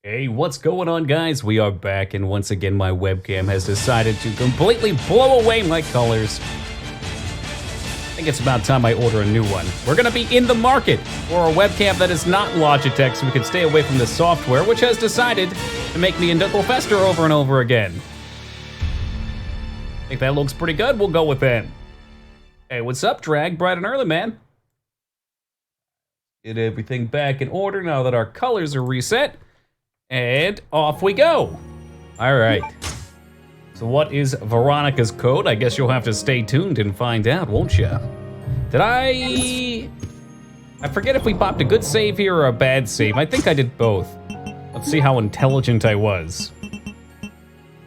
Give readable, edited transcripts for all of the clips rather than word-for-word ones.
Hey, what's going on, guys? We are back, and once again my webcam has decided to completely blow away my colors. I think it's about time I order a new one. We're gonna be in the market for a webcam that is not Logitech, so we can stay away from the software, which has decided to make me a knuckle fester over and over again. I think that looks pretty good. We'll go with that. Hey, what's up, Drag? Bright and early, man. Get everything back in order now that our colors are reset. And off we go. All right. So what is Veronica's code? I guess you'll have to stay tuned and find out, won't you? Did I forget if we popped a good save here or a bad save. I think I did both. Let's see how intelligent I was.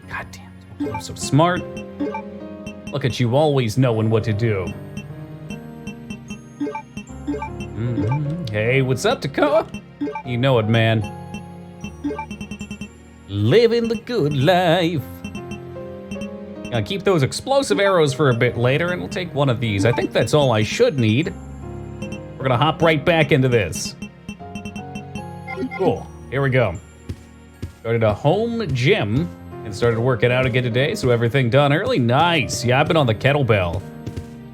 God damn it, I'm so smart. Look at you, always knowing what to do. Hey, what's up, Dakota? You know it, man. Living the good life. I'll keep those explosive arrows for a bit later, and we'll take one of these. I think that's all I should need. We're gonna hop right back into this. Cool, here we go. Started a home gym and started working out again today, so everything done early. Nice, yeah, I've been on the kettlebell.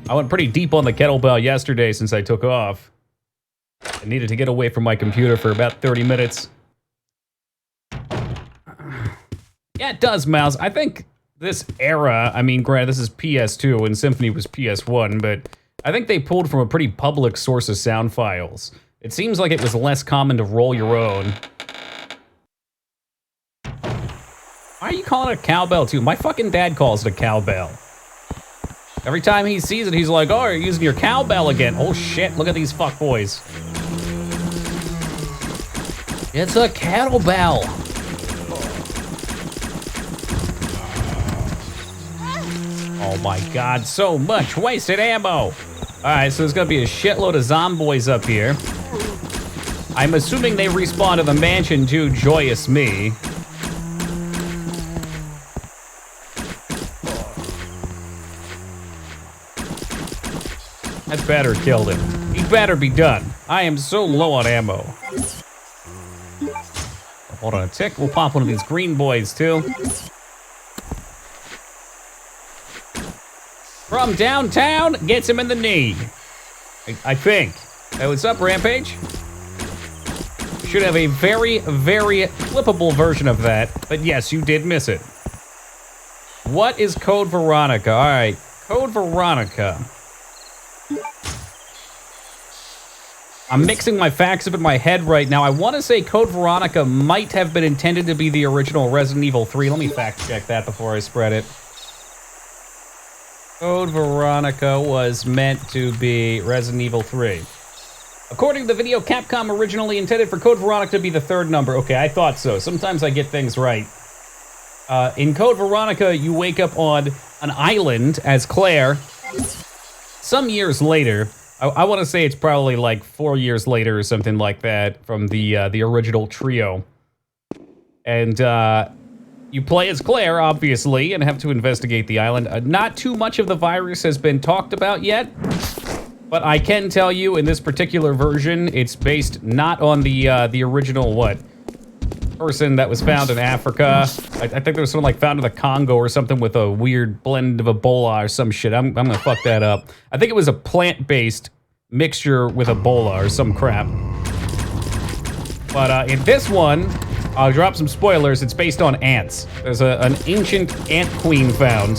I went pretty deep on the kettlebell yesterday since I took off. I needed to get away from my computer for about 30 minutes. Yeah, it does, Mouse. I think this era, I mean, granted, this is PS2 and Symphony was PS1, but I think they pulled from a pretty public source of sound files. It seems like it was less common to roll your own. Why are you calling it a cowbell, too? My fucking dad calls it a cowbell. Every time he sees it, he's like, oh, you're using your cowbell again. Oh, shit, look at these fuckboys. It's a kettlebell. Oh my god, so much wasted ammo. Alright, so there's gonna be a shitload of zomboys up here. I'm assuming they respawn to the mansion too, joyous me. That better killed him. He better be done. I am so low on ammo. Hold on a tick, we'll pop one of these green boys too. From downtown, gets him in the knee. I think. Hey, what's up, Rampage? Should have a very, very flippable version of that, but yes, you did miss it. What is Code Veronica? All right, Code Veronica. I'm mixing my facts up in my head right now. I want to say Code Veronica might have been intended to be the original Resident Evil 3. Let me fact check that before I spread it. Code Veronica was meant to be Resident Evil 3. According to the video, Capcom originally intended for Code Veronica to be the third number. Okay, I thought so. Sometimes I get things right. In Code Veronica, you wake up on an island as Claire. Some years later, I want to say it's probably like 4 years later or something like that from the original trio. And you play as Claire, obviously, and have to investigate the island. Not too much of the virus has been talked about yet, but I can tell you in this particular version, it's based not on the original, person that was found in Africa. I think there was someone like found in the Congo or something with a weird blend of Ebola or some shit. I'm gonna fuck that up. I think it was a plant-based mixture with Ebola or some crap. But in this one, I'll drop some spoilers. It's based on ants. There's an ancient ant queen found.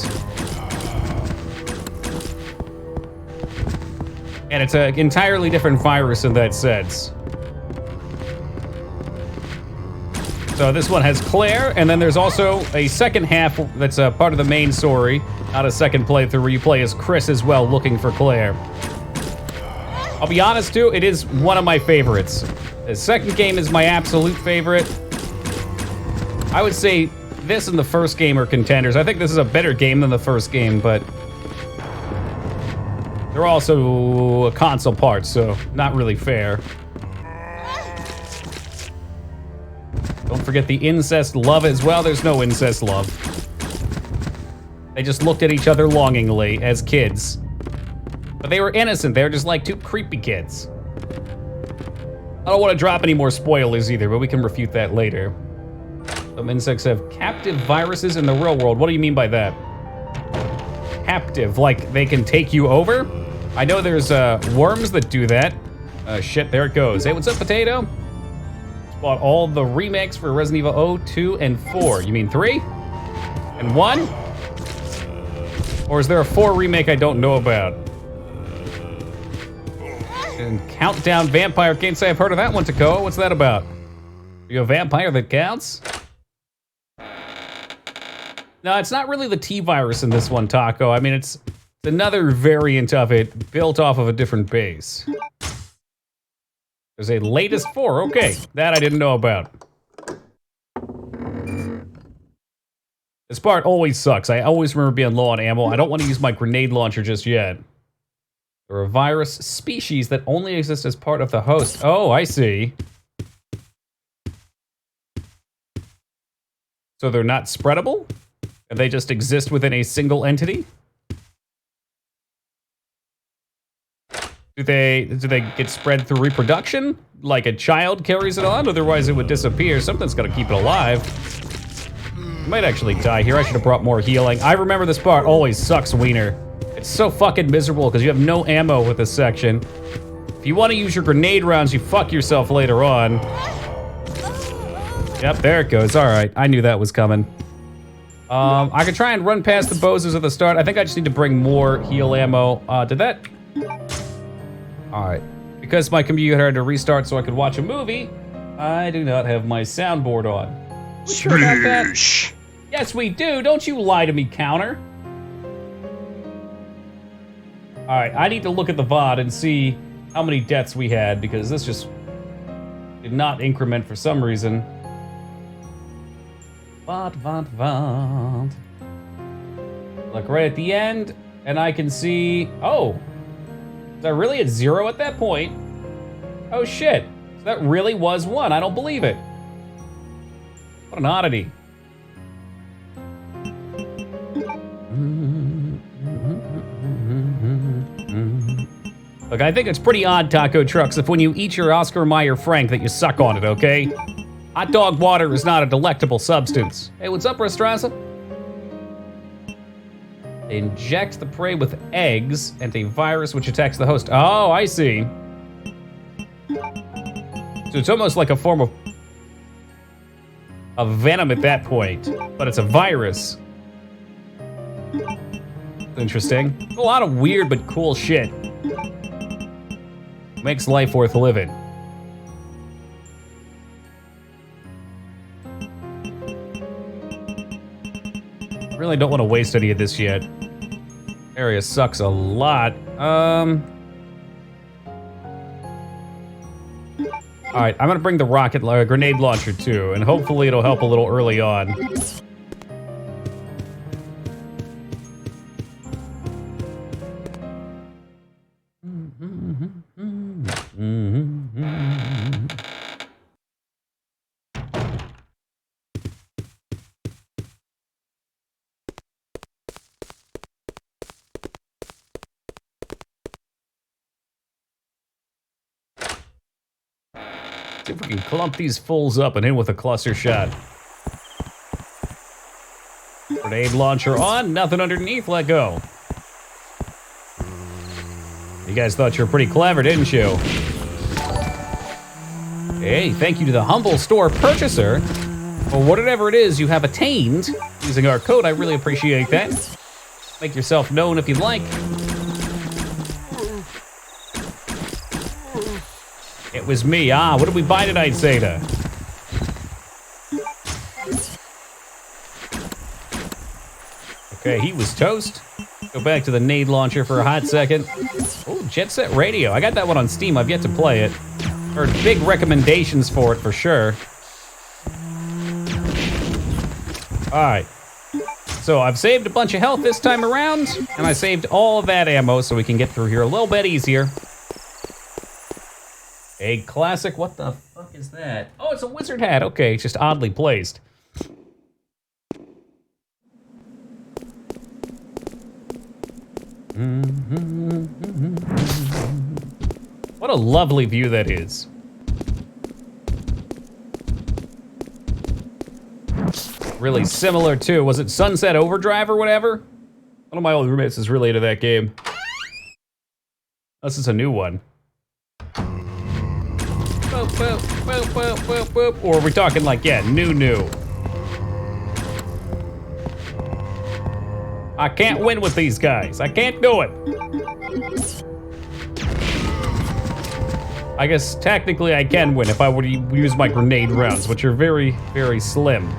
And it's an entirely different virus in that sense. So this one has Claire, and then there's also a second half that's a part of the main story, not a second playthrough where you play as Chris as well, looking for Claire. I'll be honest too, it is one of my favorites. The second game is my absolute favorite. I would say this and the first game are contenders. I think this is a better game than the first game, but they're also a console part, so not really fair. Don't forget the incest love as well. There's no incest love. They just looked at each other longingly as kids. But they were innocent. They were just like two creepy kids. I don't want to drop any more spoilers either, but we can refute that later. Some insects have captive viruses in the real world. What do you mean by that? Captive, like they can take you over? I know there's worms that do that. Shit, there it goes. Hey, what's up, Potato? Bought all the remakes for Resident Evil 0, 2, and 4. You mean 3? And 1? Or is there a 4 remake I don't know about? And Countdown Vampire. Can't say I've heard of that one, Takoa. What's that about? Are you a vampire that counts? No, it's not really the T-virus in this one, Taco. I mean, it's another variant of it, built off of a different base. There's a latest 4. Okay, that I didn't know about. This part always sucks. I always remember being low on ammo. I don't want to use my grenade launcher just yet. There are virus species that only exist as part of the host. Oh, I see. So they're not spreadable? And they just exist within a single entity? Do they get spread through reproduction? Like a child carries it on? Otherwise it would disappear. Something's gotta keep it alive. I might actually die here. I should have brought more healing. I remember this part always sucks, Wiener. It's so fucking miserable because you have no ammo with this section. If you want to use your grenade rounds, you fuck yourself later on. Yep, there it goes. All right, I knew that was coming. I could try and run past the bozos at the start. I think I just need to bring more heal ammo. Did that? All right. Because my computer had to restart so I could watch a movie, I do not have my soundboard on. We sure about that? Yes, we do. Don't you lie to me, Counter. All right, I need to look at the VOD and see how many deaths we had because this just did not increment for some reason. VOD. Look right at the end, and I can see, oh, is that really at 0 at that point? Oh shit, so that really was 1. I don't believe it. What an oddity. Look, I think it's pretty odd, Taco Trucks, if when you eat your Oscar Mayer Frank that you suck on it, okay? Hot dog water is not a delectable substance. Hey, what's up, Restraza? They inject the prey with eggs and a virus which attacks the host. Oh, I see. So it's almost like a form of venom at that point, but it's a virus. Interesting. A lot of weird but cool shit. Makes life worth living. Really don't want to waste any of this yet. Area sucks a lot. All right, I'm gonna bring the grenade launcher too, and hopefully it'll help a little early on. See if we can clump these fools up and in with a cluster shot. Grenade launcher on, nothing underneath, let go. You guys thought you were pretty clever, didn't you? Hey, thank you to the humble store purchaser for whatever it is you have attained using our code. I really appreciate that. Make yourself known if you'd like. It was me. Ah, what did we buy tonight, Zeta? Okay, he was toast. Go back to the nade launcher for a hot second. Oh, Jet Set Radio. I got that one on Steam. I've yet to play it. Heard big recommendations for it for sure. All right. So I've saved a bunch of health this time around, and I saved all of that ammo so we can get through here a little bit easier. A classic, what the fuck is that? Oh, it's a wizard hat. Okay, it's just oddly placed. What a lovely view that is. Really similar to, was it Sunset Overdrive or whatever? One of my old roommates is really into that game. This is a new one. Boop, boop, boop, boop, boop, boop. Or are we talking like, yeah, new? I can't win with these guys. I can't do it. I guess technically I can win if I were to use my grenade rounds, which are very, very slim.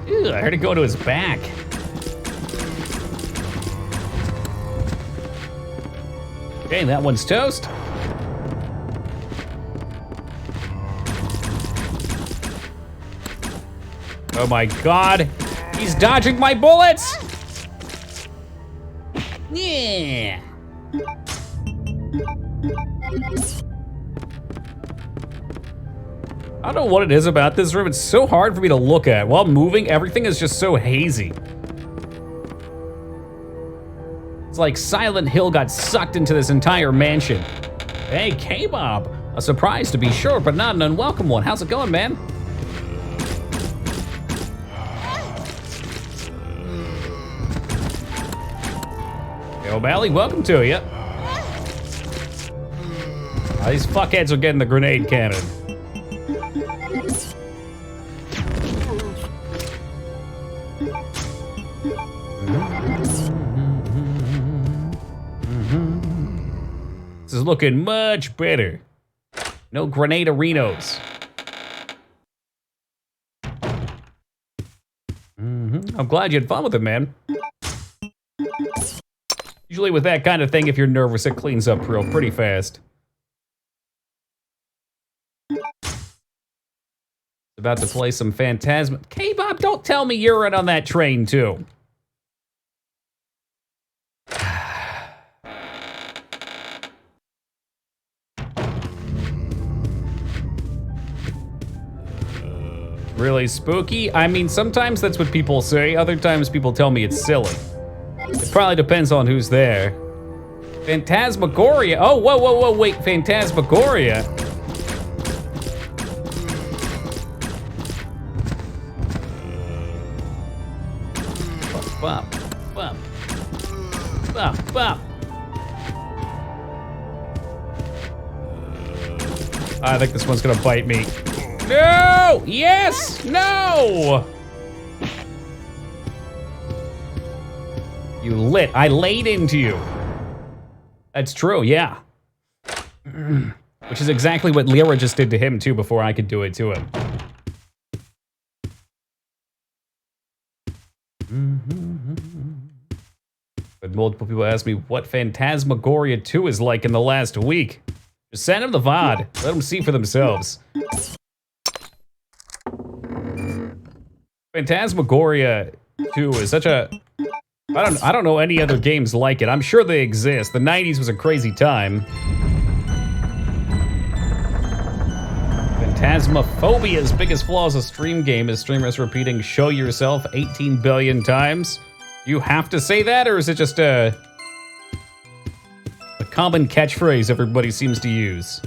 Ew, I heard it go to his back. Okay, that one's toast. Oh my God, he's dodging my bullets! Yeah. I don't know what it is about this room. It's so hard for me to look at. While moving, everything is just so hazy. It's like Silent Hill got sucked into this entire mansion. Hey, K-Bob. A surprise to be sure, but not an unwelcome one. How's it going, man? Hey, O'Malley, welcome to you. These fuckheads are getting the grenade cannon. This is looking much better. No grenade-arinos. I'm glad you had fun with it, man. Usually with that kind of thing, if you're nervous, it cleans up pretty fast. About to play some Phantasma. K-Bob, don't tell me you're in on that train, too. Really spooky? I mean, sometimes that's what people say. Other times people tell me it's silly. It probably depends on who's there. Phantasmagoria. Oh, whoa, wait, Phantasmagoria. Bop, bop, bop, bop. I think this one's gonna bite me. No! Yes! No! You lit. I laid into you. That's true, yeah. Which is exactly what Lyra just did to him, too, before I could do it to him. But multiple people ask me what Phantasmagoria 2 is like in the last week. Just send them the VOD. Let them see for themselves. Phantasmagoria 2 is such a... I don't know any other games like it. I'm sure they exist. The 90s was a crazy time. Phantasmaphobia's biggest flaw as a stream game is streamers repeating "show yourself" 18 billion times. You have to say that, or is it just a common catchphrase everybody seems to use?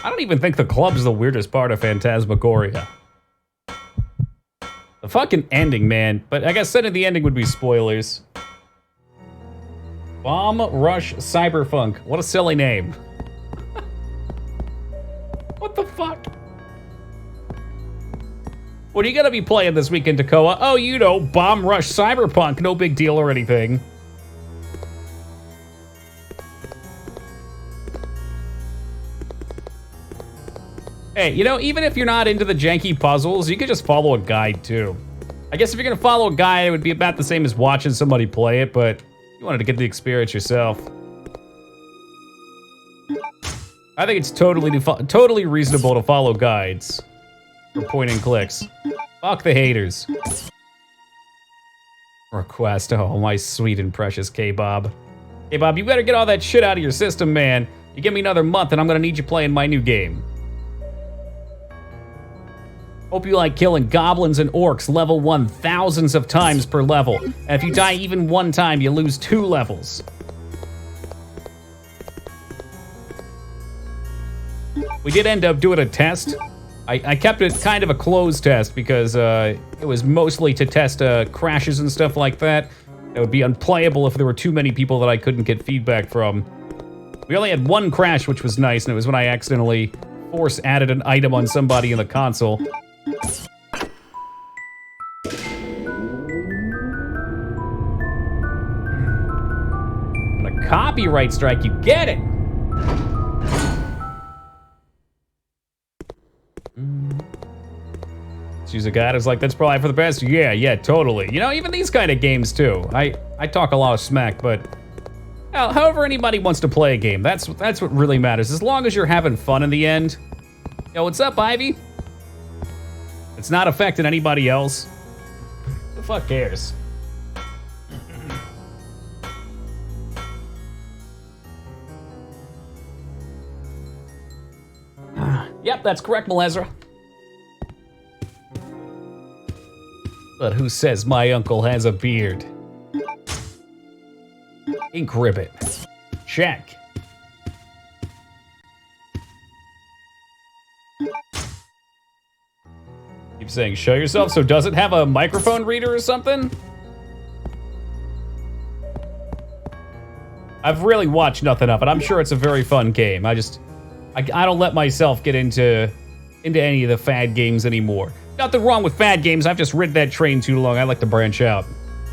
I don't even think the club's the weirdest part of Phantasmagoria. The fucking ending, man. But I guess setting the ending would be spoilers. Bomb Rush Cyberpunk. What a silly name. What the fuck? What are you gonna be playing this weekend, Takoa? Oh, you know, Bomb Rush Cyberpunk. No big deal or anything. Hey, you know, even if you're not into the janky puzzles, you could just follow a guide, too. I guess if you're gonna follow a guide, it would be about the same as watching somebody play it, but you wanted to get the experience yourself. I think it's totally reasonable to follow guides for point and clicks. Fuck the haters. Request, oh my sweet and precious K-Bob. K-Bob, you better get all that shit out of your system, man. You give me another month and I'm gonna need you playing my new game. Hope you like killing goblins and orcs level 1 thousands of times per level. And if you die even one time, you lose 2 levels. We did end up doing a test. I kept it kind of a closed test because it was mostly to test crashes and stuff like that. It would be unplayable if there were too many people that I couldn't get feedback from. We only had one crash, which was nice, and it was when I accidentally force added an item on somebody in the console. And a copyright strike, you get it! Use a guy who's like, that's probably for the best. Yeah, totally. You know, even these kind of games too. I talk a lot of smack, but however anybody wants to play a game, that's what really matters. As long as you're having fun in the end. Yo, what's up, Ivy? It's not affecting anybody else. Who the fuck cares? Yep, that's correct, Melezra. But who says my uncle has a beard? Ink ribbit. Check. Keep saying show yourself, so does it have a microphone reader or something? I've really watched nothing of it. I'm sure it's a very fun game. I don't let myself get into any of the fad games anymore. Nothing wrong with fad games, I've just ridden that train too long. I like to branch out.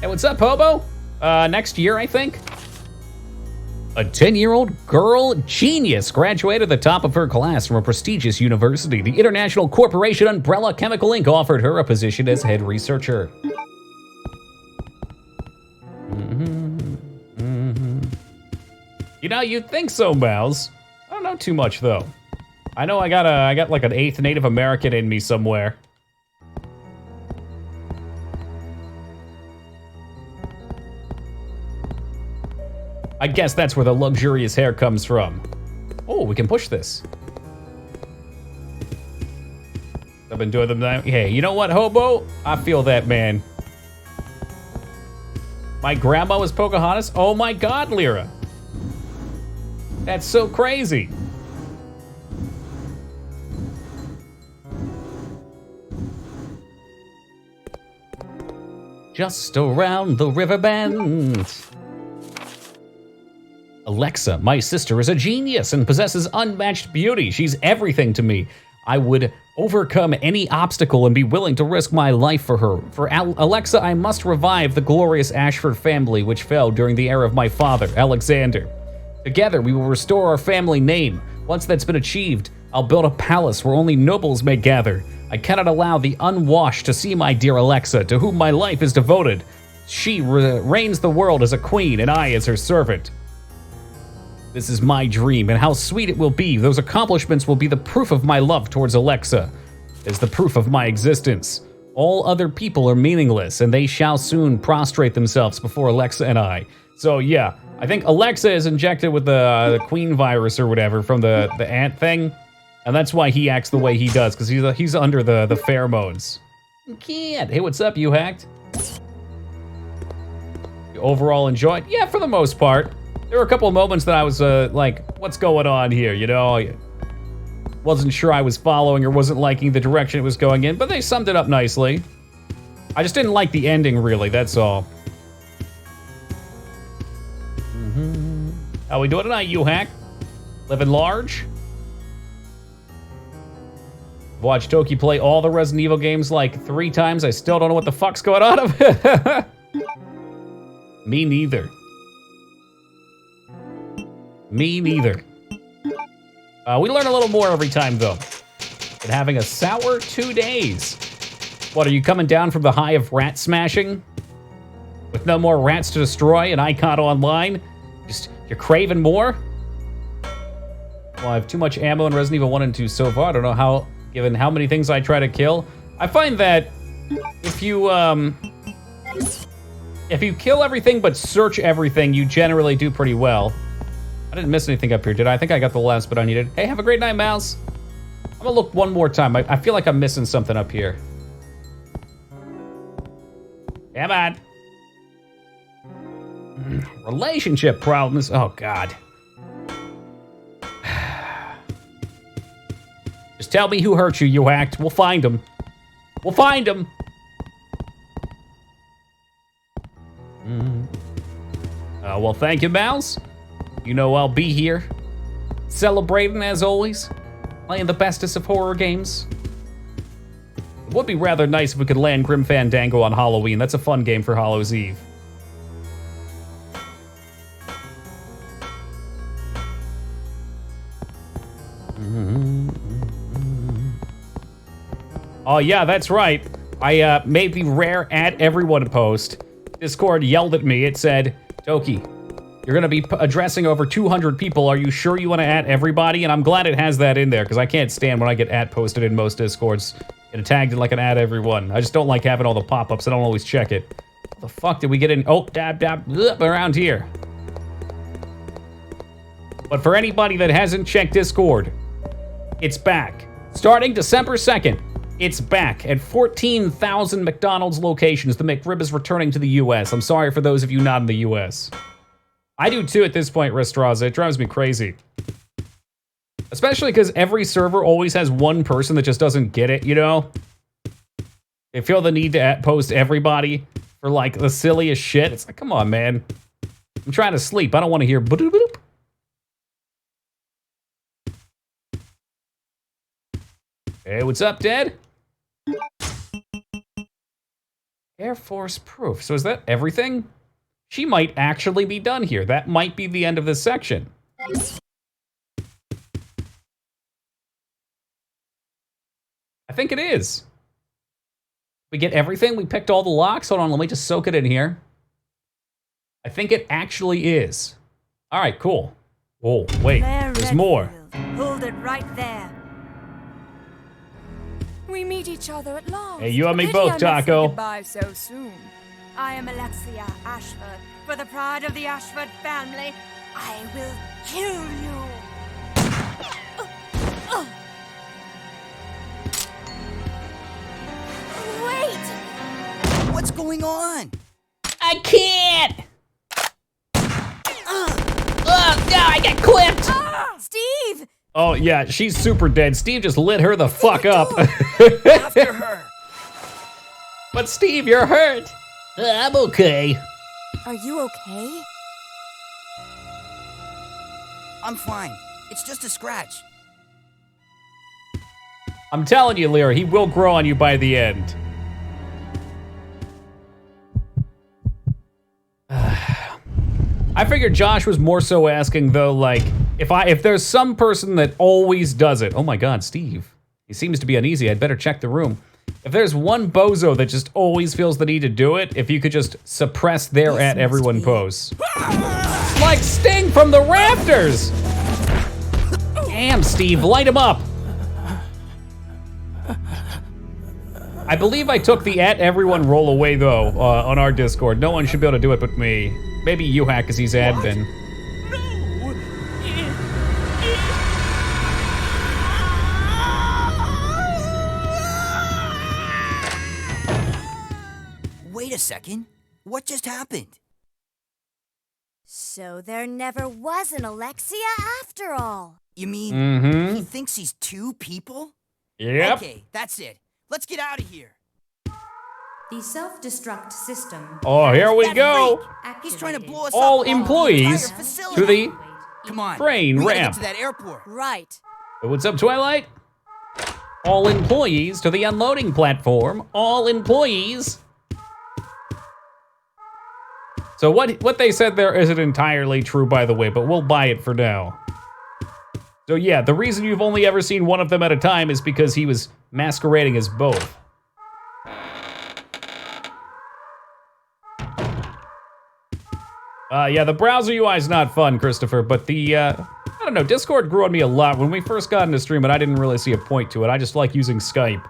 Hey, what's up, Hobo? Next year, I think. A 10-year-old girl genius graduated at the top of her class from a prestigious university. The international corporation Umbrella Chemical Inc. offered her a position as head researcher. You know, you'd think so, Mouse. I don't know too much, though. I know I got like an 8th Native American in me somewhere. I guess that's where the luxurious hair comes from. Oh, we can push this. I've been doing them now. Hey, you know what, Hobo? I feel that, man. My grandma was Pocahontas? Oh my God, Lyra. That's so crazy. Just around the river bend. Alexa, my sister is a genius and possesses unmatched beauty. She's everything to me. I would overcome any obstacle and be willing to risk my life for her. For Alexa, I must revive the glorious Ashford family, which fell during the era of my father, Alexander. Together, we will restore our family name. Once that's been achieved, I'll build a palace where only nobles may gather. I cannot allow the unwashed to see my dear Alexa, to whom my life is devoted. She reigns the world as a queen, and I as her servant. This is my dream, and how sweet it will be. Those accomplishments will be the proof of my love towards Alexa, as the proof of my existence. All other people are meaningless, and they shall soon prostrate themselves before Alexa and I. So yeah, I think Alexa is injected with the queen virus or whatever from the ant thing, and that's why he acts the way he does, because he's under the pheromones. Can't. Hey, what's up, you hacked? You overall enjoyed? Yeah, for the most part. There were a couple of moments that I was like, what's going on here, you know? I wasn't sure I was following or wasn't liking the direction it was going in, but they summed it up nicely. I just didn't like the ending, really, that's all. How we doing tonight, you hack? Living large? Watched Toki play all the Resident Evil games like 3 times. I still don't know what the fuck's going on. Me neither. Me neither. We learn a little more every time, though. And having a sour 2 days. What, are you coming down from the high of rat smashing? With no more rats to destroy and Icon Online? Just, you're craving more? Well, I have too much ammo in Resident Evil 1 and 2 so far. I don't know how, given how many things I try to kill. I find that if you kill everything but search everything, you generally do pretty well. I didn't miss anything up here, did I? I think I got the last bit I needed. Hey, have a great night, Mouse. I'm gonna look one more time. I feel like I'm missing something up here. Come on. Relationship problems. Oh, God. Just tell me who hurt you, you hacked. We'll find him. We'll find him. Well, thank you, Mouse. You know I'll be here. Celebrating, as always. Playing the bestest of horror games. It would be rather nice if we could land Grim Fandango on Halloween. That's a fun game for Hallows Eve. Oh yeah, that's right. I made the rare add everyone post. Discord yelled at me. It said, Toki, you're gonna be addressing over 200 people. Are you sure you want to add everybody? And I'm glad it has that in there, because I can't stand when I get ad posted in most Discords. Get tagged in like an add everyone. I just don't like having all the pop-ups. I don't always check it. What the fuck did we get in? Oh, dab, around here. But for anybody that hasn't checked Discord, it's back. Starting December 2nd, it's back at 14,000 McDonald's locations. The McRib is returning to the US. I'm sorry for those of you not in the US. I do too at this point, Restraza. It drives me crazy. Especially because every server always has one person that just doesn't get it, you know? They feel the need to post everybody for like the silliest shit. It's like, come on, man. I'm trying to sleep. I don't want to hear boop. Hey, what's up, Dad? Air Force proof. So is that everything? She might actually be done here. That might be the end of this section. I think it is. We get everything? We picked all the locks? Hold on, let me just soak it in here. I think it actually is. All right, cool. Oh, wait, there's more. Hold it right there. We meet each other at last. Hey, you and me both, Taco. Goodbye so soon. I am Alexia Ashford. For the pride of the Ashford family, I will kill you. Wait! What's going on? I can't! Oh, no, I got clipped! Steve! Oh, yeah, she's super dead. Steve just lit her the fuck up. After her. But Steve, you're hurt. I'm okay. Are you okay? I'm fine. It's just a scratch. I'm telling you, Lyra, he will grow on you by the end. I figured Josh was more so asking, though, like, if there's some person that always does it. Oh my God, Steve. He seems to be uneasy. I'd better check the room. If there's one bozo that just always feels the need to do it, if you could just suppress their at everyone pose. Like Sting from the rafters! Damn, Steve, light him up. I believe I took the at everyone roll away, though, on our Discord. No one should be able to do it but me. Maybe you hack, because he's admin. Wait a second. What just happened? So there never was an Alexia after all. You mean he thinks he's two people? Yep. Okay, that's it. Let's get out of here. The self-destruct system. Oh, here we go. He's trying to blow us All up employees entire facility. to the Come on. train we gotta ramp. get to that airport. Right. What's up, Twilight? All employees to the unloading platform. All employees. So what they said there isn't entirely true, by the way, but we'll buy it for now. So yeah, the reason you've only ever seen one of them at a time is because he was masquerading as both. Yeah, the browser UI is not fun, Christopher, but the, I don't know, Discord grew on me a lot. When we first got into stream, and I didn't really see a point to it. I just like using Skype.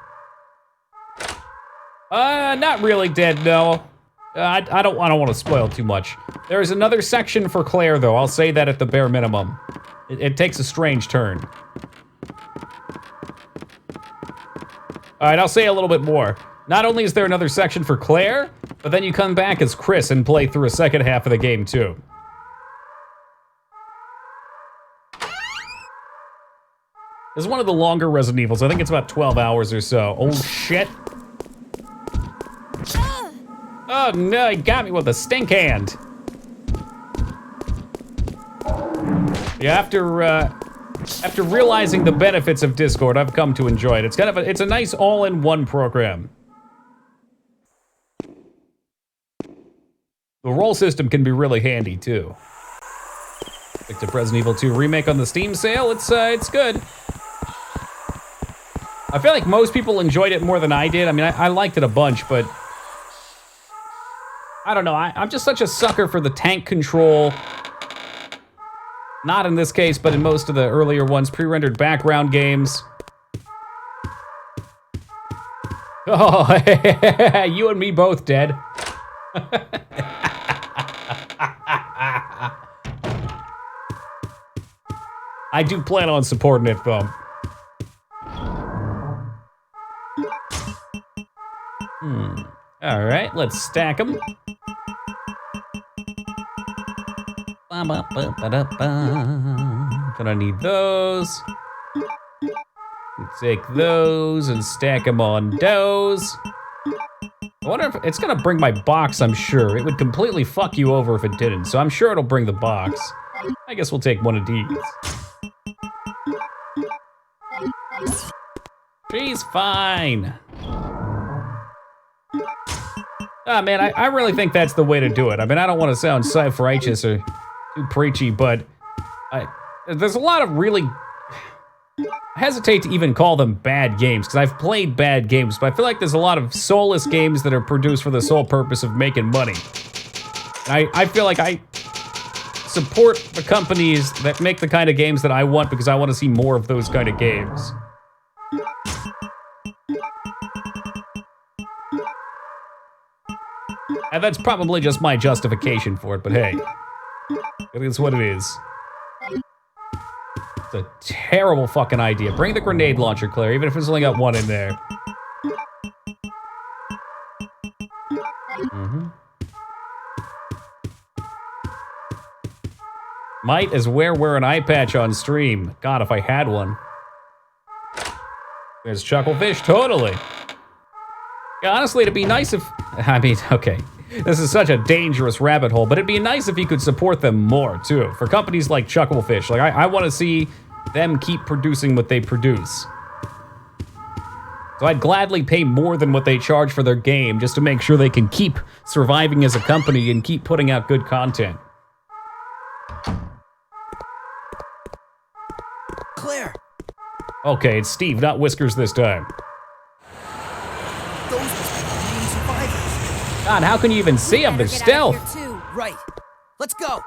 Not really dead, no. I don't want to spoil too much. There is another section for Claire, though. I'll say that at the bare minimum. It takes a strange turn. All right, I'll say a little bit more. Not only is there another section for Claire, but then you come back as Chris and play through a second half of the game, too. This is one of the longer Resident Evils. I think it's about 12 hours or so. Oh, shit. Oh, no, he got me with a stink hand. Yeah, after realizing the benefits of Discord, I've come to enjoy it. It's a nice all-in-one program. The roll system can be really handy, too. Picked up Resident Evil 2 Remake on the Steam sale. It's good. I feel like most people enjoyed it more than I did. I mean, I liked it a bunch, but I don't know. I'm just such a sucker for the tank control. Not in this case, but in most of the earlier ones, pre-rendered background games. Oh, you and me both dead. I do plan on supporting it, though. All right, let's stack them. Gonna need those. Take those and stack them on those. I wonder if it's gonna bring my box, I'm sure. It would completely fuck you over if it didn't, so I'm sure it'll bring the box. I guess we'll take one of these. She's fine. Ah, man, I really think that's the way to do it. I mean, I don't want to sound self-righteous or too preachy, but there's a lot of really... I hesitate to even call them bad games, because I've played bad games, but I feel like there's a lot of soulless games that are produced for the sole purpose of making money. And I feel like I support the companies that make the kind of games that I want, because I want to see more of those kind of games. And that's probably just my justification for it, but hey, it's what it is. It's a terrible fucking idea. Bring the grenade launcher, Claire, even if it's only got one in there. Might as well wear an eye patch on stream. God, if I had one. There's Chucklefish, totally. Yeah, honestly, it'd be nice if... I mean, okay. This is such a dangerous rabbit hole, but it'd be nice if you could support them more, too. For companies like Chucklefish. Like, I want to see them keep producing what they produce. So I'd gladly pay more than what they charge for their game just to make sure they can keep surviving as a company and keep putting out good content. Claire! Okay, it's Steve, not Whiskers this time. Those must be the remaining survivors. God, how can you even see them? They're stealth. Right. Let's go.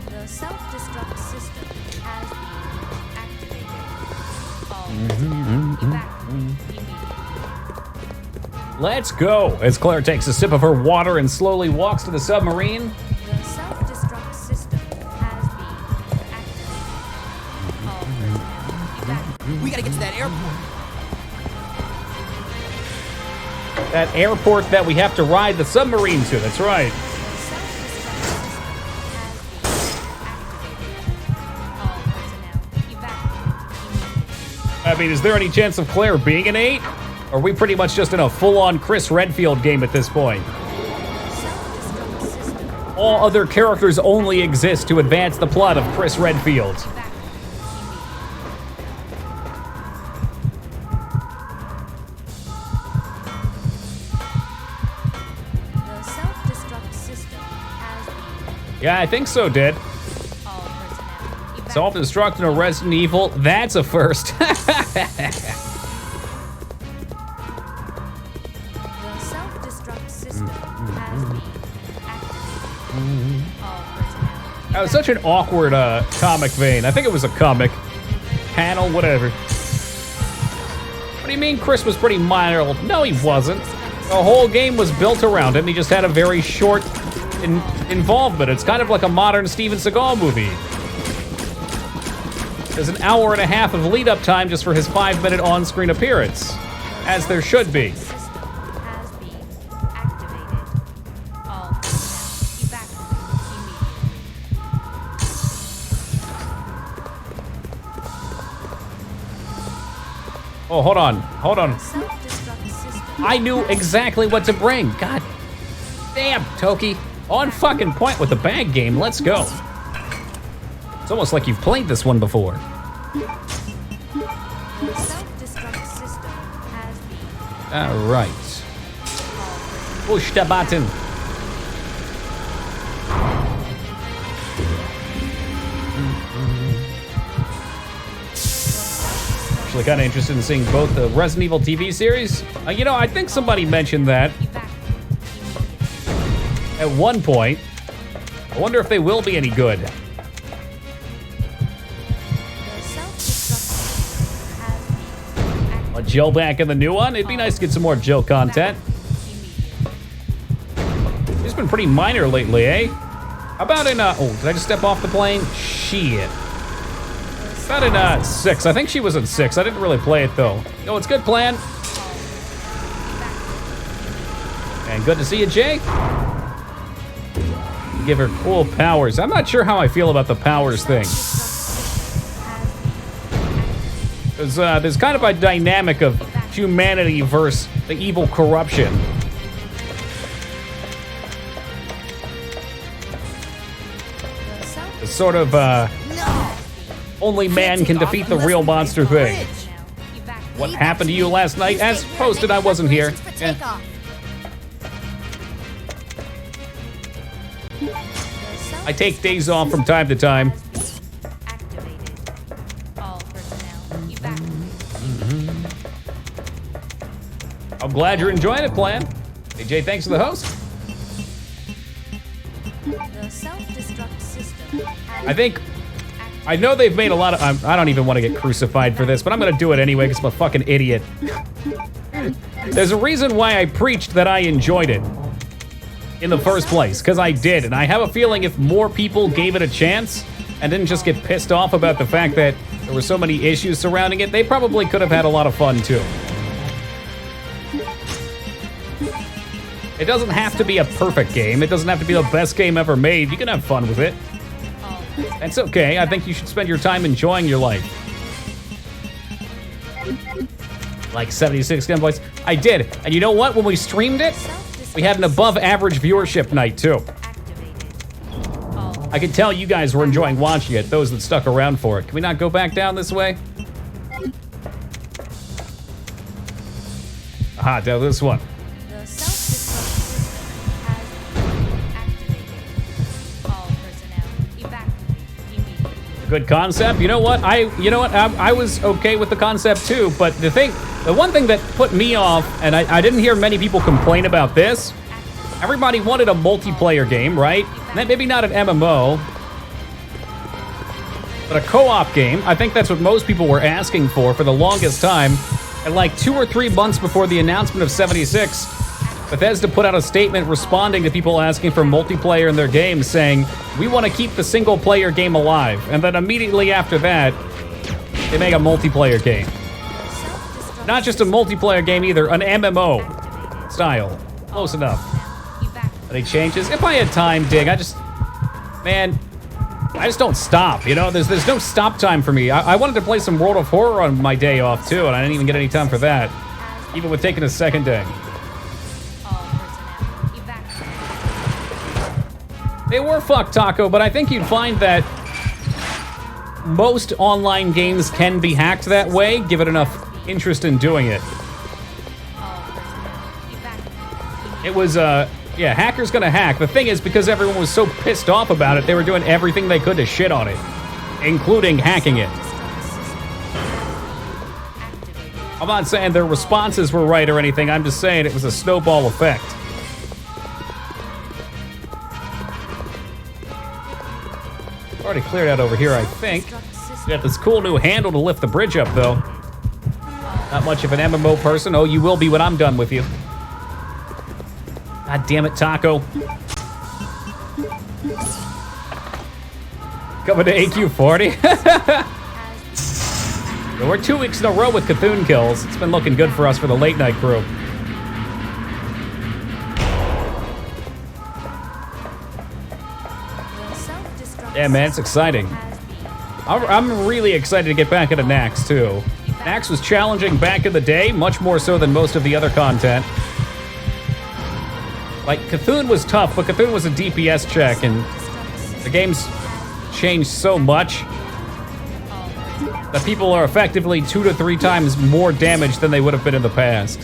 The self-destruct system has been activated. All evacuate immediately. Let's go! As Claire takes a sip of her water and slowly walks to the submarine. The self-destruct system has been activated. All personnel evacuate. We gotta get to that airport. That airport that we have to ride the submarine to, that's right. The self-destruct system has been activated. All personnel evacuate. I mean, is there any chance of Claire being an 8? Or are we pretty much just in a full-on Chris Redfield game at this point? Self-destruct system All other characters only exist to advance the plot of Chris Redfield. evacuate. The self-destruct system has been Yeah, I think so, Dad. all personnel evacuate. Self-destruct in a Resident Evil, that's a first. The self-destruct system has been activated. All personnel. That was such an awkward comic vein. I think it was a comic. Panel, whatever. What do you mean Chris was pretty minor? No, he wasn't. The whole game was built around him. He just had a very short involvement. It's kind of like a modern Steven Seagal movie. There's an hour and a half of lead-up time just for his 5-minute on-screen appearance, as there should be. System has been activated. All personnel evacuate immediately. Oh, hold on. Hold on. Self-destruct system. I knew exactly what to bring. God damn, Toki. On fucking point with the bag game. Let's go. It's almost like you've played this one before. The self-destruct system has been. All right. Push the button. Actually, kind of interested in seeing both the Resident Evil TV series. You know, I think somebody mentioned that at one point. I wonder if they will be any good. The self-destruct system has been activated. Want Jill back in the new one? It'd be nice to get some more Jill content. She's been pretty minor lately, eh? How about in, oh, did I just step off the plane? Shit. About in, 6. I think she was in 6. I didn't really play it, though. Oh, it's good plan. And good to see you, Jay. Give her cool powers. I'm not sure how I feel about the powers thing. There's kind of a dynamic of humanity versus the evil corruption. It's sort of, only man can defeat the real monster thing. What happened to you last night? As posted, I wasn't here. Eh. I take days off from time to time. Activated. All personnel evacuate. I'm glad you're enjoying it, Plan. Hey, Jay, thanks for the host. The self-destruct system has I know they've made a lot of... I don't even want to get crucified for this, but I'm going to do it anyway because I'm a fucking idiot. There's a reason why I preached that I enjoyed it in the first place, because I did. And I have a feeling if more people gave it a chance and didn't just get pissed off about the fact that there were so many issues surrounding it, they probably could have had a lot of fun too. It doesn't have to be a perfect game. It doesn't have to be the best game ever made. You can have fun with it. That's okay. I think you should spend your time enjoying your life. Like 76 gunboys. I did. And you know what? When we streamed it, we had an above average viewership night too. I can tell you guys were enjoying watching it, those that stuck around for it. Can we not go back down this way? Aha, down this one. The self-destruct system has been activated. All personnel evacuate immediately. Good concept. You know what? I was okay with the concept too, but the one thing that put me off, and I didn't hear many people complain about this, everybody wanted a multiplayer game, right? Maybe not an MMO, but a co-op game. I think that's what most people were asking for the longest time. And like 2 or 3 months before the announcement of 76, Bethesda put out a statement responding to people asking for multiplayer in their games, saying, we want to keep the single-player game alive. And then immediately after that, they make a multiplayer game. Not just a multiplayer game either, an MMO style. Close enough. Any changes? If I had time, Dig, I just don't stop, you know? There's no stop time for me. I wanted to play some World of Horror on my day off, too, and I didn't even get any time for that. Even with taking a second day. They were fucked, Taco, but I think you'd find that most online games can be hacked that way. Give it enough interest in doing it. It was, yeah, hackers gonna hack. The thing is, because everyone was so pissed off about it, they were doing everything they could to shit on it, including hacking it. I'm not saying their responses were right or anything. I'm just saying it was a snowball effect. Already cleared out over here, I think. We got this cool new handle to lift the bridge up, though. Not much of an MMO person. Oh, you will be when I'm done with you. God damn it, Taco. Coming to AQ40. Yeah, we're 2 weeks in a row with Cthulhu kills. It's been looking good for us for the late night crew. Yeah, man, it's exciting. I'm really excited to get back into Nax, too. Nax was challenging back in the day, much more so than most of the other content. Like, Cthulhu was tough, but Cthulhu was a DPS check, and the game's changed so much that people are effectively 2 to 3 times more damaged than they would have been in the past.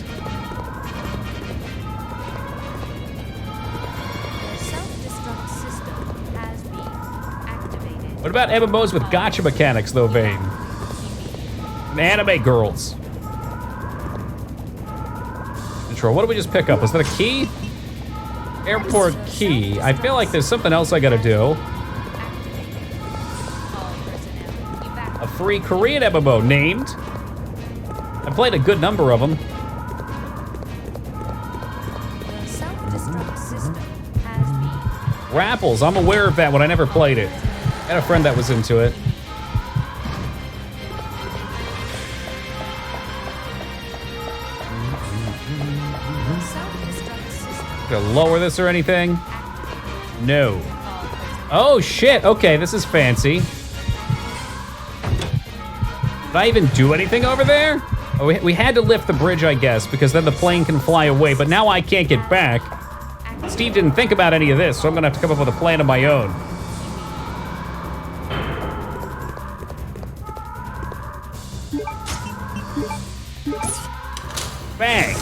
What about MMOs with gacha mechanics, though, Vane? And anime girls. Intro, what did we just pick up? Was that a key? Airport key. I feel like there's something else I gotta do. A free Korean MMO named. I played a good number of them. Rapples, I'm aware of that one. I never played it. I had a friend that was into it. Gonna lower this or anything? No. Oh shit, okay, this is fancy. Did I even do anything over there? Oh, we had to lift the bridge, I guess, because then the plane can fly away, but now I can't get back. Steve didn't think about any of this, so I'm gonna have to come up with a plan of my own. Bang!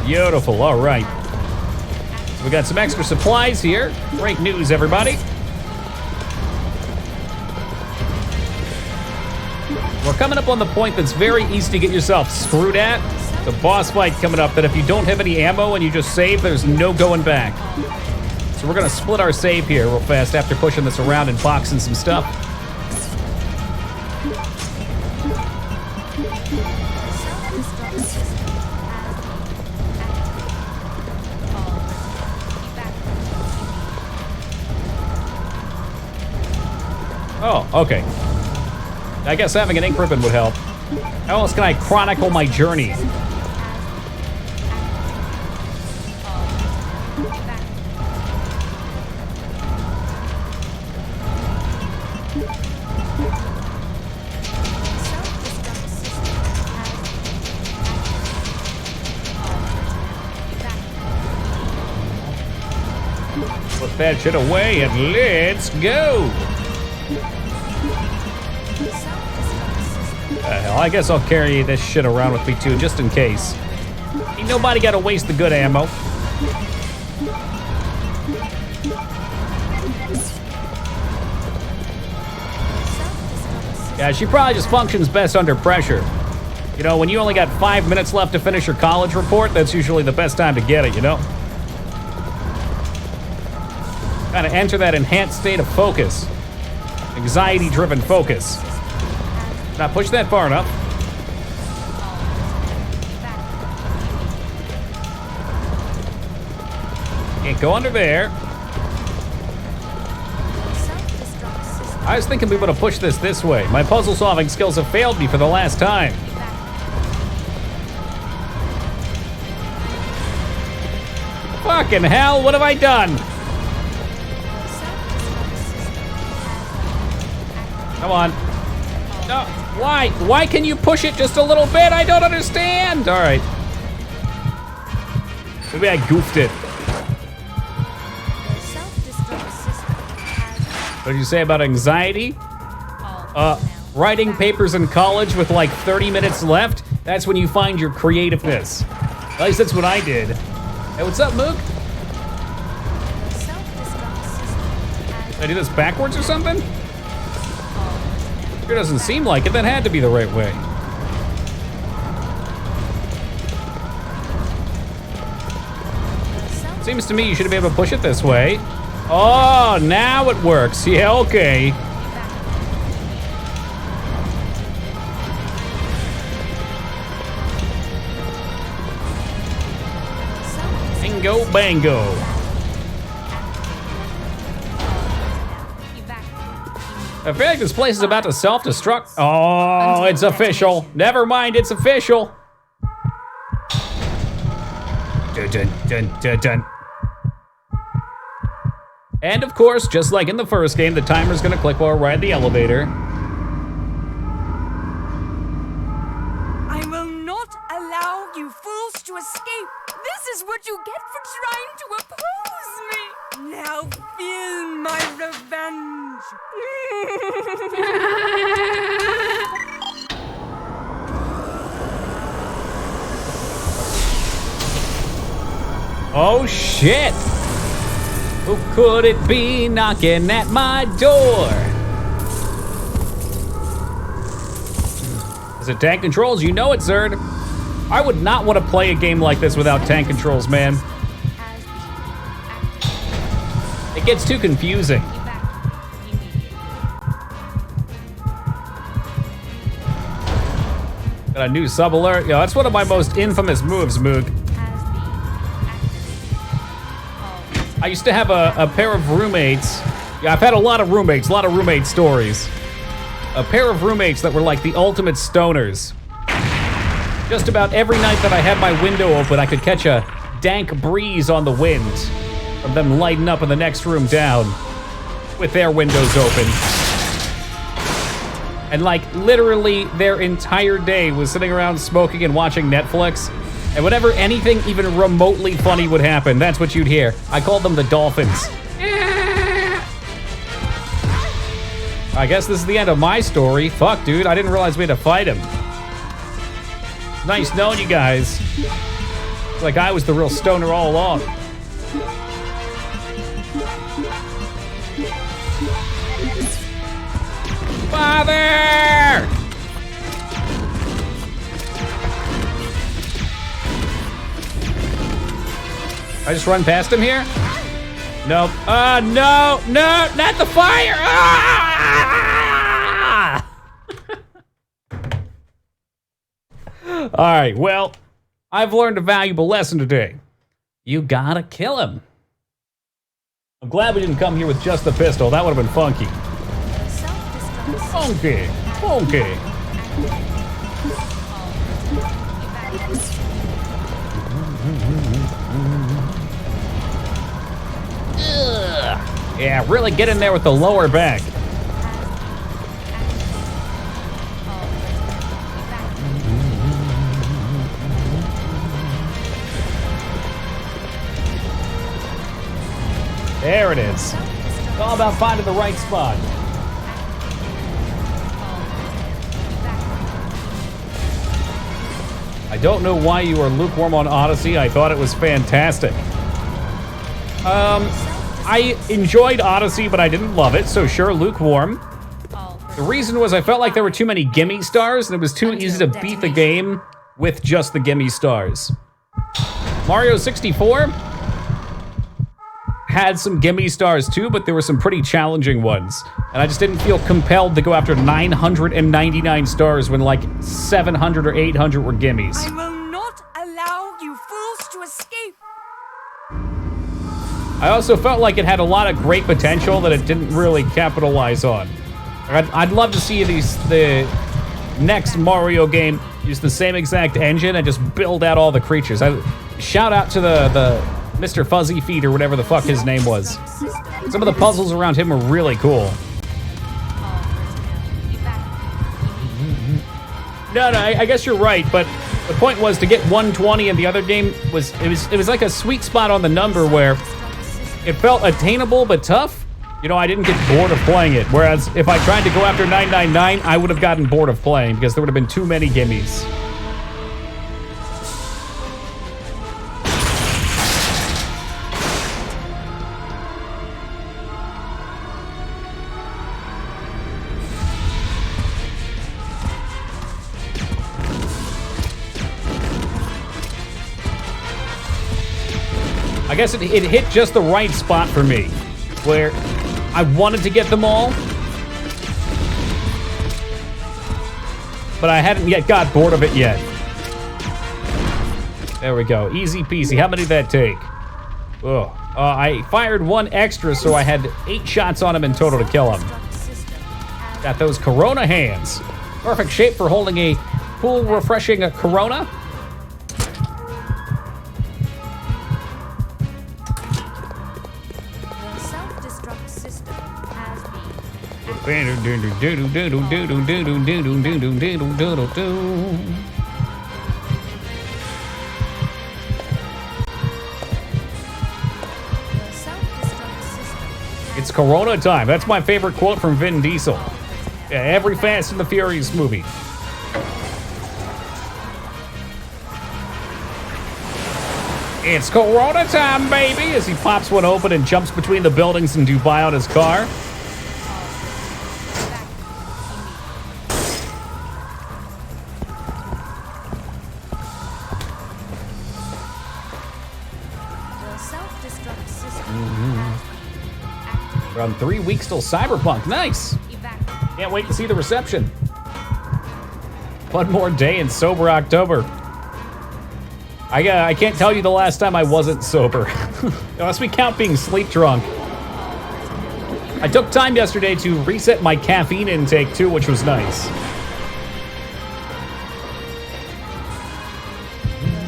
Beautiful, all right. So we got some extra supplies here. Great news, everybody. We're coming up on the point that's very easy to get yourself screwed at. The boss fight coming up that if you don't have any ammo and you just save, there's no going back. So we're gonna split our save here real fast after pushing this around and boxing some stuff. Oh, okay. I guess having an ink ribbon would help. How else can I chronicle my journey? Put that shit away and let's go! Hell, I guess I'll carry this shit around with me too, just in case. Ain't nobody gotta waste the good ammo. Yeah, she probably just functions best under pressure. You know, when you only got 5 minutes left to finish your college report, that's usually the best time to get it, you know? Gotta enter that enhanced state of focus. Anxiety-driven focus. Not push that far enough. Can't go under there. I was thinking we would have pushed this way. My puzzle-solving skills have failed me for the last time. Fucking hell, what have I done? Come on. No, why? Why can you push it just a little bit? I don't understand. All right. Maybe I goofed it. What did you say about anxiety? Writing papers in college with like 30 minutes left? That's when you find your creativeness. At least that's what I did. Hey, what's up, Mook? Did I do this backwards or something? Sure doesn't seem like it. That had to be the right way. Seems to me you should be able to push it this way. Oh, now it works. Yeah, okay. Bingo, bango. I feel like this place is about to self-destruct. Oh, it's official. Never mind, it's official. Dun, dun, dun, dun, dun. And of course, just like in the first game, the timer's gonna click while we're riding the elevator. I will not allow you fools to escape. This is what you get for trying to oppose me. Now feel my revenge. Oh shit! Who could it be knocking at my door? Is it tank controls? You know it, Zerd. I would not want to play a game like this without tank controls, man. It gets too confusing. Got a new sub alert. Yeah, that's one of my most infamous moves, Moog. I used to have a pair of roommates. Yeah, I've had a lot of roommates, a lot of roommate stories. A pair of roommates that were like the ultimate stoners. Just about every night that I had my window open, I could catch a dank breeze on the wind from them lighting up in the next room down with their windows open. And like literally their entire day was sitting around smoking and watching Netflix. And whenever anything even remotely funny would happen, that's what you'd hear. I called them the Dolphins. I guess this is the end of my story. Fuck, dude, I didn't realize we had to fight him. Nice knowing you guys. Like I was the real stoner all along. Father! I just run past him here? Nope. No, not the fire! Ah! All right, well, I've learned a valuable lesson today. You gotta kill him. I'm glad we didn't come here with just the pistol. That would have been funky. Funky, funky. Ugh. Yeah, really get in there with the lower back. There it is. It's all about finding the right spot. I don't know why you are lukewarm on Odyssey. I thought it was fantastic. I enjoyed Odyssey, but I didn't love it, so sure, lukewarm. The reason was I felt like there were too many gimme stars, and it was too easy to beat the game with just the gimme stars. Mario 64 had some gimme stars too, but there were some pretty challenging ones. And I just didn't feel compelled to go after 999 stars when like 700 or 800 were gimmies. I will not allow you fools to escape. I also felt like it had a lot of great potential that it didn't really capitalize on. I'd love to see the next Mario game use the same exact engine and just build out all the creatures. Shout out to the Mr. Fuzzy Feet or whatever the fuck his name was. Some of the puzzles around him were really cool. No, I guess you're right, but the point was to get 120 in the other game was it was like a sweet spot on the number where it felt attainable but tough. You know, I didn't get bored of playing it. Whereas if I tried to go after 999, I would have gotten bored of playing because there would have been too many gimmies. I guess it hit just the right spot for me, where I wanted to get them all, but I hadn't yet got bored of it yet. There we go, easy peasy. How many did that take? Oh, I fired one extra, so I had 8 shots on him in total to kill him. Got those Corona hands. Perfect shape for holding a cool, refreshing Corona. The self-destruct system has been The self-destruct system has It's Corona time. That's my favorite quote from Vin Diesel. Yeah, every Fast and the Furious movie. It's Corona time, baby! As he pops one open and jumps between the buildings in Dubai on his car. the self-destruct system has been activated. Around 3 weeks till Cyberpunk. Nice! Evacuate. Can't wait to see the reception. One more day in sober October. I can't tell you the last time I wasn't sober. Unless we count being sleep drunk. I took time yesterday to reset my caffeine intake too, which was nice. The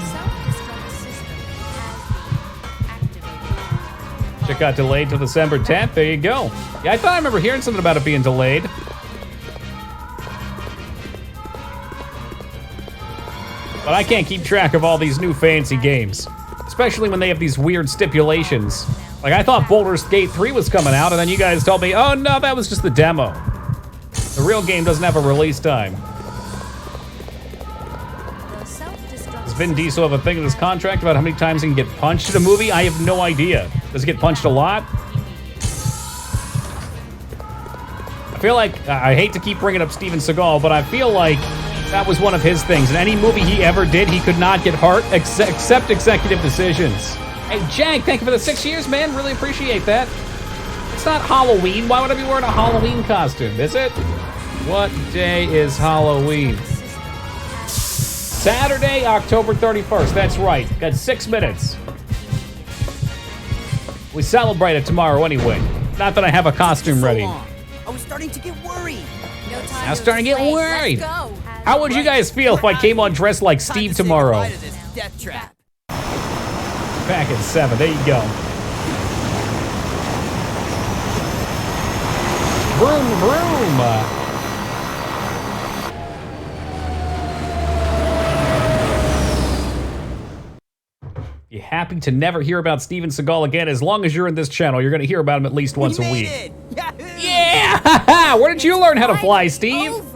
self-destruct system has been activated. It got delayed till December 10th. There you go. Yeah, I thought I remember hearing something about it being delayed. But I can't keep track of all these new fancy games. Especially when they have these weird stipulations. Like, I thought Baldur's Gate 3 was coming out, and then you guys told me, oh no, that was just the demo. The real game doesn't have a release time. The self-destruct Does Vin Diesel have a thing in his contract about how many times he can get punched in a movie? I have no idea. Does he get punched a lot? I feel like, I hate to keep bringing up Steven Seagal, but I feel like that was one of his things. In any movie he ever did, he could not get hurt except executive decisions. Hey, Jag, thank you for the 6 years, man. Really appreciate that. It's not Halloween. Why would I be wearing a Halloween costume, is it? What day is Halloween? Saturday, October 31st. That's right. Got 6 minutes. We celebrate it tomorrow anyway. Not that I have a costume ready. I was starting to get worried. No time I'm starting to get explain. worried. Let's go. How would you guys feel if I came on dressed like Steve tomorrow? Time to say goodbye to this death trap. Back at 7. There you go. Vroom, vroom. You happy to never hear about Steven Seagal again? As long as you're in this channel, you're going to hear about him at least once We a made week. it! Yahoo! Yeah! Where did you learn how to fly, Steve? Over.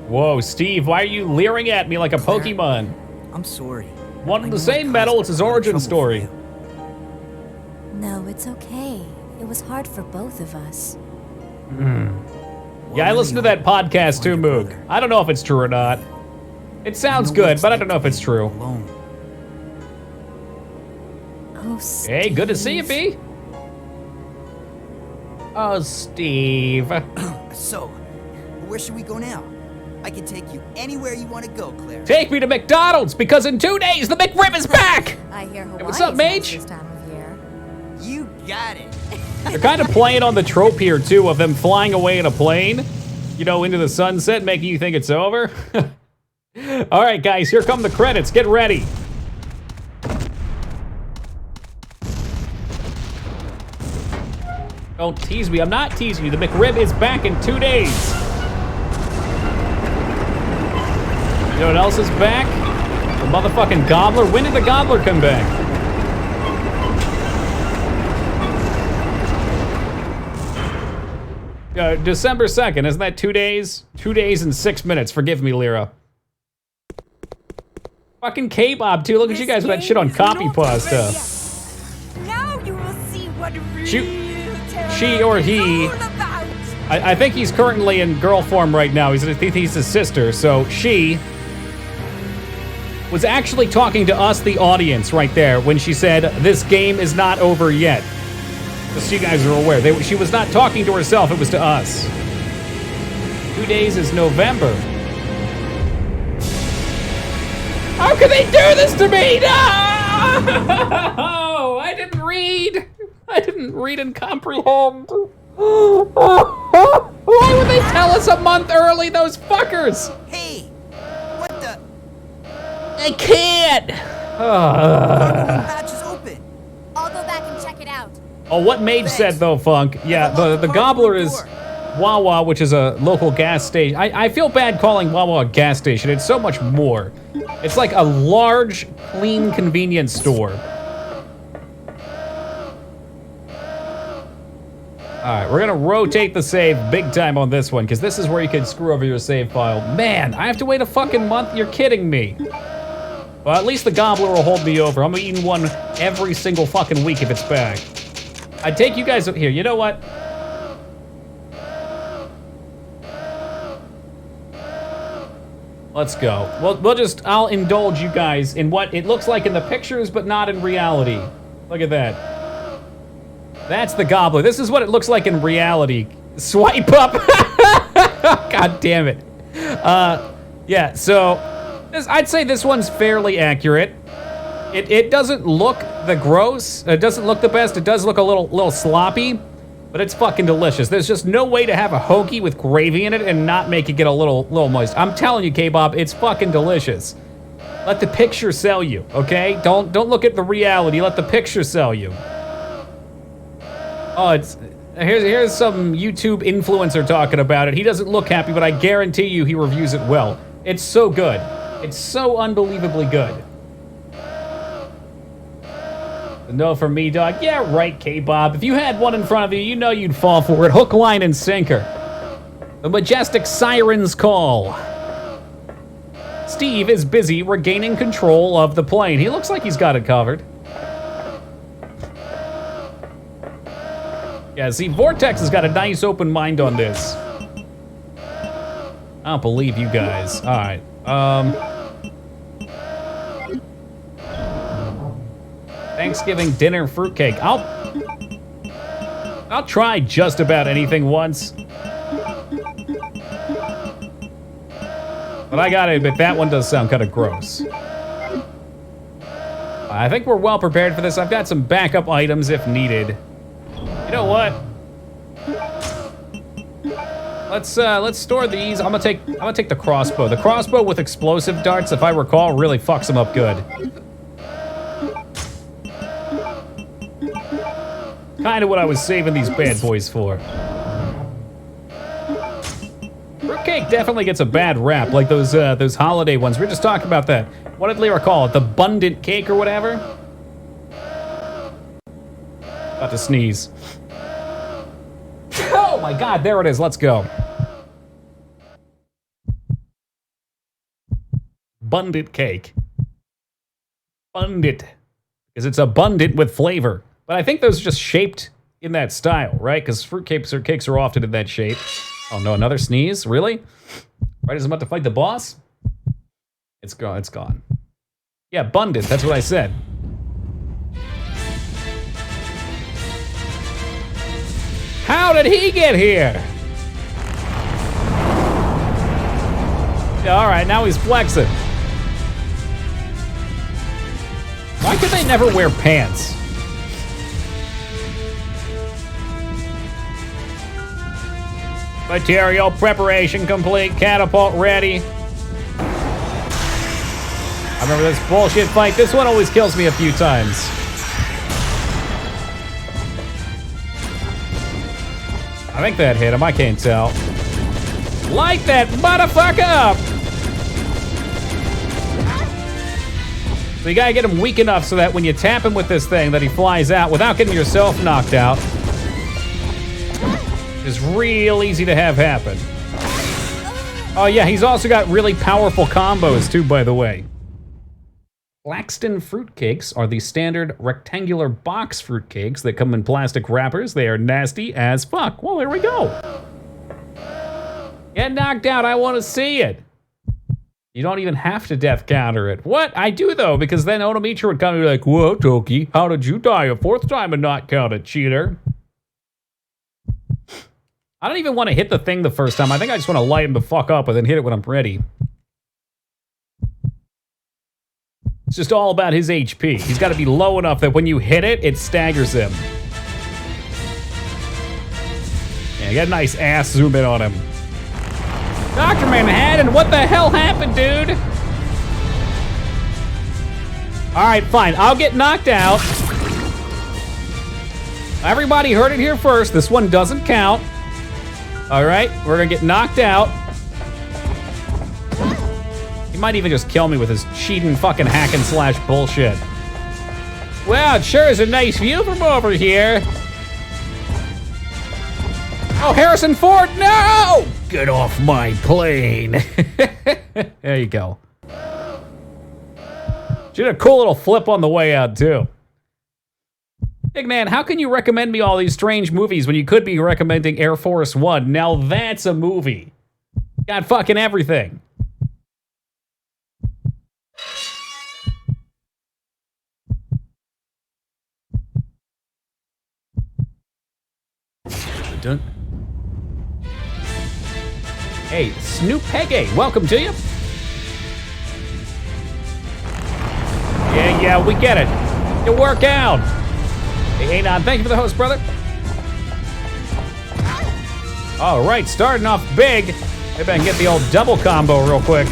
Whoa, Steve, why are you leering at me like a Pokemon? I'm sorry. One I and the know same I medal, caused it's his a lot of origin trouble story. for you. No, it's okay. It was hard for both of us. Yeah, I listened to that podcast too, Moog. I don't know if it's true or not. It sounds good, but I don't know if it's true. Alone. Oh, Hey, good to see you, Steve. B. Oh, Steve. So, where should we go now? I can take you anywhere you want to go, Claire. Take me to McDonald's, because in 2 days, the McRib is back! I hear Hawaii what's up, Mage? this time of year. You got it. They're kind of playing on the trope here, too, of them flying away in a plane, you know, into the sunset, making you think it's over. All right, guys, here come the credits. Get ready. Don't tease me. I'm not teasing you. The McRib is back in 2 days. You know what else is back? The motherfucking Gobbler. When did the Gobbler come back? December 2nd. Isn't that 2 days? 2 days and 6 minutes. Forgive me, Lyra. Fucking K-Bob, too. Look at you guys with that shit on copy pasta. Now you will see what real She or he. is all about. I think he's currently in girl form right now. He's his sister, so she was actually talking to us, the audience, right there, when she said, this game is not over yet. Just so you guys are aware. She was not talking to herself, it was to us. 2 days is November. How could they do this to me? No! I didn't read. I didn't read and comprehend. Why would they tell us a month early, those fuckers? Hey! What the? I can't. Hatch is open. I'll go back and check it out. Oh, what Mage said though, Funk. Yeah, the Gobbler is Wawa, which is a local gas station. I feel bad calling Wawa a gas station. It's so much more. It's like a large, clean convenience store. Alright, we're gonna rotate the save big time on this one, because this is where you can screw over your save file. Man, I have to wait a fucking month? You're kidding me. Well, at least the Gobbler will hold me over. I'm eating one every single fucking week if it's back. I'd take you guys up here. You know what? Let's go. I'll indulge you guys in what it looks like in the pictures, but not in reality. Look at that. That's the Gobbler. This is what it looks like in reality. Swipe up. God damn it. Yeah, so I'd say this one's fairly accurate. It doesn't look the gross. It doesn't look the best. It does look a little sloppy, but it's fucking delicious. There's just no way to have a hoagie with gravy in it and not make it get a little moist. I'm telling you, K-Bob, it's fucking delicious. Let the picture sell you, okay? Don't look at the reality. Let the picture sell you. Oh, here's some YouTube influencer talking about it. He doesn't look happy, but I guarantee you he reviews it well. It's so good. It's so unbelievably good. No from me, dog. Yeah, right, K-Bob. If you had one in front of you, you know you'd fall for it. Hook, line, and sinker. The majestic siren's call. Steve is busy regaining control of the plane. He looks like he's got it covered. Yeah, see, Vortex has got a nice open mind on this. I don't believe you guys. All right. Thanksgiving dinner fruitcake. I'll try just about anything once. But I gotta admit, that one does sound kind of gross. I think we're well prepared for this. I've got some backup items if needed. You know what? Let's store these. I'm gonna take the crossbow. The crossbow with explosive darts, if I recall, really fucks them up good. Kind of what I was saving these bad boys for. Fruitcake definitely gets a bad rap, like those holiday ones. We were just talking about that. What did Lyra call it? The abundant cake or whatever? About to sneeze. Oh my god, there it is. Let's go. Abundant cake. Abundant. Because it's abundant with flavor. But I think those are just shaped in that style, right? Because fruitcakes are often in that shape. Oh no, another sneeze? Really? Right as I'm about to fight the boss? It's gone, it's gone. Yeah, abundant, that's what I said. How did he get here? Yeah, all right, now he's flexing. Why could they never wear pants? Material preparation complete, catapult ready. I remember this bullshit fight. This one always kills me a few times. I think that hit him, I can't tell. Light that motherfucker up! So you gotta get him weak enough so that when you tap him with this thing that he flies out without getting yourself knocked out. It's real easy to have happen. Oh yeah, he's also got really powerful combos too, by the way. Claxton fruitcakes are the standard rectangular box fruitcakes that come in plastic wrappers. They are nasty as fuck. Well, there we go. Get knocked out, I want to see it. You don't even have to death counter it. What? I do, though, because then Onomitra would come and be like, whoa, Toki, how did you die a 4th time and not count it, cheater? I don't even want to hit the thing the first time. I think I just want to light him the fuck up and then hit it when I'm ready. It's just all about his HP. He's got to be low enough that when you hit it, it staggers him. Yeah, get a nice ass zoom in on him. Dr. Manhattan, what the hell happened, dude? All right, fine. I'll get knocked out. Everybody heard it here first. This one doesn't count. All right, we're gonna get knocked out. He might even just kill me with his cheating fucking hack and slash bullshit. Wow, it sure is a nice view from over here. Oh, Harrison Ford, no! Get off my plane. There you go. She did a cool little flip on the way out, too. Big man, how can you recommend me all these strange movies when you could be recommending Air Force One? Now that's a movie. Got fucking everything. Dun. Hey, Snoop Peggy, welcome to you. Yeah, we get it. You work out. Hey, Anon, thank you for the host, brother. All right, starting off big. Maybe I can get the old double combo real quick.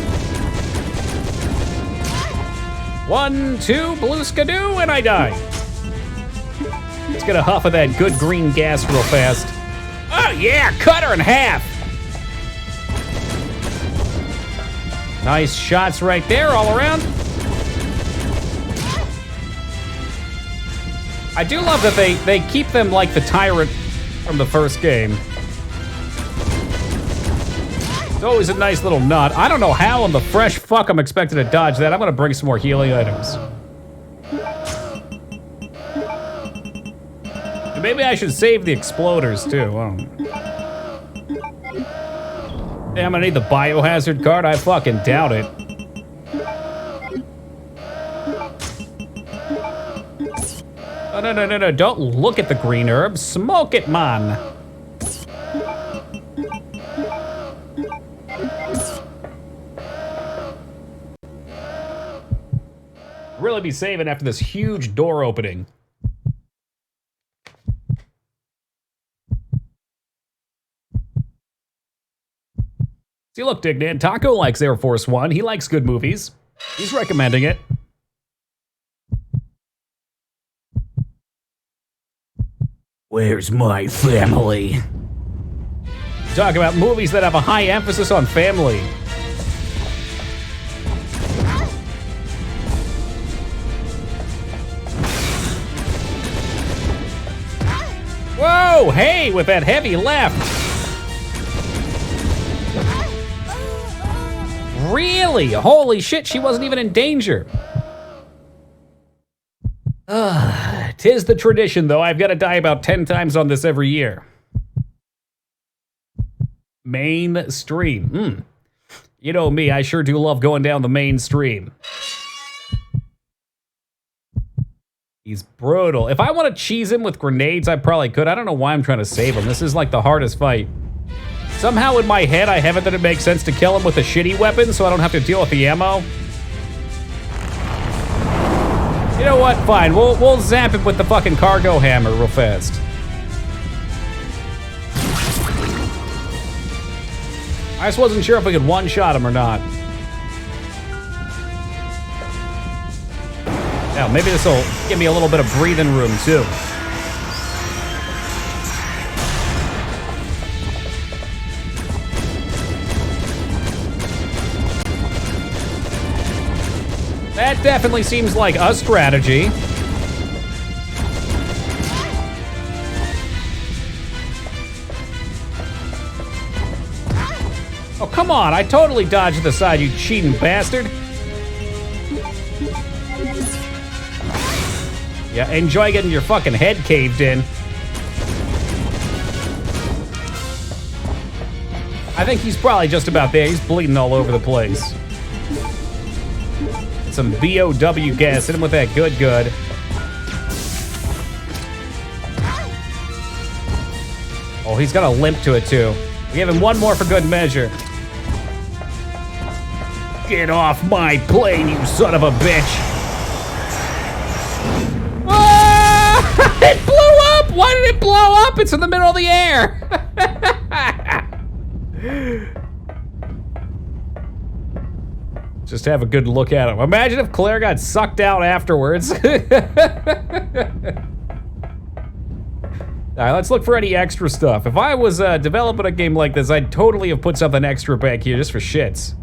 1, 2, blue skidoo, and I die. Let's get a huff of that good green gas real fast. Oh yeah, cut her in half. Nice shots right there all around. I do love that they keep them like the tyrant from the first game. It's always a nice little nut. I don't know how in the fresh fuck I'm expected to dodge that. I'm gonna bring some more healing items. And maybe I should save the exploders too. Damn, I'm gonna need the biohazard card. I fucking doubt it. Oh, no. Don't look at the green herb. Smoke it, man. Really be saving after this huge door opening. See, look, Dignan, Taco likes Air Force One. He likes good movies. He's recommending it. Where's my family? Talk about movies that have a high emphasis on family. Whoa, hey, with that heavy left. Really? Holy shit, she wasn't even in danger. Tis the tradition, though. I've got to die about 10 times on this every year. Mainstream. You know me, I sure do love going down the mainstream. He's brutal. If I want to cheese him with grenades, I probably could. I don't know why I'm trying to save him. This is like the hardest fight. Somehow in my head, I have it that it makes sense to kill him with a shitty weapon so I don't have to deal with the ammo. You know what? Fine. We'll zap him with the fucking cargo hammer real fast. I just wasn't sure if we could one-shot him or not. Now, maybe this will give me a little bit of breathing room, too. That definitely seems like a strategy. Oh, come on. I totally dodged the side, you cheating bastard. Yeah, enjoy getting your fucking head caved in. I think he's probably just about there. He's bleeding all over the place. some BOW gas. Hit him with that good. Oh, he's got a limp to it, too. We give him one more for good measure. Get off my plane, you son of a bitch. Ah! It blew up! Why did it blow up? It's in the middle of the air. Just have a good look at him. Imagine if Claire got sucked out afterwards. All right, let's look for any extra stuff. If I was developing a game like this, I'd totally have put something extra back here just for shits.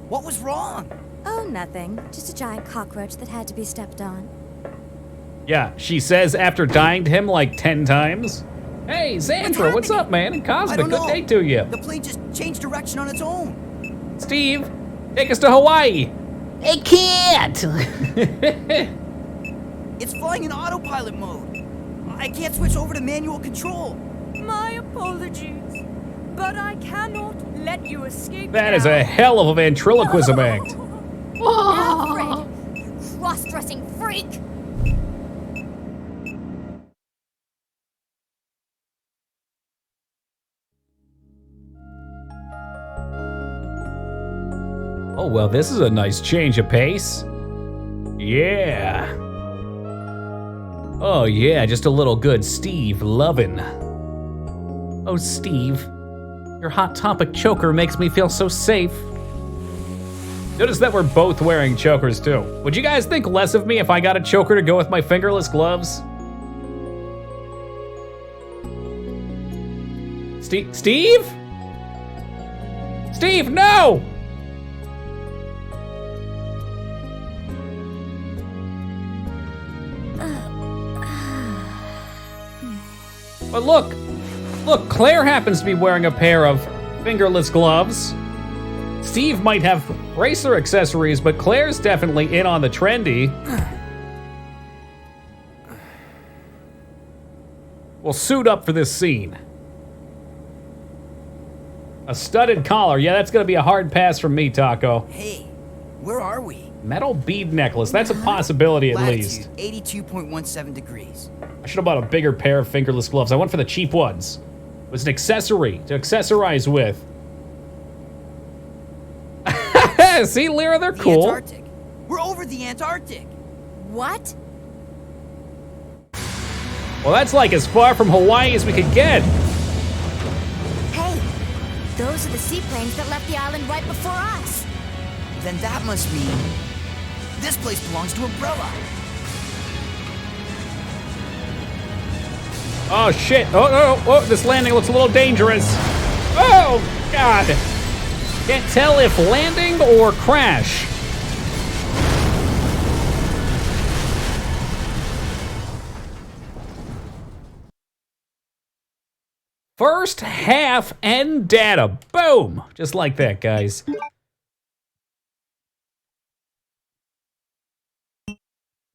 What was wrong? Oh, nothing. Just a giant cockroach that had to be stepped on. Yeah, she says after dying to him like 10 times. Hey, Xandra, what's up, man? And Cosmic, good day to you. The plane just changed direction on its own. Steve, take us to Hawaii. I can't! It's flying in autopilot mode. I can't switch over to manual control. My apologies, but I cannot let you escape. That is a hell of a ventriloquism act. Alfred, you cross-dressing freak! Oh, well, this is a nice change of pace. Yeah. Oh, yeah, just a little good Steve lovin'. Oh, Steve, your Hot Topic choker makes me feel so safe. Notice that we're both wearing chokers, too. Would you guys think less of me if I got a choker to go with my fingerless gloves? Steve? Steve, no! But look, Claire happens to be wearing a pair of fingerless gloves. Steve might have racer accessories, but Claire's definitely in on the trendy. We'll suit up for this scene. A studded collar. Yeah, that's gonna be a hard pass from me, Taco. Hey, where are we? Metal bead necklace. That's a possibility at least. Latitude 82.17 degrees. I should have bought a bigger pair of fingerless gloves. I went for the cheap ones. It was an accessory to accessorize with. See, Lyra, they're cool. The Antarctic. We're over the Antarctic. What? Well, that's like as far from Hawaii as we could get. Hey, those are the seaplanes that left the island right before us. Then that must mean this place belongs to Umbrella. Oh, shit. Oh, this landing looks a little dangerous. Oh, God. Can't tell if landing or crash. First half end data. Boom. Just like that, guys.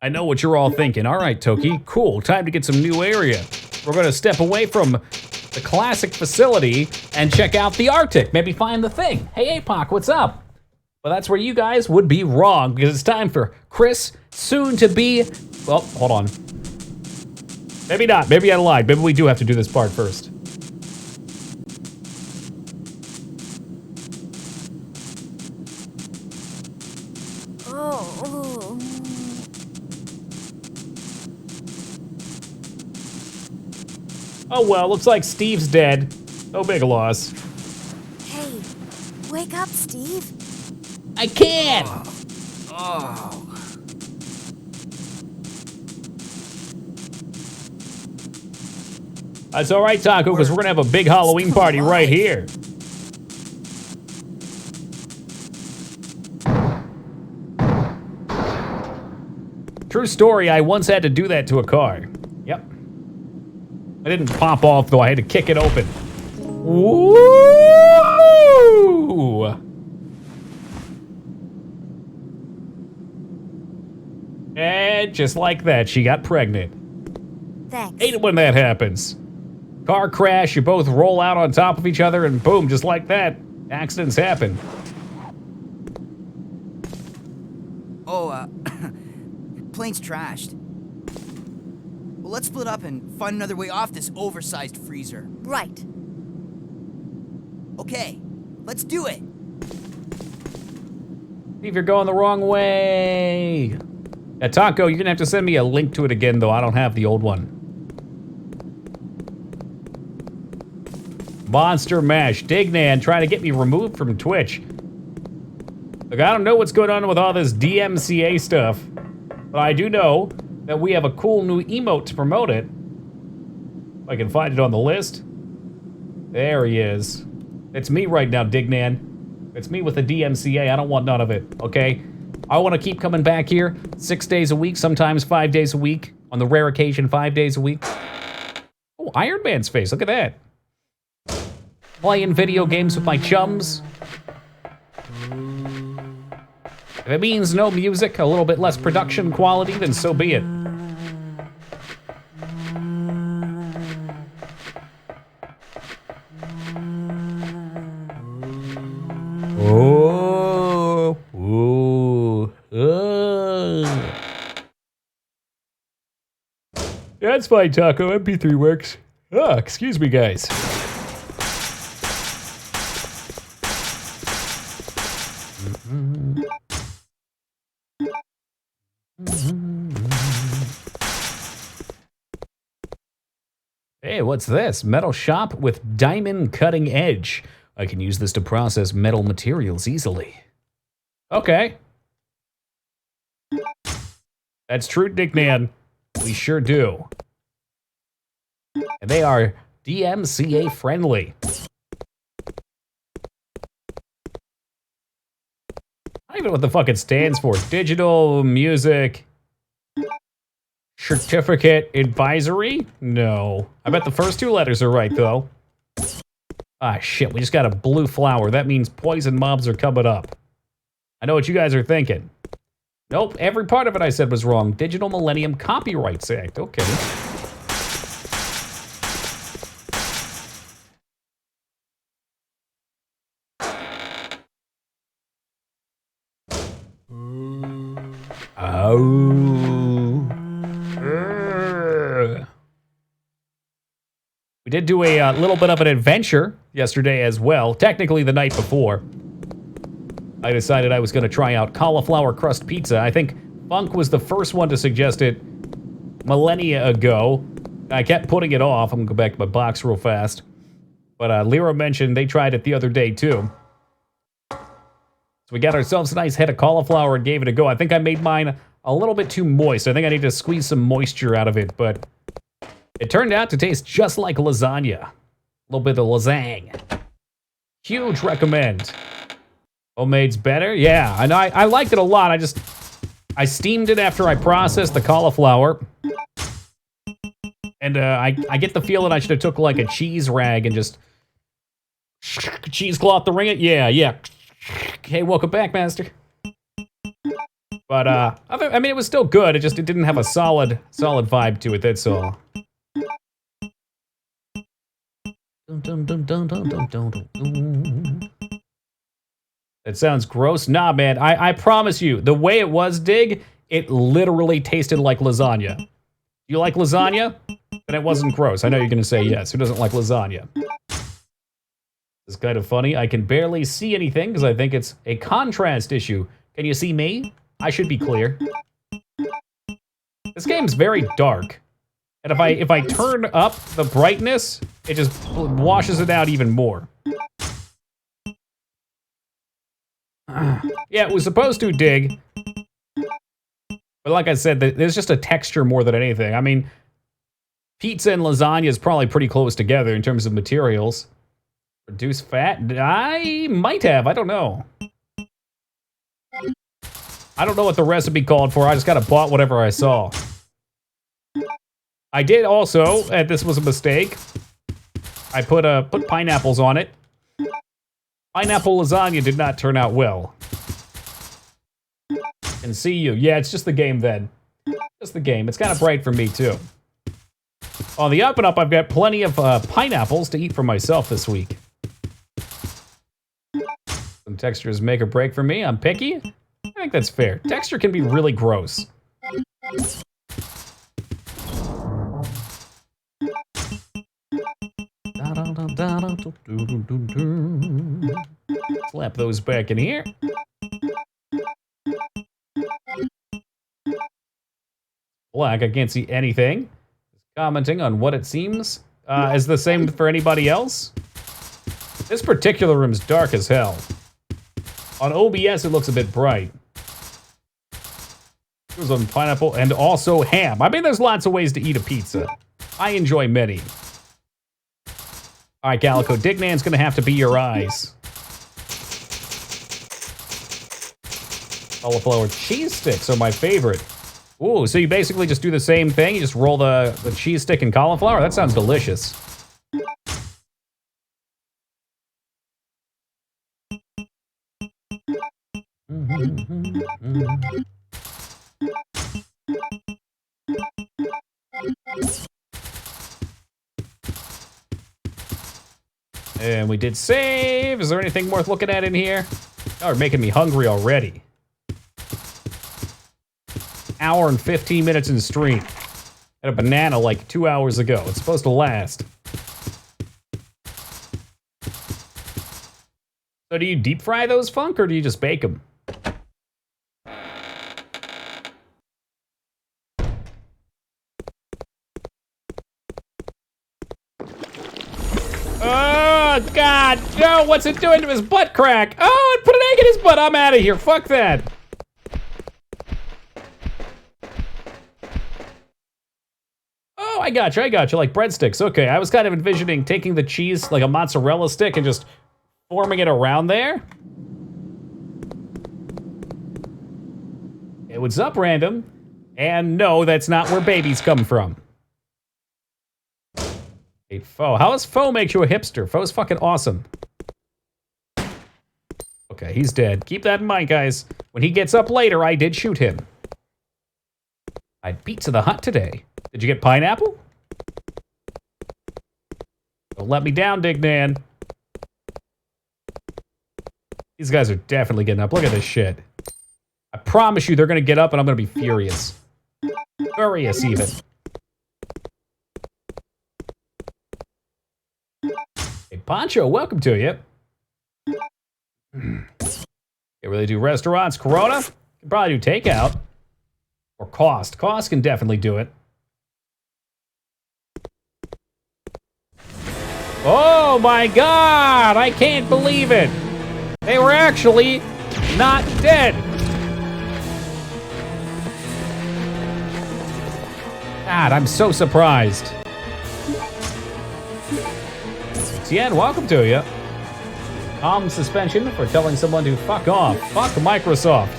I know what you're all thinking. All right, Toki, cool. Time to get some new area. We're going to step away from the classic facility and check out the Arctic. Maybe find the thing. Hey, APOC, what's up? Well, that's where you guys would be wrong, because it's time for Chris, soon to be... Well, hold on. Maybe not. Maybe I lied. Maybe we do have to do this part first. Oh. Oh, well, looks like Steve's dead. No big loss. Hey, wake up, Steve. I can't! That's all right, Taco, because we're going to have a big Halloween party right here. True story, I once had to do that to a car. Yep. I didn't pop off, though. I had to kick it open. Woo! And just like that, she got pregnant. Thanks. Hate it when that happens. Car crash, you both roll out on top of each other, and boom, just like that, accidents happen. Oh, plane's trashed. Well, let's split up and find another way off this oversized freezer. Right. Okay, let's do it. See if you're going the wrong way. Yeah, Taco, you're gonna have to send me a link to it again, though. I don't have the old one. Monster Mash. Dignan trying to get me removed from Twitch. Look, I don't know what's going on with all this DMCA stuff, but I do know that we have a cool new emote to promote it. If I can find it on the list. There he is. It's me right now, Dignan. It's me with the DMCA. I don't want none of it, okay? I want to keep coming back here 6 days a week, sometimes 5 days a week. On the rare occasion, 5 days a week. Oh, Iron Man's face. Look at that. Playing video games with my chums. If it means no music, a little bit less production quality, then so be it. Oh, ooh, That's fine, Taco. MP3 works. Ah, excuse me, guys. Hey, what's this? Metal shop with diamond cutting edge. I can use this to process metal materials easily. Okay. That's true, Dickman. We sure do. And they are DMCA friendly. I don't even know what the fuck it stands for. Digital Music Certificate Advisory? No. I bet the first two letters are right, though. Ah, shit, we just got a blue flower. That means poison mobs are coming up. I know what you guys are thinking. Nope, every part of it I said was wrong. Digital Millennium Copyrights Act. Okay. Oh. We did do a little bit of an adventure yesterday as well. Technically the night before. I decided I was going to try out cauliflower crust pizza. I think Funk was the first one to suggest it millennia ago. I kept putting it off. I'm going to go back to my box real fast. But Lyra mentioned they tried it the other day too. So we got ourselves a nice head of cauliflower and gave it a go. I think I made mine a little bit too moist. I think I need to squeeze some moisture out of it, but it turned out to taste just like lasagna. A little bit of lasagne. Huge recommend. Homemade's better? Yeah, and I liked it a lot. I steamed it after I processed the cauliflower. And I get the feeling I should have took like a cheese rag and just cheesecloth to ring it. Yeah. Hey, welcome back, Master. But I mean, it was still good. It didn't have a solid vibe to it. That's all. That sounds gross. Nah, man. I promise you, the way it was, Dig, it literally tasted like lasagna. You like lasagna? Then it wasn't gross. I know you're gonna say yes. Who doesn't like lasagna? It's kind of funny. I can barely see anything because I think it's a contrast issue. Can you see me? I should be clear. This game's very dark. And if I turn up the brightness, it just washes it out even more. Yeah, it was supposed to, Dig. But like I said, there's just a texture more than anything. I mean, pizza and lasagna is probably pretty close together in terms of materials. Reduce fat? I might have. I don't know. I don't know what the recipe called for. I just kind of bought whatever I saw. I did also, and this was a mistake, I put pineapples on it. Pineapple lasagna did not turn out well. Can see you. Yeah, it's just the game then. Just the game. It's kind of bright for me too. On the up and up, I've got plenty of pineapples to eat for myself this week. Some textures make or break for me. I'm picky. I think that's fair. Texture can be really gross. Slap those back in here. Black, I can't see anything. Commenting on what it seems. Is the same for anybody else? This particular room's dark as hell. On OBS, it looks a bit bright. It was on pineapple and also ham. I mean, there's lots of ways to eat a pizza. I enjoy many. All right, Calico, Dignan's gonna have to be your eyes. Cauliflower cheese sticks are my favorite. Ooh, so you basically just do the same thing? You just roll the cheese stick in cauliflower? That sounds delicious. And we did save. Is there anything worth looking at in here? Oh, you're making me hungry already. Hour and 15 minutes in stream. Had a banana like 2 hours ago. It's supposed to last. So do you deep fry those, Funk, or do you just bake them? Oh, God, no, what's it doing to his butt crack? Oh, it put an egg in his butt. I'm out of here. Fuck that. Oh, I got you, like breadsticks. Okay, I was kind of envisioning taking the cheese, like a mozzarella stick, and just forming it around there. Hey, what's up, random? And no, that's not where babies come from. Hey, Foe. How does Foe make you a hipster? Foe's fucking awesome. Okay, he's dead. Keep that in mind, guys. When he gets up later, I did shoot him. I had Pizza the Hut today. Did you get pineapple? Don't let me down, Dignan. These guys are definitely getting up. Look at this shit. I promise you they're gonna get up and I'm gonna be furious. Furious, even. Hey, Poncho, welcome to you. Can't really do restaurants. Corona? Can probably do takeout. Or Cost. Cost can definitely do it. Oh my God! I can't believe it! They were actually not dead! God, I'm so surprised. Tien, welcome to you. Calm suspension for telling someone to fuck off. Fuck Microsoft.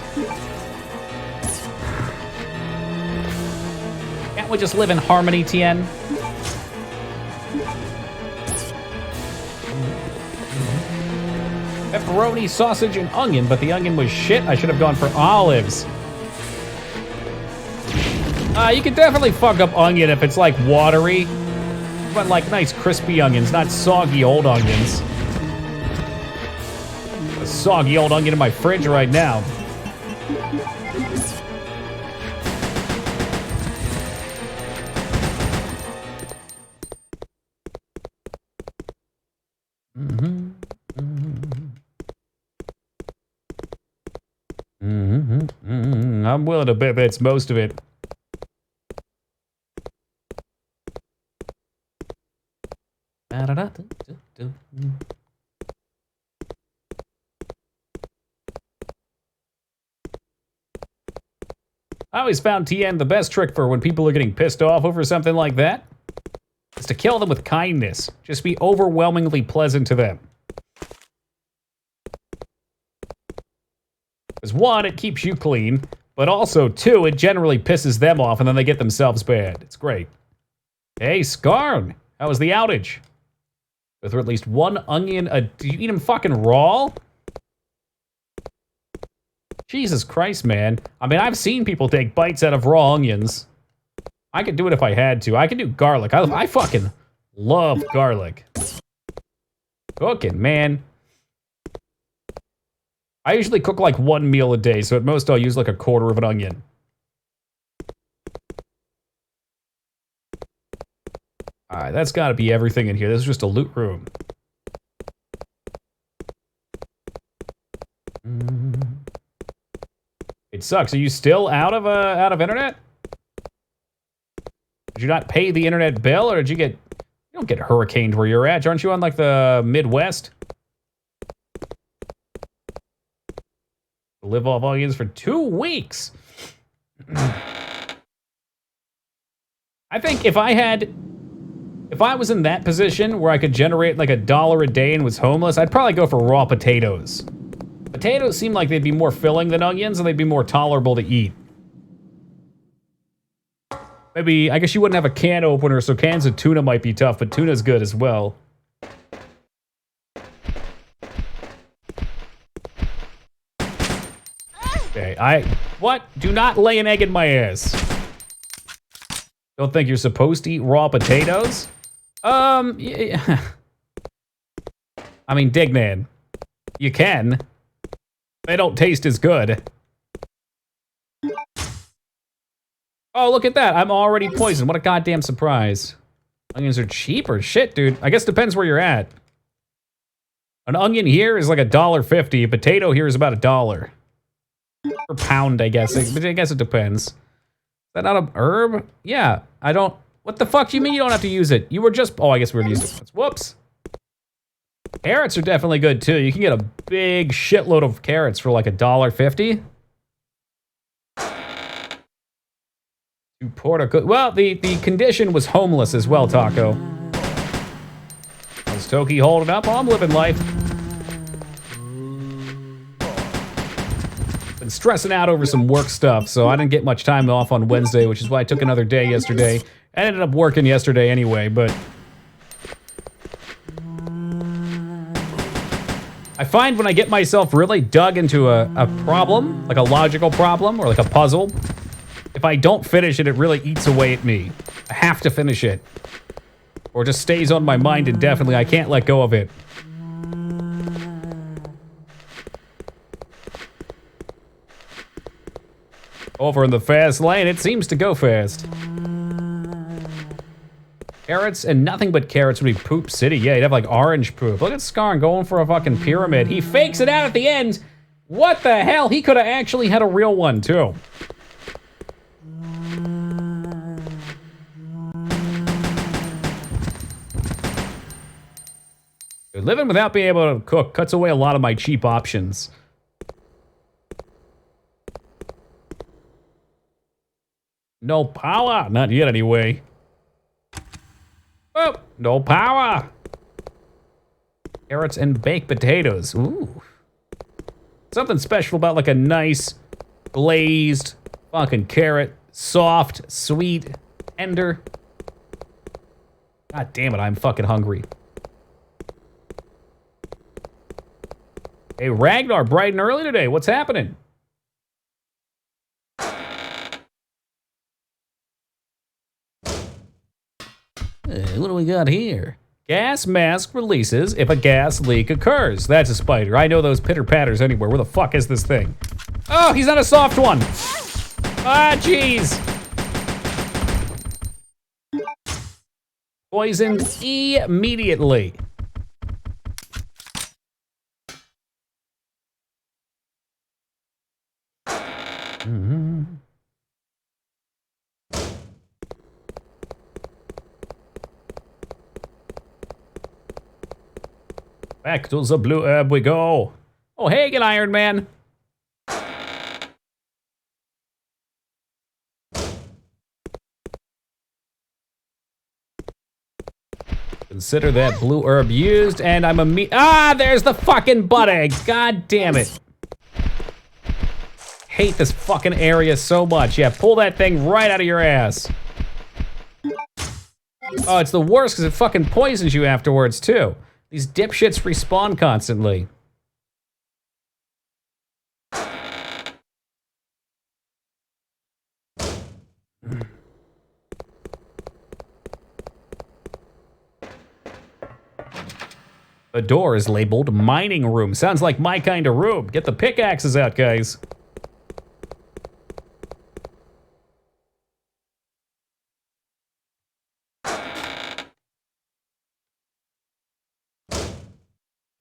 Can't we just live in harmony, Tien? Pepperoni, sausage, and onion, but the onion was shit. I should have gone for olives. You can definitely fuck up onion if it's like watery. But like nice crispy onions, not soggy old onions. A soggy old onion in my fridge right now. I'm willing to bet that's most of it. I always found TN the best trick for when people are getting pissed off over something like that is to kill them with kindness. Just be overwhelmingly pleasant to them. Because one, it keeps you clean, but also two, it generally pisses them off and then they get themselves bad. It's great. Hey, Scarn, how was the outage? Go through at least one onion a... Do you eat them fucking raw? Jesus Christ, man. I mean, I've seen people take bites out of raw onions. I could do it if I had to. I could do garlic. I fucking love garlic. Cooking, man. I usually cook like 1 meal a day, so at most I'll use like 1/4 of an onion. Alright, that's gotta be everything in here. This is just a loot room. It sucks. Are you still out of internet? Did you not pay the internet bill, or did you get... You don't get hurricaned where you're at. Aren't you on, like, the Midwest? Live off onions for 2 weeks. I think if I was in that position where I could generate like $1 a day and was homeless, I'd probably go for raw potatoes. Potatoes seem like they'd be more filling than onions, and they'd be more tolerable to eat. Maybe, I guess you wouldn't have a can opener, so cans of tuna might be tough, but tuna's good as well. Okay, what? Do not lay an egg in my ass. Don't think you're supposed to eat raw potatoes? Yeah. I mean, Dignan, you can. They don't taste as good. Oh, look at that. I'm already poisoned. What a goddamn surprise. Onions are cheaper. Shit, dude. I guess depends where you're at. An onion here is like $1.50. A potato here is about $1. Per pound, I guess. I guess it depends. Is that not a herb? Yeah, I don't... What the fuck do you mean you don't have to use it? You were just... Oh, I guess we were used it. Whoops. Carrots are definitely good, too. You can get a big shitload of carrots for like $1.50. Well, the condition was homeless as well, Taco. How's Toki holding up? Oh, I'm living life. Been stressing out over some work stuff, so I didn't get much time off on Wednesday, which is why I took another day yesterday. I ended up working yesterday anyway, but... I find when I get myself really dug into a problem, like a logical problem, or like a puzzle, if I don't finish it, it really eats away at me. I have to finish it. Or it just stays on my mind indefinitely. I can't let go of it. Over in the fast lane, it seems to go fast. Carrots and nothing but carrots would be Poop City. Yeah, you'd have like orange poop. Look at Scarn going for a fucking pyramid. He fakes it out at the end. What the hell? He could have actually had a real one, too. Dude, living without being able to cook cuts away a lot of my cheap options. No power. Not yet, anyway. Oh, no power. Carrots and baked potatoes. Ooh. Something special about like a nice glazed fucking carrot. Soft, sweet, tender. God damn it, I'm fucking hungry. Hey, Ragnar, bright and early today. What's happening? What do we got here? Gas mask releases if a gas leak occurs. That's a spider. I know those pitter-patters anywhere. Where the fuck is this thing? Oh, he's not a soft one. Ah, jeez. Poisoned immediately. Back to the blue herb we go. Oh, hey again, Iron Man. Consider that blue herb used, and I'm there's the fucking butt egg. God damn it. Hate this fucking area so much. Yeah, pull that thing right out of your ass. Oh, it's the worst because it fucking poisons you afterwards, too. These dipshits respawn constantly. The door is labeled mining room. Sounds like my kind of room. Get the pickaxes out, guys.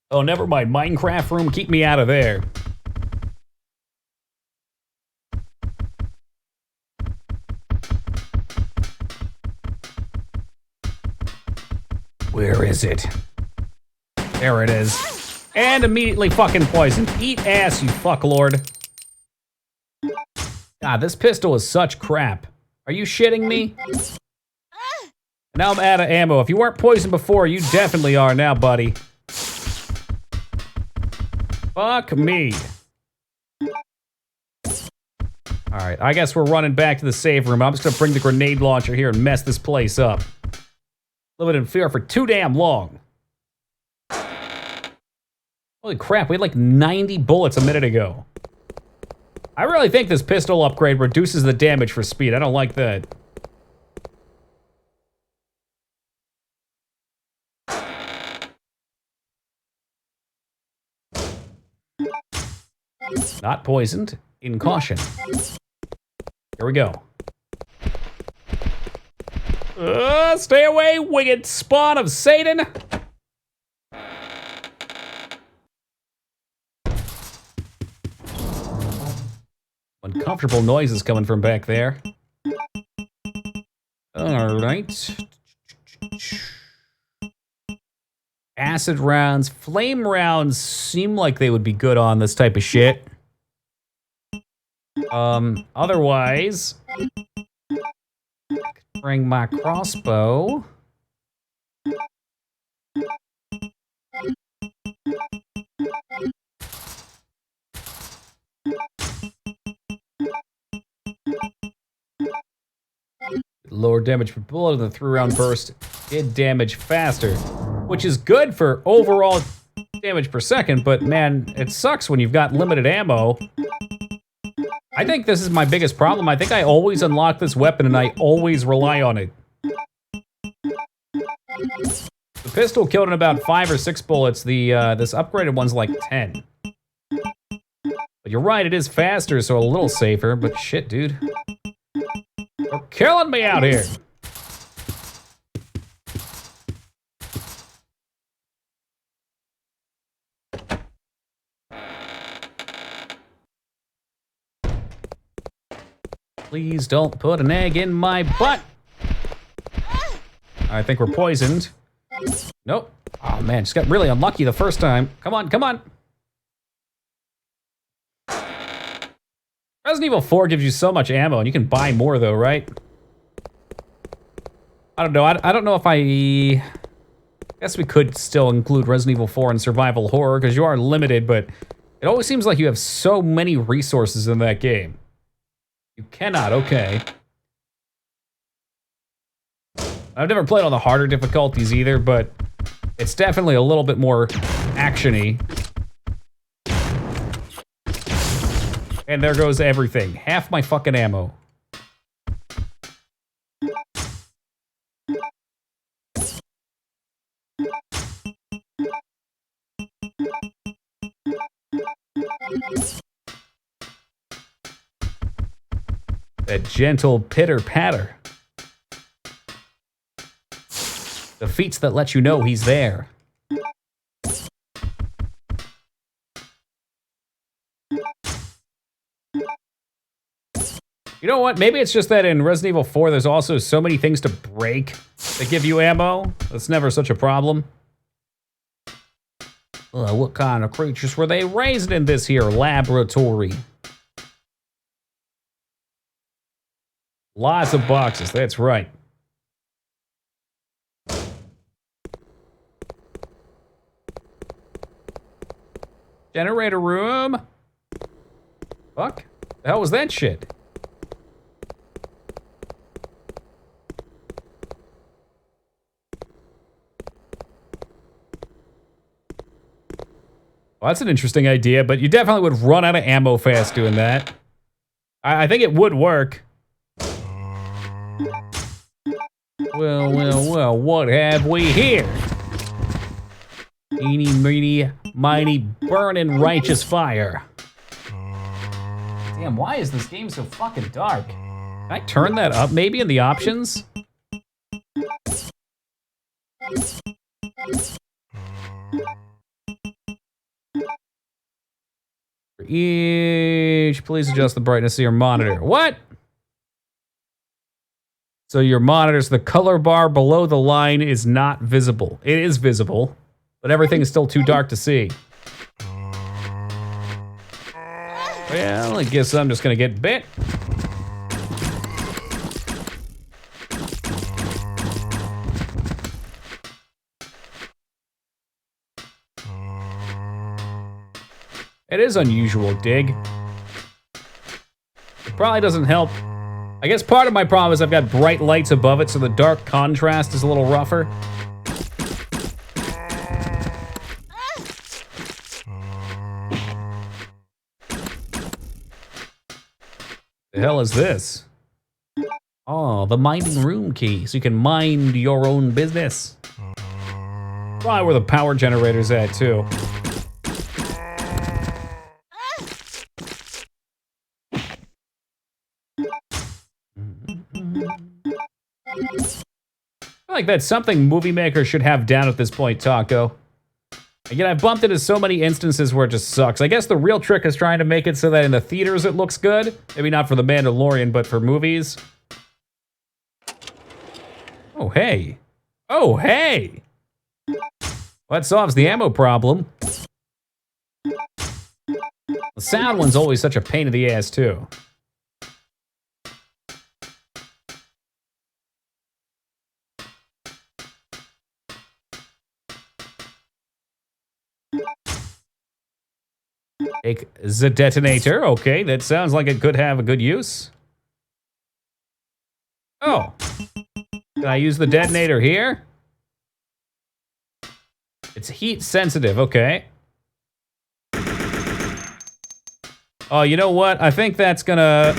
Oh, never mind. Minecraft room, keep me out of there. Where is it? There it is. And immediately fucking poisoned. Eat ass, you fucklord. God, this pistol is such crap. Are you shitting me? Now I'm out of ammo. If you weren't poisoned before, you definitely are now, buddy. Fuck me. Alright, I guess we're running back to the save room. I'm just gonna bring the grenade launcher here and mess this place up. Living in fear for too damn long. Holy crap, we had like 90 bullets a minute ago. I really think this pistol upgrade reduces the damage for speed. I don't like that. Not poisoned. In caution. Here we go. Stay away, wicked spawn of Satan! Uncomfortable noises coming from back there. Alright. Acid rounds, flame rounds seem like they would be good on this type of shit. Otherwise, bring my crossbow. Lower damage per bullet, and the 3-round burst did damage faster, which is good for overall damage per second, but man, it sucks when you've got limited ammo. I think this is my biggest problem. I think I always unlock this weapon and I always rely on it. The pistol killed in about 5 or 6 bullets. This upgraded one's like 10. But you're right, it is faster, so a little safer, but shit, dude. You're killing me out here. Please don't put an egg in my butt. I think we're poisoned. Nope. Oh man, just got really unlucky the first time. Come on, come on. Resident Evil 4 gives you so much ammo, and you can buy more though, right? I don't know. I don't know if I guess we could still include Resident Evil 4 in survival horror, because you are limited, but it always seems like you have so many resources in that game. You cannot, okay. I've never played on the harder difficulties either, but it's definitely a little bit more action-y. And there goes everything. Half my fucking ammo. That gentle pitter-patter. The feats that let you know he's there. You know what? Maybe it's just that in Resident Evil 4 there's also so many things to break that give you ammo. That's never such a problem. What kind of creatures were they raised in this here laboratory? Lots of boxes, that's right. Generator room. Fuck. The hell was that shit? Well, that's an interesting idea, but you definitely would run out of ammo fast doing that. I think it would work. Well, what have we here? Eeny, meeny, miny, burning righteous fire. Damn, why is this game so fucking dark? Can I turn that up maybe in the options? For each, please adjust the brightness of your monitor. What? So your monitor's the color bar below the line is not visible. It is visible, but everything is still too dark to see. Well, I guess I'm just gonna get bit. It is unusual, Dig. It probably doesn't help. I guess part of my problem is I've got bright lights above it, so the dark contrast is a little rougher. The hell is this? Oh, the mining room key, so you can mind your own business. Probably where the power generator's at, too. I feel like that's something movie makers should have down at this point, Taco. Again, I've bumped into so many instances where it just sucks. I guess the real trick is trying to make it so that in the theaters it looks good. Maybe not for The Mandalorian, but for movies. Oh, hey. Oh, hey! Well, that solves the ammo problem. The sound one's always such a pain in the ass, too. Take the detonator. Okay, that sounds like it could have a good use. Oh. Can I use the detonator here? It's heat sensitive. Okay. Oh, you know what? I think that's gonna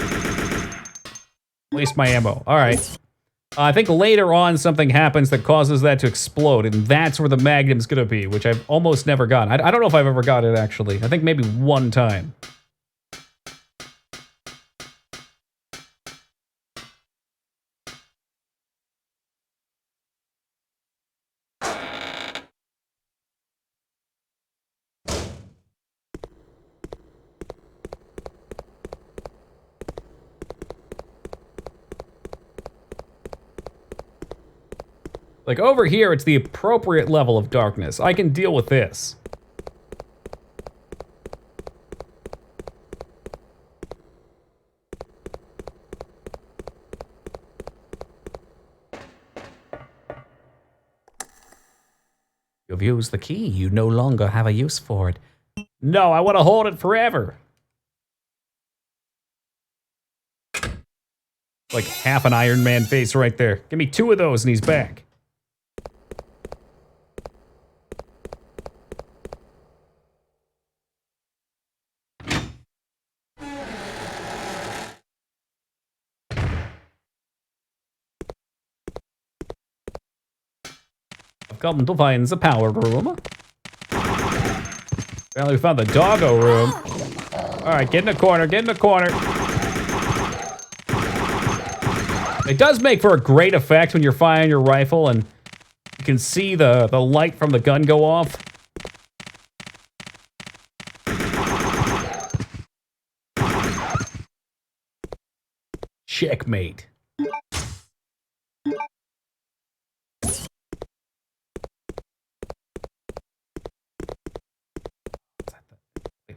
waste my ammo. All right. I think later on something happens that causes that to explode, and that's where the magnum's gonna be, which I've almost never gotten. I don't know if I've ever got it, actually. I think maybe one time. Like, over here, it's the appropriate level of darkness. I can deal with this. You've used the key. You no longer have a use for it. No, I want to hold it forever. Like half an Iron Man face right there. Give me 2 of those and he's back. Come to find the power room. Apparently we found the doggo room. Alright, get in the corner, get in the corner. It does make for a great effect when you're firing your rifle and you can see the light from the gun go off. Checkmate.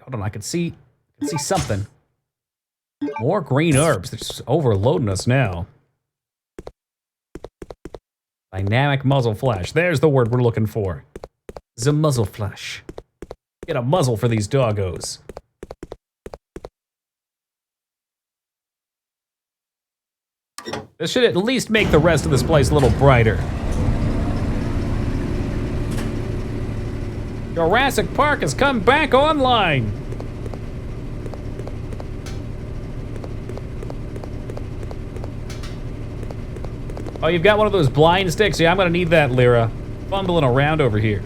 Hold on, I can see something. More green herbs. They're just overloading us now. Dynamic muzzle flash. There's the word we're looking for. The muzzle flash. Get a muzzle for these doggos. This should at least make the rest of this place a little brighter. Jurassic Park has come back online. Oh, you've got one of those blind sticks? Yeah, I'm gonna need that, Lyra. Fumbling around over here.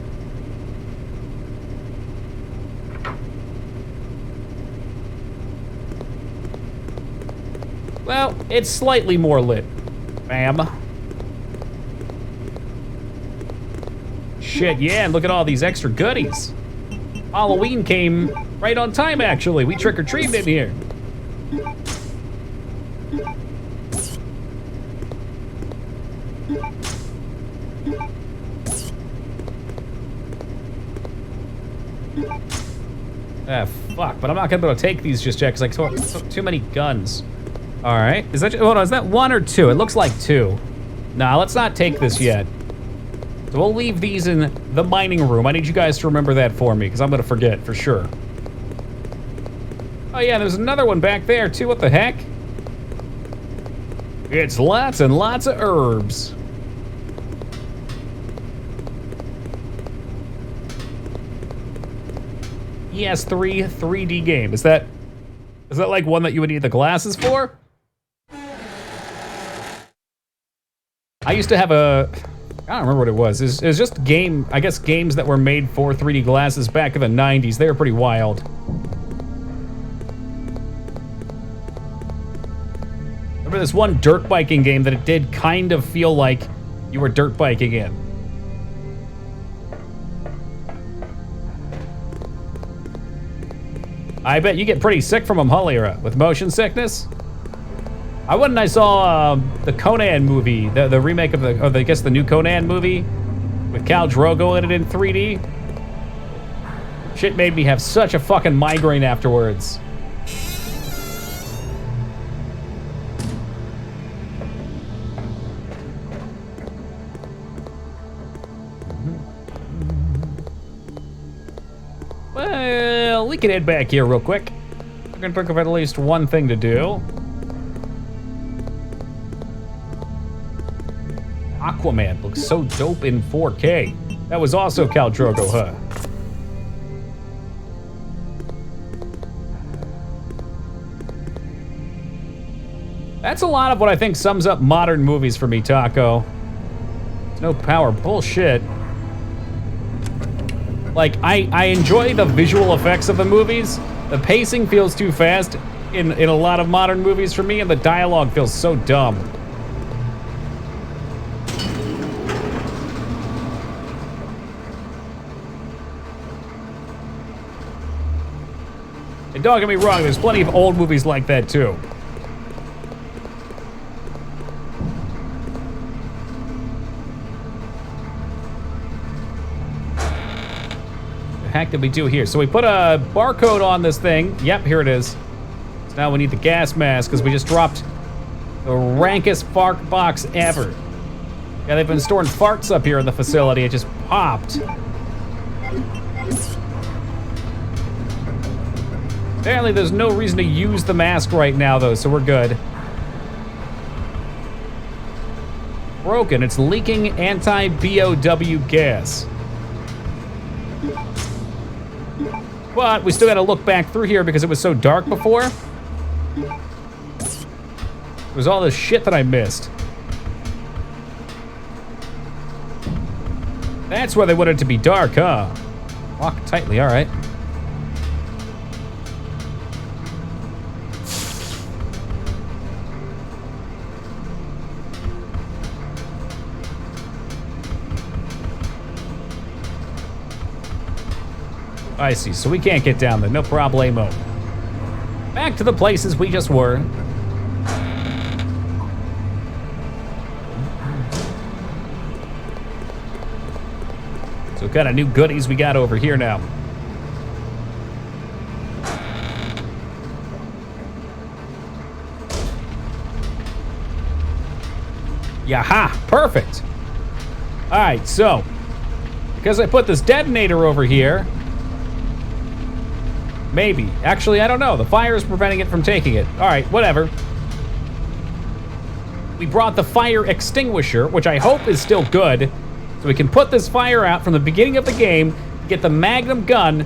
Well, it's slightly more lit, ma'am. Shit, yeah, and look at all these extra goodies. Halloween came right on time, actually. We trick-or-treated in here. Ah, fuck, but I'm not gonna be able to take these just yet because I took too many guns. All right, is that, hold on, is that 1 or 2? It looks like 2. Nah, let's not take this yet. So we'll leave these in the mining room. I need you guys to remember that for me, because I'm gonna forget for sure. Oh yeah, there's another one back there too, what the heck? It's lots and lots of herbs. ES3 3D game. Is that like one that you would need the glasses for? I used to have a, I don't remember what it was. It was just game, I guess games that were made for 3D glasses back in the 90s. They were pretty wild. Remember this one dirt biking game that it did kind of feel like you were dirt biking in. I bet you get pretty sick from them, huh, Lyra? With motion sickness? I went and I saw the Conan movie, the remake of I guess the new Conan movie with Khal Drogo in it in 3D. Shit made me have such a fucking migraine afterwards. Well, we can head back here real quick. We're gonna think of at least one thing to do. Aquaman looks so dope in 4K. That was also Khal Drogo, huh? That's a lot of what I think sums up modern movies for me, Taco. It's no power bullshit. Like, I enjoy the visual effects of the movies. The pacing feels too fast in a lot of modern movies for me, and the dialogue feels so dumb. And don't get me wrong, there's plenty of old movies like that too. The heck did we do here? So we put a barcode on this thing. Yep, here it is. So now we need the gas mask because we just dropped the rankest fart box ever. Yeah, they've been storing farts up here in the facility. It just popped. Apparently there's no reason to use the mask right now though, so we're good. Broken, it's leaking anti-BOW gas. But we still gotta look back through here because it was so dark before. It was all the shit that I missed. That's why they wanted it to be dark, huh? Walk tightly, all right. I see, so we can't get down there, no problemo. Back to the places we just were. So what kind of new goodies we got over here now? Yaha, perfect. All right, so because I put this detonator over here, maybe. Actually, I don't know. The fire is preventing it from taking it. All right, whatever. We brought the fire extinguisher, which I hope is still good, so we can put this fire out from the beginning of the game, get the Magnum gun,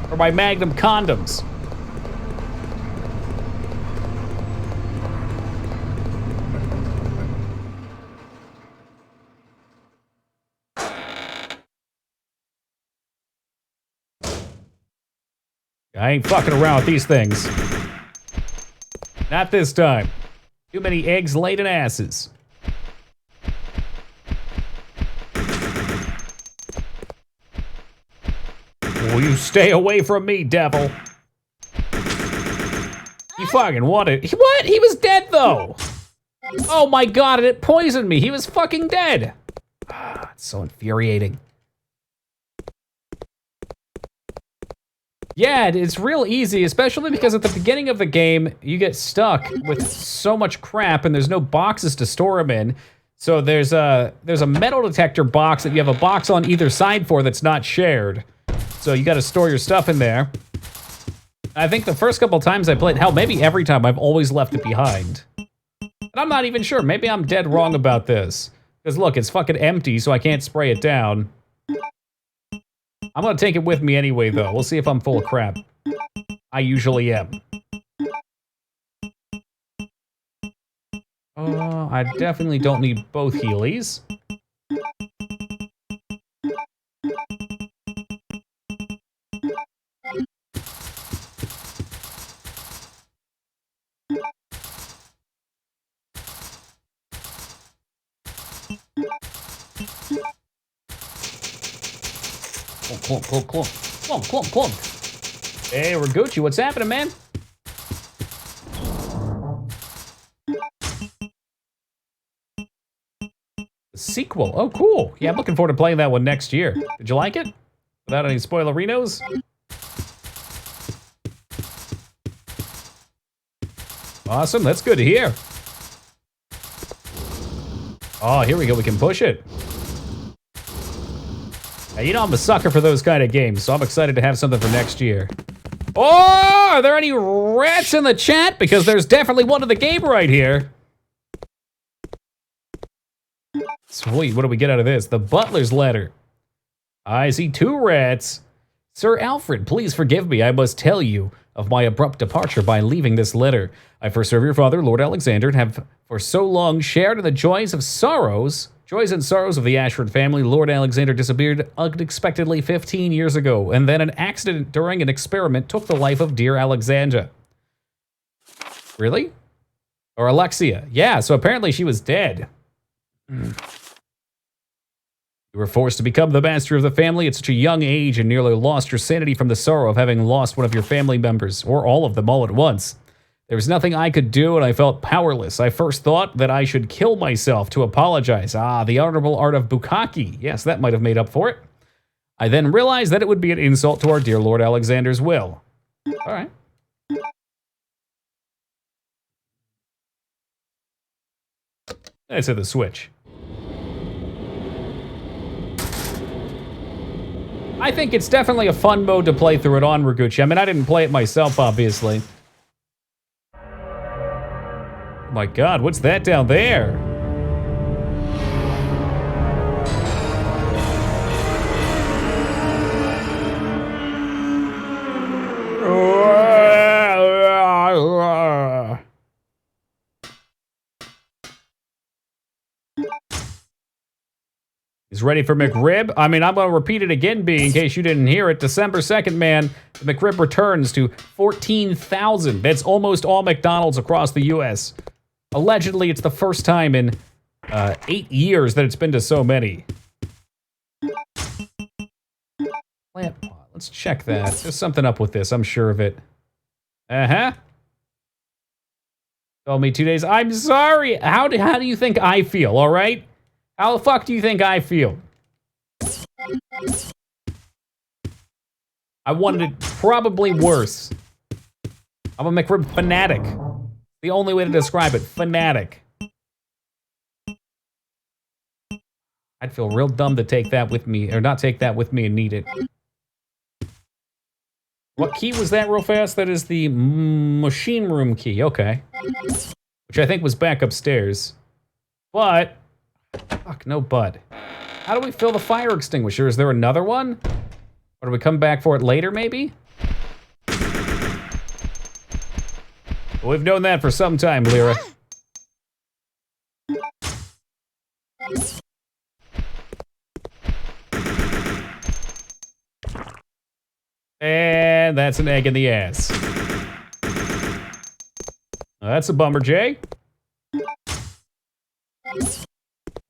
or my Magnum condoms. I ain't fucking around with these things. Not this time. Too many eggs laid in asses. Will you stay away from me, devil? You fucking wanted. What? He was dead, though. Oh my god, and it poisoned me. He was fucking dead. It's so infuriating. Yeah, it's real easy, especially because at the beginning of the game, you get stuck with so much crap and there's no boxes to store them in. So there's a metal detector box that you have a box on either side for that's not shared. So you gotta store your stuff in there. I think the first couple times I played, hell, maybe every time, I've always left it behind. And I'm not even sure, maybe I'm dead wrong about this. Because look, it's fucking empty, so I can't spray it down. I'm gonna take it with me anyway, though. We'll see if I'm full of crap. I usually am. I definitely don't need both Heelys. Clunk, clunk, clunk, clunk, clunk, clunk. Hey, Ragucci, what's happening, man? The sequel, oh cool. Yeah, I'm looking forward to playing that one next year. Did you like it? Without any spoilerinos? Awesome, that's good to hear. Oh, here we go, we can push it. Now, you know I'm a sucker for those kind of games, so I'm excited to have something for next year. Oh, are there any rats in the chat? Because there's definitely one in the game right here. Sweet, what do we get out of this? The butler's letter. I see 2 rats. Sir Alfred, please forgive me. I must tell you of my abrupt departure by leaving this letter. I first served your father, Lord Alexander, and have for so long shared in the joys and sorrows of the Ashford family. Lord Alexander disappeared unexpectedly 15 years ago, and then an accident during an experiment took the life of dear Alexandra. Really? Or Alexia. Yeah, so apparently she was dead. You were forced to become the master of the family at such a young age and nearly lost your sanity from the sorrow of having lost one of your family members, or all of them all at once. There was nothing I could do, and I felt powerless. I first thought that I should kill myself to apologize. The honorable art of bukkake. Yes, that might have made up for it. I then realized that it would be an insult to our dear Lord Alexander's will. All right. Let's hit the switch. I think it's definitely a fun mode to play through it on, Ragucci. I mean, I didn't play it myself, obviously. Oh my god, what's that down there? He's ready for McRib. I mean, I'm going to repeat it again, B, in case you didn't hear it. December 2nd, man, the McRib returns to 14,000. That's almost all McDonald's across the U.S. Allegedly, it's the first time in 8 years that it's been to so many. Plant pot. Let's check that. There's something up with this. I'm sure of it. Uh-huh. Told me 2 days. I'm sorry. How do you think I feel, all right? How the fuck do you think I feel? I wanted it probably worse. I'm a McRib fanatic. The only way to describe it, fanatic. I'd feel real dumb to take that with me, or not take that with me and need it. What key was that real fast? That is the machine room key, okay. Which I think was back upstairs. But, fuck, no but. How do we fill the fire extinguisher? Is there another one? Or do we come back for it later, maybe? Well, we've known that for some time, Lyra. And that's an egg in the ass. That's a bummer, Jay.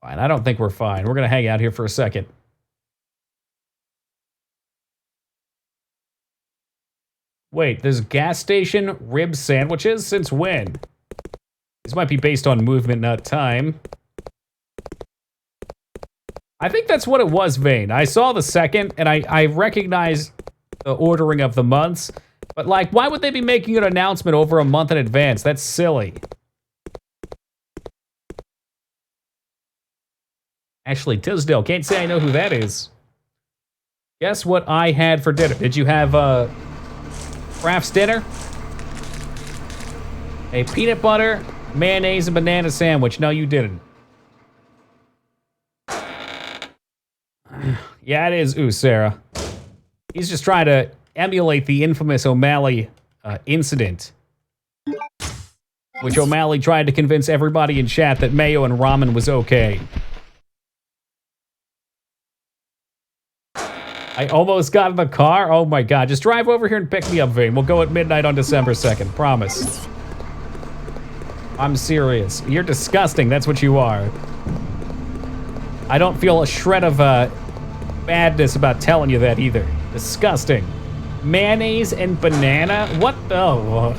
Fine, I don't think we're fine. We're gonna hang out here for a second. Wait, there's gas station rib sandwiches? Since when? These might be based on movement, not time. I think that's what it was, Vane. I saw the second, and I recognize the ordering of the months. But, like, why would they be making an announcement over a month in advance? That's silly. Ashley Tisdale. Can't say I know who that is. Guess what I had for dinner? Did you have, Kraft's dinner? A peanut butter, mayonnaise, and banana sandwich. No, you didn't. Yeah, it is. Ooh, Sarah. He's just trying to emulate the infamous O'Malley incident, which O'Malley tried to convince everybody in chat that mayo and ramen was okay. I almost got in the car. Oh my god. Just drive over here and pick me up, Vane. We'll go at midnight on December 2nd. Promise. I'm serious. You're disgusting. That's what you are. I don't feel a shred of badness about telling you that either. Disgusting. Mayonnaise and banana? What the?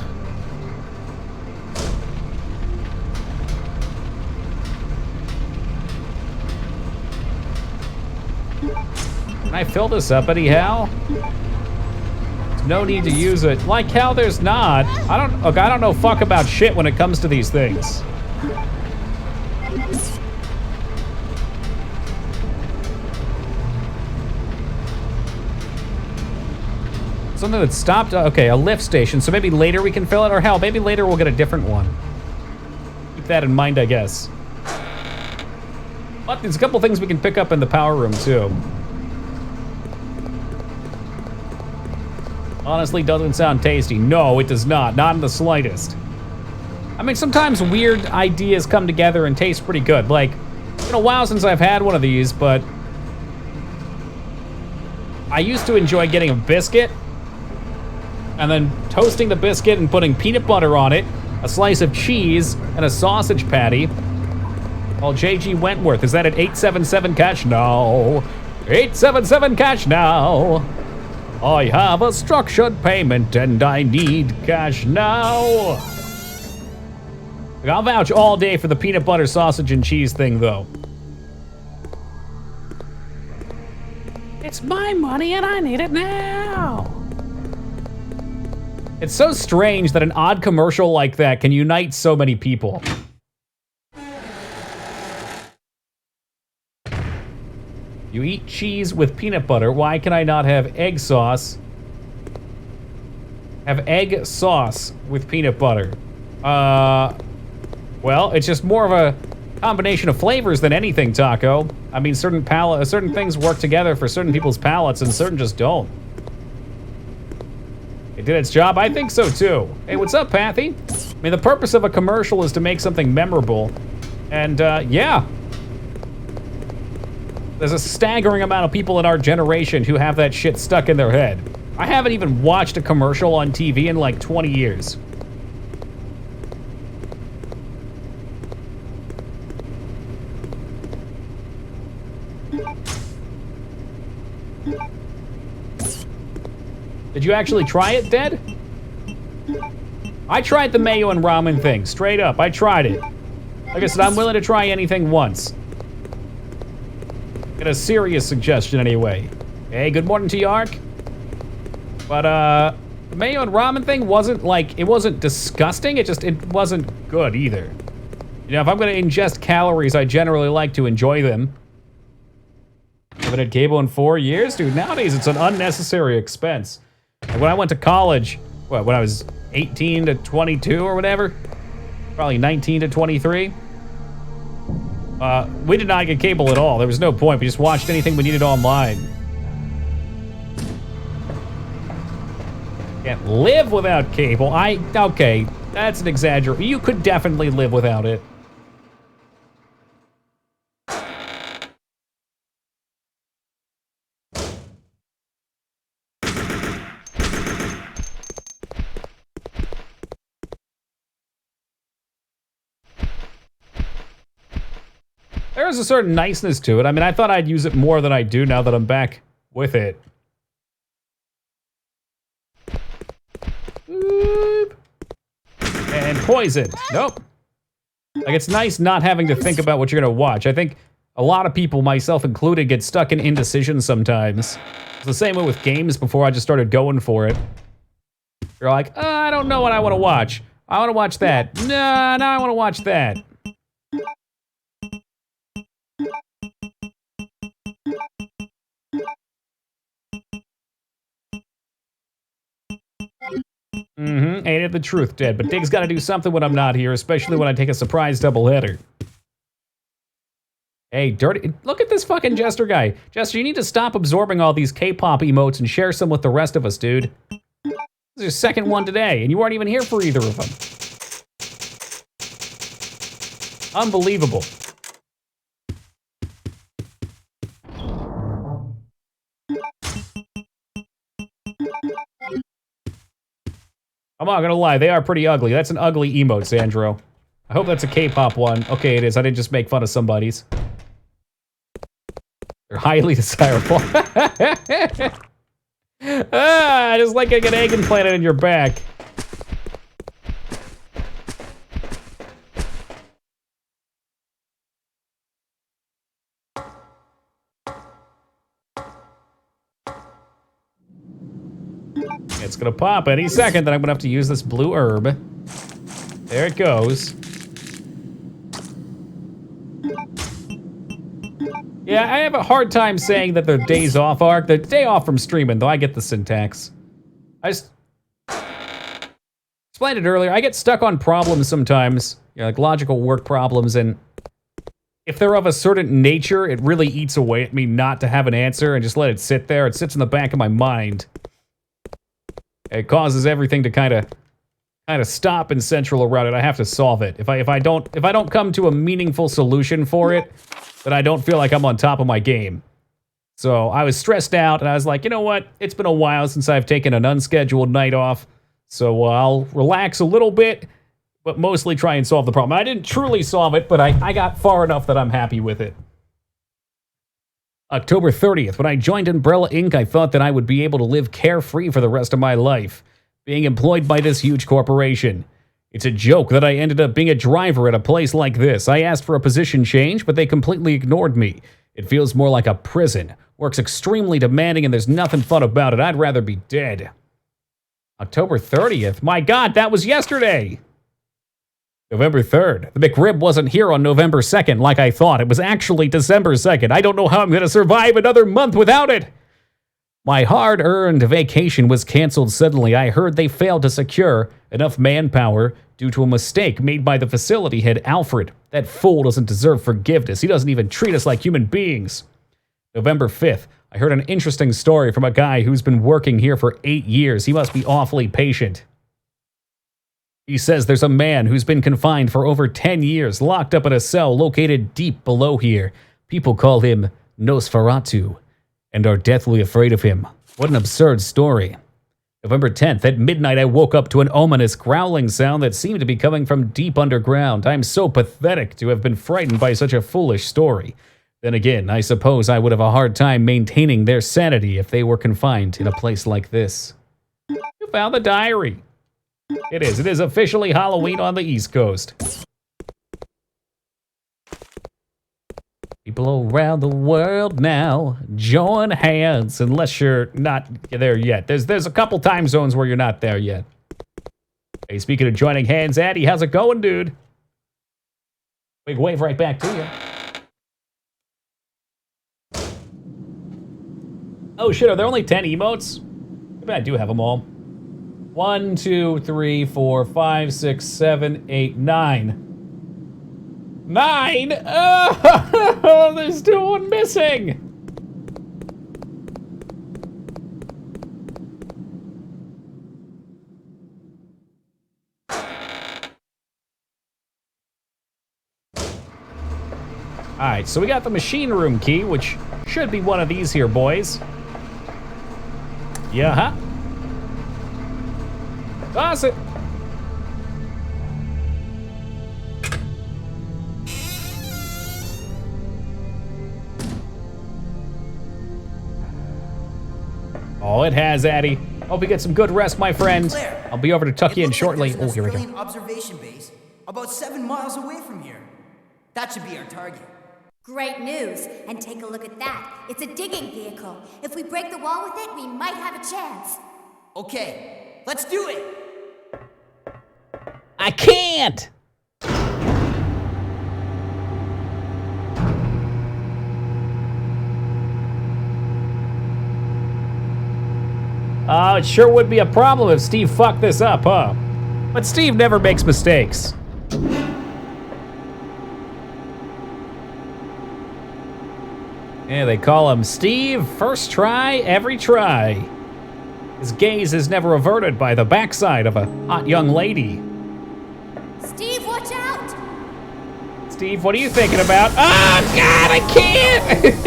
Can I fill this up anyhow? There's no need to use it. Like how there's not. I don't know fuck about shit when it comes to these things. Something that stopped. Okay, a lift station. So maybe later we can fill it, or hell, maybe later we'll get a different one. Keep that in mind, I guess. But there's a couple things we can pick up in the power room too. Honestly, doesn't sound tasty. No, it does not. Not in the slightest. I mean, sometimes weird ideas come together and taste pretty good. Like, it's been a while since I've had one of these, but I used to enjoy getting a biscuit and then toasting the biscuit and putting peanut butter on it, a slice of cheese, and a sausage patty. Oh, JG Wentworth, is that at 877 cash now? 877 cash now. I have a structured payment and I need cash now. I'll vouch all day for the peanut butter sausage and cheese thing, though. It's my money and I need it now. It's so strange that an odd commercial like that can unite so many people. You eat cheese with peanut butter. Why can I not have egg sauce? Have egg sauce with peanut butter. Well, it's just more of a combination of flavors than anything, Taco. I mean, certain things work together for certain people's palates and certain just don't. It did its job? I think so too. Hey, what's up, Pathy? I mean, the purpose of a commercial is to make something memorable. And, yeah. There's a staggering amount of people in our generation who have that shit stuck in their head. I haven't even watched a commercial on TV in like 20 years. Did you actually try it, Dead? I tried the mayo and ramen thing, straight up. I tried it. Like I said, I'm willing to try anything once. Get a serious suggestion anyway. Hey, good morning to Yark. But, the mayo and ramen thing wasn't like, it wasn't disgusting, it wasn't good either. You know, if I'm gonna ingest calories, I generally like to enjoy them. Haven't had cable in 4 years? Dude, nowadays it's an unnecessary expense. Like when I went to college, when I was 18 to 22 or whatever, probably 19 to 23, we did not get cable at all. There was no point. We just watched anything we needed online. Can't live without cable. Okay, that's an exaggeration. You could definitely live without it. There's a certain niceness to it. I mean, I thought I'd use it more than I do now that I'm back with it. Boop. And poison. Nope. Like, it's nice not having to think about what you're gonna watch. I think a lot of people, myself included, get stuck in indecision sometimes. It's the same way with games before I just started going for it. You're like, oh, I don't know what I want to watch. I want to watch that. No, now I want to watch that. Ain't it the truth, Dad? But Dig's got to do something when I'm not here, especially when I take a surprise doubleheader. Hey, Dirty, look at this fucking Jester guy. Jester, you need to stop absorbing all these K-pop emotes and share some with the rest of us, dude. This is your second one today, and you weren't even here for either of them. Unbelievable. I'm not gonna lie, they are pretty ugly. That's an ugly emote, Sandro. I hope that's a K-pop one. Okay, it is. I didn't just make fun of somebody's. They're highly desirable. Just like getting an egg implanted in your back. It's gonna pop any second, then I'm gonna have to use this blue herb. There it goes. Yeah, I have a hard time saying that the days off arc. The day off from streaming, though I get the syntax. I just explained it earlier. I get stuck on problems sometimes, you know, like logical work problems, and if they're of a certain nature, it really eats away at me not to have an answer and just let it sit there. It sits in the back of my mind. It causes everything to kind of stop and central around it. I have to solve it. If I don't come to a meaningful solution for it, then I don't feel like I'm on top of my game. So I was stressed out, and I was like, you know what? It's been a while since I've taken an unscheduled night off, so I'll relax a little bit, but mostly try and solve the problem. I didn't truly solve it, but I got far enough that I'm happy with it. October 30th, when I joined Umbrella Inc., I thought that I would be able to live carefree for the rest of my life, being employed by this huge corporation. It's a joke that I ended up being a driver at a place like this. I asked for a position change, but they completely ignored me. It feels more like a prison. Work's extremely demanding, and there's nothing fun about it. I'd rather be dead. October 30th? My God, that was yesterday! November 3rd. The McRib wasn't here on November 2nd like I thought. It was actually December 2nd. I don't know how I'm going to survive another month without it. My hard-earned vacation was canceled suddenly. I heard they failed to secure enough manpower due to a mistake made by the facility head, Alfred. That fool doesn't deserve forgiveness. He doesn't even treat us like human beings. November 5th. I heard an interesting story from a guy who's been working here for 8 years. He must be awfully patient. He says there's a man who's been confined for over 10 years, locked up in a cell located deep below here. People call him Nosferatu and are deathly afraid of him. What an absurd story. November 10th, at midnight, I woke up to an ominous growling sound that seemed to be coming from deep underground. I'm so pathetic to have been frightened by such a foolish story. Then again, I suppose I would have a hard time maintaining their sanity if they were confined in a place like this. You found the diary. It is officially Halloween on the East Coast. People around the world now, join hands, unless you're not there yet. There's a couple time zones where you're not there yet. Hey, speaking of joining hands, Addy, how's it going, dude? Big wave right back to you. Oh shit, are there only 10 emotes? Maybe I do have them all. 1, 2, 3, 4, 5, 6, 7, 8, 9. 9? Oh, there's still one missing. Alright, so we got the machine room key, which should be one of these here, boys. Yeah, huh? Toss it. Oh, it has, Addy. Hope you get some good rest, my friend. Claire, I'll be over to tuck you in shortly. There's Oh, here we go. an Australian observation base about 7 miles away from here. That should be our target. Great news. And take a look at that. It's a digging vehicle. If we break the wall with it, we might have a chance. Okay, let's do it. I can't! It sure would be a problem if Steve fucked this up, huh? But Steve never makes mistakes. Yeah, they call him Steve, first try, every try. His gaze is never averted by the backside of a hot young lady. Steve, watch out! Steve, what are you thinking about? Oh, God, I can't!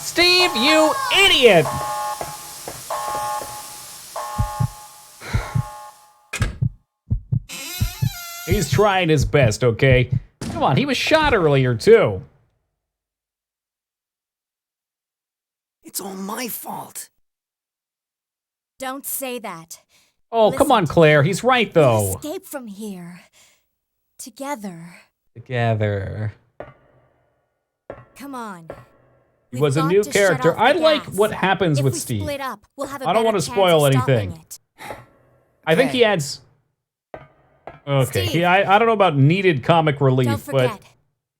Steve, you idiot! He's trying his best, okay? Come on, he was shot earlier, too. It's all my fault. Don't say that. Oh, come on, Claire. He's right, though. Escape from here. Together. Together. Come on. He was a new character. I like what happens with Steve. Split up, we'll have a I don't want to better spoil chance of anything. stopping it. I think he adds... Okay, I don't know about needed comic relief, Don't forget. but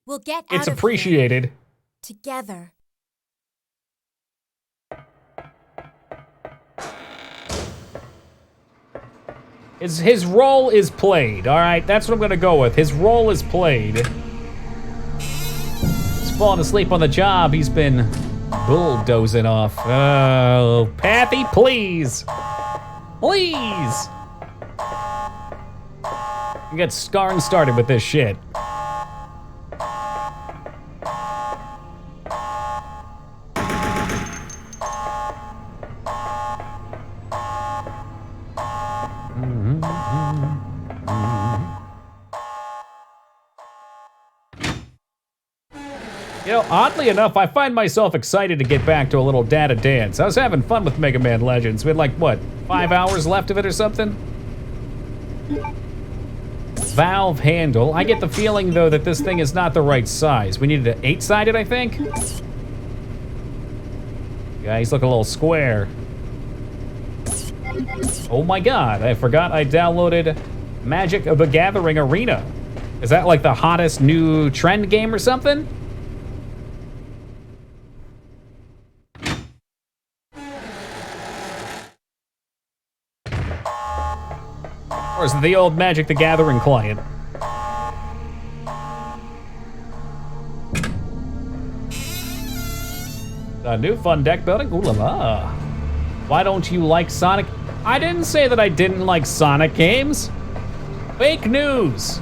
We'll get it's out of appreciated. here together. His role is played, all right? That's what I'm going to go with. His role is played. He's fallen asleep on the job. He's been bulldozing off. Oh, Patty, please. Please. You get Scarn started with this shit. You know, oddly enough, I find myself excited to get back to a little data dance. I was having fun with Mega Man Legends. We had like, what, 5 hours left of it or something? Valve handle. I get the feeling, though, that this thing is not the right size. We needed an 8-sided, I think? Yeah, he's looking a little square. Oh my god, I forgot I downloaded Magic of the Gathering Arena. Is that like the hottest new trend game or something? Or is it the old Magic the Gathering client? A new fun deck building? Ooh la la. Why don't you like Sonic? I didn't say that I didn't like Sonic games. Fake news.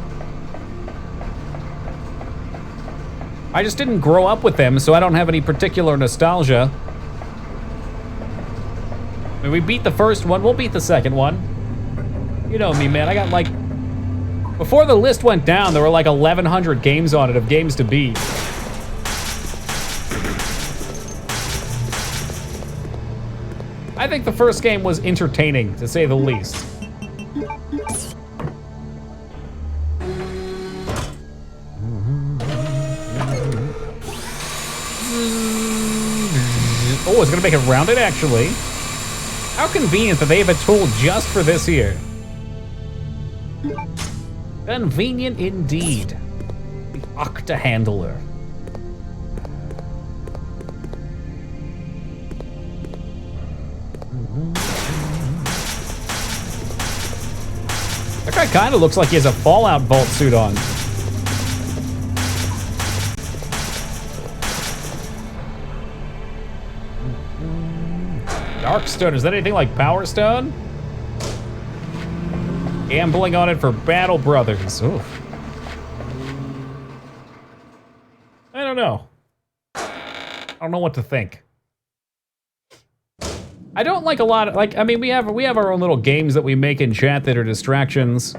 I just didn't grow up with them, so I don't have any particular nostalgia. I mean, we beat the first one, we'll beat the second one. You know me, man, I got like... Before the list went down, there were like 1,100 games on it of games to beat. I think the first game was entertaining, to say the least. Oh, it's gonna make it rounded, actually. How convenient that they have a tool just for this here. Convenient indeed. The Octa-Handler. That guy kind of looks like he has a Fallout Vault suit on. Darkstone, is that anything like Power Stone? Gambling on it for Battle Brothers. Oof. I don't know. I don't know what to think. I don't like a lot of, like, I mean, we have our own little games that we make in chat that are distractions.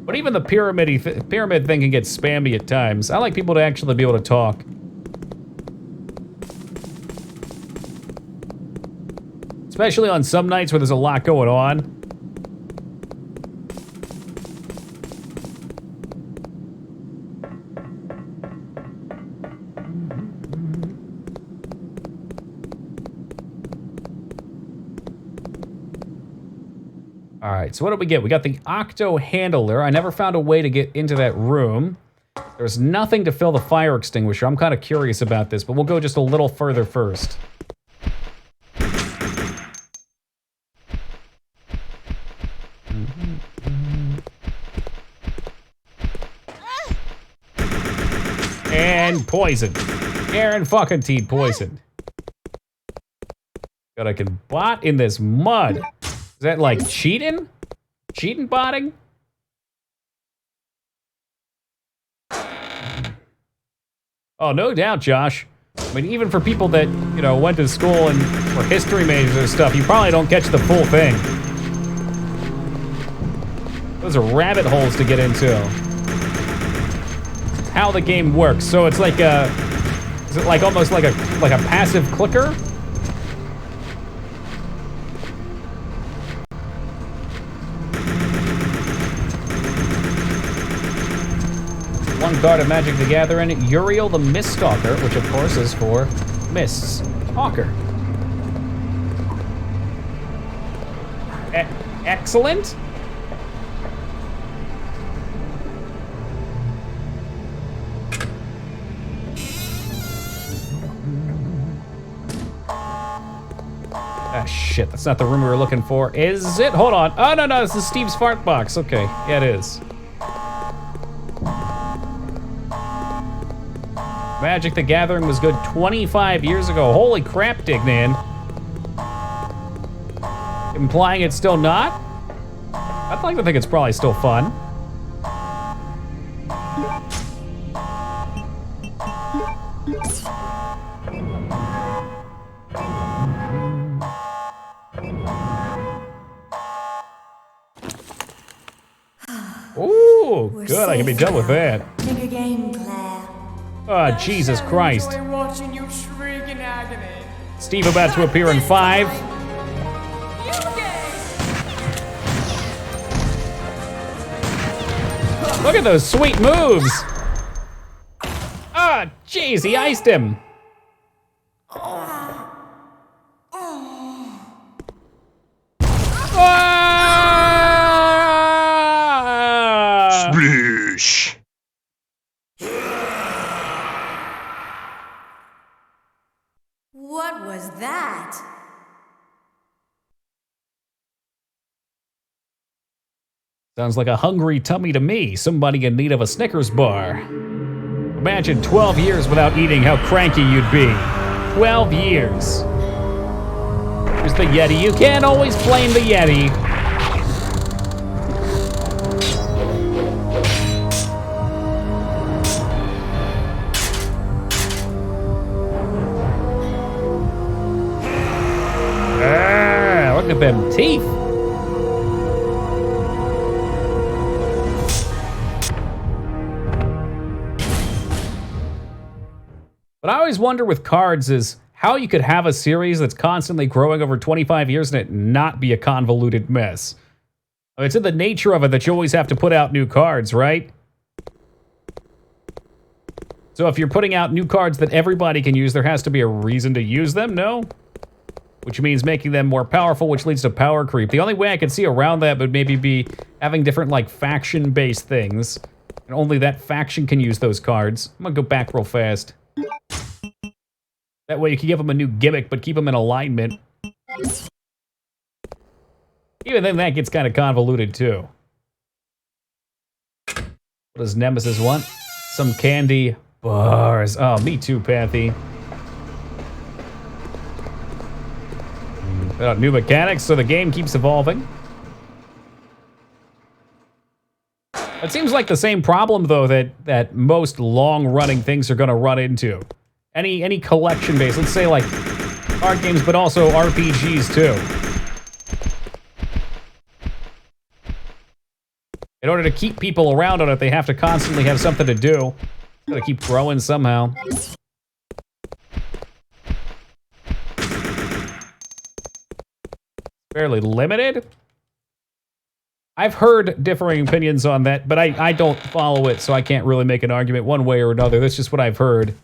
But even the pyramid thing can get spammy at times. I like people to actually be able to talk. Especially on some nights where there's a lot going on. All right, so what did we get? We got the octo handler. I never found a way to get into that room. There's nothing to fill the fire extinguisher. I'm kind of curious about this, but we'll go just a little further first. And poisoned. Aaron fucking Teed poisoned. God, I can bot in this mud. Is that like cheating? Cheating botting? Oh, no doubt, Josh. I mean, even for people that, you know, went to school and were history majors and stuff, you probably don't catch the full thing. Those are rabbit holes to get into. How the game works. So it's like a, is it like almost like a passive clicker? One card of Magic the Gathering, Uriel the Miststalker, which of course is for Mists Talker. Excellent. Ah, shit, that's not the room we were looking for. Is it? Hold on. Oh, no, this is Steve's fart box. Okay, yeah, it is. Magic the Gathering was good 25 years ago. Holy crap, Dignan. Implying it's still not? I'd like to think it's probably still fun. Ooh, good. I can be done with that. Take a game, Claire. Oh, Jesus Christ. Enjoy watching you shriek in agony. Steve about to appear in 5. Look at those sweet moves. Ah, jeez, he iced him. Ah! Splish. What was that? Sounds like a hungry tummy to me. Somebody in need of a Snickers bar. Imagine 12 years without eating, how cranky you'd be. 12 years. Here's the Yeti. You can't always blame the Yeti. Ah, look at them teeth. What I always wonder with cards is how you could have a series that's constantly growing over 25 years and it not be a convoluted mess. I mean, it's in the nature of it that you always have to put out new cards, right? So if you're putting out new cards that everybody can use, there has to be a reason to use them, no? Which means making them more powerful, which leads to power creep. The only way I could see around that would maybe be having different, like, faction-based things. And only that faction can use those cards. I'm gonna go back real fast. That way you can give them a new gimmick, but keep them in alignment. Even then, that gets kind of convoluted, too. What does Nemesis want? Some candy bars. Oh, me too, Panthy. New mechanics, so the game keeps evolving. It seems like the same problem, though, that most long-running things are going to run into. Any collection base, let's say like card games, but also RPGs too. In order to keep people around on it, they have to constantly have something to do. Gotta keep growing somehow. Fairly limited? I've heard differing opinions on that, but I don't follow it, so I can't really make an argument one way or another. That's just what I've heard.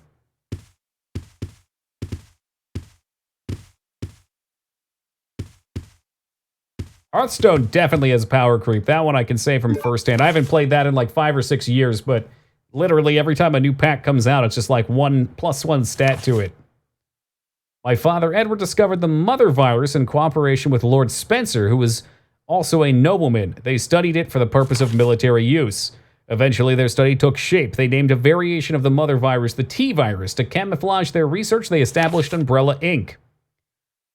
Hearthstone definitely has power creep. That one I can say from firsthand. I haven't played that in like 5 or 6 years, but literally every time a new pack comes out, it's just like +1 stat to it. My father, Edward, discovered the mother virus in cooperation with Lord Spencer, who was also a nobleman. They studied it for the purpose of military use. Eventually, their study took shape. They named a variation of the mother virus the T virus. To camouflage their research, they established Umbrella Inc.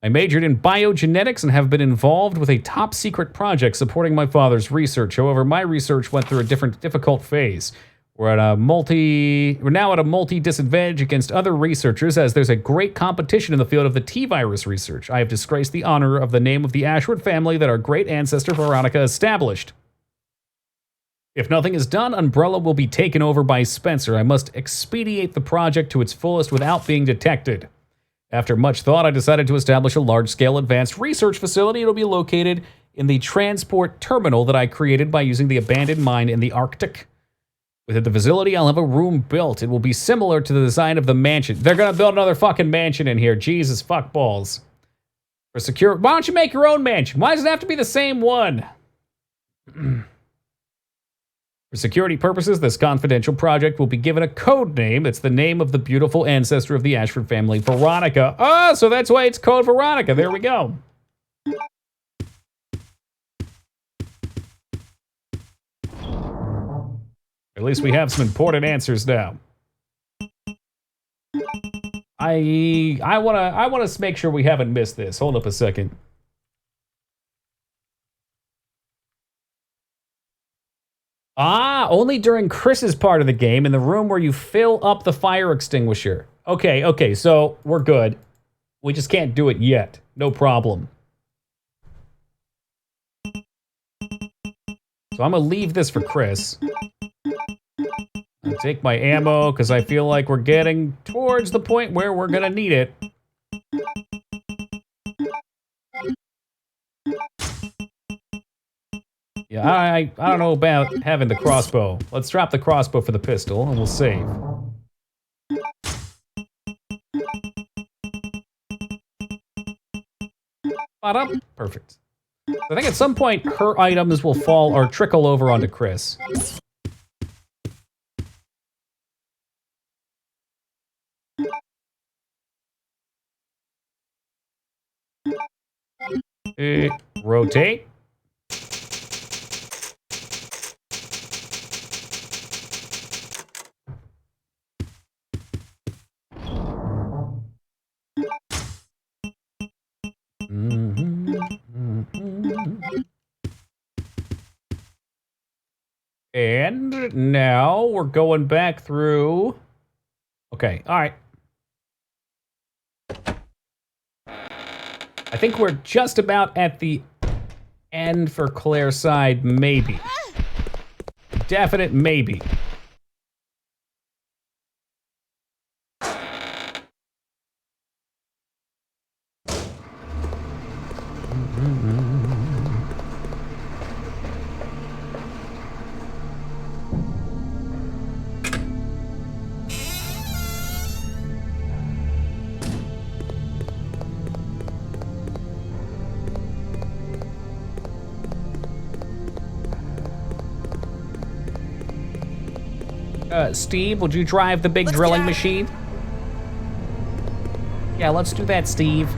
I majored in biogenetics and have been involved with a top-secret project supporting my father's research. However, my research went through a difficult phase. We're now at a multi-disadvantage against other researchers, as there's a great competition in the field of the T-virus research. I have disgraced the honor of the name of the Ashwood family that our great ancestor Veronica established. If nothing is done, Umbrella will be taken over by Spencer. I must expedite the project to its fullest without being detected. After much thought, I decided to establish a large-scale advanced research facility. It'll be located in the transport terminal that I created by using the abandoned mine in the Arctic. Within the facility, I'll have a room built. It will be similar to the design of the mansion. They're gonna build another fucking mansion in here. Jesus fuck balls. For secure, why don't you make your own mansion? Why does it have to be the same one? For security purposes, this confidential project will be given a code name. It's the name of the beautiful ancestor of the Ashford family, Veronica. Oh, so that's why it's called Veronica. There we go. At least we have some important answers now. I wanna make sure we haven't missed this. Hold up a second. Ah, only during Chris's part of the game, in the room where you fill up the fire extinguisher. Okay, so we're good. We just can't do it yet. No problem. So I'm gonna leave this for Chris. I'll take my ammo, because I feel like we're getting towards the point where we're gonna need it. Yeah, I don't know about having the crossbow. Let's drop the crossbow for the pistol, and we'll save. Perfect. I think at some point, her items will fall or trickle over onto Chris. Rotate. And now we're going back through. Okay, all right. I think we're just about at the end for Claire's side, maybe. Definite maybe. Steve, would you drive the big drilling machine? Yeah, let's do that, Steve.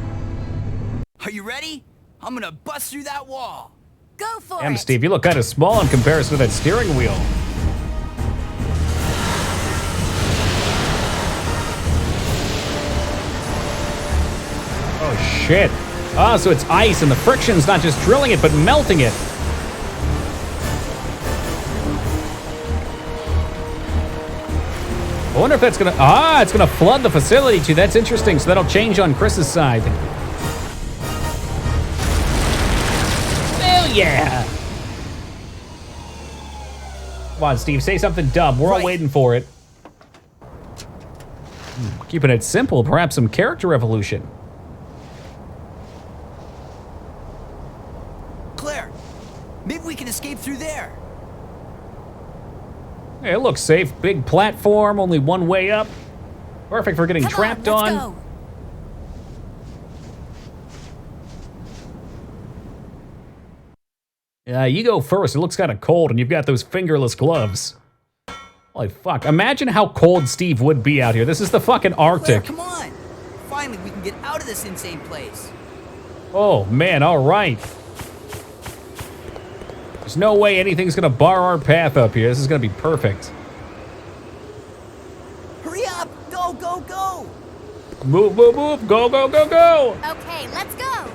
Are you ready? I'm gonna bust through that wall. Go for Damn, it! Steve, you look kind of small in comparison to that steering wheel. Oh, shit. Oh, so it's ice, and the friction's not just drilling it, but melting it. I wonder if that's gonna, it's gonna flood the facility too. That's interesting, so that'll change on Chris's side. Hell yeah! Come on, Steve, say something dumb. We're all Right. waiting for it. Keeping it simple, perhaps some character evolution. Claire, maybe we can escape through there. Hey, it looks safe. Big platform, only one way up. Perfect for getting trapped on. Let's go. You go first. It looks kind of cold, and you've got those fingerless gloves. Holy fuck. Imagine how cold Steve would be out here. This is the fucking Claire, Arctic. come on. Finally, we can get out of this insane place. Oh, man, all right. There's no way anything's gonna bar our path up here. This is gonna be perfect. Hurry up! Go, go, go! Move, move, move. Go, go, go, go. Okay, let's go.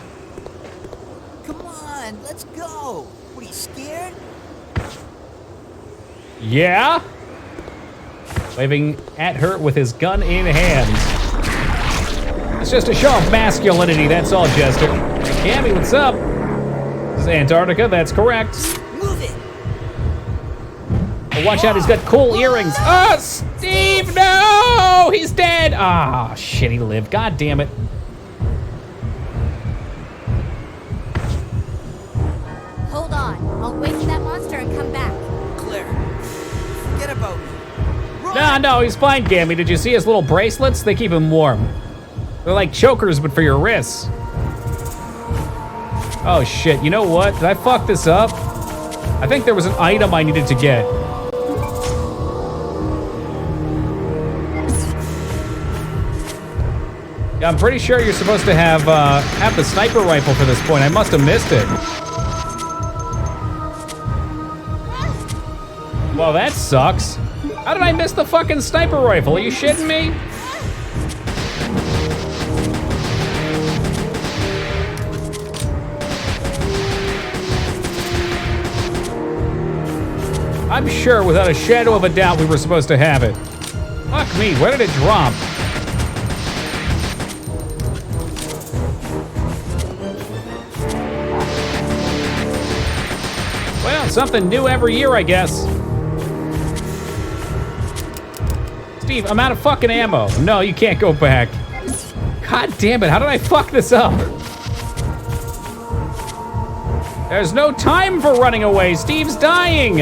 Come on, let's go. What, are you scared? Yeah? Waving at her with his gun in hand. It's just a show of masculinity, that's all, Jester. Cammy, what's up? This is Antarctica, that's correct. Move it! Oh, watch out, he's got cool earrings. Oh, Steve, no! He's dead! Ah, shit, he lived. God damn it. Hold on. I'll wait for that monster and come back. Claire, forget about me. No, he's fine, Gammy. Did you see his little bracelets? They keep him warm. They're like chokers, but for your wrists. Oh, shit. You know what? Did I fuck this up? I think there was an item I needed to get. Yeah, I'm pretty sure you're supposed to have the sniper rifle for this point. I must have missed it. Well, that sucks. How did I miss the fucking sniper rifle? Are you shitting me? I'm sure, without a shadow of a doubt, we were supposed to have it. Fuck me, where did it drop? Well, something new every year, I guess. Steve, I'm out of fucking ammo. No, you can't go back. God damn it, how did I fuck this up? There's no time for running away. Steve's dying.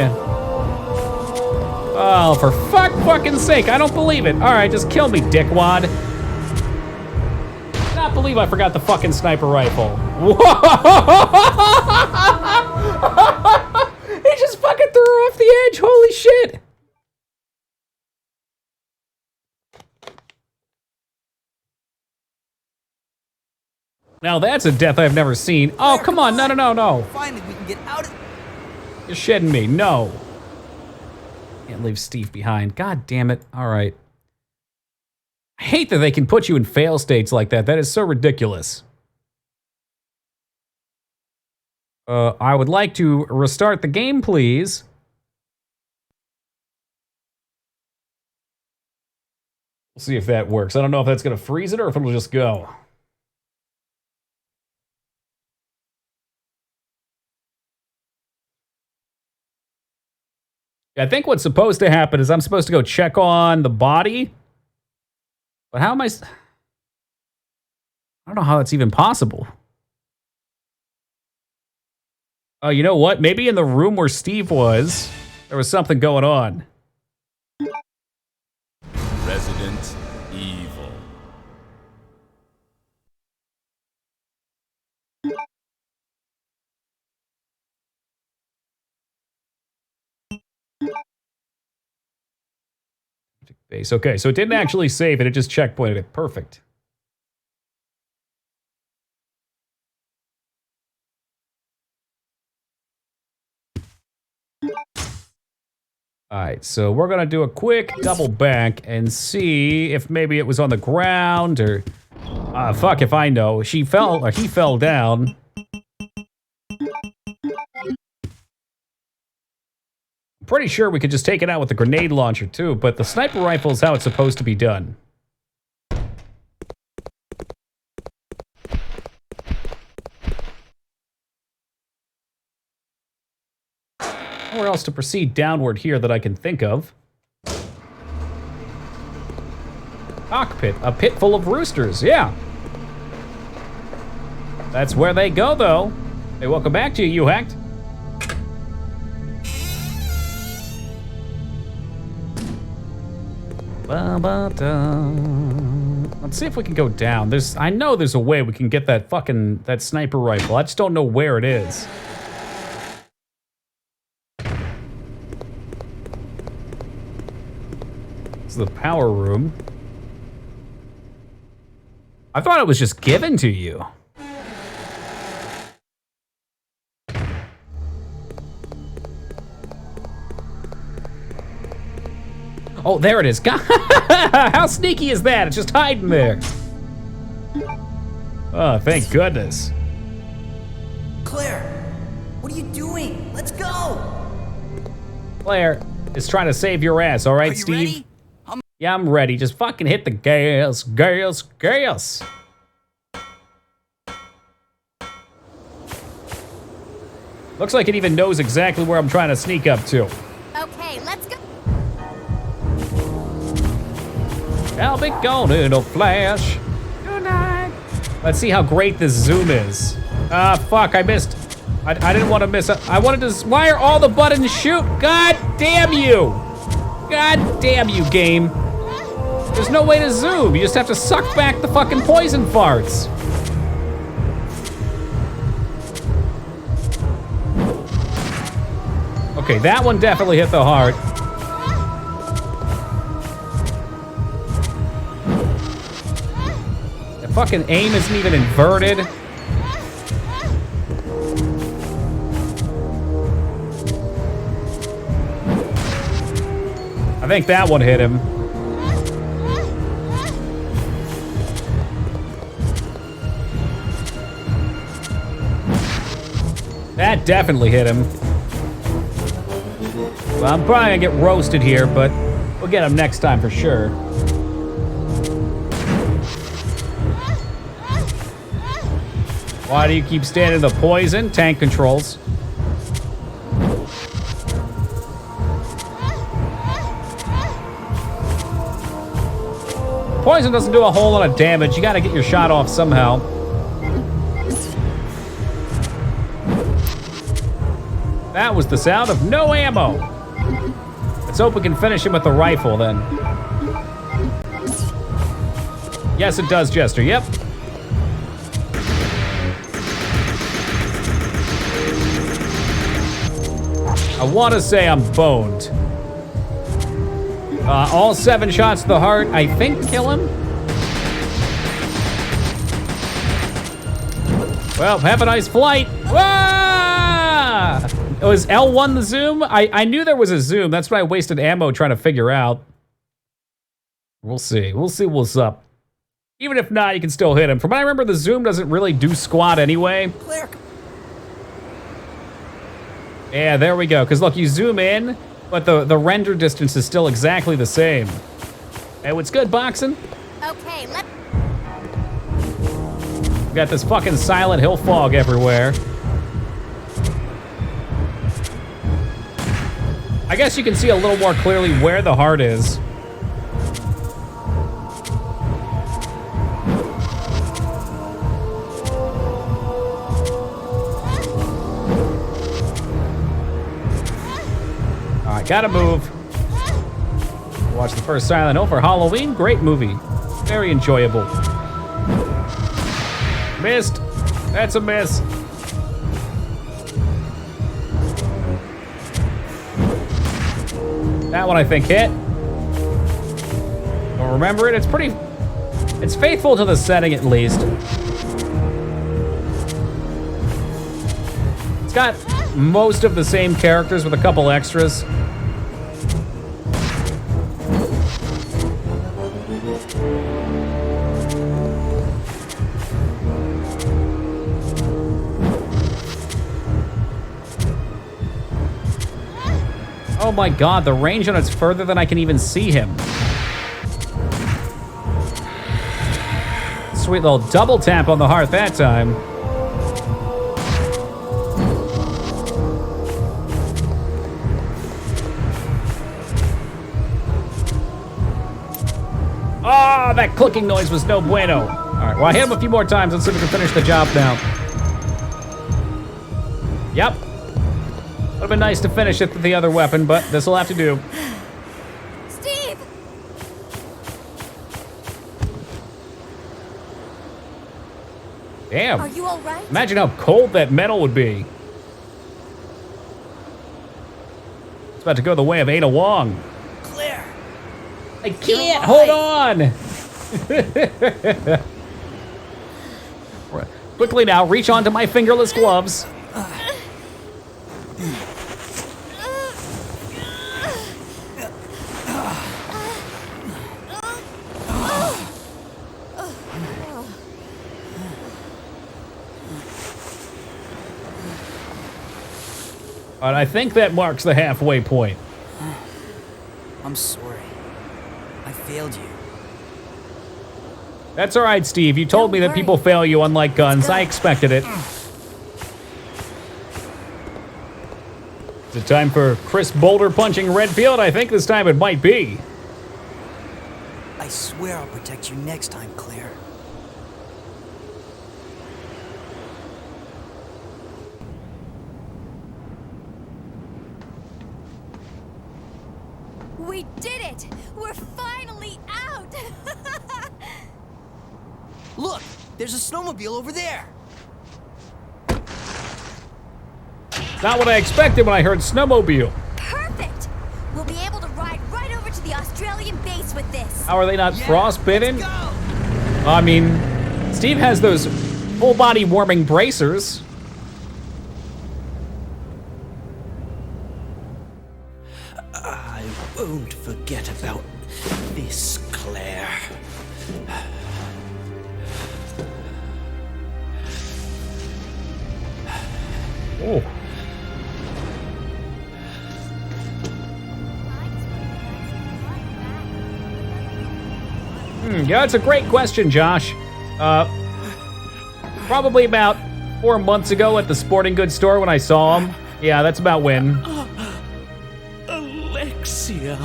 Oh, for fucking sake, I don't believe it. All right, just kill me, dickwad. I cannot believe I forgot the fucking sniper rifle. Whoa! He just fucking threw her off the edge. Holy shit. Now that's a death I've never seen. Oh, come on. No. Finally, we can get out of... You're shitting me. No. Can't leave Steve behind. God damn it. All right. I hate that they can put you in fail states like that. That is so ridiculous. I would like to restart the game, please. We'll see if that works. I don't know if that's going to freeze it or if it'll just go. I think what's supposed to happen is I'm supposed to go check on the body. But how am I don't know how that's even possible. Oh, you know what? Maybe in the room where Steve was, there was something going on. Resident Evil. Base. Okay, so it didn't actually save it, it just checkpointed it. Perfect. Alright, so we're gonna do a quick double back and see if maybe it was on the ground or... fuck if I know. She fell, or he fell down. I'm pretty sure we could just take it out with the grenade launcher too, but the sniper rifle is how it's supposed to be done. Nowhere else to proceed downward here that I can think of. Cockpit, a pit full of roosters, yeah. That's where they go, though. Hey, welcome back to you, Hacked. Let's see if we can go down. I know there's a way we can get that sniper rifle. I just don't know where it is. This is the power room. I thought it was just given to you. Oh, there it is. How sneaky is that? It's just hiding there. Oh, thank goodness. Claire, what are you doing? Let's go. Claire is trying to save your ass, all right, Are you Steve? ready? Yeah, I'm ready. Just fucking hit the gas, gas, gas. Looks like it even knows exactly where I'm trying to sneak up to. Okay, let's go. I'll be gone in a flash tonight. Let's see how great this zoom is. Ah, fuck, I missed. I didn't want to miss it. I wanted to. Why are all the buttons shoot? God damn you! God damn you, game. There's no way to zoom. You just have to suck back the fucking poison farts. Okay, that one definitely hit the heart. The fucking aim isn't even inverted. I think that one hit him. That definitely hit him. Well, I'm probably gonna get roasted here, but we'll get him next time for sure. Why do you keep standing the poison? Tank controls. Poison doesn't do a whole lot of damage. You gotta get your shot off somehow. That was the sound of no ammo. Let's hope we can finish him with the rifle then. Yes, it does, Jester. Yep. I want to say I'm boned. All 7 shots to the heart, I think, kill him. Well, have a nice flight. Ah! Was L1 the zoom? I knew there was a zoom. That's why I wasted ammo trying to figure out. We'll see. We'll see what's up. Even if not, you can still hit him. From what I remember, the zoom doesn't really do squat anyway. Claire. Yeah, there we go. Because look, you zoom in, but the render distance is still exactly the same. Hey, what's good, boxing? Okay, let's... We got this fucking Silent Hill fog everywhere. I guess you can see a little more clearly where the heart is. All right, gotta move. Watch the first Silent Hill for Halloween. Great movie. Very enjoyable. Missed. That's a miss. That one I think hit. Don't remember it. It's faithful to the setting at least. It's got most of the same characters with a couple extras. Oh my god, the range on it's further than I can even see him. Sweet little double tap on the heart that time. Oh, that clicking noise was no bueno. All right, well, I hit him a few more times. Let's see if we can finish the job now. Yep. Would have been nice to finish it with the other weapon, but this will have to do. Steve! Damn. Are you all right? Imagine how cold that metal would be. It's about to go the way of Ada Wong. Claire! I can't. Hold on. Quickly now, reach onto my fingerless gloves. And I think that marks the halfway point. I'm sorry. I failed you. That's all right, Steve. You told me Don't that worry. people fail you unlike guns. I expected it. Is it time for Chris Boulder punching Redfield? I think this time it might be. I swear I'll protect you next time, Claire. We did it! We're finally out! Look! There's a snowmobile over there! Not what I expected when I heard snowmobile. Perfect! We'll be able to ride right over to the Australian base with this. How are they not frostbitten? Let's go! I mean, Steve has those full body warming bracers. I won't forget about this, Claire. Oh. Yeah, that's a great question, Josh. Probably about 4 months ago at the sporting goods store when I saw him. Yeah, that's about when. Alexia.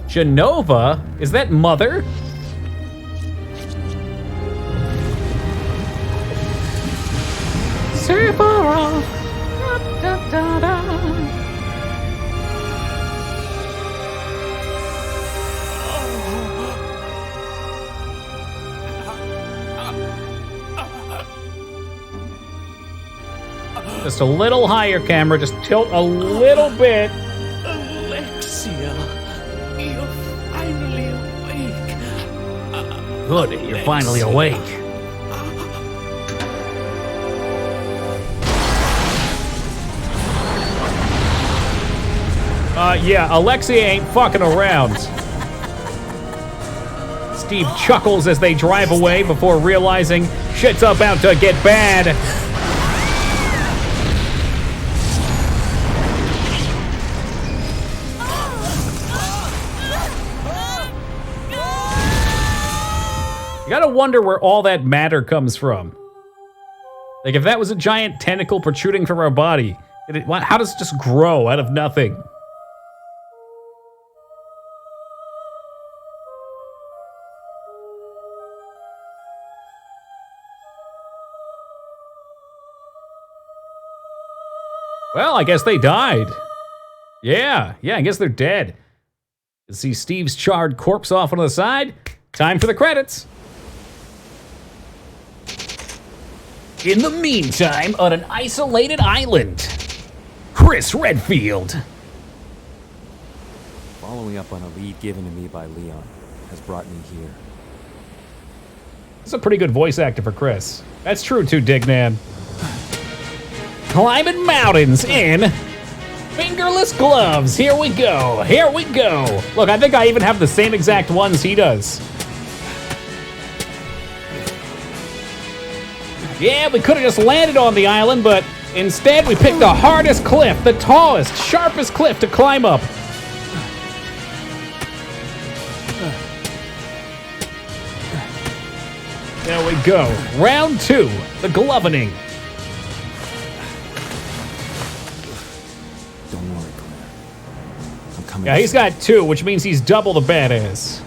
Genova? Is that Mother? Sephiroth. Da, da, da, da. Just a little higher, camera. Just tilt a little bit. Alexia. You're finally awake. Good, you're finally awake. Yeah, Alexia ain't fucking around. Steve chuckles as they drive away before realizing shit's about to get bad. You gotta wonder where all that matter comes from. Like, if that was a giant tentacle protruding from our body, how does it just grow out of nothing? Well, I guess they died. Yeah, I guess they're dead. You see Steve's charred corpse off on the side. Time for the credits. In the meantime, on an isolated island, Chris Redfield. Following up on a lead given to me by Leon has brought me here. That's a pretty good voice actor for Chris. That's true too, Dignan. Climbing mountains in fingerless gloves. Here we go. Here we go. Look, I think I even have the same exact ones he does. Yeah, we could have just landed on the island, but instead we picked the hardest cliff, the tallest, sharpest cliff to climb up. There we go. Round 2, the glovening. Don't worry, Claire. I'm coming coming. Yeah, he's got 2, which means he's double the badass.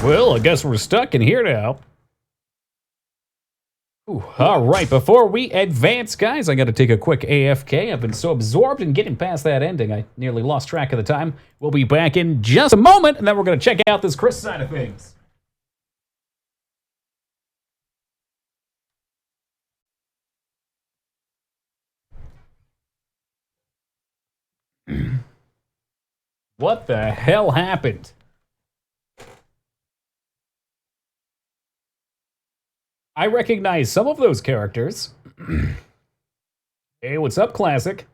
Well, I guess we're stuck in here now. Ooh, all right, before we advance, guys, I got to take a quick AFK. I've been so absorbed in getting past that ending, I nearly lost track of the time. We'll be back in just a moment, and then we're going to check out this Chris side of things. What the hell happened? I recognize some of those characters. Hey, what's up, Classic?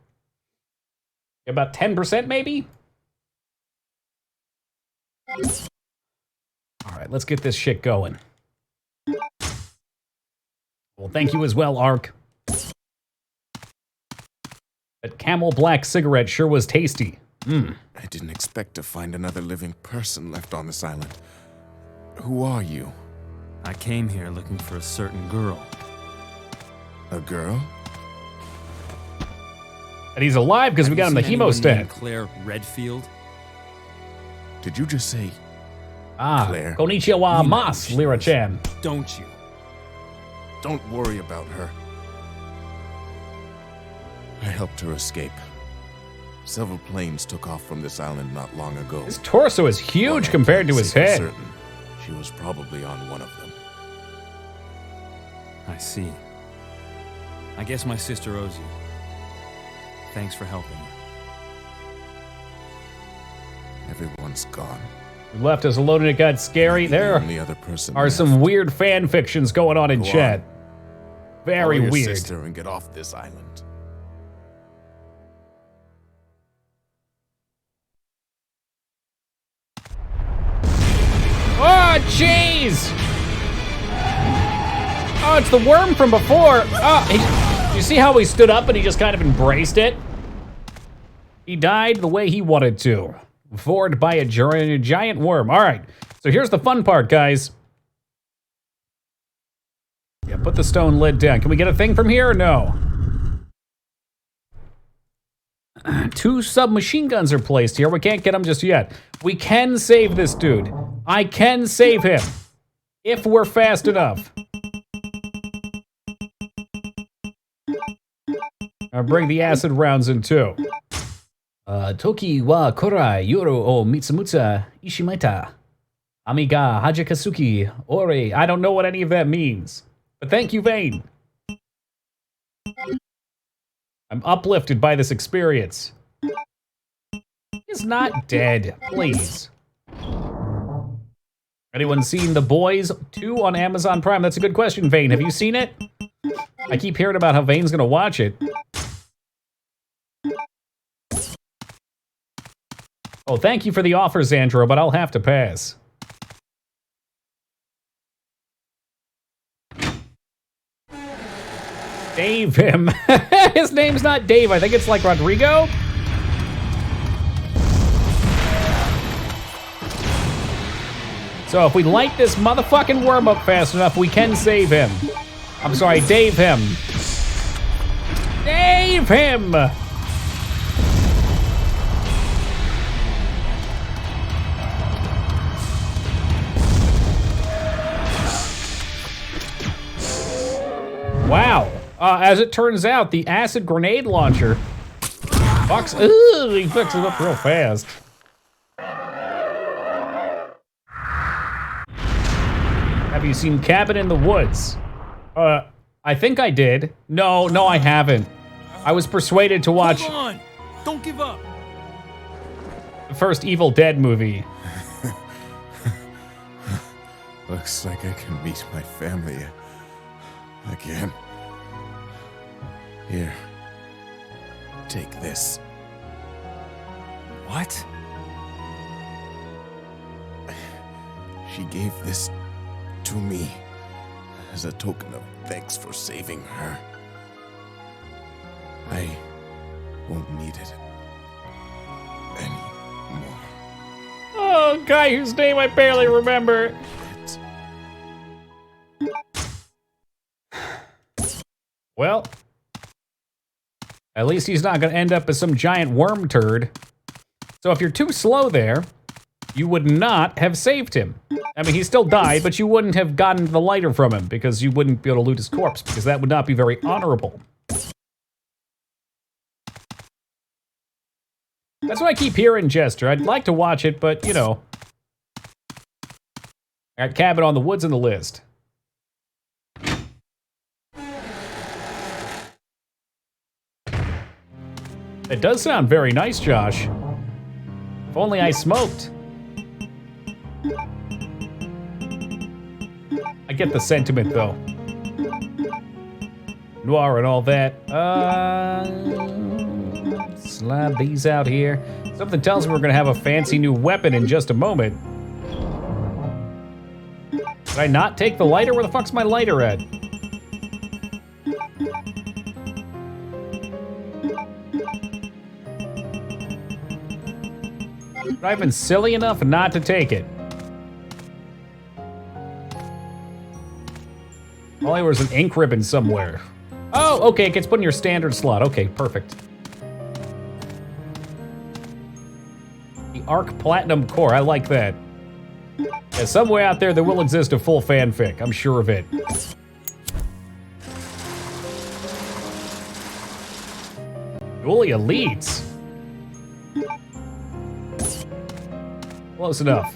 About 10% maybe? Alright, let's get this shit going. Well, thank you as well, Ark. That Camel Black cigarette sure was tasty. I didn't expect to find another living person left on this island. Who are you? I came here looking for a certain girl. A girl? And he's alive because we got him the hemostat. Claire Redfield? Did you just say Claire? Konnichiwa mas, Lyra-chan. Don't you? Don't worry about her. I helped her escape. Several planes took off from this island not long ago. His torso is huge compared to his head. Certain, she was probably on one of them. I see. I guess my sister owes you. Thanks for helping. Everyone's gone. You left us alone and it got scary. There only other person are some weird fan fictions going on in chat. Very Call your weird. sister and get off this island. Oh, jeez! Oh, it's the worm from before. Oh, you see how he stood up and he just kind of embraced it? He died the way he wanted to. Vored by a giant worm. All right, so here's the fun part, guys. Yeah, put the stone lid down. Can we get a thing from here or no? 2 submachine guns are placed here. We can't get them just yet. We can save this dude. I can save him. If we're fast enough. I'll bring the acid rounds in too. Toki wa korai yoro o mitsumutsa ishimaita. Amiga hajakasuki ore. I don't know what any of that means. But thank you, Vane. I'm uplifted by this experience. He's not dead, please. Anyone seen The Boys 2 on Amazon Prime? That's a good question, Vane. Have you seen it? I keep hearing about how Vane's gonna watch it. Oh, thank you for the offer, Xandro, but I'll have to pass. Dave him. His name's not Dave. I think it's like Rodrigo. So if we light this motherfucking worm up fast enough, we can save him. I'm sorry, Dave him. Dave him! Wow. As it turns out, the acid grenade launcher fucks. Ooh, he fucks it up real fast. Have you seen Cabin in the Woods? I think I did. No, I haven't. I was persuaded to watch. Hold on! Don't give up! The first Evil Dead movie. Looks like I can meet my family again. Here. Take this. What? She gave this to me as a token of thanks for saving her. I won't need it anymore. Oh, little guy whose name I barely remember. Well, at least he's not going to end up as some giant worm turd. So if you're too slow there, you would not have saved him. I mean, he still died, but you wouldn't have gotten the lighter from him because you wouldn't be able to loot his corpse because that would not be very honorable. That's what I keep hearing, Jester. I'd like to watch it, but, you know. I got Cabin on the Woods in the list. It does sound very nice, Josh. If only I smoked. I get the sentiment, though. Noir and all that. Slide these out here. Something tells me we're gonna have a fancy new weapon in just a moment. Did I not take the lighter? Where the fuck's my lighter at? I've been silly enough not to take it. All there was an ink ribbon somewhere. Oh, okay, it gets put in your standard slot. Okay, perfect. The Arc Platinum Core, I like that. Yeah, somewhere out there will exist a full fanfic, I'm sure of it. Dually Elites. Close enough.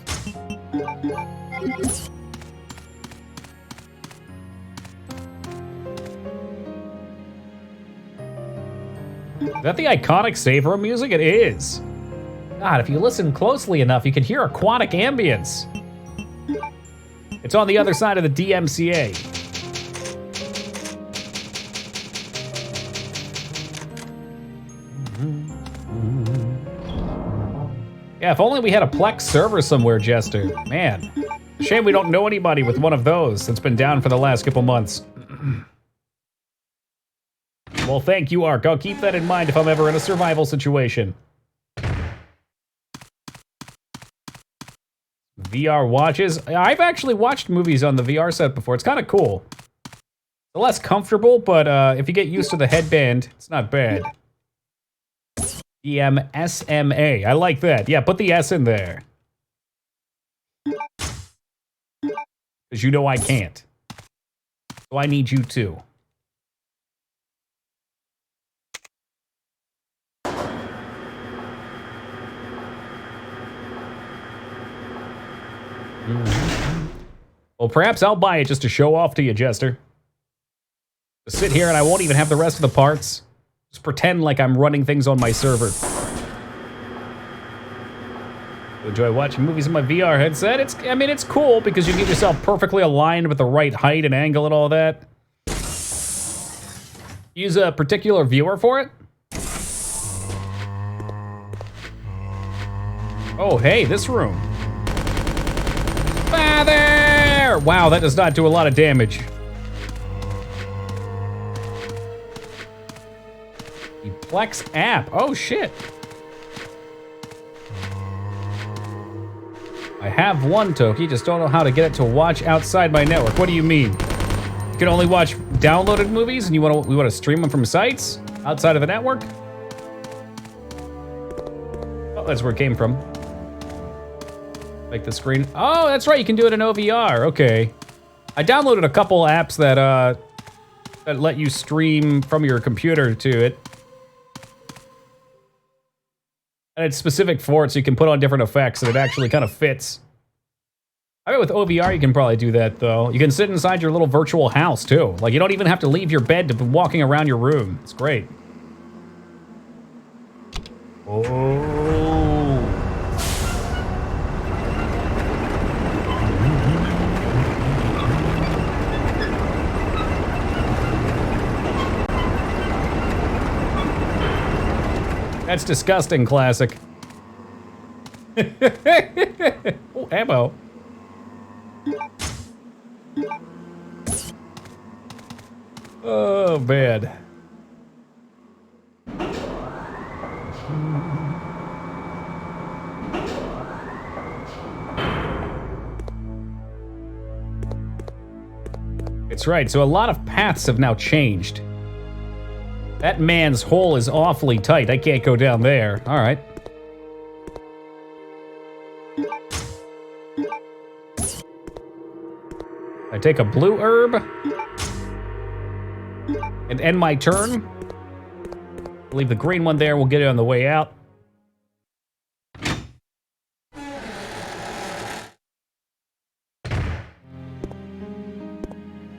Is that the iconic Savor music? It is. God, if you listen closely enough, you can hear aquatic ambience. It's on the other side of the DMCA. Yeah, if only we had a Plex server somewhere, Jester. Man, shame we don't know anybody with one of those that's been down for the last couple months. Well, thank you, Ark. I'll keep that in mind if I'm ever in a survival situation. VR watches. I've actually watched movies on the VR set before. It's kind of cool. It's less comfortable, but if you get used to the headband, it's not bad. EMSMA. I like that. Yeah, put the S in there. Because you know I can't. So I need you too. Well, perhaps I'll buy it just to show off to you, Jester. Just sit here and I won't even have the rest of the parts. Just pretend like I'm running things on my server. Enjoy watching movies in my VR headset. It's cool because you get yourself perfectly aligned with the right height and angle and all that. Use a particular viewer for it. Oh, hey, this room. Father! Wow, that does not do a lot of damage. The Plex app. Oh, shit. I have one, Toki, just don't know how to get it to watch outside my network. What do you mean? You can only watch downloaded movies and we want to stream them from sites outside of the network? Oh, that's where it came from. Like the screen. Oh, that's right. You can do it in OVR. Okay. I downloaded a couple apps that let you stream from your computer to it. And it's specific for it, so you can put on different effects, and it actually kind of fits. I bet with OVR, you can probably do that, though. You can sit inside your little virtual house, too. Like, you don't even have to leave your bed to be walking around your room. It's great. Oh. That's disgusting, classic. Oh, ammo. Oh, man. That's right, so a lot of paths have now changed. That man's hole is awfully tight. I can't go down there. All right. I take a blue herb and end my turn. Leave the green one there. We'll get it on the way out.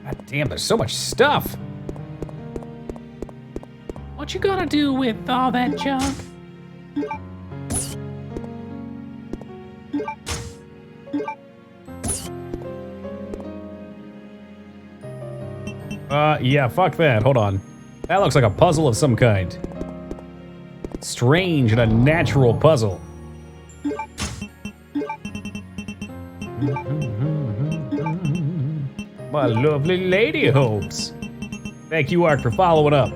God damn, there's so much stuff. What you gonna do with all that junk? Yeah, fuck that. Hold on. That looks like a puzzle of some kind. Strange and unnatural puzzle. My lovely lady hopes. Thank you, Ark, for following up.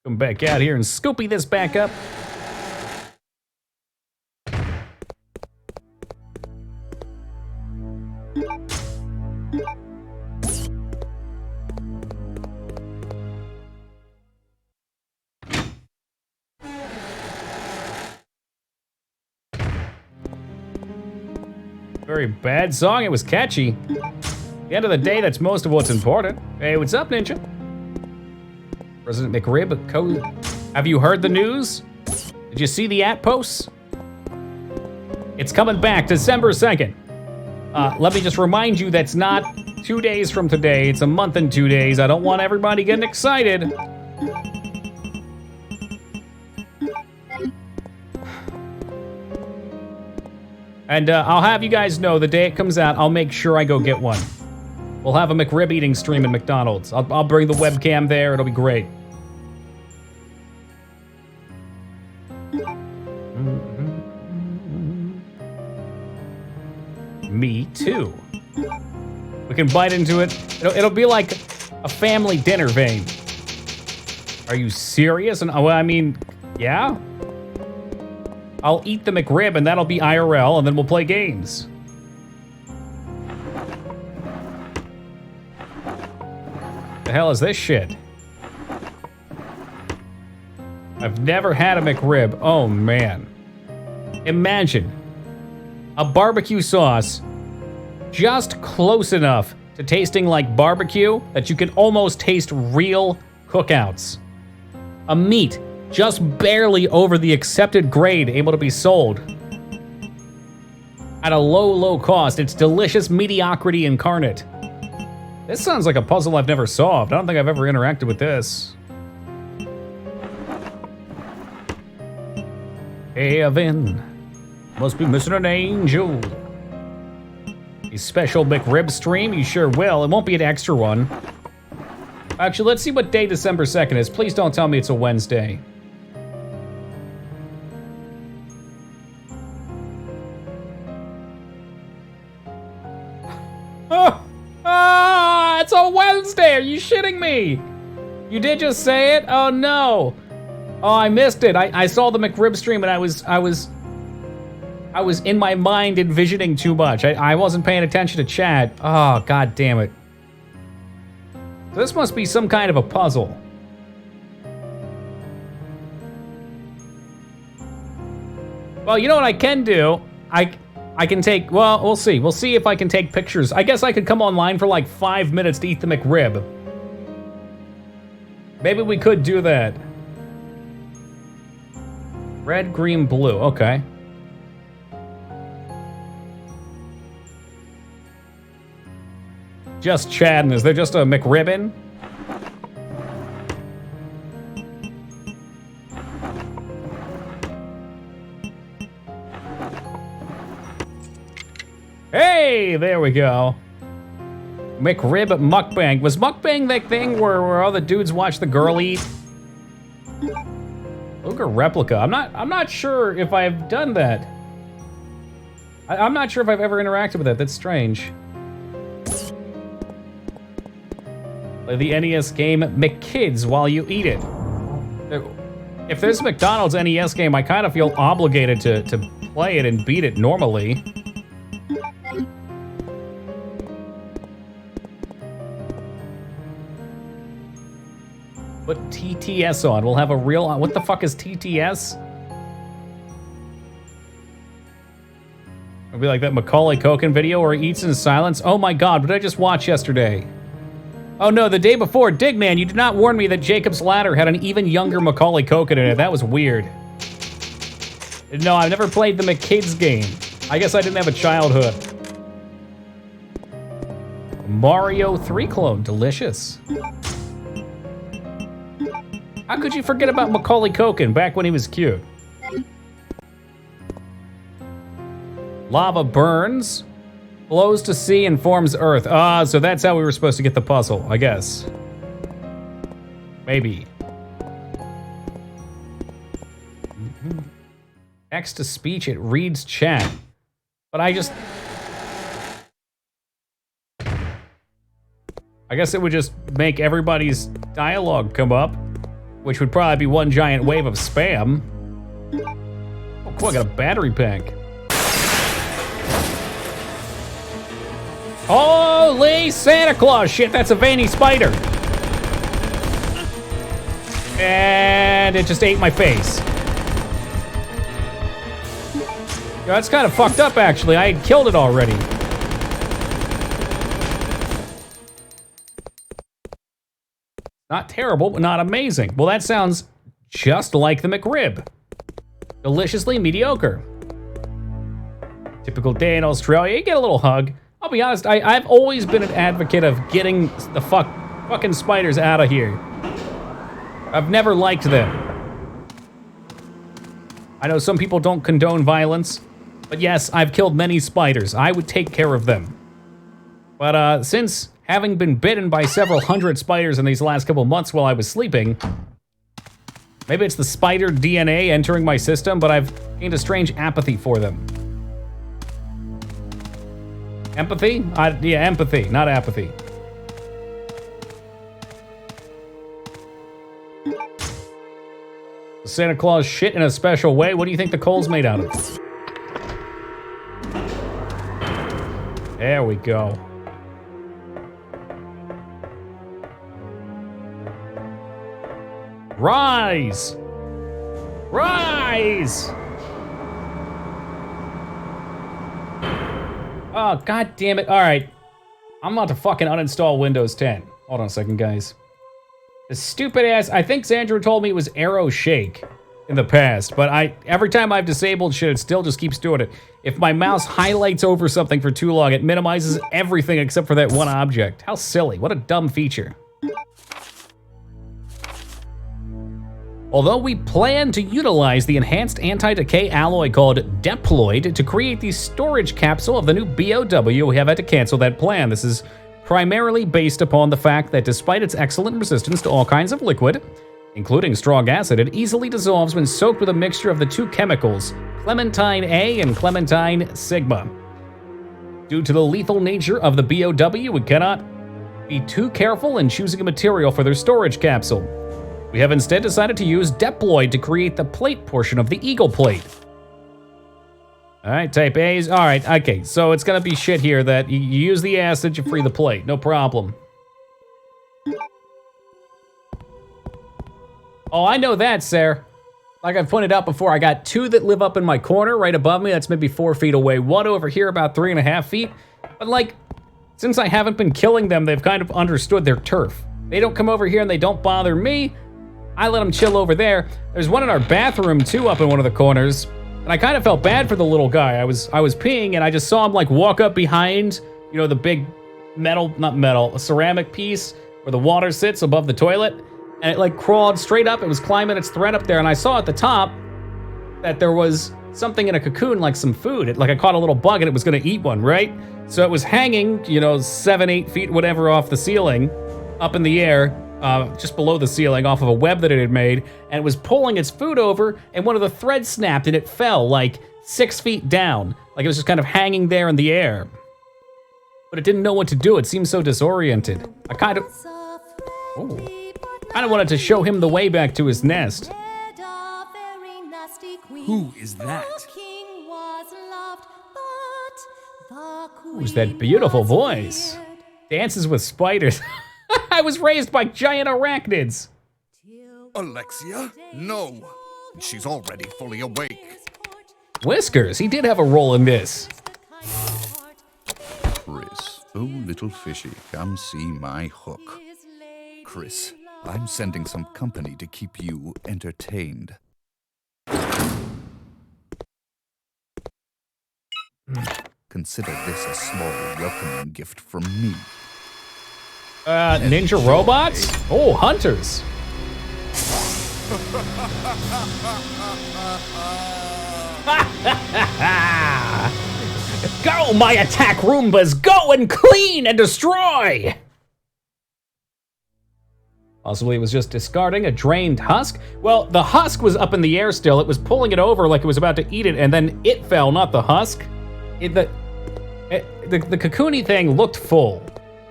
Come back out here and scoopy this back up. Very bad song, it was catchy. At the end of the day, that's most of what's important. Hey, what's up, Ninja? President McRib, have you heard the news? Did you see the at posts? It's coming back December 2nd. Let me just remind you that's not 2 days from today, it's a month and 2 days. I don't want everybody getting excited. And I'll have you guys know the day it comes out, I'll make sure I go get one. We'll have a McRib eating stream at McDonald's. I'll bring the webcam there, it'll be great. Me too. We can bite into it. It'll be like a family dinner vein. Are you serious? And well, I mean, yeah? I'll eat the McRib and that'll be IRL and then we'll play games. The hell is this shit? I've never had a McRib. Oh man. Imagine a barbecue sauce just close enough to tasting like barbecue that you can almost taste real cookouts. A meat just barely over the accepted grade, able to be sold at a low, low cost. It's delicious mediocrity incarnate. This sounds like a puzzle I've never solved. I don't think I've ever interacted with this. Heaven must be missing an angel. A special McRib stream? You sure will. It won't be an extra one. Actually, let's see what day December 2nd is. Please don't tell me it's a Wednesday. It's a Wednesday! Are you shitting me? You did just say it? Oh no! Oh, I missed it. I saw the McRib stream and I was in my mind envisioning too much. I wasn't paying attention to chat. Oh, god damn it. So this must be some kind of a puzzle. Well, you know what I can do? I can take, well, we'll see. We'll see if I can take pictures. I guess I could come online for like 5 minutes to eat the McRib. Maybe we could do that. Red, green, blue. Okay. Just chatting. Is there just a McRibbon? Hey, there we go. McRib mukbang. Was mukbang that thing where all the dudes watch the girl eat? Ogre replica. I'm not sure if I've done that. I'm not sure if I've ever interacted with that. That's strange. Play the NES game McKids while you eat it. If there's a McDonald's NES game, I kind of feel obligated to play it and beat it normally. Put TTS on. We'll have a real... What the fuck is TTS? It'll be like that Macaulay Culkin video where he eats in silence. Oh my god, what did I just watch yesterday? Oh no, the day before. Digman, you did not warn me that Jacob's Ladder had an even younger Macaulay Culkin in it. That was weird. No, I've never played the McKids game. I guess I didn't have a childhood. Mario 3 clone. Delicious. How could you forget about Macaulay Culkin back when he was cute? Lava burns, flows to sea, and forms earth. Ah, so that's how we were supposed to get the puzzle, I guess. Maybe. Text to speech, it reads chat. But I guess it would just make everybody's dialogue come up, which would probably be one giant wave of spam. Oh, cool, I got a battery pack. Holy Santa Claus! Shit, that's a veiny spider. And it just ate my face. Yo, that's kind of fucked up, actually. I had killed it already. Not terrible, but not amazing. Well, that sounds just like the McRib. Deliciously mediocre. Typical day in Australia. You get a little hug. I'll be honest, I've always been an advocate of getting the fucking spiders out of here. I've never liked them. I know some people don't condone violence, but yes, I've killed many spiders. I would take care of them. But since having been bitten by several hundred spiders in these last couple months while I was sleeping, maybe it's the spider DNA entering my system, but I've gained a strange apathy for them. Empathy? Yeah, empathy, not apathy. Santa Claus shit in a special way. What do you think the coal's made out of? There we go. Rise! Rise! Oh, god damn it. Alright. I'm about to fucking uninstall Windows 10. Hold on a second, guys. The stupid ass... I think Sandra told me it was Arrow Shake in the past, but every time I've disabled shit, it still just keeps doing it. If my mouse highlights over something for too long, it minimizes everything except for that one object. How silly. What a dumb feature. Although we plan to utilize the enhanced anti-decay alloy called Deployed to create the storage capsule of the new BOW, we have had to cancel that plan. This is primarily based upon the fact that despite its excellent resistance to all kinds of liquid, including strong acid, it easily dissolves when soaked with a mixture of the two chemicals, Clementine A and Clementine Sigma. Due to the lethal nature of the BOW, we cannot be too careful in choosing a material for their storage capsule. We have instead decided to use Deployed to create the plate portion of the Eagle plate. Alright, type A's. Alright, okay, so it's gonna be shit here that you use the acid, you free the plate. No problem. Oh, I know that, sir. Like I've pointed out before, I got two that live up in my corner right above me. That's maybe 4 feet away. One over here about 3.5 feet. But like, since I haven't been killing them, they've kind of understood their turf. They don't come over here and they don't bother me. I let them chill over there. There's one in our bathroom too up in one of the corners. And I kind of felt bad for the little guy. I was peeing and I just saw him like walk up behind, you know, the big a ceramic piece where the water sits above the toilet. And it like crawled straight up. It was climbing its thread up there. And I saw at the top that there was something in a cocoon, like some food. Like I caught a little bug and it was gonna eat one, right? So it was hanging, you know, 7-8 feet, whatever, off the ceiling, up in the air. Just below the ceiling off of a web that it had made, and it was pulling its food over, and one of the threads snapped and it fell like 6 feet down. Like it was just kind of hanging there in the air. But it didn't know what to do. It seemed so disoriented. I kind of wanted to show him the way back to his nest. Who is that? Who's that beautiful voice? Dances with spiders. I was raised by giant arachnids. Alexia? No. She's already fully awake. Whiskers, he did have a role in this. Chris, oh little fishy, come see my hook. Chris, I'm sending some company to keep you entertained. Consider this a small welcoming gift from me. Ninja robots? Oh, hunters. Go, my attack Roombas! Go and clean and destroy! Possibly it was just discarding a drained husk? Well, the husk was up in the air still. It was pulling it over like it was about to eat it, and then it fell, not the husk. The cocoony thing looked full.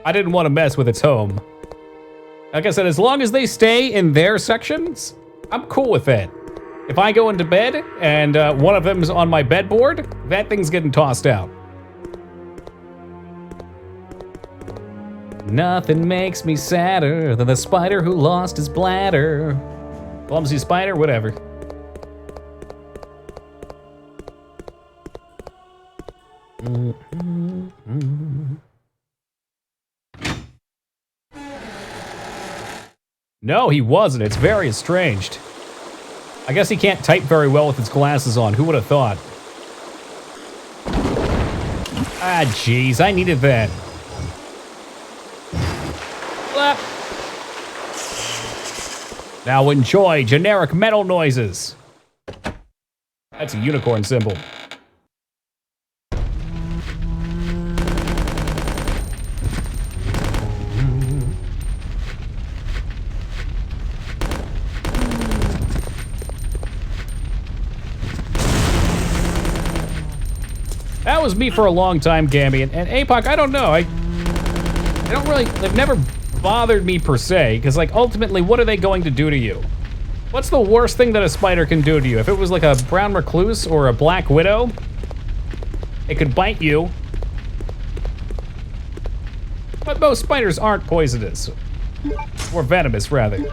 I didn't want to mess with its home. Like I said, as long as they stay in their sections, I'm cool with it. If I go into bed and one of them's on my bedboard, that thing's getting tossed out. Nothing makes me sadder than the spider who lost his bladder. Clumsy spider, whatever. No, he wasn't. It's very estranged. I guess he can't type very well with his glasses on. Who would have thought? Ah, jeez, I needed that. Blah. Now enjoy generic metal noises. That's a unicorn symbol. That was me for a long time, Gammy, and APOC, I don't know, I don't really, they've never bothered me per se, because like ultimately, what are they going to do to you? What's the worst thing that a spider can do to you? If it was like a brown recluse or a black widow, it could bite you. But most spiders aren't poisonous, or venomous rather.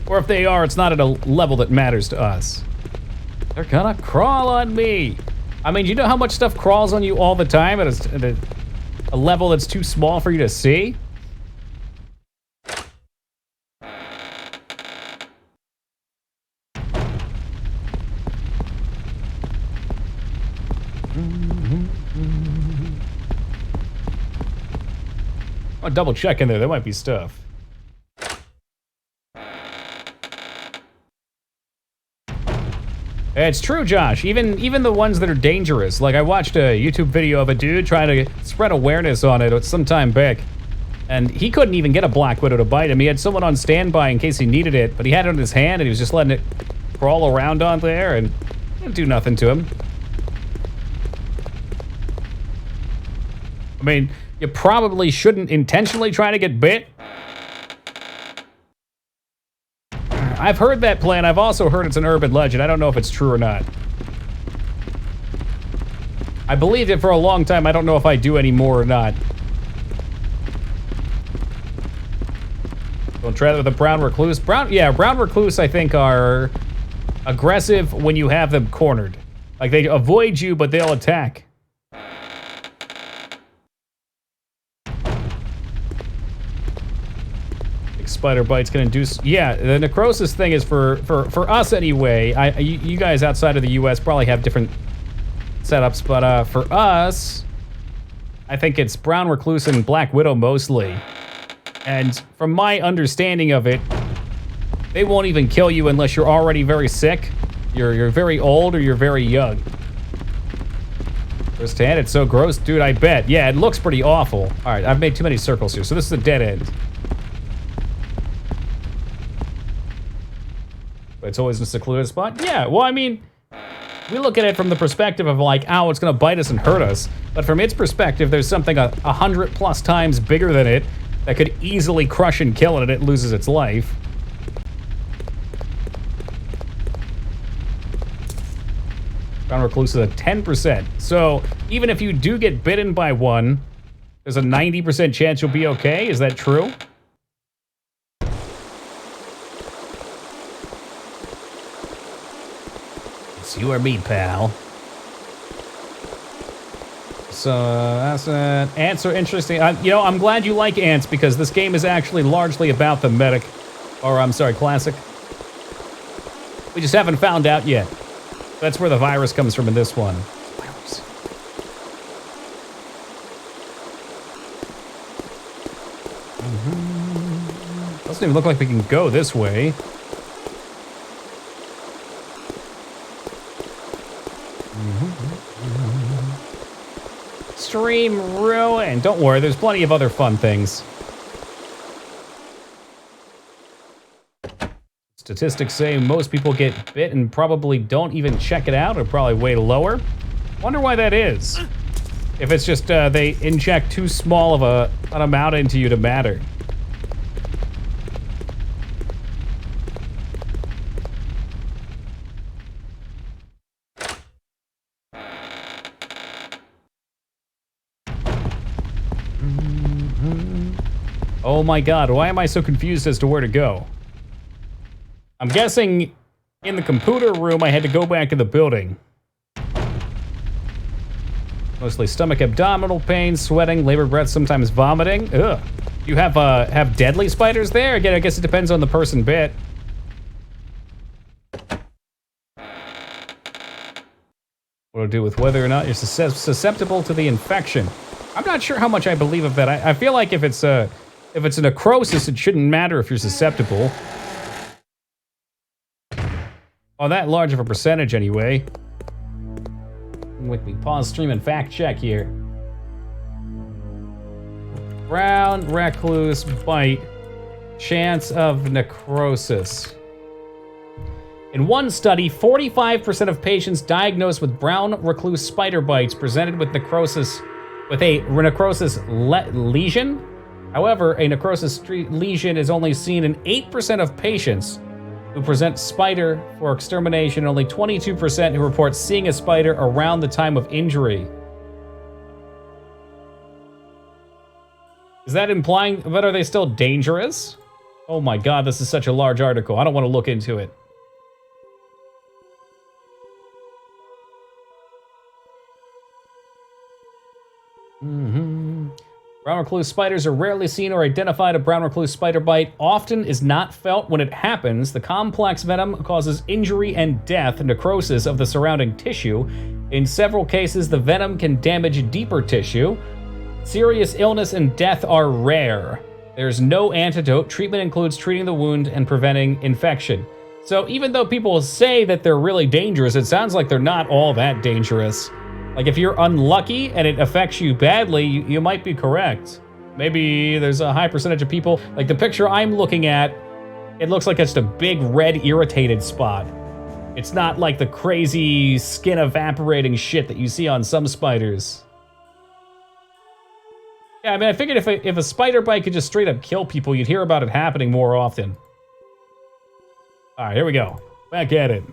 Or if they are, it's not at a level that matters to us. They're gonna crawl on me. I mean, you know how much stuff crawls on you all the time at a level that's too small for you to see? I'll double check in there, there might be stuff. It's true, Josh. Even the ones that are dangerous. Like I watched a YouTube video of a dude trying to spread awareness on it some time back, and he couldn't even get a black widow to bite him. He had someone on standby in case he needed it, but he had it in his hand and he was just letting it crawl around on there and it didn't do nothing to him. I mean, you probably shouldn't intentionally try to get bit. I've heard that plan. I've also heard it's an urban legend. I don't know if it's true or not. I believed it for a long time. I don't know if I do anymore or not. Don't try that with a brown recluse. Brown recluse I think are aggressive when you have them cornered. Like they avoid you, but they'll attack. Spider bites can induce, yeah, the necrosis thing is for us anyway. You guys outside of the US probably have different setups, but for us, I think it's brown recluse and black widow mostly. And from my understanding of it, they won't even kill you unless you're already very sick, you're very old, or you're very young. First hand, it's so gross, dude, I bet. Yeah, it looks pretty awful. All right, I've made too many circles here, so this is a dead end. It's always in a secluded spot? Yeah, well, I mean, we look at it from the perspective of like, ow, it's gonna bite us and hurt us. But from its perspective, there's something 100+ times bigger than it that could easily crush and kill it and it loses its life. Brown recluse is a 10%. So even if you do get bitten by one, there's a 90% chance you'll be okay. Is that true? It's you or me, pal. So that's it. Ants are interesting. You know, I'm glad you like ants because this game is actually largely about the medic, or I'm sorry, classic. We just haven't found out yet. That's where the virus comes from in this one. Virus. Doesn't even look like we can go this way. Stream ruin. Don't worry, there's plenty of other fun things. Statistics say most people get bit and probably don't even check it out, or probably way lower. Wonder why that is. If it's just they inject too small of an amount into you to matter. Oh my god, why am I so confused as to where to go? I'm guessing in the computer room I had to go back to the building. Mostly stomach, abdominal pain, sweating, labored breath, sometimes vomiting. Ugh. You have deadly spiders there? Again, I guess it depends on the person bit. What to do with whether or not you're susceptible to the infection. I'm not sure how much I believe of that. I feel like if it's a necrosis, it shouldn't matter if you're susceptible. Oh, that large of a percentage anyway. Make me pause stream and fact check here. Brown recluse bite. Chance of necrosis. In one study, 45% of patients diagnosed with brown recluse spider bites presented with necrosis, with a necrosis lesion. However, a necrosis lesion is only seen in 8% of patients who present spider for extermination, and only 22% who report seeing a spider around the time of injury. Is that implying, but are they still dangerous? Oh my god, this is such a large article. I don't want to look into it. Brown recluse spiders are rarely seen or identified. A brown recluse spider bite often is not felt when it happens. The complex venom causes injury and death, necrosis of the surrounding tissue. In several cases, the venom can damage deeper tissue. Serious illness and death are rare. There's no antidote. Treatment includes treating the wound and preventing infection. So even though people say that they're really dangerous, it sounds like they're not all that dangerous. Like, if you're unlucky and it affects you badly, you might be correct. Maybe there's a high percentage of people, like the picture I'm looking at, it looks like it's a big red irritated spot. It's not like the crazy skin evaporating shit that you see on some spiders. Yeah, I mean, I figured if a spider bite could just straight up kill people, you'd hear about it happening more often. All right, here we go. Back at it.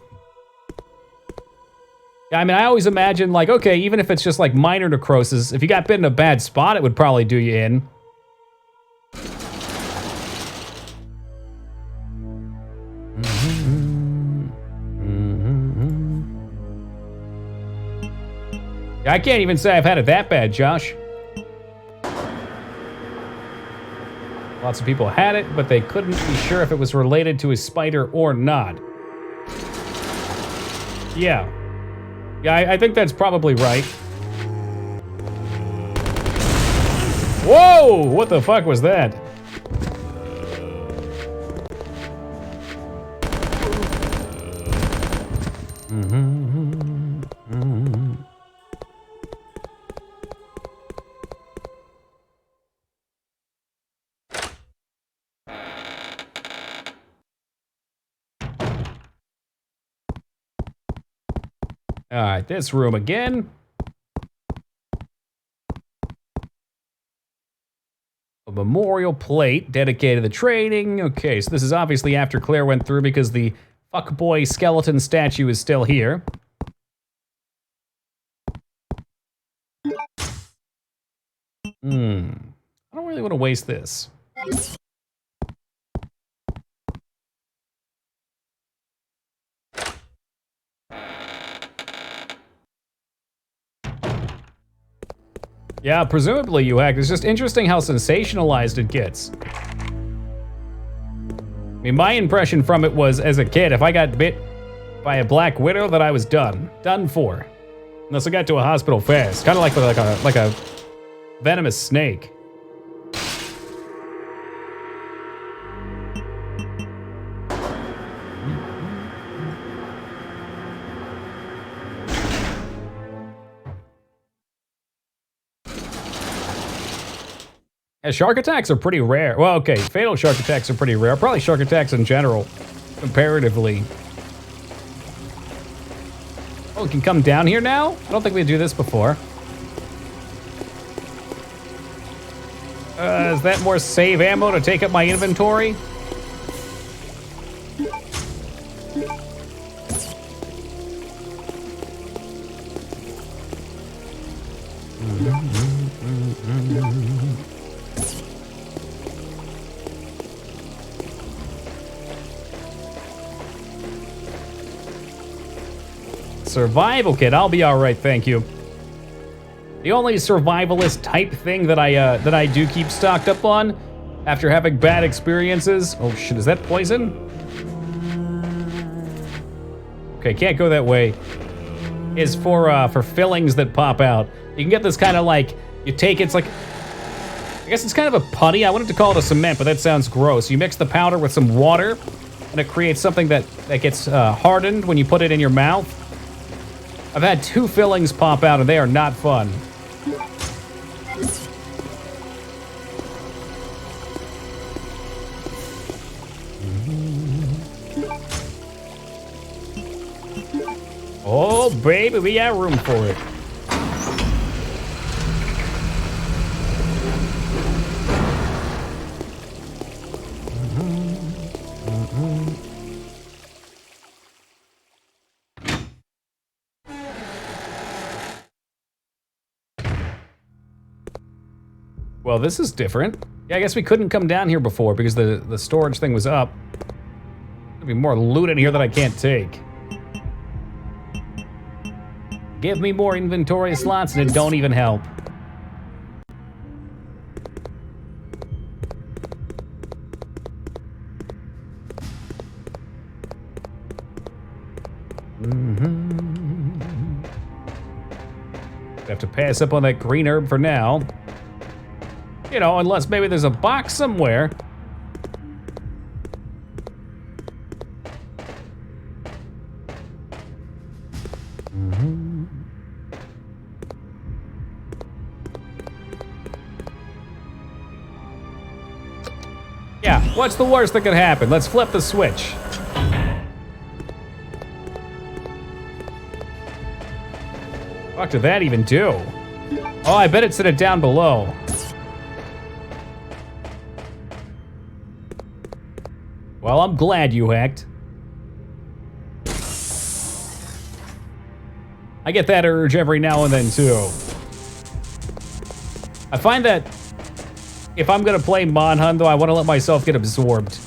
Yeah, I mean, I always imagine, like, okay, even if it's just like minor necrosis, if you got bit in a bad spot, it would probably do you in. Yeah, I can't even say I've had it that bad, Josh. Lots of people had it, but they couldn't be sure if it was related to a spider or not. Yeah. Yeah, I think that's probably right. Whoa! What the fuck was that? All right, this room again. A memorial plate dedicated to the training. Okay, so this is obviously after Claire went through because the fuckboy skeleton statue is still here. I don't really want to waste this. Yeah, presumably you hacked. It's just interesting how sensationalized it gets. I mean, my impression from it was, as a kid, if I got bit by a black widow, that I was done. Done for. Unless I got to a hospital fast. Kind of like a venomous snake. Yeah, shark attacks are pretty rare. Well, okay, fatal shark attacks are pretty rare. Probably shark attacks in general, comparatively. Oh, we can come down here now? I don't think we do this before. Is that more save ammo to take up my inventory? Survival kit, I'll be all right, thank you. The only survivalist type thing that I do keep stocked up on after having bad experiences. Oh shit, is that poison? Okay, can't go that way. Is for fillings that pop out. You can get this kind of like, you take it's like, I guess it's kind of a putty. I wanted to call it a cement, but that sounds gross. You mix the powder with some water, and it creates something that gets hardened when you put it in your mouth. I've had 2 fillings pop out, and they are not fun. Oh, baby, we got room for it. Well, this is different. Yeah, I guess we couldn't come down here before because the storage thing was up. There'll be more loot in here that I can't take. Give me more inventory slots and it don't even help. Have to pass up on that green herb for now. You know, unless maybe there's a box somewhere. Yeah, what's the worst that could happen? Let's flip the switch. What did that even do? Oh, I bet it set it down below. Well, I'm glad you hacked. I get that urge every now and then, too. I find that if I'm gonna play Monhunt, though, I want to let myself get absorbed.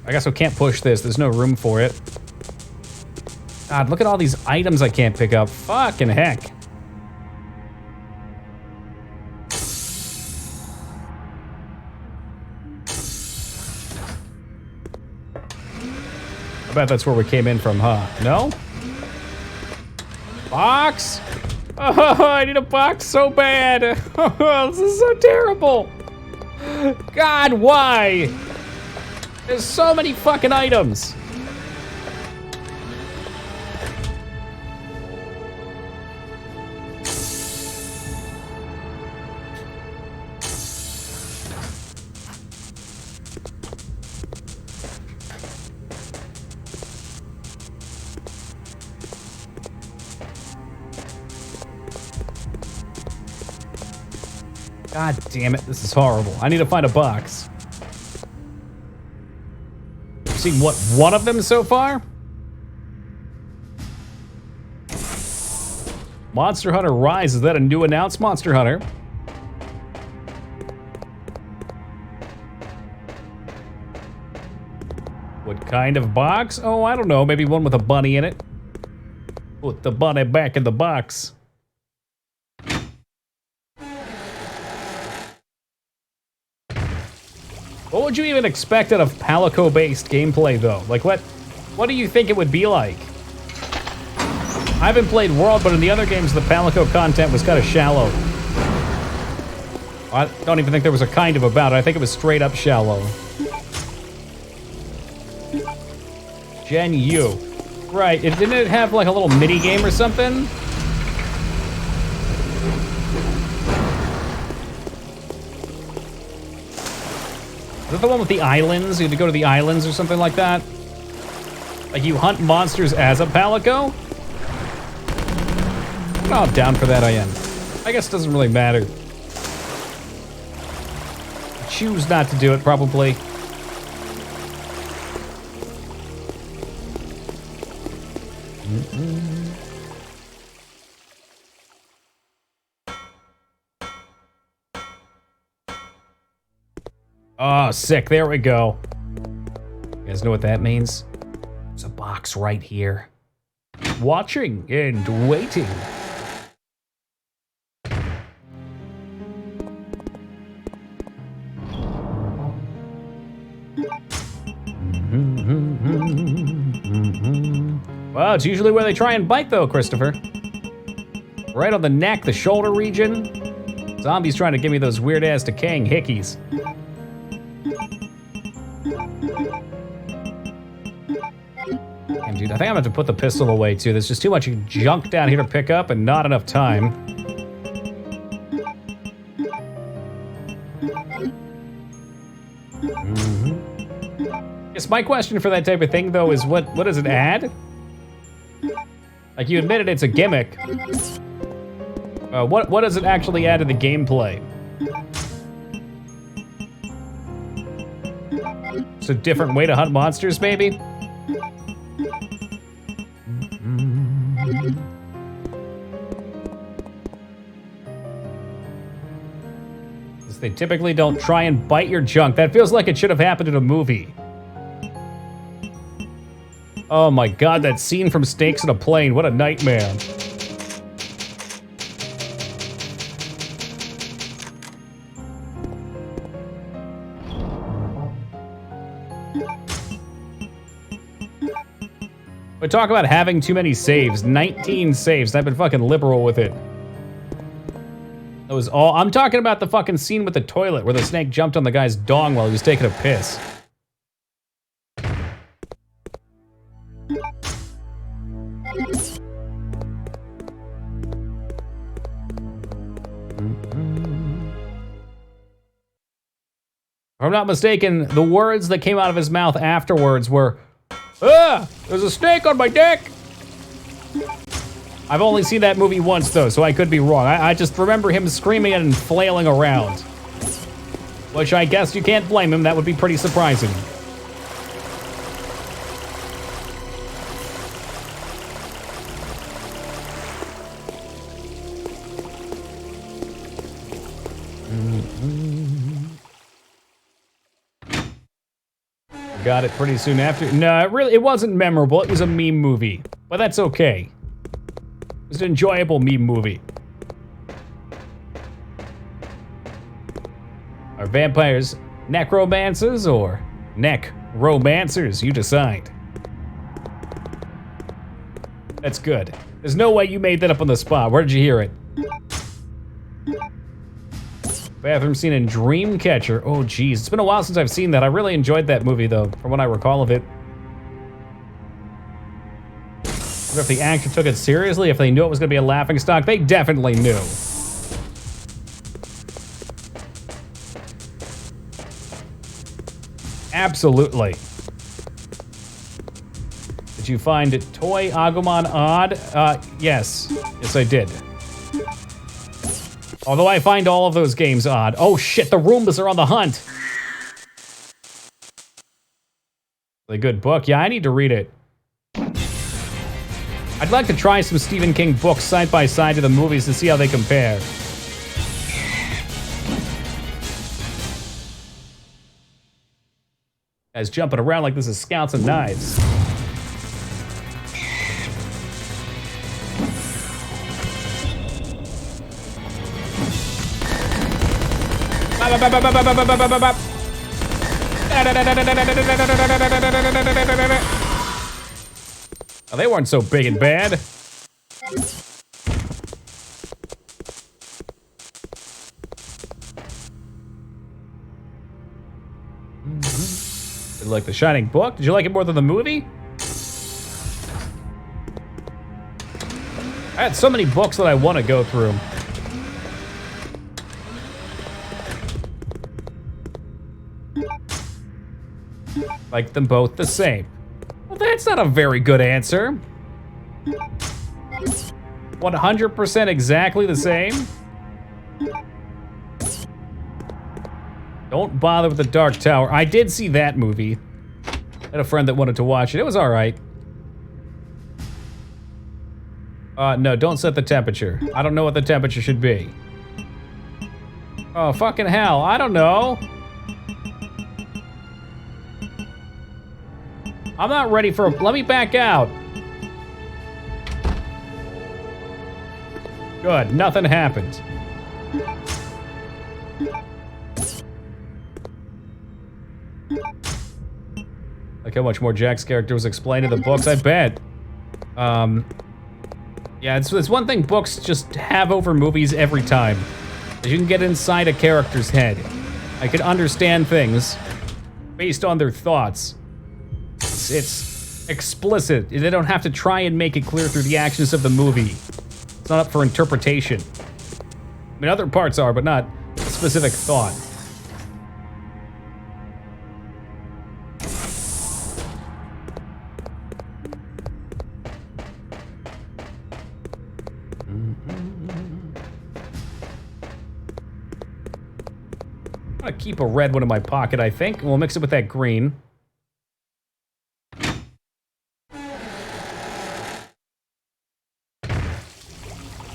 I guess I can't push this. There's no room for it. God, look at all these items I can't pick up. Fucking heck. I bet that's where we came in from, huh? No? Box? Oh, I need a box so bad. Oh, this is so terrible. God, why? There's so many fucking items. God damn it, this is horrible. I need to find a box. I've seen, what, one of them so far? Monster Hunter Rise, is that a new announced Monster Hunter? What kind of box? Oh, I don't know, maybe one with a bunny in it. Put the bunny back in the box. What would you even expect out of Palico-based gameplay, though? Like, what do you think it would be like? I haven't played World, but in the other games, the Palico content was kind of shallow. I don't even think there was a kind of about it. I think it was straight up shallow. Gen U. Right, didn't it have like a little mini game or something? Is that the one with the islands? You had to go to the islands or something like that? Like you hunt monsters as a Palico? Oh, I'm down for that, I am. I guess it doesn't really matter. Choose not to do it, probably. Oh, sick. There we go. You guys know what that means? There's a box right here. Watching and waiting. Well, it's usually where they try and bite, though, Christopher. Right on the neck, the shoulder region. Zombies trying to give me those weird-ass decaying hickeys. Damn, dude, I think I'm gonna have to put the pistol away, too. There's just too much junk down here to pick up and not enough time. Guess my question for that type of thing, though, is what does it add? Like, you admitted it's a gimmick. What does it actually add to the gameplay? It's a different way to hunt monsters, maybe? They typically don't try and bite your junk. That feels like it should have happened in a movie. Oh my god, that scene from Snakes in a Plane. What a nightmare. We talk about having too many saves. 19 saves. I've been fucking liberal with it. That was all. I'm talking about the fucking scene with the toilet where the snake jumped on the guy's dong while he was taking a piss. If I'm not mistaken, the words that came out of his mouth afterwards were, "Ah, there's a snake on my dick." I've only seen that movie once, though, so I could be wrong. I just remember him screaming it and flailing around. Which I guess you can't blame him. That would be pretty surprising. Got it pretty soon after. No, it wasn't memorable. It was a meme movie. But that's okay. It was an enjoyable meme movie. Are vampires necromancers or neck-romancers? You decide. That's good. There's no way you made that up on the spot. Where did you hear it? Bathroom scene in Dreamcatcher. Oh, geez. It's been a while since I've seen that. I really enjoyed that movie, though, from what I recall of it. I wonder if the actor took it seriously, if they knew it was going to be a laughingstock. They definitely knew. Absolutely. Did you find Toy Agumon odd? Yes. Yes, I did. Although I find all of those games odd. Oh shit, the Roombas are on the hunt! A good book. Yeah, I need to read it. I I'd like to try some Stephen King books side by side to the movies to see how they compare. Guys jumping around like this is Scouts and Knives. Oh, they weren't so big and bad. Did you like The Shining book? Did you like it more than the movie? I had so many books that I want to go through. Like them both the same. Well, that's not a very good answer. 100% exactly the same? Don't bother with the Dark Tower. I did see that movie. I had a friend that wanted to watch it. It was alright. No, don't set the temperature. I don't know what the temperature should be. Oh, fucking hell. I don't know. I'm not ready for a... Let me back out. Good, nothing happened. Like how much more Jack's character was explained in the books, I bet. Yeah, it's one thing books just have over movies every time. You can get inside a character's head. I can understand things based on their thoughts. It's explicit. They don't have to try and make it clear through the actions of the movie. It's not up for interpretation. I mean, other parts are, but not specific thought. I'm gonna keep a red one in my pocket, I think. We'll mix it with that green.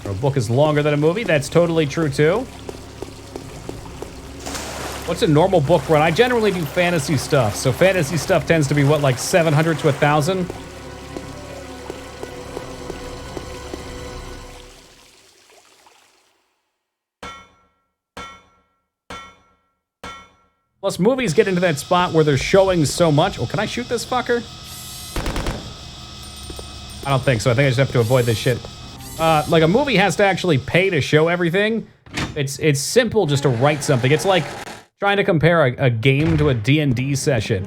A book is longer than a movie. That's totally true, too. What's a normal book run? I generally do fantasy stuff. So fantasy stuff tends to be, what, like 700 to 1,000? Plus, movies get into that spot where they're showing so much. Oh, can I shoot this fucker? I don't think so. I think I just have to avoid this shit. Like, a movie has to actually pay to show everything. It's simple just to write something. It's like trying to compare a game to a D&D session.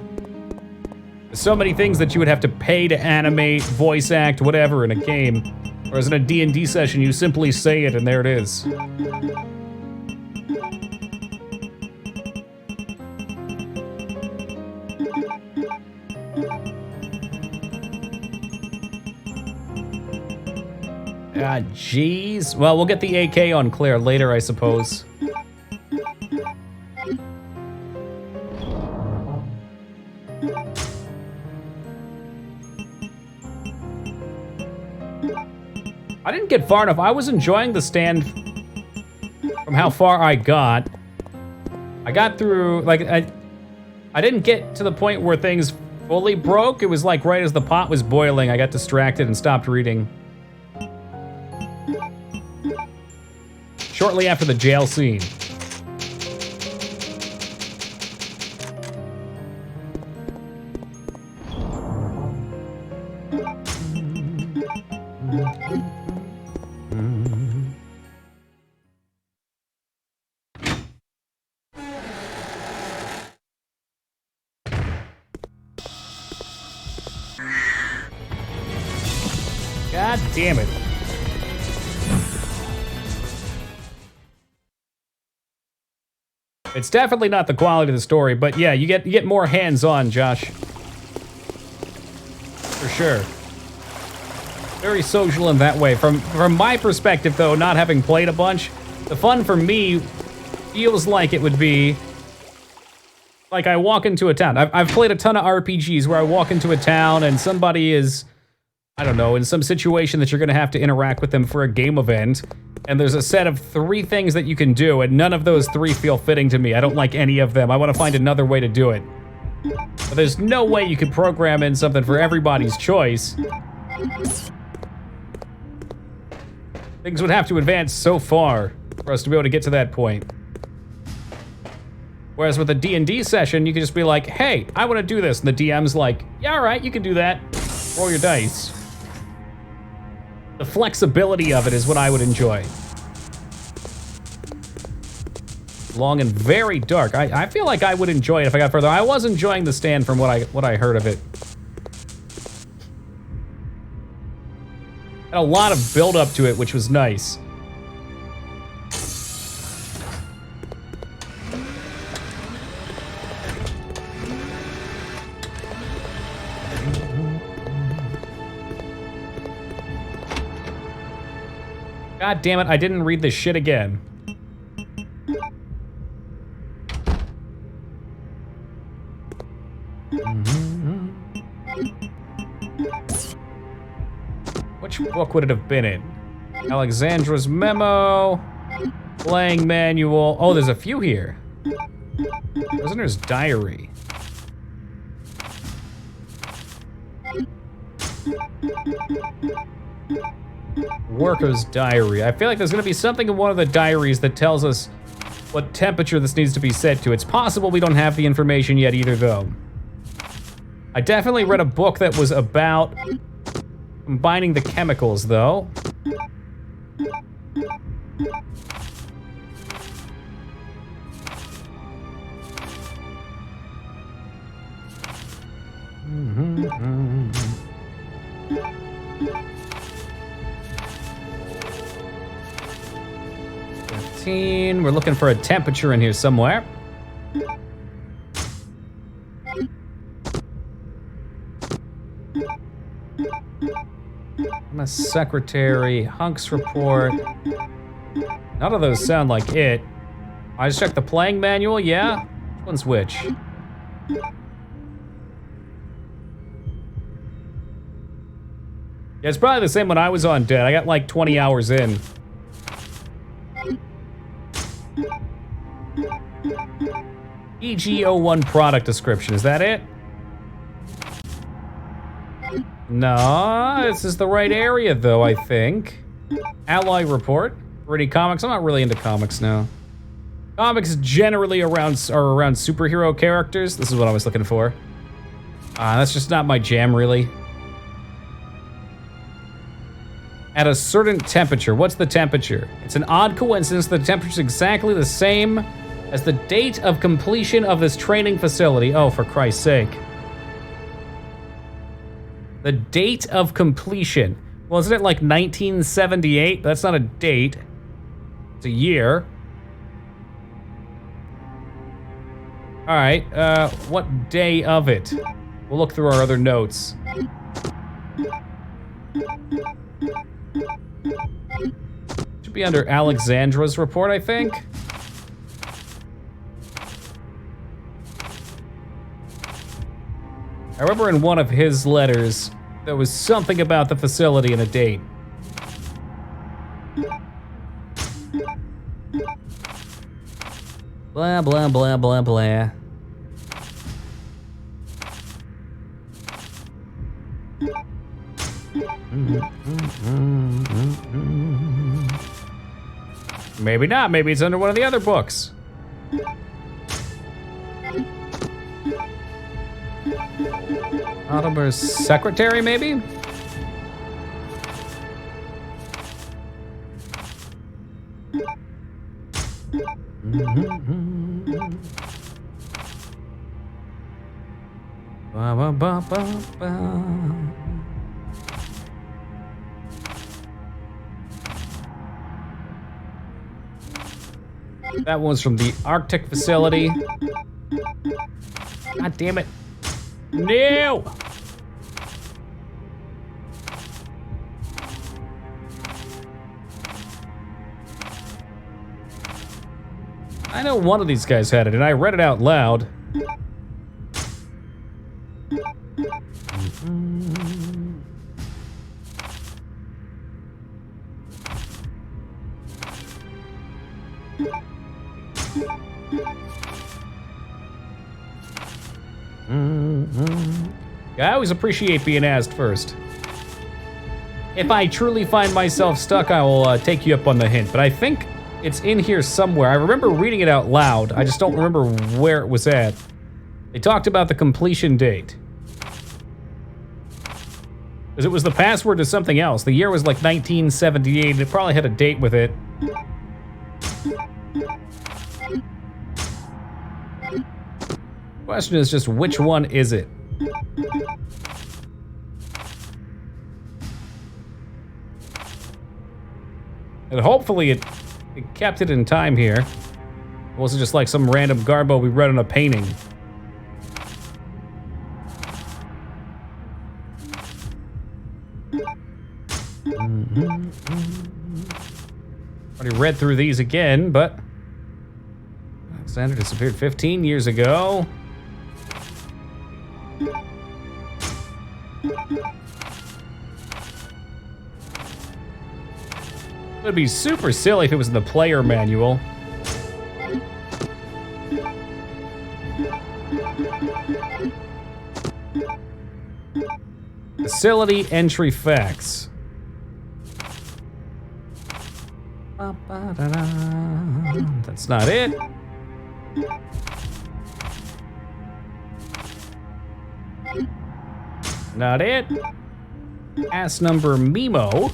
There's so many things that you would have to pay to animate, voice act, whatever in a game. Whereas in a D&D session, you simply say it and there it is. Ah, jeez. Well, we'll get the AK on Claire later, I suppose. I didn't get far enough. I was enjoying the stand from how far I got. I got through, like, I didn't get to the point where things fully broke. It was like right as the pot was boiling, I got distracted and stopped reading. Shortly after the jail scene. God damn it. It's definitely not the quality of the story, but yeah, you get more hands-on, Josh. For sure. Very social in that way. From my perspective, though, not having played a bunch, the fun for me feels like it would be like I walk into a town. I've played a ton of RPGs where I walk into a town and somebody is, I don't know, in some situation that you're gonna have to interact with them for a game event, and there's a set of 3 things that you can do, and none of those 3 feel fitting to me. I don't like any of them. I want to find another way to do it. But there's no way you could program in something for everybody's choice. Things would have to advance so far for us to be able to get to that point. Whereas with a D&D session, you can just be like, hey, I want to do this. And the DM's like, yeah, all right, you can do that. Roll your dice. The flexibility of it is what I would enjoy. Long and very dark. I feel like I would enjoy it if I got further. I was enjoying The Stand from what I heard of it. Had a lot of build up to it, which was nice. God damn it, I didn't read this shit again. Which book would it have been in? Alexandra's memo, playing manual. Oh, there's a few here. Prisoner's diary. Worker's diary. I feel like there's gonna be something in one of the diaries that tells us what temperature this needs to be set to. It's possible we don't have the information yet either, though. I definitely read a book that was about combining the chemicals, though. We're looking for a temperature in here somewhere. I'm a secretary, Hunk's report. None of those sound like it. I just checked the playing manual, yeah? Which one's which? Yeah, it's probably the same one I was on, Dead. I got like 20 hours in. EG01 product description, is that it? No, this is the right area though, I think. Alloy report, 3D comics. I'm not really into comics now. Comics generally are around superhero characters. This is what I was looking for. That's just not my jam, really. At a certain temperature. What's the temperature? It's an odd coincidence the temperature is exactly the same as the date of completion of this training facility. Oh, for Christ's sake. The date of completion. Well, isn't it like 1978? That's not a date. It's a year. All right, what day of it? We'll look through our other notes. Should be under Alexandra's report, I think. I remember in one of his letters, there was something about the facility and a date. Blah, blah, blah, blah, blah. Maybe not. Maybe it's under one of the other books. Audible's secretary, maybe? Ba, ba, ba, ba, ba. That one's from the Arctic facility. God damn it. No! I know one of these guys had it, and I read it out loud. I always appreciate being asked first. If I truly find myself stuck, I will take you up on the hint, but I think it's in here somewhere. I remember reading it out loud. I just don't remember where it was at. They talked about the completion date. Because it was the password to something else. The year was like 1978, and it probably had a date with it. Question is just, which one is it? And hopefully it kept it in time here. It wasn't just like some random garbo we read on a painting. Already read through these again, but Alexander disappeared 15 years ago. It would be super silly if it was in the player manual. Facility entry facts. That's not it. Not it. Ass number Memo.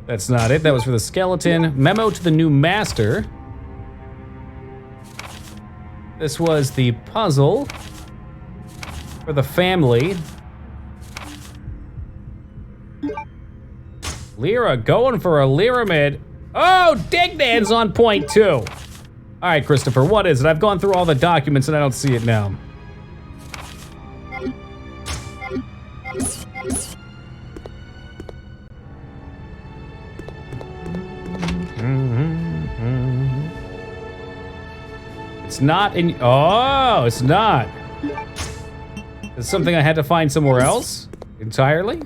That's not it. That was for the skeleton. Memo to the new master. This was the puzzle for the family. Lyra going for a Lyramid. Oh, Dignan's on point too. All right, Christopher, what is it? I've gone through all the documents and I don't see it now. It's not in. Oh, it's not. It's something I had to find somewhere else entirely.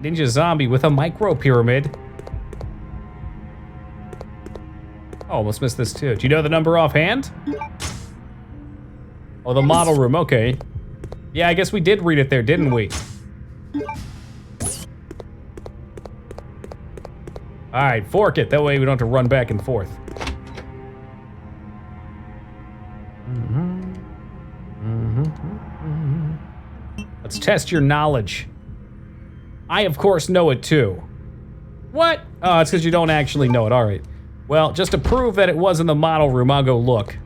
Ninja zombie with a micro pyramid. Oh, almost missed this too. Do you know the number offhand? Oh, the model room. Okay. Yeah, I guess we did read it there, didn't we? All right, fork it. That way we don't have to run back and forth. Let's test your knowledge. I, of course, know it too. What? Oh, it's because you don't actually know it. All right. Well, just to prove that it was in the model room, I'll go look.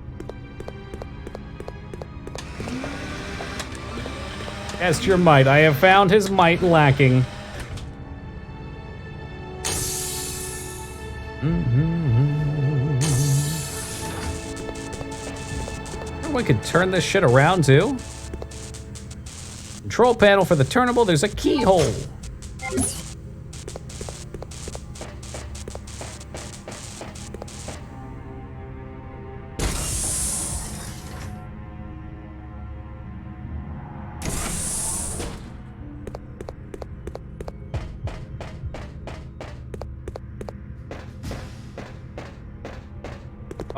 Test your might. I have found his might lacking. We could turn this shit around too. Control panel for the turnable. There's a keyhole.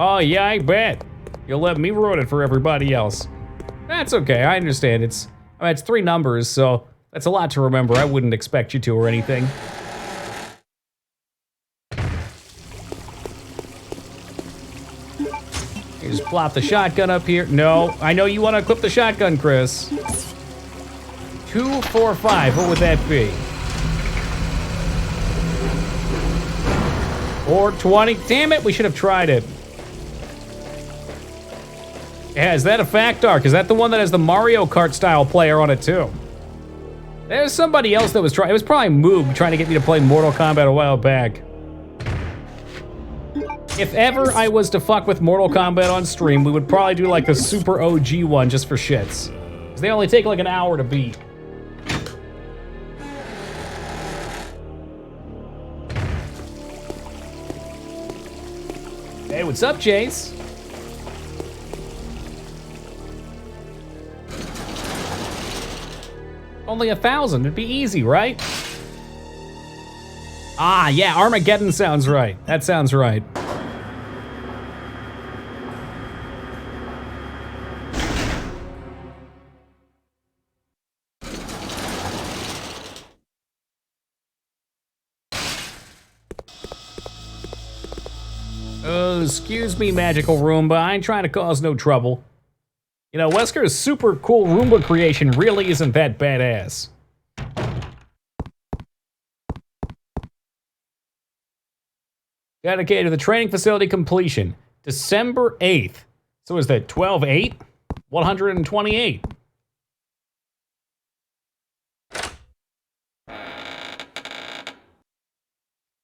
Oh yeah, I bet. You'll let me ruin it for everybody else. That's okay, I understand. It's 3 numbers, so that's a lot to remember. I wouldn't expect you to or anything. You just plop the shotgun up here. No, I know you want to equip the shotgun, Chris. 2, 4, 5, what would that be? 420, damn it, we should have tried it. Yeah, is that a fact arc? Is that the one that has the Mario Kart style player on it too? There's somebody else that was trying. It was probably Moog trying to get me to play Mortal Kombat a while back. If ever I was to fuck with Mortal Kombat on stream, we would probably do like the super OG one just for shits. Because they only take like an hour to beat. Hey, what's up, Jace? Only 1,000. It'd be easy, right? Ah, yeah, Armageddon sounds right. That sounds right. Excuse me, magical Roomba. I ain't trying to cause no trouble. You know, Wesker's super cool Roomba creation really isn't that badass. Dedicated to the training facility completion. December 8th. So is that 12/8? 128.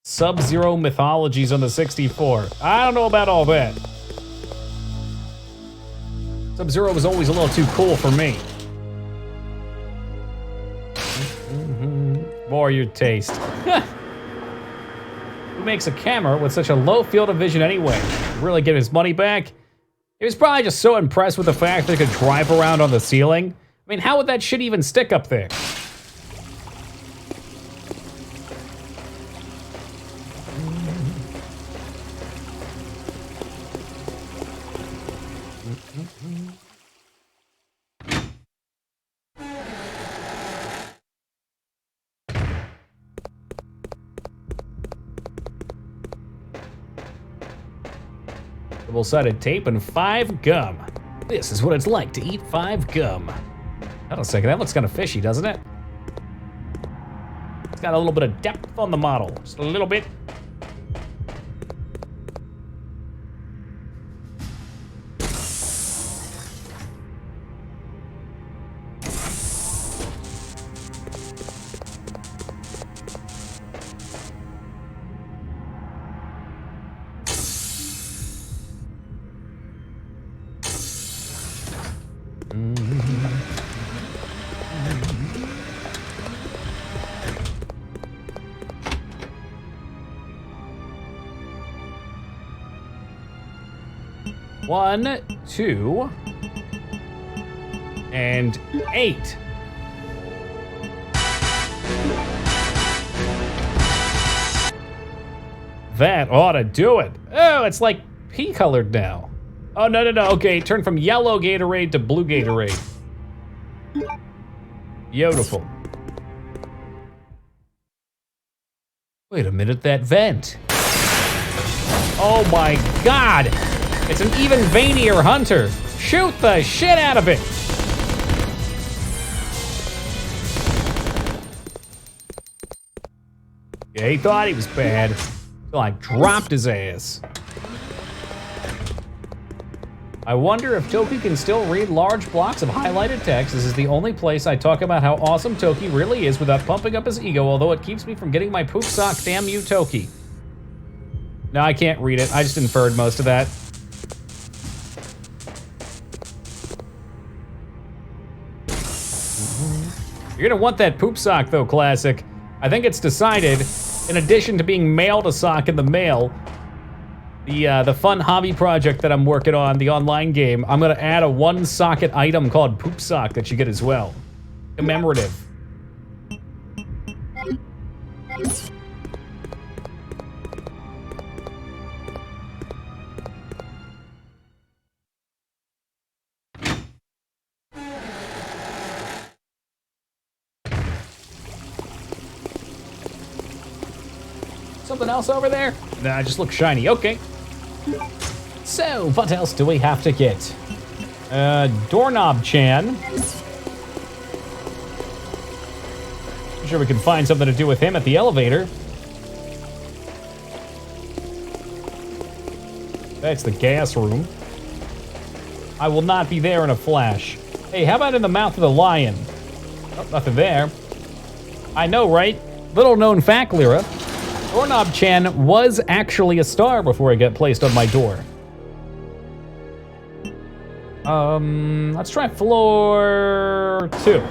Sub-Zero Mythologies on the 64. I don't know about all that. Sub-Zero was always a little too cool for me. More your taste. Who makes a camera with such a low field of vision anyway? Really get his money back? He was probably just so impressed with the fact that it could drive around on the ceiling. I mean, how would that shit even stick up there? Double-sided tape and 5 gum. This is what it's like to eat 5 gum. Hold on a second, that looks kind of fishy, doesn't it? It's got a little bit of depth on the model, just a little bit. One, 2, and 8. That ought to do it. Oh, it's like pea-colored now. Oh, no. Okay, turn from yellow Gatorade to blue Gatorade. Beautiful. Wait a minute, that vent. Oh my God! It's an even veinier hunter. Shoot the shit out of it! Yeah, he thought he was bad. So I dropped his ass. I wonder if Toki can still read large blocks of highlighted text. This is the only place I talk about how awesome Toki really is without pumping up his ego, although it keeps me from getting my poop sock. Damn you, Toki. No, I can't read it. I just inferred most of that. You're gonna want that poop sock though, Classic. I think it's decided, in addition to being mailed a sock in the mail, the fun hobby project that I'm working on, the online game, I'm gonna add a 1-socket item called poop sock that you get as well. Commemorative. Something else over there? Nah, just looks shiny. Okay. So, what else do we have to get? Doorknob Chan. I'm sure we can find something to do with him at the elevator. That's the gas room. I will not be there in a flash. Hey, how about in the mouth of the lion? Oh, nothing there. I know, right? Little known fact, Lyra. Doorknob Chan was actually a star before he got placed on my door. Let's try floor 2.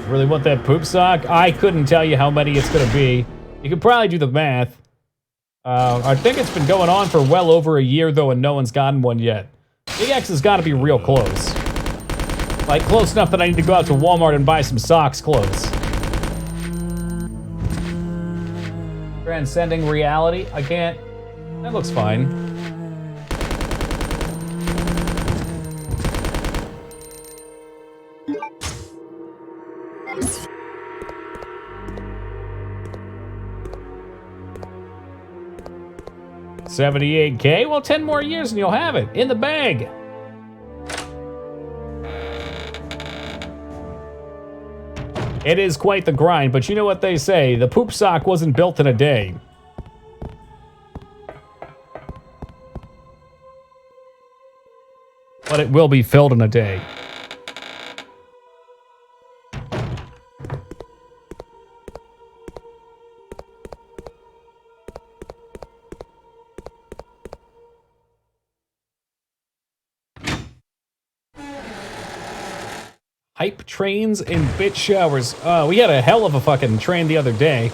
Really want that poop sock? I couldn't tell you how many it's gonna be. You could probably do the math. I think it's been going on for well over a year though, and no one's gotten one yet. Big X has gotta be real close. Like, close enough that I need to go out to Walmart and buy some socks clothes. Transcending reality? I can't. That looks fine. $78K? Well, 10 more years and you'll have it. In the bag. It is quite the grind, but you know what they say. The poop sock wasn't built in a day. But it will be filled in a day. Hype trains and bitch showers. We had a hell of a fucking train the other day.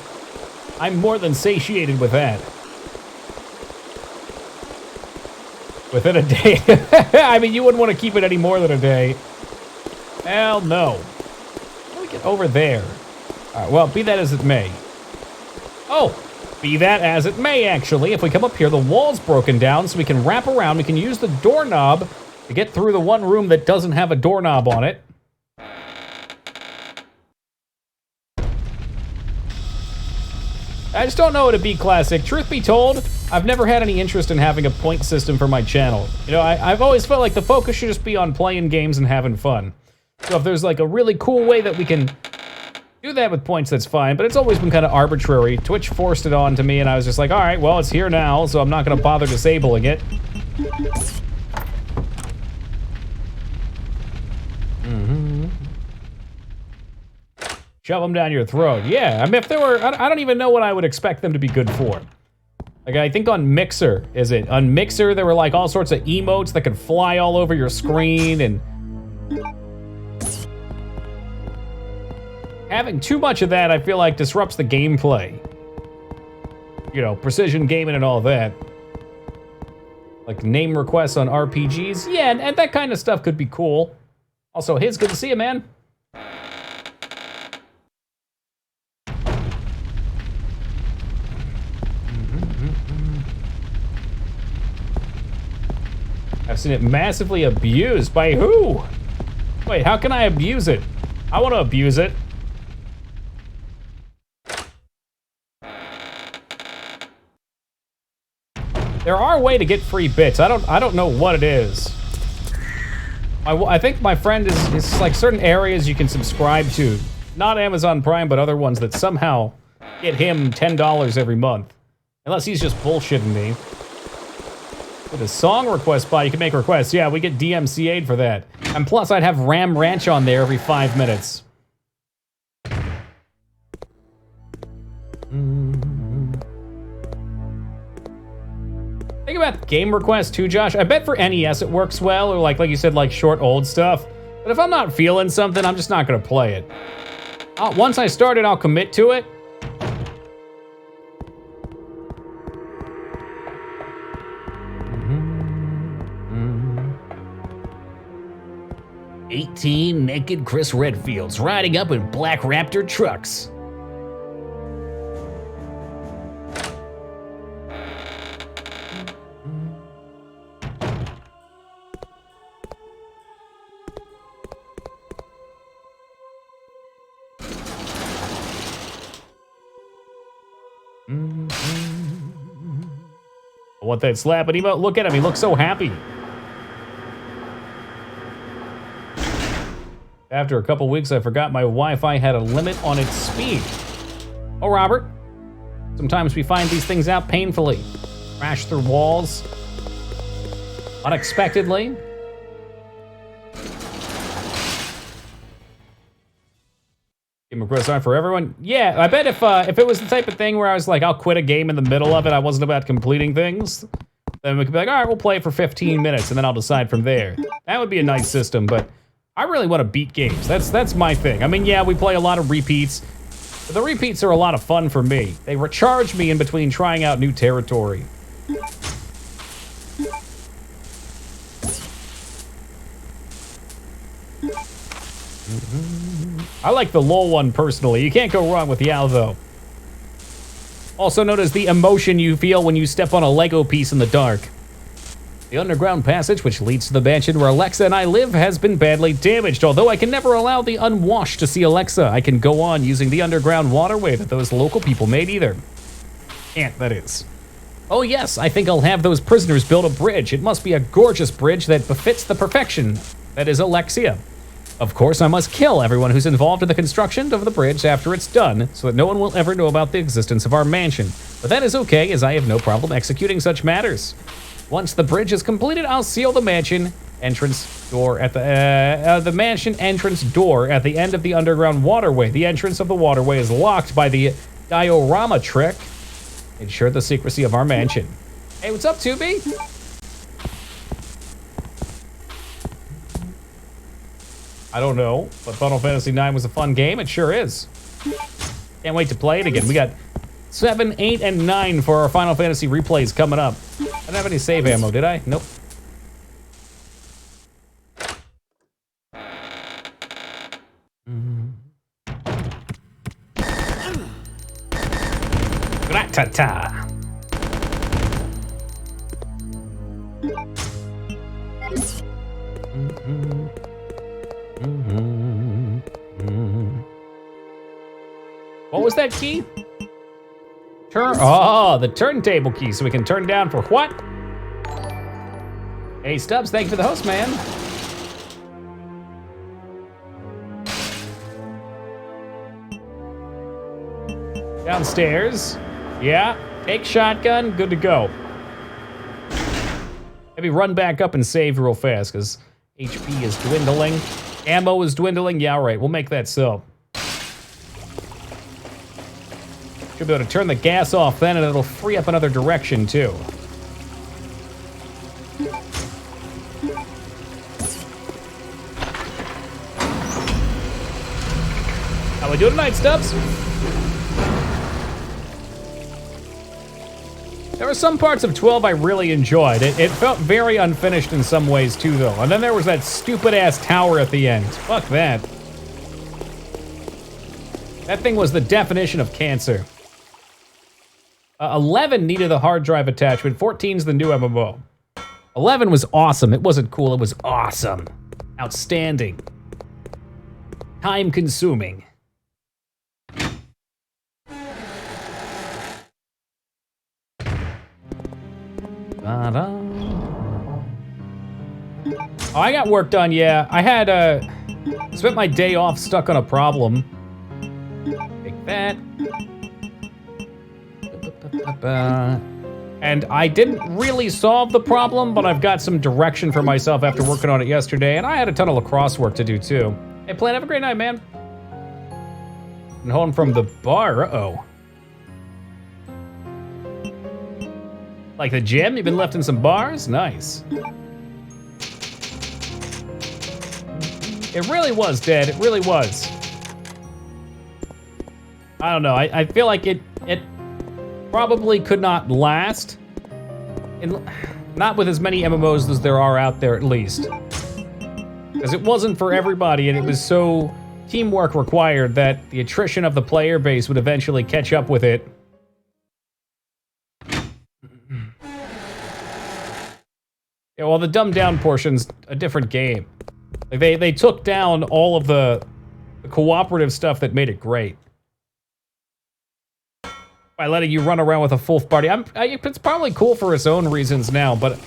I'm more than satiated with that. Within a day. I mean, you wouldn't want to keep it any more than a day. Hell no. How do we get over there? Alright, well, be that as it may. Oh, be that as it may, actually. If we come up here, the wall's broken down, so we can wrap around. We can use the doorknob to get through the one room that doesn't have a doorknob on it. I just don't know what a B classic. Truth be told, I've never had any interest in having a point system for my channel. You know, I've always felt like the focus should just be on playing games and having fun. So if there's like a really cool way that we can do that with points, that's fine, but it's always been kind of arbitrary. Twitch forced it on to me and I was just like, all right, well, it's here now, so I'm not gonna bother disabling it. Shove them down your throat. Yeah, I mean, if there were, I don't even know what I would expect them to be good for. Like, I think on Mixer, is it? On Mixer, there were like all sorts of emotes that could fly all over your screen, and having too much of that, I feel like, disrupts the gameplay. You know, precision gaming and all that. Like name requests on RPGs. Yeah, and that kind of stuff could be cool. Also, Hiz, good to see you, man. I've seen it massively abused. By who? Wait, how can I abuse it? I want to abuse it. There are a way to get free bits. I don't know what it is. I think my friend is like certain areas you can subscribe to. Not Amazon Prime, but other ones that somehow get him $10 every month. Unless he's just bullshitting me. With a song request bot, you can make requests. Yeah, we get DMCA'd for that. And plus, I'd have Ram Ranch on there every 5 minutes. Think about game requests too, Josh. I bet for NES it works well, or like you said, like short old stuff. But if I'm not feeling something, I'm just not gonna play it. Once I start it, I'll commit to it. 18 naked Chris Redfields riding up in black Raptor trucks. I want that slapping emote. Look at him, he looks so happy. After a couple weeks, I forgot my Wi-Fi had a limit on its speed. Oh, Robert. Sometimes we find these things out painfully. Crash through walls. Unexpectedly. Game requests aren't for everyone. Yeah, I bet if it was the type of thing where I was like, I'll quit a game in the middle of it, I wasn't about completing things, then we could be like, all right, we'll play it for 15 minutes, and then I'll decide from there. That would be a nice system, but I really want to beat games. That's my thing. I mean, yeah, we play a lot of repeats, but the repeats are a lot of fun for me. They recharge me in between trying out new territory. I like the LOL one personally. You can't go wrong with Yao, though. Also known as the emotion you feel when you step on a Lego piece in the dark. The underground passage, which leads to the mansion where Alexa and I live, has been badly damaged. Although I can never allow the unwashed to see Alexa, I can go on using the underground waterway that those local people made either. Can't, that is. Oh yes, I think I'll have those prisoners build a bridge. It must be a gorgeous bridge that befits the perfection that is Alexia. Of course, I must kill everyone who's involved in the construction of the bridge after it's done, so that no one will ever know about the existence of our mansion. But that is okay, as I have no problem executing such matters. Once the bridge is completed, I'll seal the mansion entrance door at the mansion entrance door at the end of the underground waterway. The entrance of the waterway is locked by the diorama trick. Ensure the secrecy of our mansion. Hey, what's up, 2B? I don't know, but Final Fantasy IX was a fun game. It sure is. Can't wait to play it again. We got 7, 8, and 9 for our Final Fantasy replays coming up. I didn't have any save ammo, did I? Nope. Rat-ta-ta. What was that key? The turntable key, so we can turn down for what? Hey, Stubbs, thank you for the host, man. Downstairs. Yeah, take shotgun, good to go. Maybe run back up and save real fast, because HP is dwindling. Ammo is dwindling. Yeah, all right, we'll make that so. Should be able to turn the gas off then, and it'll free up another direction, too. How we doing tonight, Stubbs? There were some parts of 12 I really enjoyed. It felt very unfinished in some ways, too, though. And then there was that stupid-ass tower at the end. Fuck that. That thing was the definition of cancer. 11 needed a hard drive attachment. 14's the new MMO. 11 was awesome. It wasn't cool, it was awesome. Outstanding. Time-consuming. Oh, I got work done, yeah. I had spent my day off stuck on a problem. Take that. And I didn't really solve the problem, but I've got some direction for myself after working on it yesterday, and I had a ton of lacrosse work to do too. Hey, Plan, have a great night, man. And home from the bar, uh-oh. Like the gym? You've been left in some bars? Nice. It really was, Dad. It really was. I don't know. I feel like it probably could not last. Not with as many MMOs as there are out there, at least. Because it wasn't for everybody, and it was so teamwork required that the attrition of the player base would eventually catch up with it. Yeah, well, the dumbed down portion's a different game. Like they took down all of the cooperative stuff that made it great. By letting you run around with a full party. It's probably cool for its own reasons now, but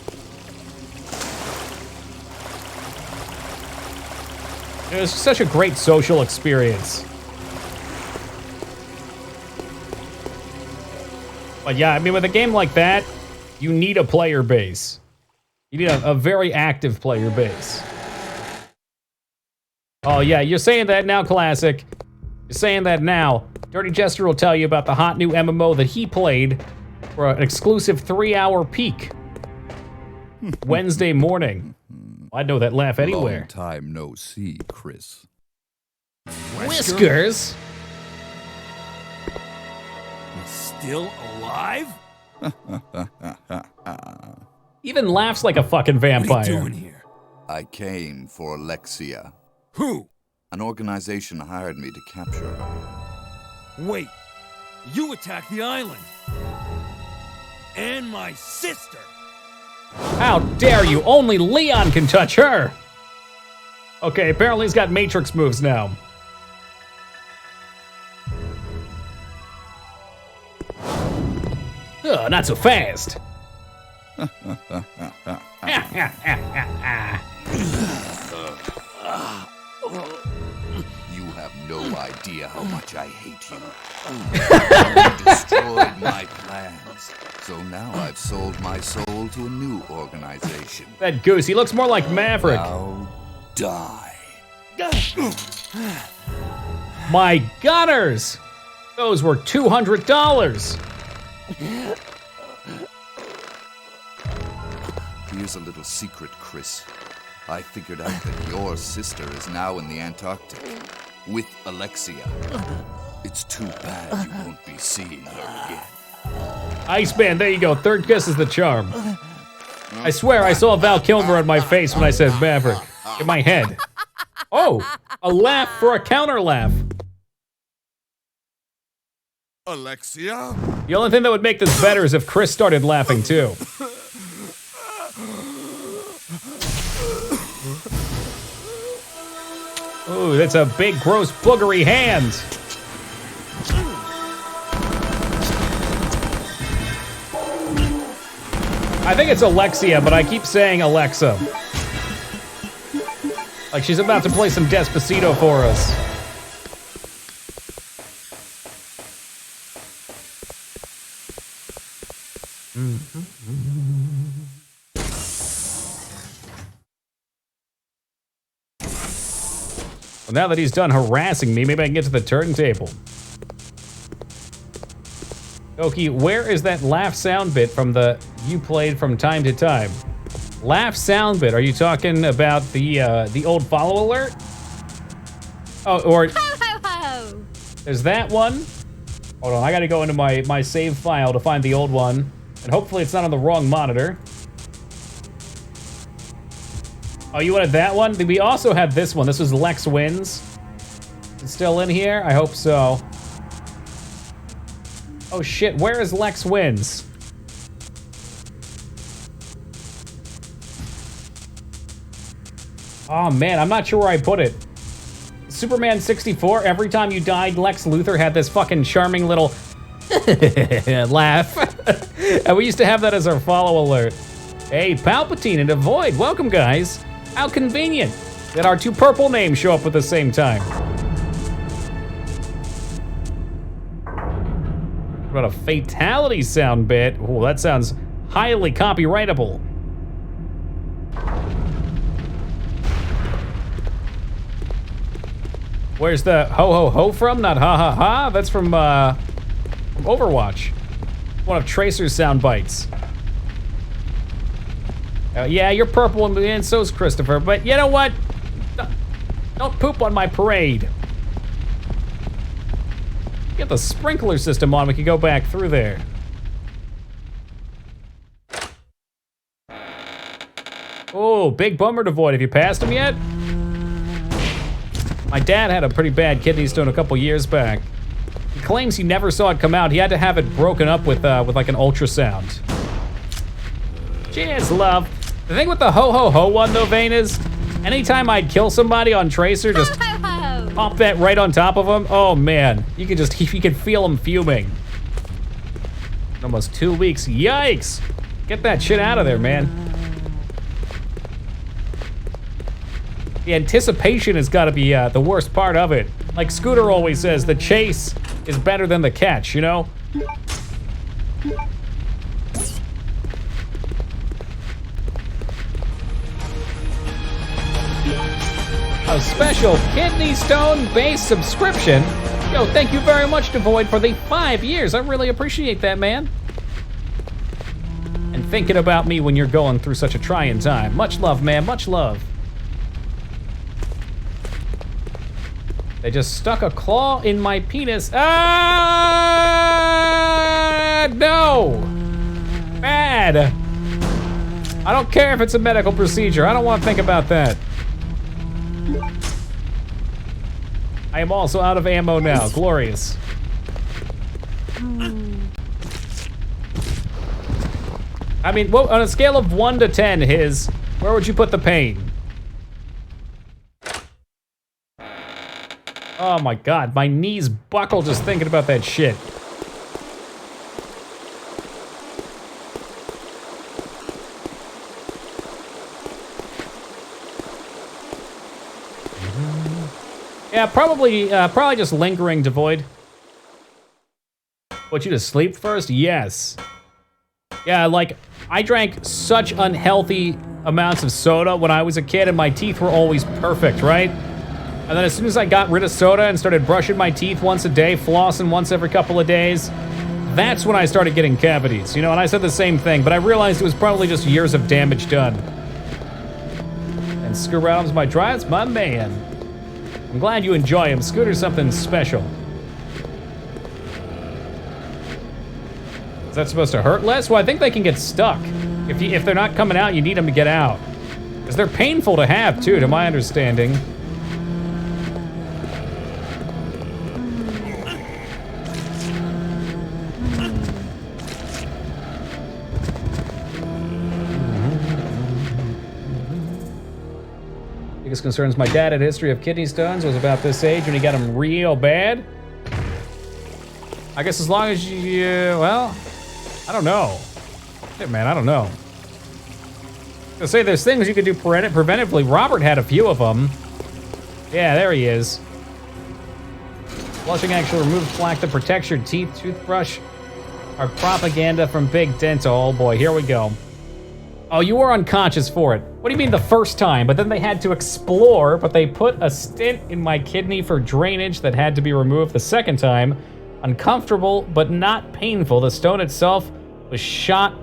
it was such a great social experience. But yeah, I mean, with a game like that, you need a player base. You need a very active player base. Oh yeah, you're saying that now, Classic. You're saying that now. Dirty Jester will tell you about the hot new MMO that he played for an exclusive 3-hour peak. Wednesday morning. I'd know that laugh anywhere. Long time no see, Chris. Whiskers? Still alive? Even laughs like a fucking vampire. What are you doing here? I came for Alexia. Who? An organization hired me to capture her. Wait, you attacked the island. And my sister. How dare you? Only Leon can touch her. Okay, apparently he's got Matrix moves now. Oh, not so fast. You have no idea how much I hate you. You destroyed my plans. So now I've sold my soul to a new organization. That goose, he looks more like Maverick. Now die. My gunners! Those were $200. Here's a little secret, Chris. I figured out that your sister is now in the Antarctic with Alexia. It's too bad you won't be seeing her again. Iceman, there you go. Third kiss is the charm. I swear I saw Val Kilmer on my face when I said Maverick. In my head. Oh, a laugh for a counter laugh. Alexia? The only thing that would make this better is if Chris started laughing too. Ooh, that's a big, gross, boogery hand. I think it's Alexia, but I keep saying Alexa. Like she's about to play some Despacito for us. Well, now that he's done harassing me, maybe I can get to the turntable. Oki, where is that laugh sound bit from the you played from time to time? Laugh sound bit. Are you talking about the old follow alert? Oh, or Ho ho ho! there's that one. Hold on, I gotta go into my save file to find the old one, and hopefully it's not on the wrong monitor. Oh, you wanted that one? We also had this one. This was Lex Wins. It's still in here? I hope so. Oh shit, where is Lex Wins? Oh man, I'm not sure where I put it. Superman 64, every time you died, Lex Luthor had this fucking charming little laugh. And we used to have that as our follow alert. Hey, Palpatine and Avoid, welcome guys. How convenient that our two purple names show up at the same time. What about a fatality sound bit? Oh, that sounds highly copyrightable. Where's the ho ho ho from? Not ha ha ha. That's from Overwatch. One of Tracer's sound bites. Yeah, you're purple and so's Christopher, but you know what? Don't poop on my parade. Get the sprinkler system on, we can go back through there. Oh, big bummer to Void. Have you passed him yet? My dad had a pretty bad kidney stone a couple years back. He claims he never saw it come out. He had to have it broken up with like an ultrasound. Cheers, love. The thing with the ho ho ho one though, Vane, is anytime I'd kill somebody on Tracer, just pop that right on top of him. Oh man, you could feel him fuming. Almost 2 weeks, yikes. Get that shit out of there, man. The anticipation has got to be the worst part of it. Like Scooter always says, the chase is better than the catch, you know? A special kidney stone-based subscription. Yo, thank you very much, Devoid, for the 5 years. I really appreciate that, man. And thinking about me when you're going through such a trying time. Much love, man, much love. They just stuck a claw in my penis. Ah, no. Bad. I don't care if it's a medical procedure. I don't want to think about that. I am also out of ammo now. Glorious. I mean, well, on a scale of 1 to 10, where would you put the pain? Oh my god, my knees buckle just thinking about that shit. Yeah, probably just lingering devoid. Want you to sleep first? Yes. Yeah, like, I drank such unhealthy amounts of soda when I was a kid, and my teeth were always perfect, right? And then as soon as I got rid of soda and started brushing my teeth once a day, flossing once every couple of days, that's when I started getting cavities, you know, and I said the same thing, but I realized it was probably just years of damage done. And Scooter Adams, my drive's my man. I'm glad you enjoy him. Scooter's something special. Is that supposed to hurt less? Well, I think they can get stuck. If they're not coming out, you need them to get out. Because they're painful to have, too, to my understanding. Biggest concerns my dad had a history of kidney stones, was about this age when he got them real bad. I guess as long as you, well, I don't know. Shit, man, I don't know. I say there's things you could do preventively. Robert had a few of them. Yeah, there he is. Flushing actually removes plaque that protects your teeth. Toothbrush are propaganda from Big Dental. Oh boy, here we go. Oh, you were unconscious for it. What do you mean the first time? But then they had to explore, but they put a stent in my kidney for drainage that had to be removed the second time. Uncomfortable, but not painful. The stone itself was shot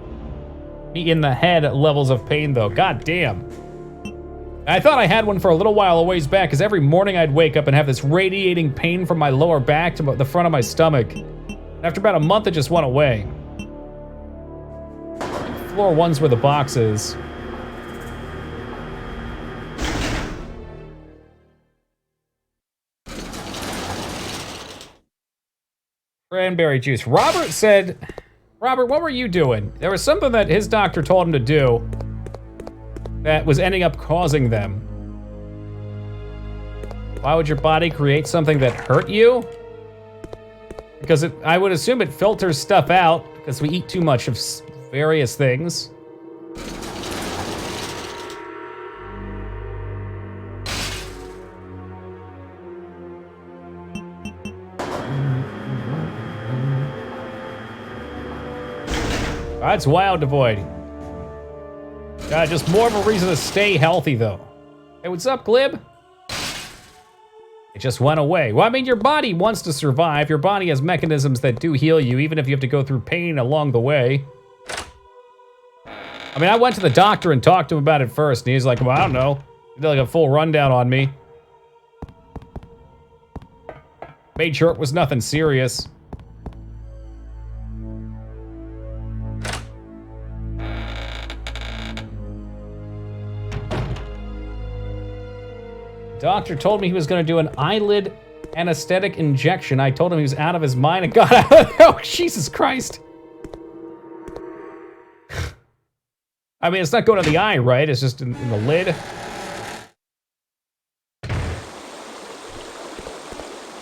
me in the head at levels of pain, though. God damn. I thought I had one for a little while a ways back, because every morning I'd wake up and have this radiating pain from my lower back to the front of my stomach. After about a month, it just went away. Floor one's where the box is. Cranberry juice. Robert said, Robert, what were you doing? There was something that his doctor told him to do that was ending up causing them. Why would your body create something that hurt you? Because I would assume it filters stuff out because we eat too much of various things. That's wild, Devoid. Just more of a reason to stay healthy, though. Hey, what's up, Glib? It just went away. Well, I mean, your body wants to survive. Your body has mechanisms that do heal you, even if you have to go through pain along the way. I mean, I went to the doctor and talked to him about it first, and he's like, well, I don't know. He did like a full rundown on me. Made sure it was nothing serious. Doctor told me he was going to do an eyelid anesthetic injection. I told him he was out of his mind and got out. Oh, Jesus Christ. I mean, it's not going to the eye, right? It's just in the lid.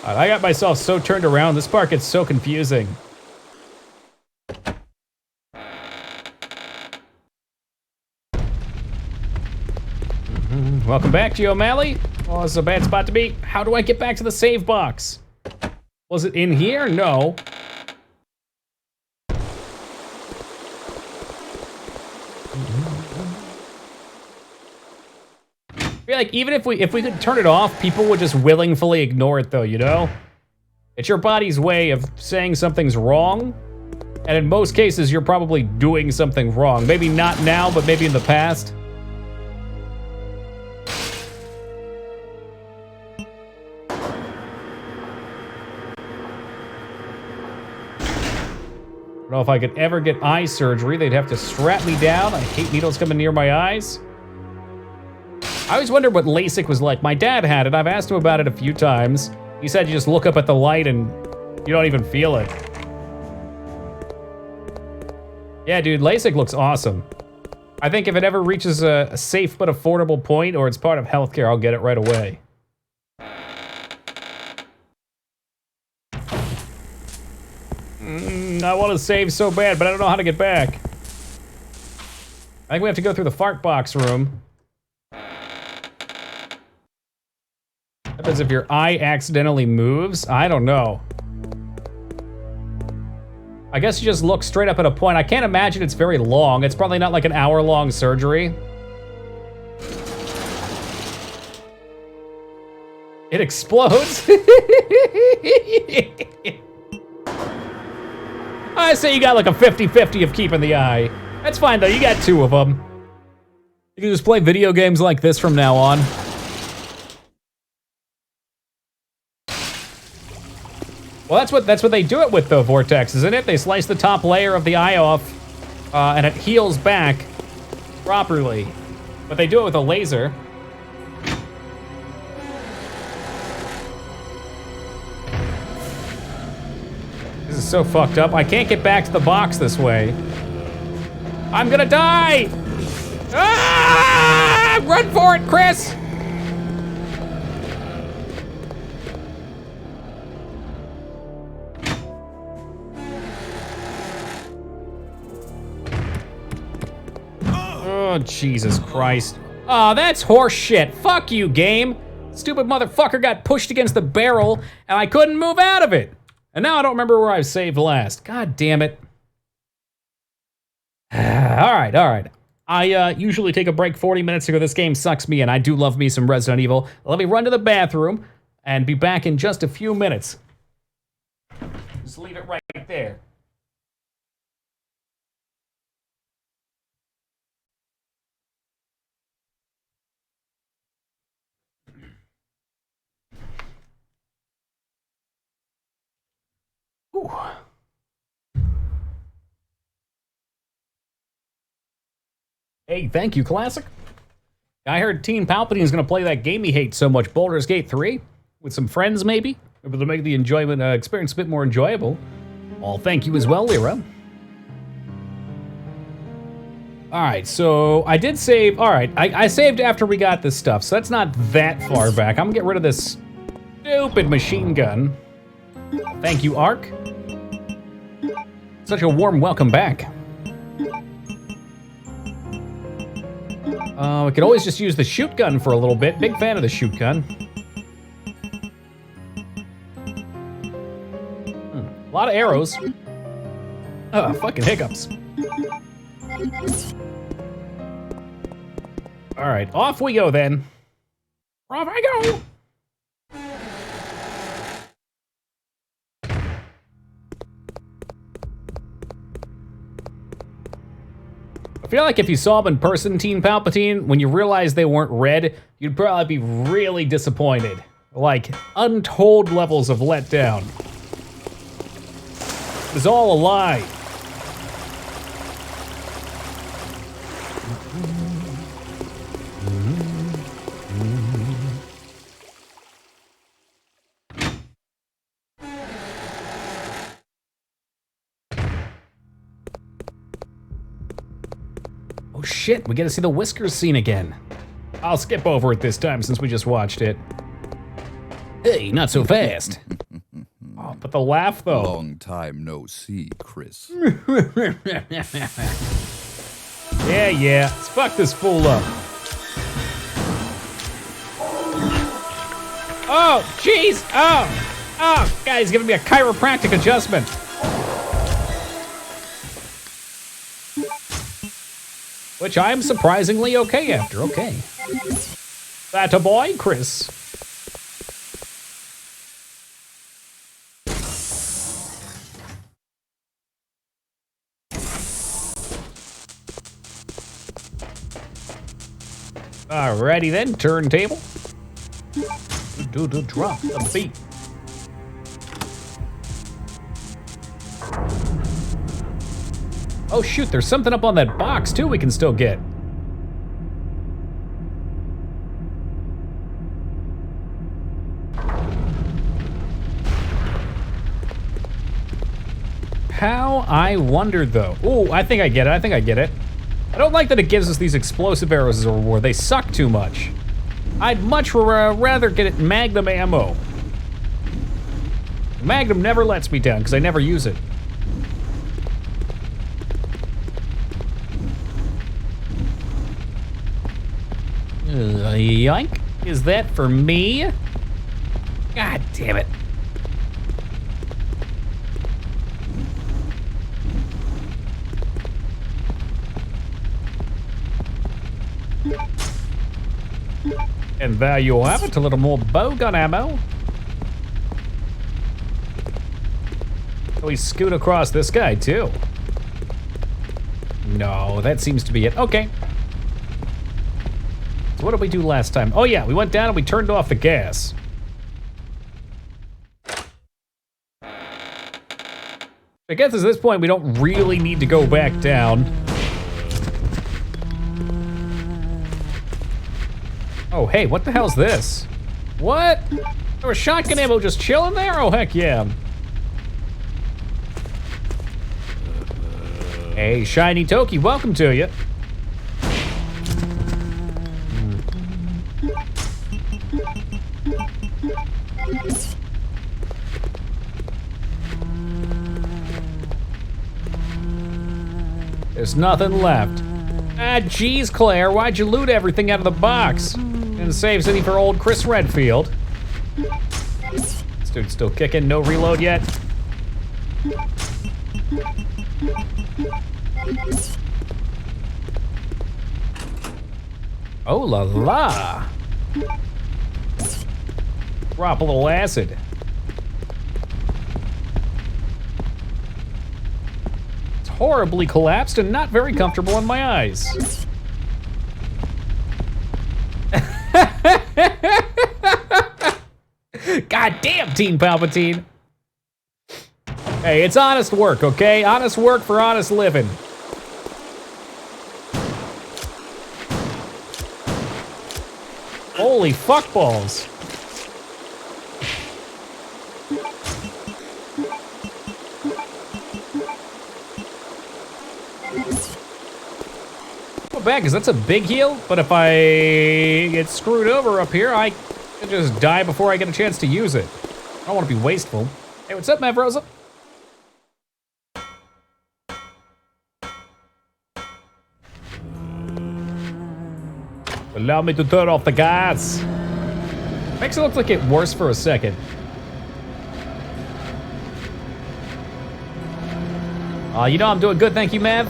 I got myself so turned around. This part gets so confusing. Welcome back, G. O'Malley. Oh, this is a bad spot to be. How do I get back to the save box? Was it in here? No. I feel like even if we could turn it off, people would just willingly ignore it, though, you know? It's your body's way of saying something's wrong, and in most cases, you're probably doing something wrong. Maybe not now, but maybe in the past. I don't know if I could ever get eye surgery. They'd have to strap me down. I hate needles coming near my eyes. I always wondered what LASIK was like. My dad had it. I've asked him about it a few times. You said you just look up at the light and you don't even feel it. Yeah, dude, LASIK looks awesome. I think if it ever reaches a safe but affordable point, or it's part of healthcare, I'll get it right away. I want to save so bad, but I don't know how to get back. I think we have to go through the fart box room. What happens if your eye accidentally moves? I don't know. I guess you just look straight up at a point. I can't imagine it's very long. It's probably not like an hour-long surgery. It explodes. I say you got like a 50-50 of keeping the eye. That's fine though, you got 2 of them. You can just play video games like this from now on. Well, that's what they do it with, though, Vortex, isn't it? They slice the top layer of the eye off, and it heals back properly. But they do it with a laser. This is so fucked up. I can't get back to the box this way. I'm gonna die! Ah! Run for it, Chris! Oh, Jesus Christ. Oh, that's horse shit. Fuck you, game. Stupid motherfucker got pushed against the barrel, and I couldn't move out of it. And now I don't remember where I saved last. God damn it. All right. I usually take a break 40 minutes ago. This game sucks me in. I do love me some Resident Evil. Let me run to the bathroom and be back in just a few minutes. Just leave it right there. Ooh. Hey, thank you, Classic. I heard Teen Palpatine's gonna play that game he hates so much, Baldur's Gate 3, with some friends maybe, able to make the enjoyment experience a bit more enjoyable. Well, thank you as well, Lyra. All right, so I did save. All right, I saved after we got this stuff, so that's not that far back. I'm gonna get rid of this stupid machine gun. Thank you, Ark. Such a warm welcome back. We could always just use the shoot gun for a little bit. Big fan of the shoot gun. A lot of arrows. Fucking hiccups. All right, off we go then. Off I go. I feel like if you saw them in person, Teen Palpatine, when you realized they weren't red, you'd probably be really disappointed. Like, untold levels of letdown. It was all a lie. Oh shit, we get to see the Whiskers scene again. I'll skip over it this time since we just watched it. Hey, not so fast. Oh, but the laugh though. Long time no see, Chris. Yeah, let's fuck this fool up. Oh, jeez, oh, God, he's giving me a chiropractic adjustment. Which I am surprisingly okay after, okay. That a boy, Chris. Alrighty then, turntable. Drop the beat. Oh shoot, there's something up on that box too we can still get. How, I wonder though. Ooh, I think I get it. I don't like that it gives us these explosive arrows as a reward. They suck too much. I'd much rather get it Magnum ammo. Magnum never lets me down because I never use it. Yoink. Is that for me? God damn it. And there you have it, a little more bowgun ammo. We scoot across this guy too. No, that seems to be it. Okay. So what did we do last time? Oh yeah, we went down and we turned off the gas. I guess at this point we don't really need to go back down. Oh hey, what the hell's this? What? There was shotgun ammo just chilling there? Oh heck yeah. Hey, Shiny Toki, welcome to you. There's nothing left. Ah, geez, Claire, why'd you loot everything out of the box? Didn't save any for old Chris Redfield. This dude's still kicking, no reload yet. Oh la la. Drop a little acid. It's horribly collapsed and not very comfortable in my eyes. God damn, Teen Palpatine. Hey, it's honest work, okay? Honest work for honest living. Holy fuck balls. Go back, because that's a big heal, but if I get screwed over up here, I can just die before I get a chance to use it. I don't want to be wasteful. Hey, what's up, Mav Rosa? Allow me to turn off the gas. Makes it look like it worse for a second. You know I'm doing good, thank you, Mav.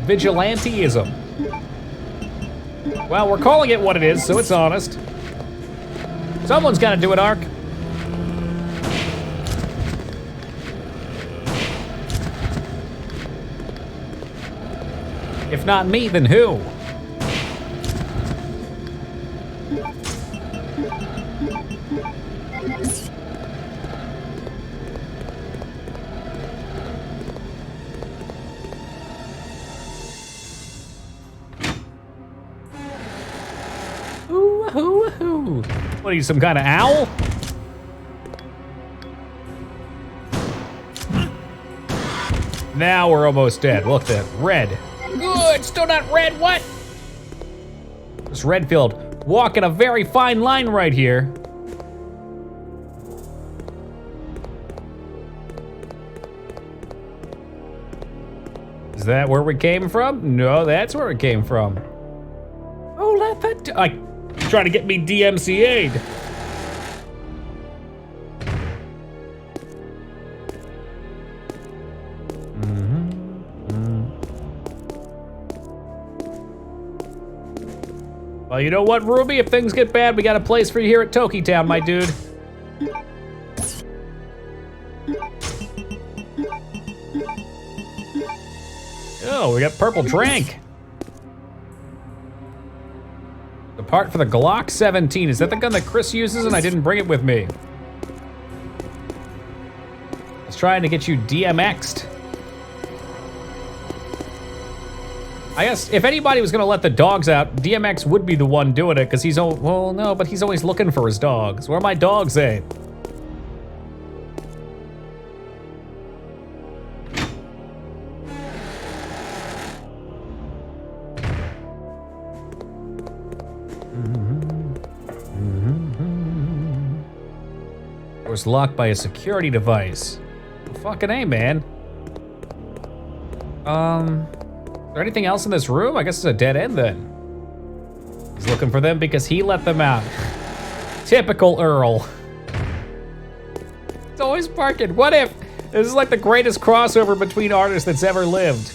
Vigilanteism. Well, we're calling it what it is, so it's honest. Someone's gotta do it, Ark. If not me, then who? What are you, some kind of owl? Now we're almost dead. Look at that. Red. Good, still not red, what? This Redfield walking a very fine line right here. Is that where we came from? No, that's where it came from. Oh, let that... Trying to get me DMCA'd. Well, you know what, Ruby? If things get bad, we got a place for you here at Toki Town, my dude. Oh, we got purple drink. The part for the Glock 17. Is that the gun that Chris uses and I didn't bring it with me? I was trying to get you DMX'd. I guess if anybody was gonna let the dogs out, DMX would be the one doing it, because he's well, no, but he's always looking for his dogs. Where are my dogs at? It was locked by a security device. Fucking A, man. Is there anything else in this room? I guess it's a dead end then. He's looking for them because he let them out. Typical Earl. It's always barking. What if? This is like the greatest crossover between artists that's ever lived.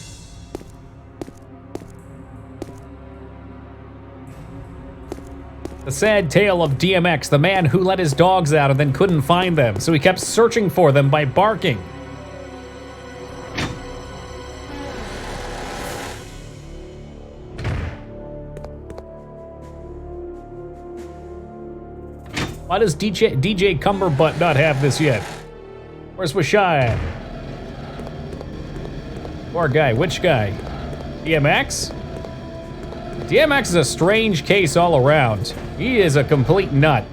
The sad tale of DMX, the man who let his dogs out and then couldn't find them, so he kept searching for them by barking. Why does DJ Cumberbutt not have this yet? Where's Washai at? Poor guy, which guy? DMX? DMX is a strange case all around. He is a complete nut.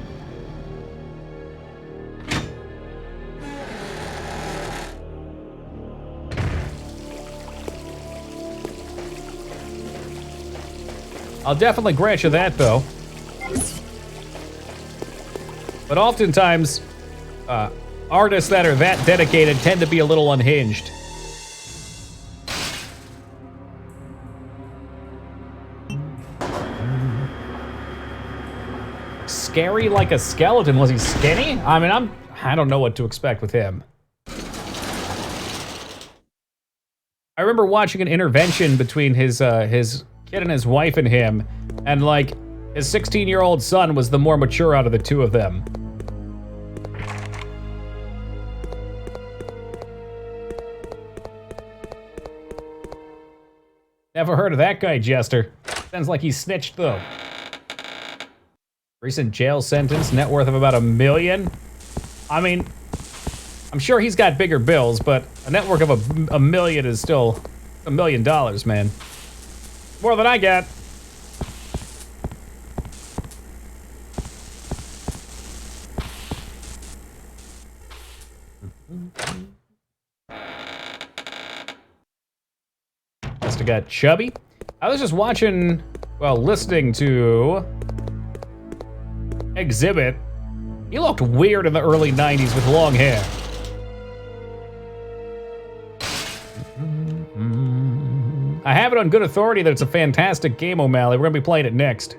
I'll definitely grant you that, though. But oftentimes, artists that are that dedicated tend to be a little unhinged. Scary like a skeleton. Was he skinny? I mean, I don't know what to expect with him. I remember watching an intervention between his kid and his wife and him, and like, his 16-year-old son was the more mature out of the two of them. Never heard of that guy, Jester. Sounds like he snitched, though. Recent jail sentence, net worth of about $1 million. I mean, I'm sure he's got bigger bills, but a net worth of $1 million is still $1 million, man. More than I got. Must have got chubby. I was just watching, well, listening to Exhibit. He looked weird in the early 90s with long hair. I have it on good authority that it's a fantastic game, O'Malley. We're gonna be playing it next.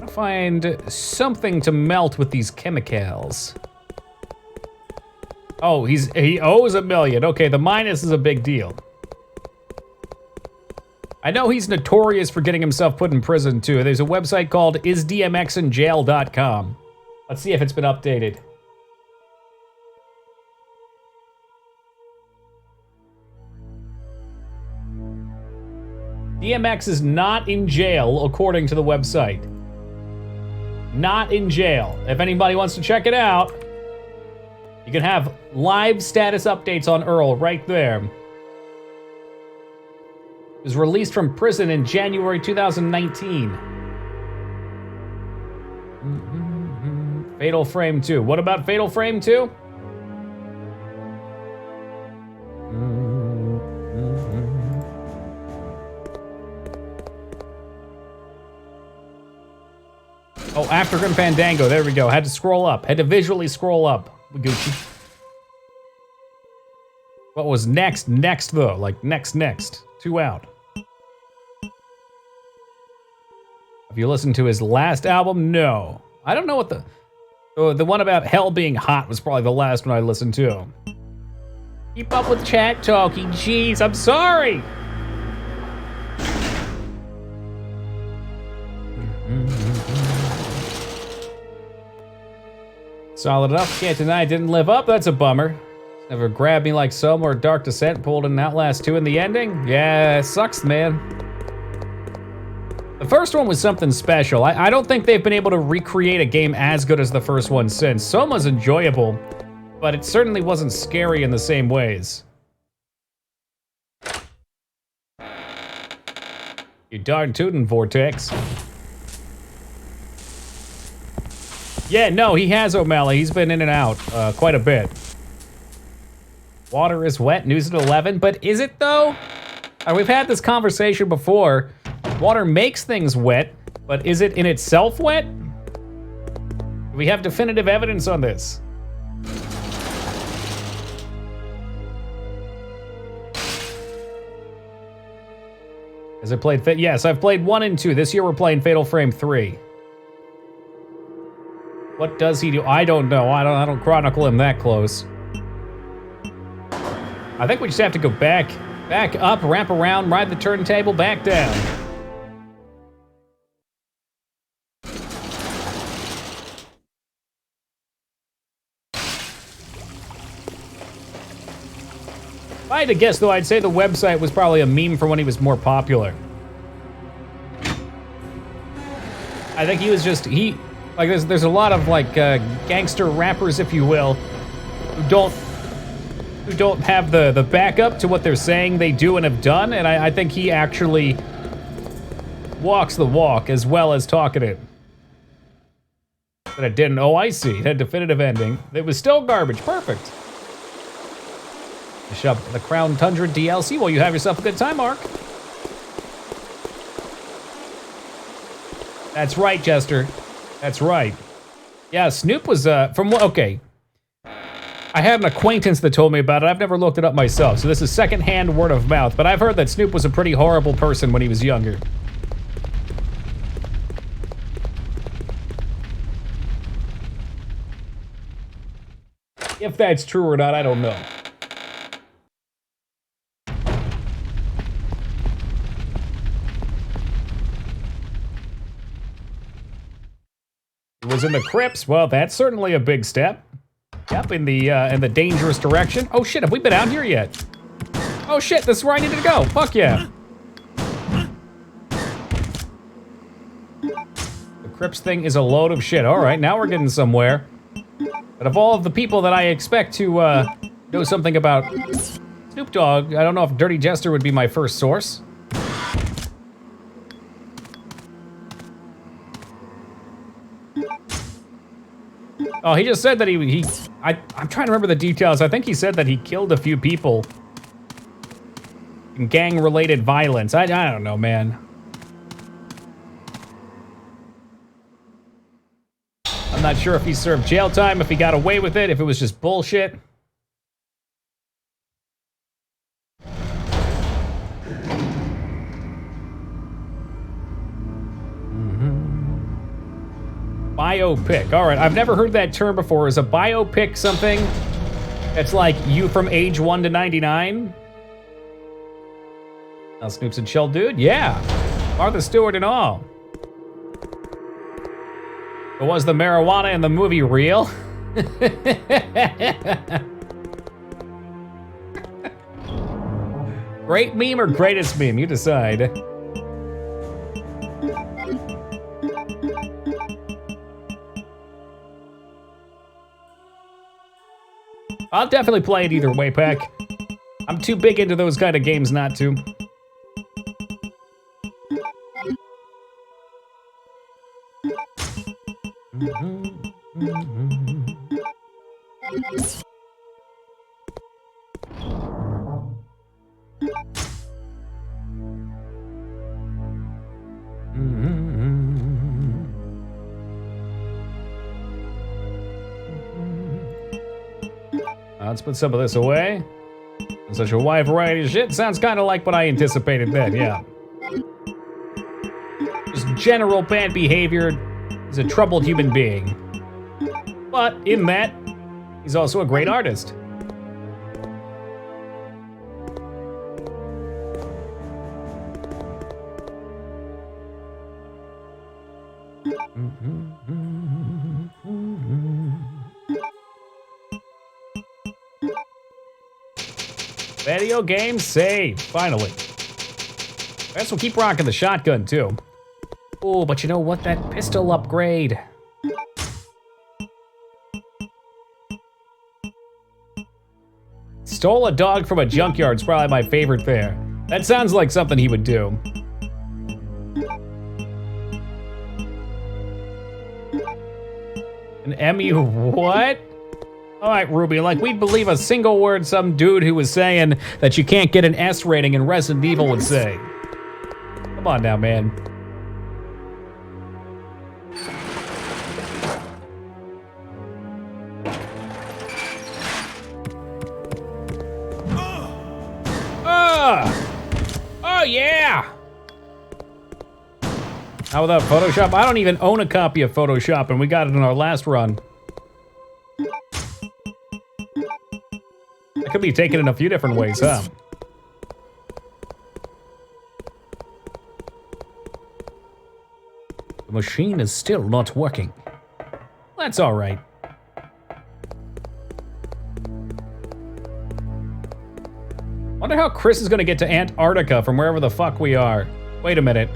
Find something to melt with these chemicals. Oh, he owes $1 million. Okay, the minus is a big deal. I know he's notorious for getting himself put in prison too. There's a website called isdmxinjail.com. Let's see if it's been updated. DMX is not in jail, according to the website. Not in jail. If anybody wants to check it out, you can have live status updates on Earl right there. He was released from prison in January 2019. Fatal Frame 2. What about Fatal Frame 2? Oh, African Fandango. There we go. Had to scroll up. Had to visually scroll up. Gucci. What was next? Next, though. Like, next. 2 out. Have you listened to his last album? No. I don't know what the one about hell being hot was probably the last one I listened to. Keep up with chat talking. Jeez, I'm sorry. Solid enough. Can't deny it didn't live up. That's a bummer. Never grabbed me like Soma or Dark Descent pulled in Outlast 2 in the ending? Yeah, it sucks, man. The first one was something special. I don't think they've been able to recreate a game as good as the first one since. Soma's enjoyable, but it certainly wasn't scary in the same ways. You darn tootin', Vortex. Yeah, no, he has, O'Malley. He's been in and out quite a bit. Water is wet, news at 11, but is it though? We've had this conversation before. Water makes things wet, but is it in itself wet? Do we have definitive evidence on this? Has I played yes, I've played 1 and 2. This year we're playing Fatal Frame 3. What does he do? I don't know. I don't chronicle him that close. I think we just have to go back up, wrap around, ride the turntable, back down. If I had to guess, though, I'd say the website was probably a meme from when he was more popular. I think he was just, like, there's a lot of, like, gangster rappers, if you will, who don't have the backup to what they're saying they do and have done, and I think he actually walks the walk as well as talking it. But it didn't. Oh, I see. It had definitive ending. It was still garbage. Perfect. Finish up the Crown Tundra DLC while you have yourself a good time, Mark. That's right, Jester. That's right. Yeah, Snoop was, okay. I had an acquaintance that told me about it. I've never looked it up myself, so this is secondhand word of mouth, but I've heard that Snoop was a pretty horrible person when he was younger. If that's true or not, I don't know. It was in the crypts. Well, that's certainly a big step. Yep, in the dangerous direction. Oh shit, have we been out here yet? Oh shit, this is where I needed to go. Fuck yeah. The crypts thing is a load of shit. All right, now we're getting somewhere. But of all of the people that I expect to know something about Snoop Dogg, I don't know if Dirty Jester would be my first source. Oh, he just said that I'm trying to remember the details. I think he said that he killed a few people in gang-related violence. I don't know, man. I'm not sure if he served jail time, if he got away with it, if it was just bullshit. Biopic. All right, I've never heard that term before. Is a biopic something that's like you from age 1 to 99? Now Snoop's a chill dude? Yeah. Martha Stewart and all. But was the marijuana in the movie real? Great meme or greatest meme? You decide. I'll definitely play it either way, Pack. I'm too big into those kind of games not to. Let's put some of this away. Such a wide variety of shit. Sounds kind of like what I anticipated then, yeah. Just general bad behavior. He's a troubled human being. But in that, he's also a great artist. Video game save, finally. I guess we'll keep rocking the shotgun too. Oh, but you know what? That pistol upgrade. Stole a dog from a junkyard's probably my favorite there. That sounds like something he would do. An MU what? All right, Ruby, like we'd believe a single word some dude who was saying that you can't get an S rating in Resident Evil would say. Come on now, man. Oh yeah! How without Photoshop? I don't even own a copy of Photoshop, and we got it in our last run. That could be taken in a few different ways, huh? The machine is still not working. That's all right. Wonder how Chris is gonna get to Antarctica from wherever the fuck we are. Wait a minute.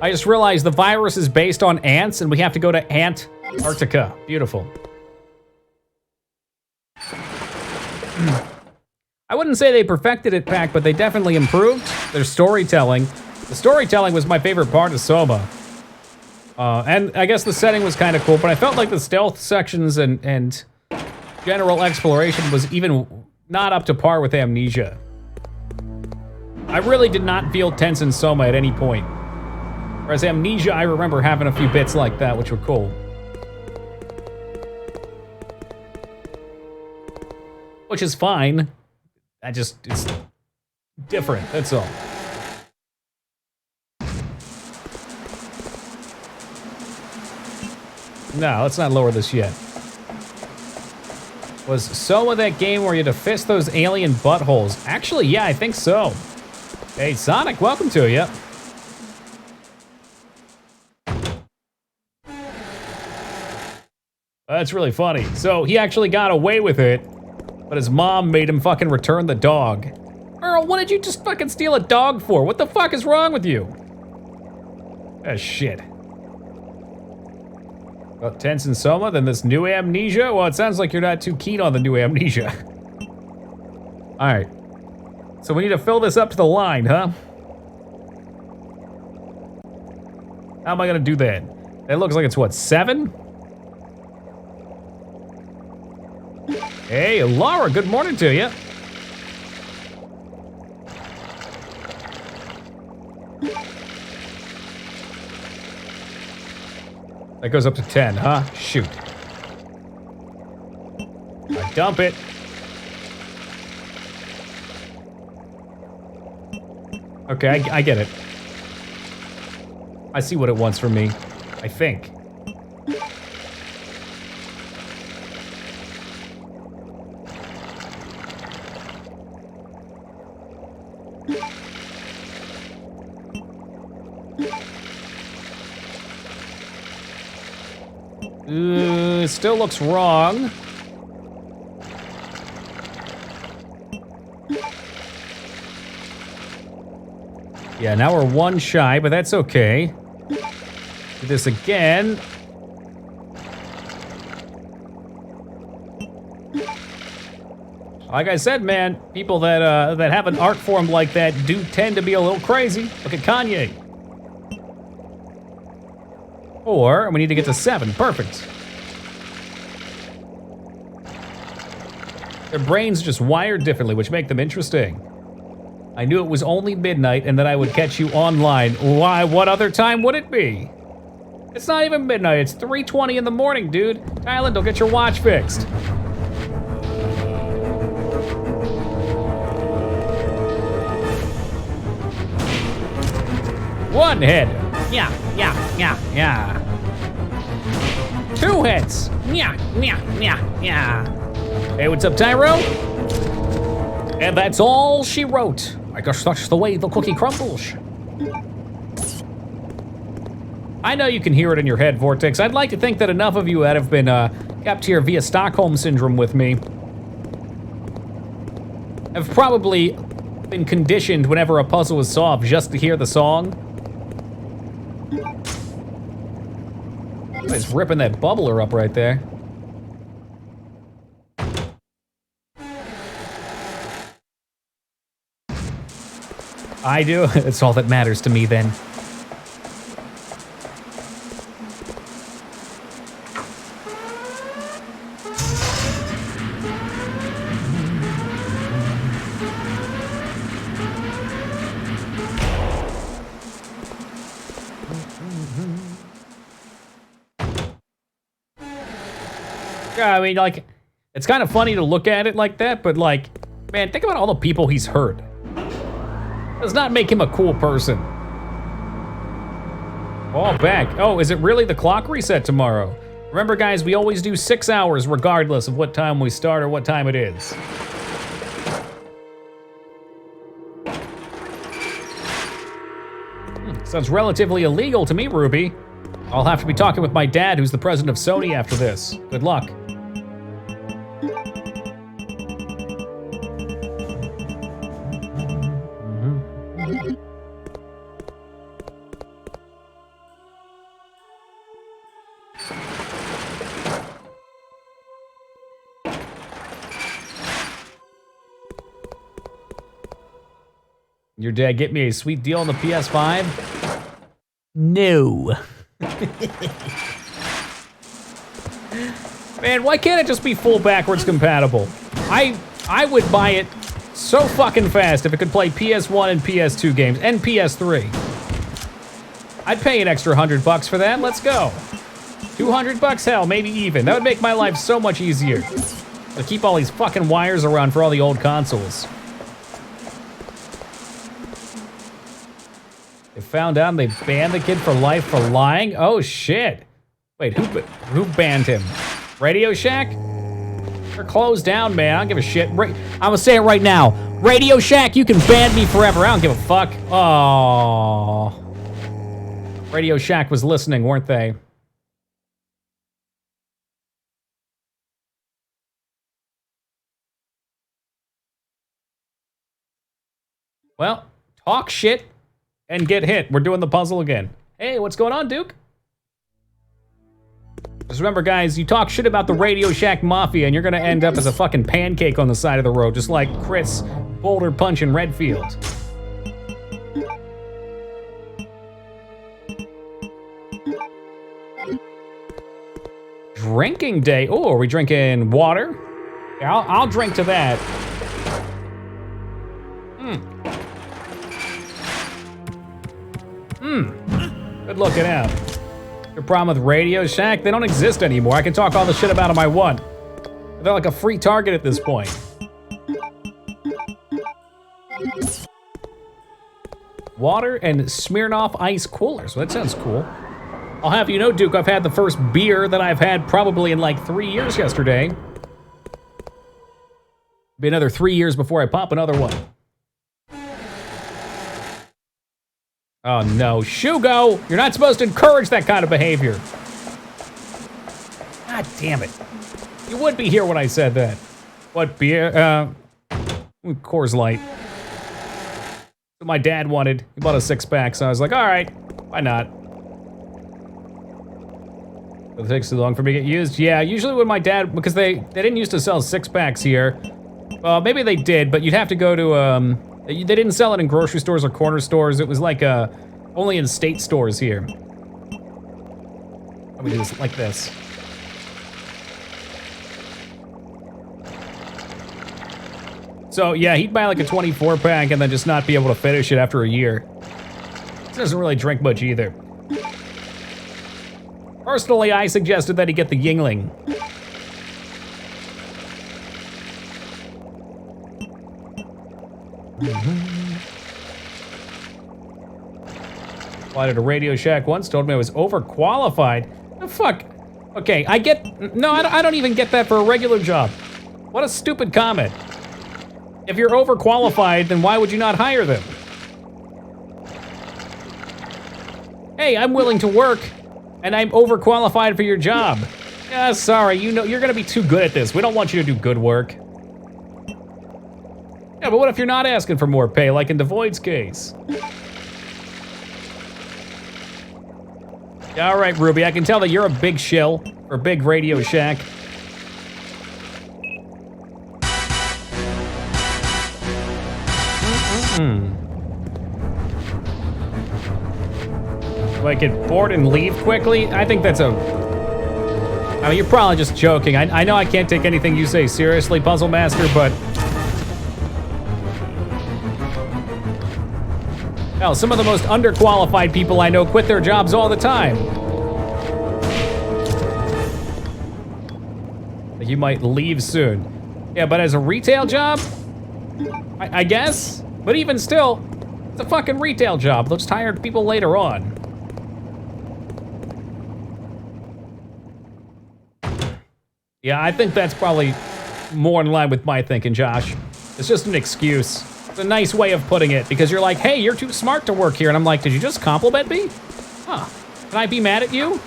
I just realized the virus is based on ants and we have to go to Antarctica. Beautiful. I wouldn't say they perfected it, Pac, but they definitely improved their storytelling. The storytelling was my favorite part of Soma. And I guess the setting was kind of cool, but I felt like the stealth sections and general exploration was even not up to par with Amnesia. I really did not feel tense in Soma at any point. Whereas Amnesia, I remember having a few bits like that, which were cool. Which is fine. It's different, that's all. No, let's not lower this yet. Was Soma that game where you had to fist those alien buttholes? Actually, yeah, I think so. Hey, Sonic, welcome to you. That's really funny. So he actually got away with it, but his mom made him fucking return the dog. Earl, what did you just fucking steal a dog for? What the fuck is wrong with you? Ah, shit. Well, tense in Soma, then this new Amnesia? Well, it sounds like you're not too keen on the new Amnesia. All right. So we need to fill this up to the line, huh? How am I gonna do that? It looks like it's what, 7? Hey, Laura, good morning to you. That goes up to 10, huh? Shoot. I dump it. Okay, I get it. I see what it wants from me, I think. It still looks wrong. Yeah, now we're 1 shy, but that's okay. Do this again. Like I said, man, people that have an art form like that do tend to be a little crazy. Look at Kanye. Or we need to get to 7. Perfect. Their brains just wired differently, which make them interesting. I knew it was only midnight and that I would catch you online. Why, what other time would it be? It's not even midnight, it's 3:20 in the morning, dude. Tylen, don't get your watch fixed. One head. Yeah. 2 heads. Yeah. Hey, what's up, Tyro? And that's all she wrote. I guess that's the way the cookie crumbles. I know you can hear it in your head, Vortex. I'd like to think that enough of you that have been kept here via Stockholm Syndrome with me have probably been conditioned whenever a puzzle is solved just to hear the song. He's ripping that bubbler up right there. I do. It's all that matters to me then. Yeah, I mean, like, it's kind of funny to look at it like that, but like, man, think about all the people he's hurt. Does not make him a cool person. Oh, back. Oh, is it really the clock reset tomorrow? Remember, guys, we always do 6 hours regardless of what time we start or what time it is. Sounds relatively illegal to me, Ruby. I'll have to be talking with my dad, who's the president of Sony, after this. Good luck. Your dad get me a sweet deal on the PS5? No. Man, why can't it just be full backwards compatible? I would buy it so fucking fast if it could play PS1 and PS2 games and PS3. I'd pay an extra $100 for that. Let's go. $200, hell, maybe even. That would make my life so much easier. To keep all these fucking wires around for all the old consoles. They found out and they banned the kid for life for lying? Oh shit. Wait, who banned him? Radio Shack? They're closed down, man. I don't give a shit. I'm gonna say it right now. Radio Shack, you can ban me forever. I don't give a fuck. Oh. Radio Shack was listening, weren't they? Well, talk shit and get hit. We're doing the puzzle again. Hey, what's going on, Duke? Just remember, guys, you talk shit about the Radio Shack Mafia and you're gonna end up as a fucking pancake on the side of the road, just like Chris Boulder Punch in Redfield. Drinking day. Oh, are we drinking water? Yeah, I'll drink to that. Good looking out. Your problem with Radio Shack? They don't exist anymore. I can talk all the shit about them I want. They're like a free target at this point. Water and Smirnoff ice coolers. Well, that sounds cool. I'll have you know, Duke, I've had the first beer that I've had probably in like 3 years yesterday. Be another 3 years before I pop another one. Oh no, Shugo! You're not supposed to encourage that kind of behavior. God damn it. You would be here when I said that. What beer? Coors Light. What my dad wanted. He bought a 6-pack, so I was like, alright, why not? It takes too long for me to get used. Yeah, usually when my dad, because they didn't used to sell 6-packs here. Well, maybe they did, but you'd have to go to, they didn't sell it in grocery stores or corner stores. It was like, only in state stores here. Let me do this like this. So, yeah, he'd buy like a 24-pack and then just not be able to finish it after a year. He doesn't really drink much either. Personally, I suggested that he get the Yingling. Applied at a Radio Shack once, told me I was overqualified. The fuck? Okay, I don't even get that for a regular job. What a stupid comment. If you're overqualified, then why would you not hire them? Hey, I'm willing to work, and I'm overqualified for your job. Yeah, sorry, you know, you're gonna be too good at this. We don't want you to do good work. Yeah, but what if you're not asking for more pay, like in Devoid's case? All right, Ruby, I can tell that you're a big shill for Big Radio Shack. Do I get bored and leave quickly? I think that's a... I mean, you're probably just joking. I know I can't take anything you say seriously, Puzzle Master, but... Hell, some of the most underqualified people I know quit their jobs all the time. You might leave soon. Yeah, but as a retail job? I guess? But even still, it's a fucking retail job. They'll just hire people later on. Yeah, I think that's probably more in line with my thinking, Josh. It's just an excuse. It's a nice way of putting it, because you're like, hey, you're too smart to work here. And I'm like, did you just compliment me? Huh. Can I be mad at you?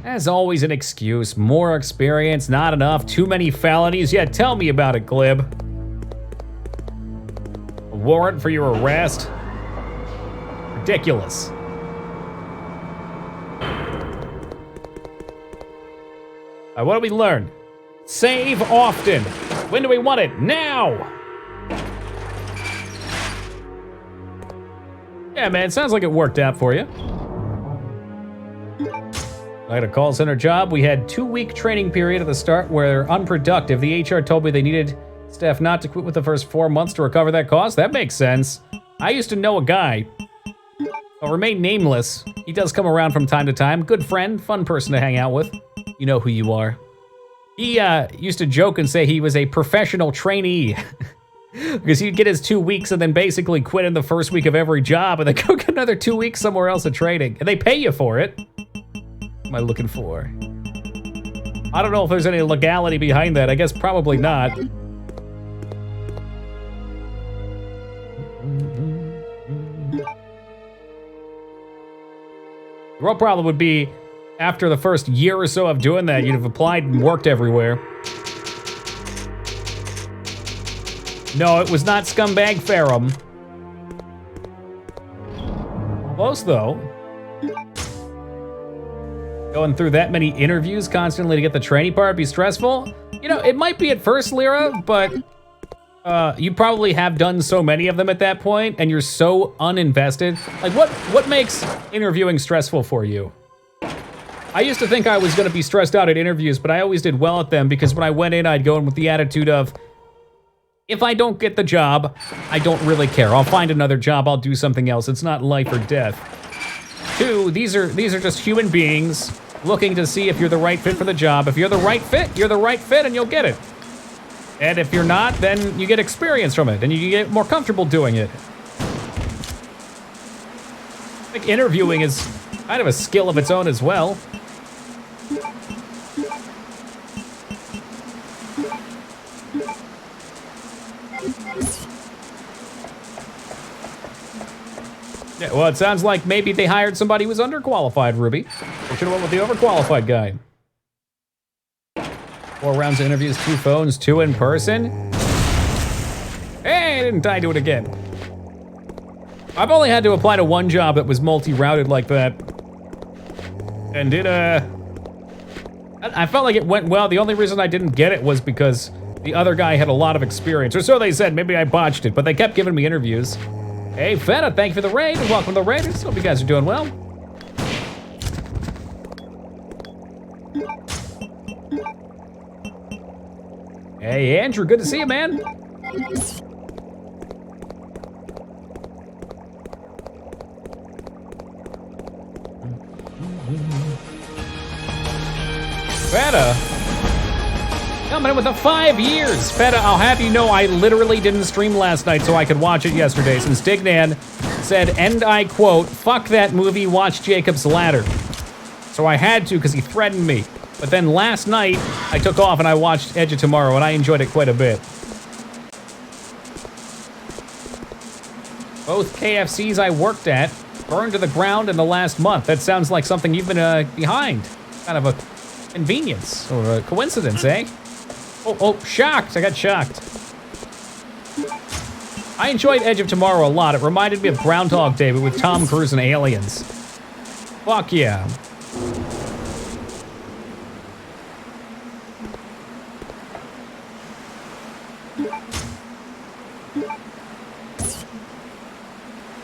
As always, an excuse. More experience, not enough, too many felonies. Yeah, tell me about it, Glib. A warrant for your arrest? Ridiculous. What do we learn? Save often. When do we want it? Now! Yeah, man, sounds like it worked out for you. I had a call center job. We had 2-week training period at the start where unproductive. The HR told me they needed staff not to quit with the first 4 months to recover that cost. That makes sense. I used to know a guy. I'll remain nameless. He does come around from time to time. Good friend, fun person to hang out with. You know who you are. He used to joke and say he was a professional trainee. Because he'd get his 2 weeks and then basically quit in the first week of every job and then go get another 2 weeks somewhere else of training. And they pay you for it. Am I looking for? I don't know if there's any legality behind that. I guess probably not. The real problem would be after the first year or so of doing that, you'd have applied and worked everywhere. No, it was not Scumbag Ferrum. Close though. Going through that many interviews constantly to get the training part be stressful? You know, it might be at first, Lyra, but you probably have done so many of them at that point, and you're so uninvested. Like, what makes interviewing stressful for you? I used to think I was gonna be stressed out at interviews, but I always did well at them because when I went in, I'd go in with the attitude of, if I don't get the job, I don't really care. I'll find another job, I'll do something else. It's not life or death. 2, these are just human beings looking to see if you're the right fit for the job. If you're the right fit, you're the right fit and you'll get it. And if you're not, then you get experience from it and you get more comfortable doing it. I think interviewing is kind of a skill of its own as well. Yeah, well, it sounds like maybe they hired somebody who was underqualified, Ruby. They should have went with the overqualified guy. 4 rounds of interviews, 2 phones, 2 in person. Hey, I didn't die to it again. I've only had to apply to 1 job that was multi-routed like that. And it, I felt like it went well. The only reason I didn't get it was because the other guy had a lot of experience. Or so they said, maybe I botched it, but they kept giving me interviews. Hey, Feta, thank you for the raid, and welcome to the Raiders. Hope you guys are doing well. Hey, Andrew, good to see you, man. Feta. Coming in with the 5 years. Feta, I'll have you know I literally didn't stream last night so I could watch it yesterday since Dignan said, and I quote, fuck that movie, watch Jacob's Ladder. So I had to because he threatened me. But then last night, I took off and I watched Edge of Tomorrow, and I enjoyed it quite a bit. Both KFCs I worked at burned to the ground in the last month. That sounds like something you've been behind. Kind of a convenience or a coincidence, eh? Oh, shocked. I got shocked. I enjoyed Edge of Tomorrow a lot. It reminded me of Groundhog Day, but with Tom Cruise and aliens. Fuck yeah.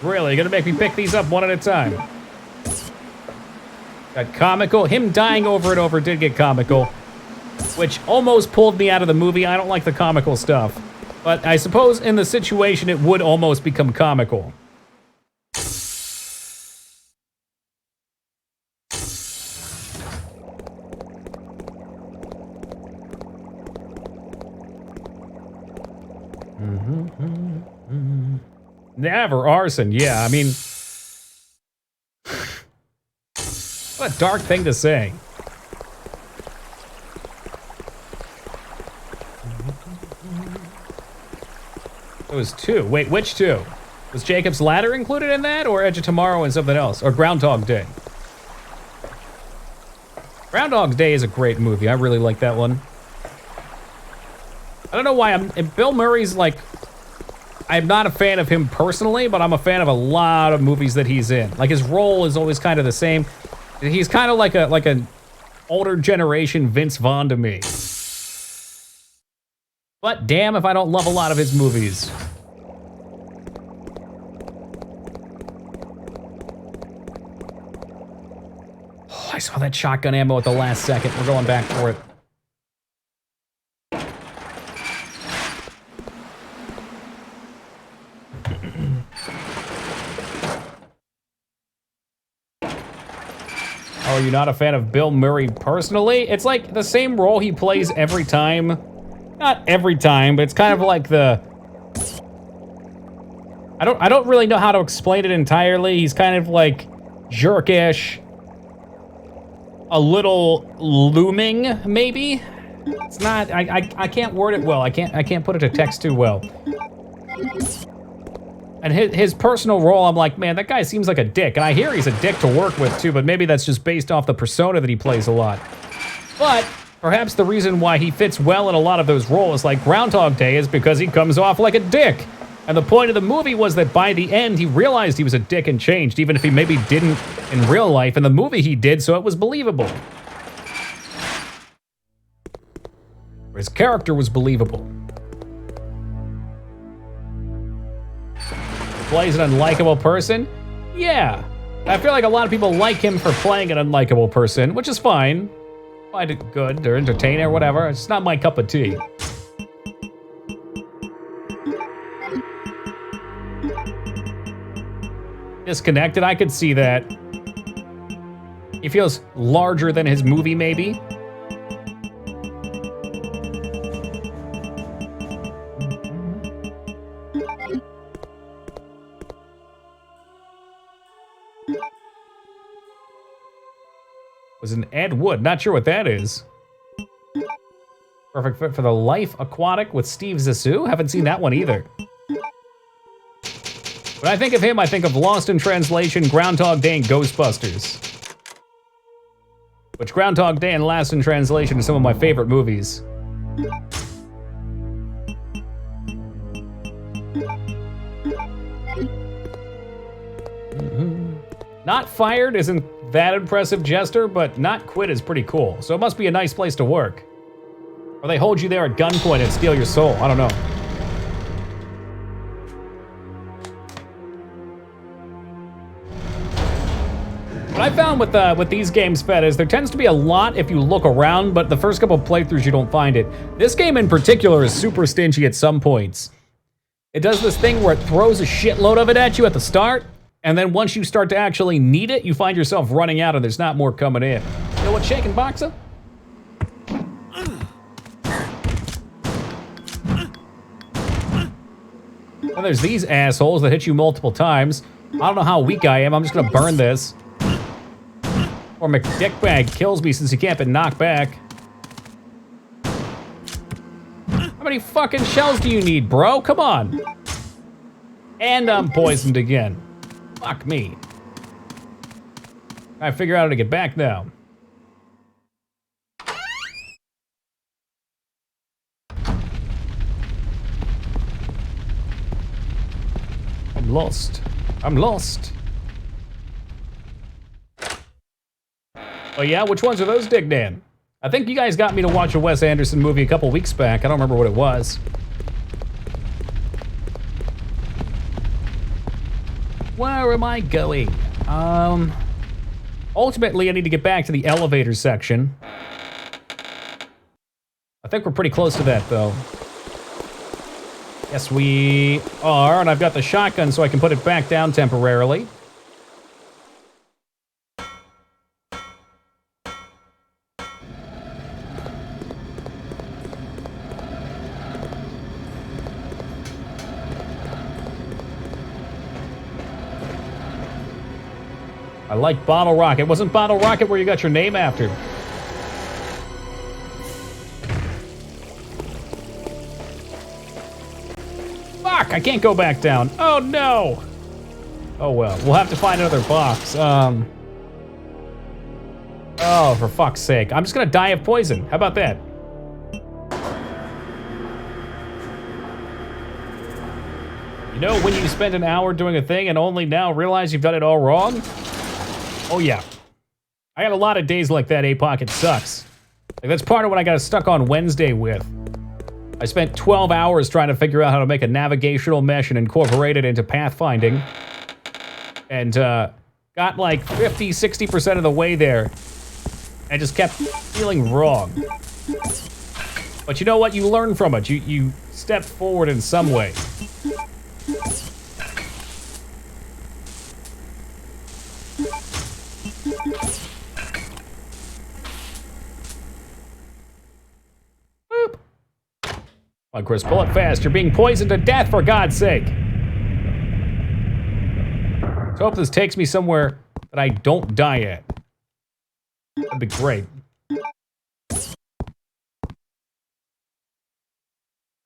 Really, you're gonna make me pick these up one at a time. Got comical. Him dying over and over did get comical, which almost pulled me out of the movie. I don't like the comical stuff. But I suppose in the situation, it would almost become comical. Never arson. Yeah, I mean... what a dark thing to say. It was 2. Wait, which 2? Was Jacob's Ladder included in that, or Edge of Tomorrow and something else? Or Groundhog Day? Groundhog Day is a great movie. I really like that one. I don't know why Bill Murray's like... I'm not a fan of him personally, but I'm a fan of a lot of movies that he's in. Like, his role is always kind of the same. He's kind of like an older generation Vince Vaughn to me. But damn if I don't love a lot of his movies. Oh, I saw that shotgun ammo at the last second. We're going back for it. Oh, you're not a fan of Bill Murray personally? It's like the same role he plays every time. Not every time, but it's kind of like the... I don't really know how to explain it entirely. He's kind of like jerkish. A little looming, maybe? It's not... I can't word it well. I can't put it to text too well. And his personal role, I'm like, man, that guy seems like a dick. And I hear he's a dick to work with, too, but maybe that's just based off the persona that he plays a lot. But perhaps the reason why he fits well in a lot of those roles, like Groundhog Day, is because he comes off like a dick. And the point of the movie was that by the end, he realized he was a dick and changed, even if he maybe didn't in real life. In the movie, he did, so it was believable. His character was believable. Plays an unlikable person? Yeah. I feel like a lot of people like him for playing an unlikable person, which is fine. Find it good or entertaining or whatever. It's not my cup of tea. Disconnected, I could see that. He feels larger than his movie, maybe. Was an Ed Wood. Not sure what that is. Perfect fit for the Life Aquatic with Steve Zissou. Haven't seen that one either. When I think of him, I think of Lost in Translation, Groundhog Day, and Ghostbusters. Which Groundhog Day and Lost in Translation are some of my favorite movies. Not fired isn't that impressive, Jester, but not quit is pretty cool. So it must be a nice place to work. Or they hold you there at gunpoint and steal your soul. I don't know. What I found with these games, Fed, is there tends to be a lot if you look around, but the first couple of playthroughs you don't find it. This game in particular is super stingy at some points. It does this thing where it throws a shitload of it at you at the start, and then once you start to actually need it, you find yourself running out and there's not more coming in. You know what's shaking, Boxer? And there's these assholes that hit you multiple times. I don't know how weak I am. I'm just gonna burn this. Or McDickbag kills me since he can't be knocked back. How many fucking shells do you need, bro? Come on. And I'm poisoned again. Fuck me. I figure out how to get back now. I'm lost. I'm lost. Oh yeah? Which ones are those, Dig Dan? I think you guys got me to watch a Wes Anderson movie a couple weeks back. I don't remember what it was. Where am I going? Ultimately, I need to get back to the elevator section. I think we're pretty close to that, though. Yes, we are, and I've got the shotgun so I can put it back down temporarily. I like Bottle Rocket. Wasn't Bottle Rocket where you got your name after? Fuck, I can't go back down. Oh no! Oh well, we'll have to find another box. Oh, for fuck's sake. I'm just gonna die of poison. How about that? You know when you spend an hour doing a thing and only now realize you've done it all wrong? Oh yeah. I got a lot of days like that, APOC. It sucks. Like, that's part of what I got stuck on Wednesday with. I spent 12 hours trying to figure out how to make a navigational mesh and incorporate it into pathfinding. And got like 50, 60% of the way there. And just kept feeling wrong. But you know what? You learn from it. You step forward in some way. Boop. Come on, Chris, pull it fast. You're being poisoned to death, for God's sake. Let's hope this takes me somewhere that I don't die at. That'd be great.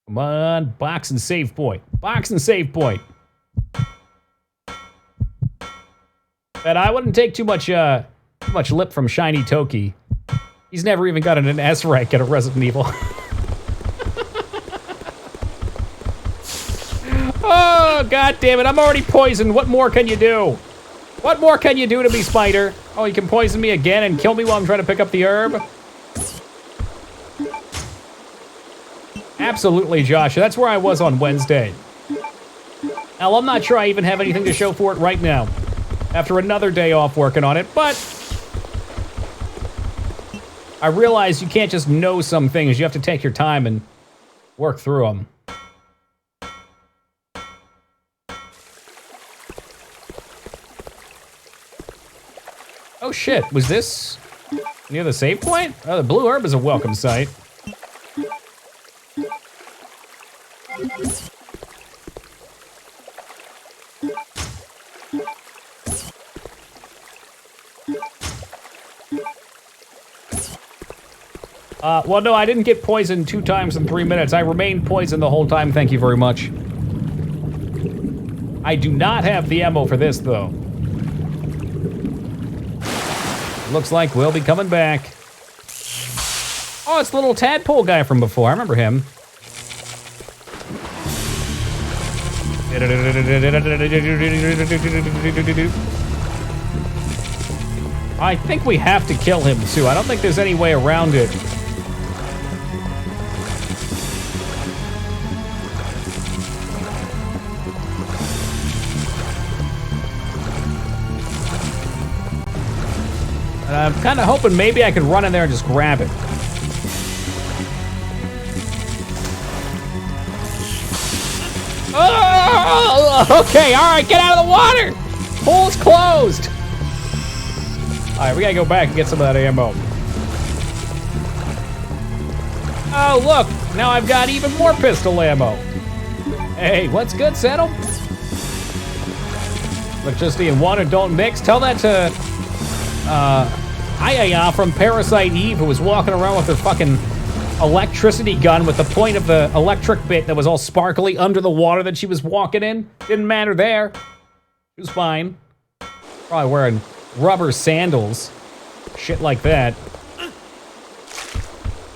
Come on, box and save point. Box and save point. But I wouldn't take too much lip from Shiny Toki. He's never even gotten an S rank at a Resident Evil. Oh, God damn it, I'm already poisoned. What more can you do? What more can you do to me, Spider? Oh, you can poison me again and kill me while I'm trying to pick up the herb? Absolutely, Josh. That's where I was on Wednesday. Now, I'm not sure I even have anything to show for it right now. After another day off working on it, but I realize you can't just know some things. You have to take your time and work through them. Oh shit, was this near the save point? Oh, the blue herb is a welcome sight. Well, no, I didn't get poisoned 2 times in 3 minutes. I remained poisoned the whole time, thank you very much. I do not have the ammo for this, though. Looks like we'll be coming back. Oh, it's the little tadpole guy from before. I remember him. I think we have to kill him, too. I don't think there's any way around it. And I'm kind of hoping maybe I could run in there and just grab it. Oh, okay, all right, get out of the water. Pool's closed. All right, we gotta go back and get some of that ammo. Oh, look, now I've got even more pistol ammo. Hey, what's good, Settle? Electricity and water don't mix. Tell that to Ayaya from Parasite Eve, who was walking around with her fucking electricity gun with the point of the electric bit that was all sparkly under the water that she was walking in. Didn't matter there. She was fine. Probably wearing rubber sandals. Shit like that.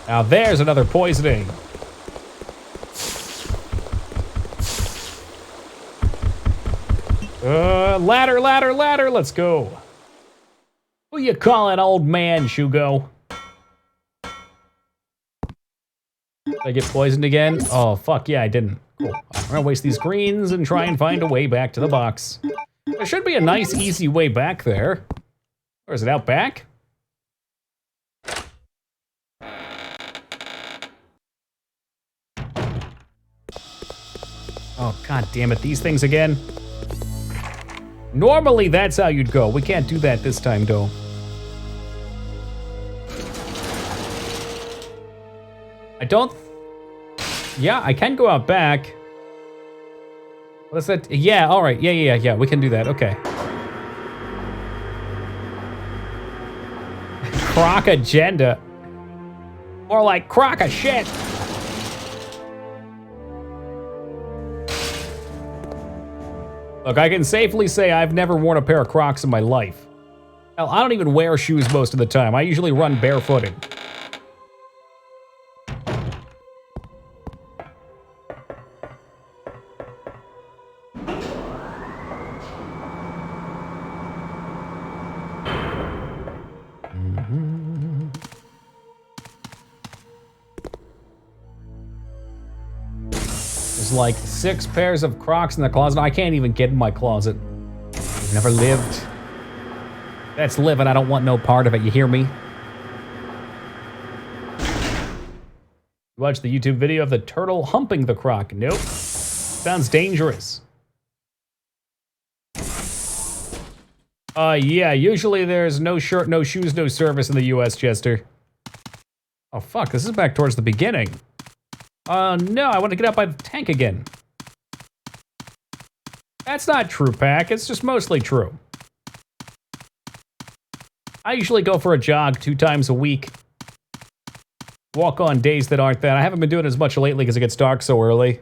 Now there's another poisoning. Ladder, ladder, ladder, let's go. Who you calling old man, Shugo? Did I get poisoned again? Oh, fuck yeah, I didn't. Cool. I'm gonna waste these greens and try and find a way back to the box. There should be a nice, easy way back there. Or is it out back? Oh, god damn it, these things again. Normally, that's how you'd go. We can't do that this time, though. I don't... Yeah, I can go out back. What's that? Yeah, alright. Yeah, we can do that. Okay. Croc agenda. More like croc of shit. Look, I can safely say I've never worn a pair of Crocs in my life. Hell, I don't even wear shoes most of the time. I usually run barefooted. There's like 6 pairs of Crocs in the closet. I can't even get in my closet. I've never lived. That's living. I don't want no part of it. You hear me? Watch the YouTube video of the turtle humping the Croc. Nope. Sounds dangerous. Yeah, usually there's no shirt, no shoes, no service in the US, Chester. Oh, fuck, this is back towards the beginning. No, I want to get out by the tank again. That's not true, Pack. It's just mostly true. I usually go for a jog 2 times a week. Walk on days that aren't that. I haven't been doing it as much lately because it gets dark so early.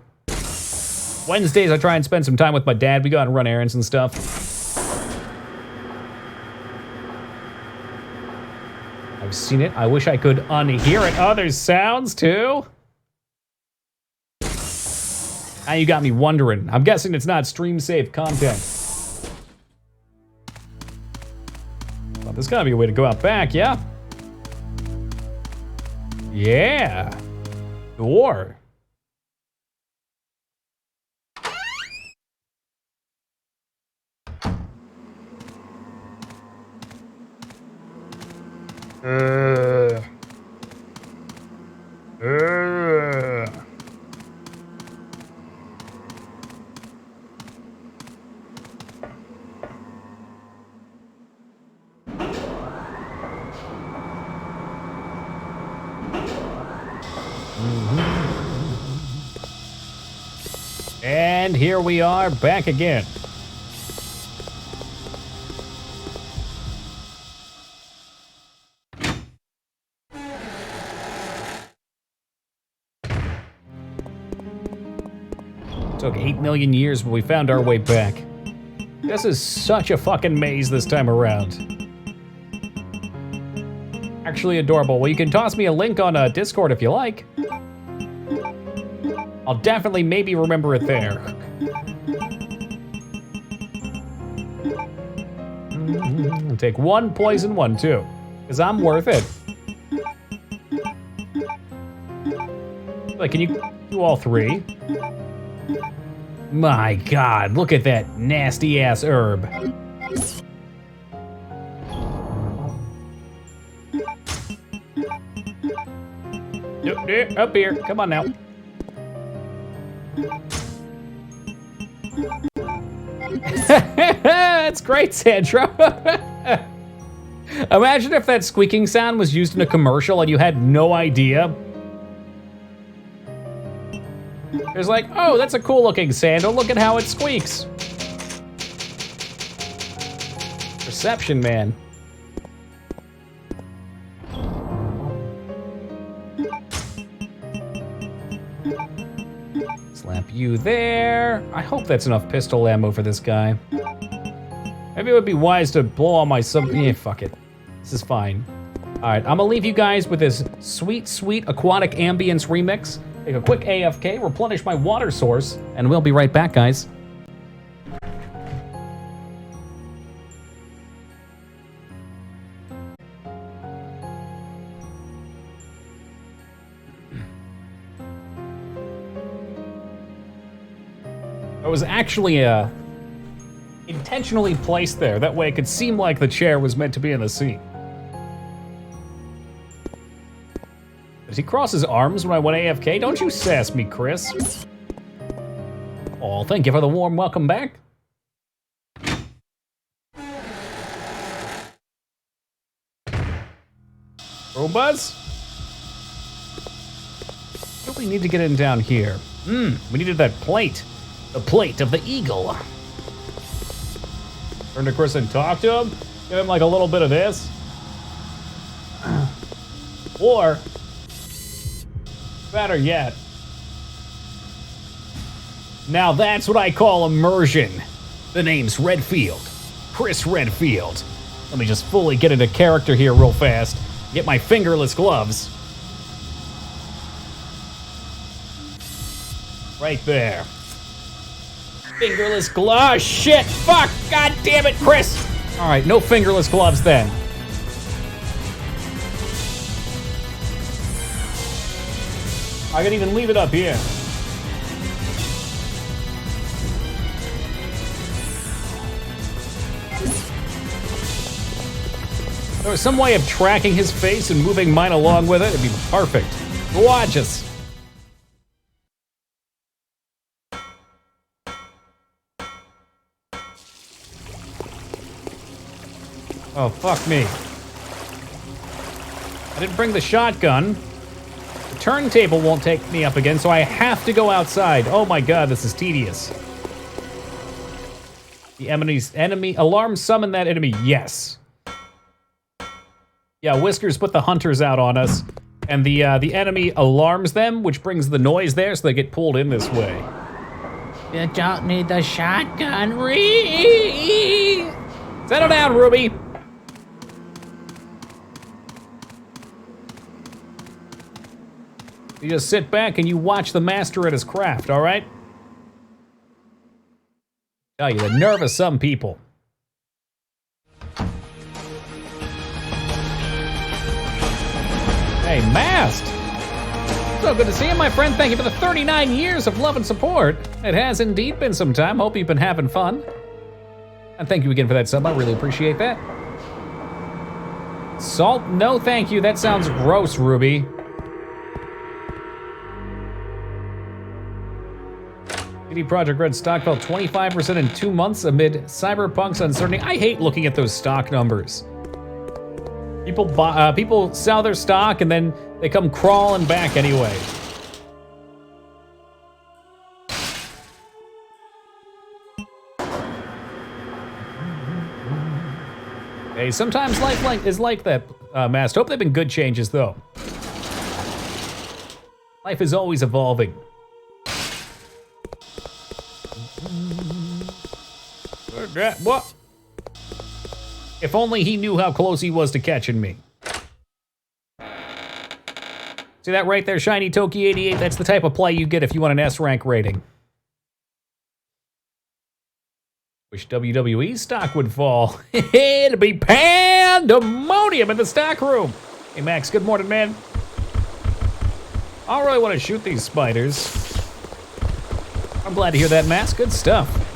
Wednesdays, I try and spend some time with my dad. We go out and run errands and stuff. I've seen it. I wish I could unhear it. Oh, there's sounds too? Now you got me wondering. I'm guessing it's not stream-safe content. Well, there's gotta be a way to go out back, yeah? Yeah. Door. And here we are back again. Took 8 million years, but we found our way back. This is such a fucking maze this time around. Actually adorable. Well, you can toss me a link on Discord if you like. I'll definitely maybe remember it there. I'll take 1 poison, 1 too, because I'm worth it. Like, can you do all 3? My God, look at that nasty ass herb. Nope, up here, come on now. That's great, Sandro. Imagine if that squeaking sound was used in a commercial and you had no idea. It's like, oh, that's a cool looking sandal. Look at how it squeaks. Perception, man. you there. I hope that's enough pistol ammo for this guy. Maybe it would be wise to blow all my yeah, fuck it. This is fine. All right, I'm gonna leave you guys with this sweet, sweet aquatic ambience remix. Take a quick AFK, replenish my water source, and we'll be right back, guys. It was actually intentionally placed there. That way it could seem like the chair was meant to be in the seat. Does he cross his arms when I went AFK? Don't you sass me, Chris. Oh, thank you for the warm welcome back. Robuzz? What do we need to get in down here? We needed that plate. The plate of the eagle. Turn to Chris and talk to him? Give him like a little bit of this? Or, better yet, now that's what I call immersion. The name's Redfield. Chris Redfield. Let me just fully get into character here real fast. Get my fingerless gloves. Right there. Fingerless gloves. Oh, shit. Fuck. God damn it, Chris. All right, no fingerless gloves then. I can even leave it up here. If there was some way of tracking his face and moving mine along with it, it'd be perfect. Gorgeous. Oh, fuck me. I didn't bring the shotgun. The turntable won't take me up again, so I have to go outside. Oh my god, this is tedious. The enemy alarm summon that enemy. Yes. Yeah, Whiskers put the hunters out on us, and the enemy alarms them, which brings the noise there, so they get pulled in this way. You don't need the shotgun. Settle down, Ruby. You just sit back and you watch the master at his craft, all right? Tell you, the nerve of some people. Hey, Mast! So good to see you, my friend. Thank you for the 39 years of love and support. It has indeed been some time. Hope you've been having fun. And thank you again for that sub. I really appreciate that. Salt? No, thank you. That sounds gross, Ruby. CD Projekt Red stock fell 25% in 2 months amid Cyberpunk's uncertainty. I hate looking at those stock numbers. People sell their stock and then they come crawling back anyway. Hey, sometimes life is like that, Mast. Hope they've been good changes, though. Life is always evolving. What? If only he knew how close he was to catching me. See that right there, Shiny Toki 88? That's the type of play you get if you want an S rank rating. Wish WWE stock would fall. It'd be pandemonium in the stock room. Hey Max, good morning, man. I don't really want to shoot these spiders. I'm glad to hear that, Max. Good stuff.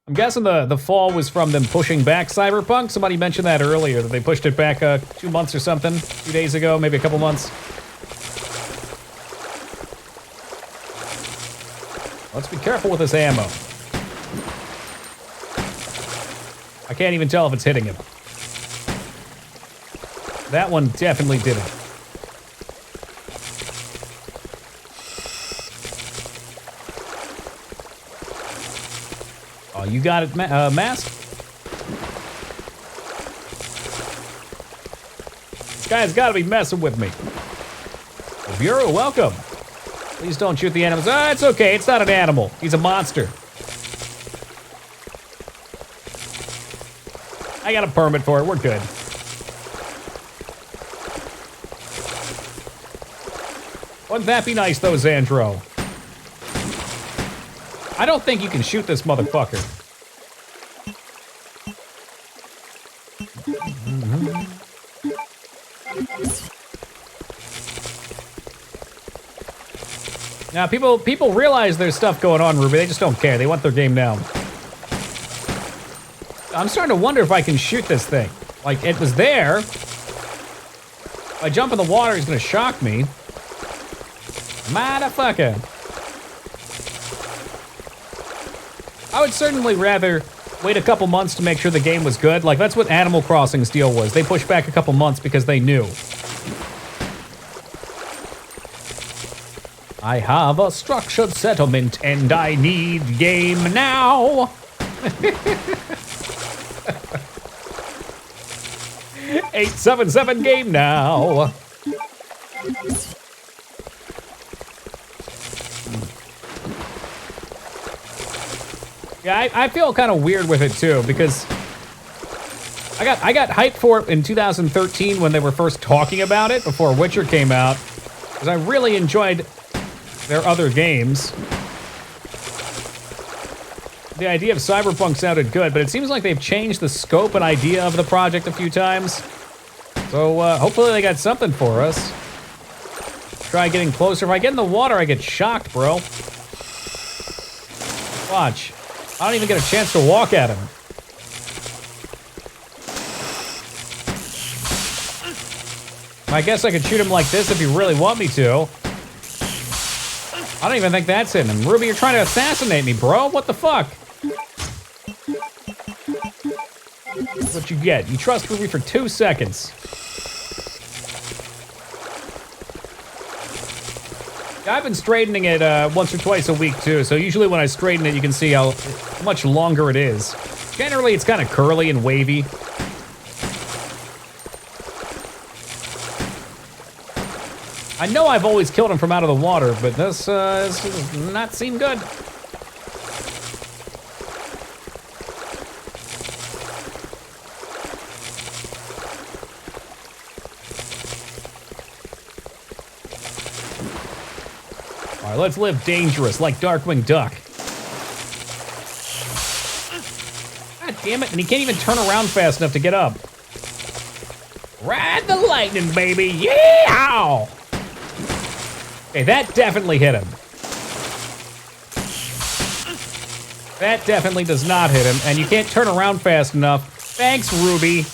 I'm guessing the fall was from them pushing back Cyberpunk. Somebody mentioned that earlier, that they pushed it back 2 months or something, 2 days ago, maybe a couple months. Let's be careful with this ammo. I can't even tell if it's hitting him. That one definitely didn't. Oh, you got it, Mask? guy's gotta be messing with me. Bureau, welcome. Please don't shoot the animals. Ah, it's okay, it's not an animal. He's a monster. I got a permit for it, we're good. Wouldn't that be nice though, Xandro? I don't think you can shoot this motherfucker. Now, people realize there's stuff going on, Ruby. They just don't care. They want their game now. I'm starting to wonder if I can shoot this thing. Like, it was there. If I jump in the water, he's gonna shock me. Motherfucker. I would certainly rather wait a couple months to make sure the game was good. Like, that's what Animal Crossing's deal was. They pushed back a couple months because they knew. I have a structured settlement and I need game now. 877 game now. Yeah, I feel kind of weird with it too because I got hyped for it in 2013 when they were first talking about it before Witcher came out because I really enjoyed their other games. The idea of Cyberpunk sounded good, but it seems like they've changed the scope and idea of the project a few times. So hopefully they got something for us. Try getting closer. If I get in the water, I get shocked, bro. Watch. I don't even get a chance to walk at him. I guess I could shoot him like this if you really want me to. I don't even think that's hitting him. Ruby, you're trying to assassinate me, bro. What the fuck? That's what you get. You trust Ruby for 2 seconds. I've been straightening it once or twice a week, too. So usually when I straighten it, you can see how much longer it is. Generally, it's kind of curly and wavy. I know I've always killed him from out of the water, but this does not seem good. All right, let's live dangerous like Darkwing Duck. God damn it, and he can't even turn around fast enough to get up. Ride the lightning, baby, yeah! Okay, that definitely hit him. That definitely does not hit him, and you can't turn around fast enough. Thanks, Ruby.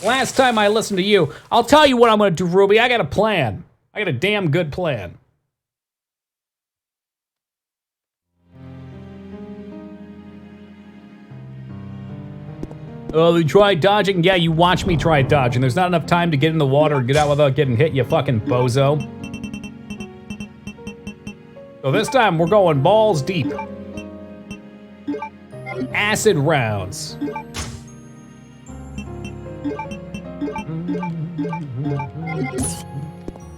Last time I listened to you, I'll tell you what I'm gonna do, Ruby. I got a plan. I got a damn good plan. Oh, you tried dodging? Yeah, you watch me try dodging. There's not enough time to get in the water and get out without getting hit, you fucking bozo. So this time, we're going balls deep. Acid rounds.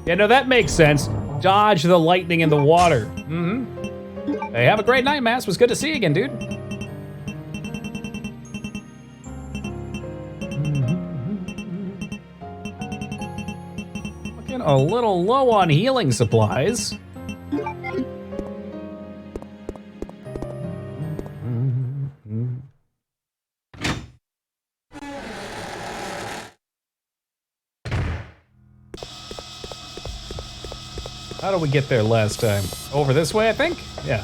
Yeah, no, that makes sense. Dodge the lightning in the water. Mm-hmm. Hey, have a great night, Mass. It was good to see you again, dude. Looking a little low on healing supplies. How did we get there last time? Over this way, I think? Yeah.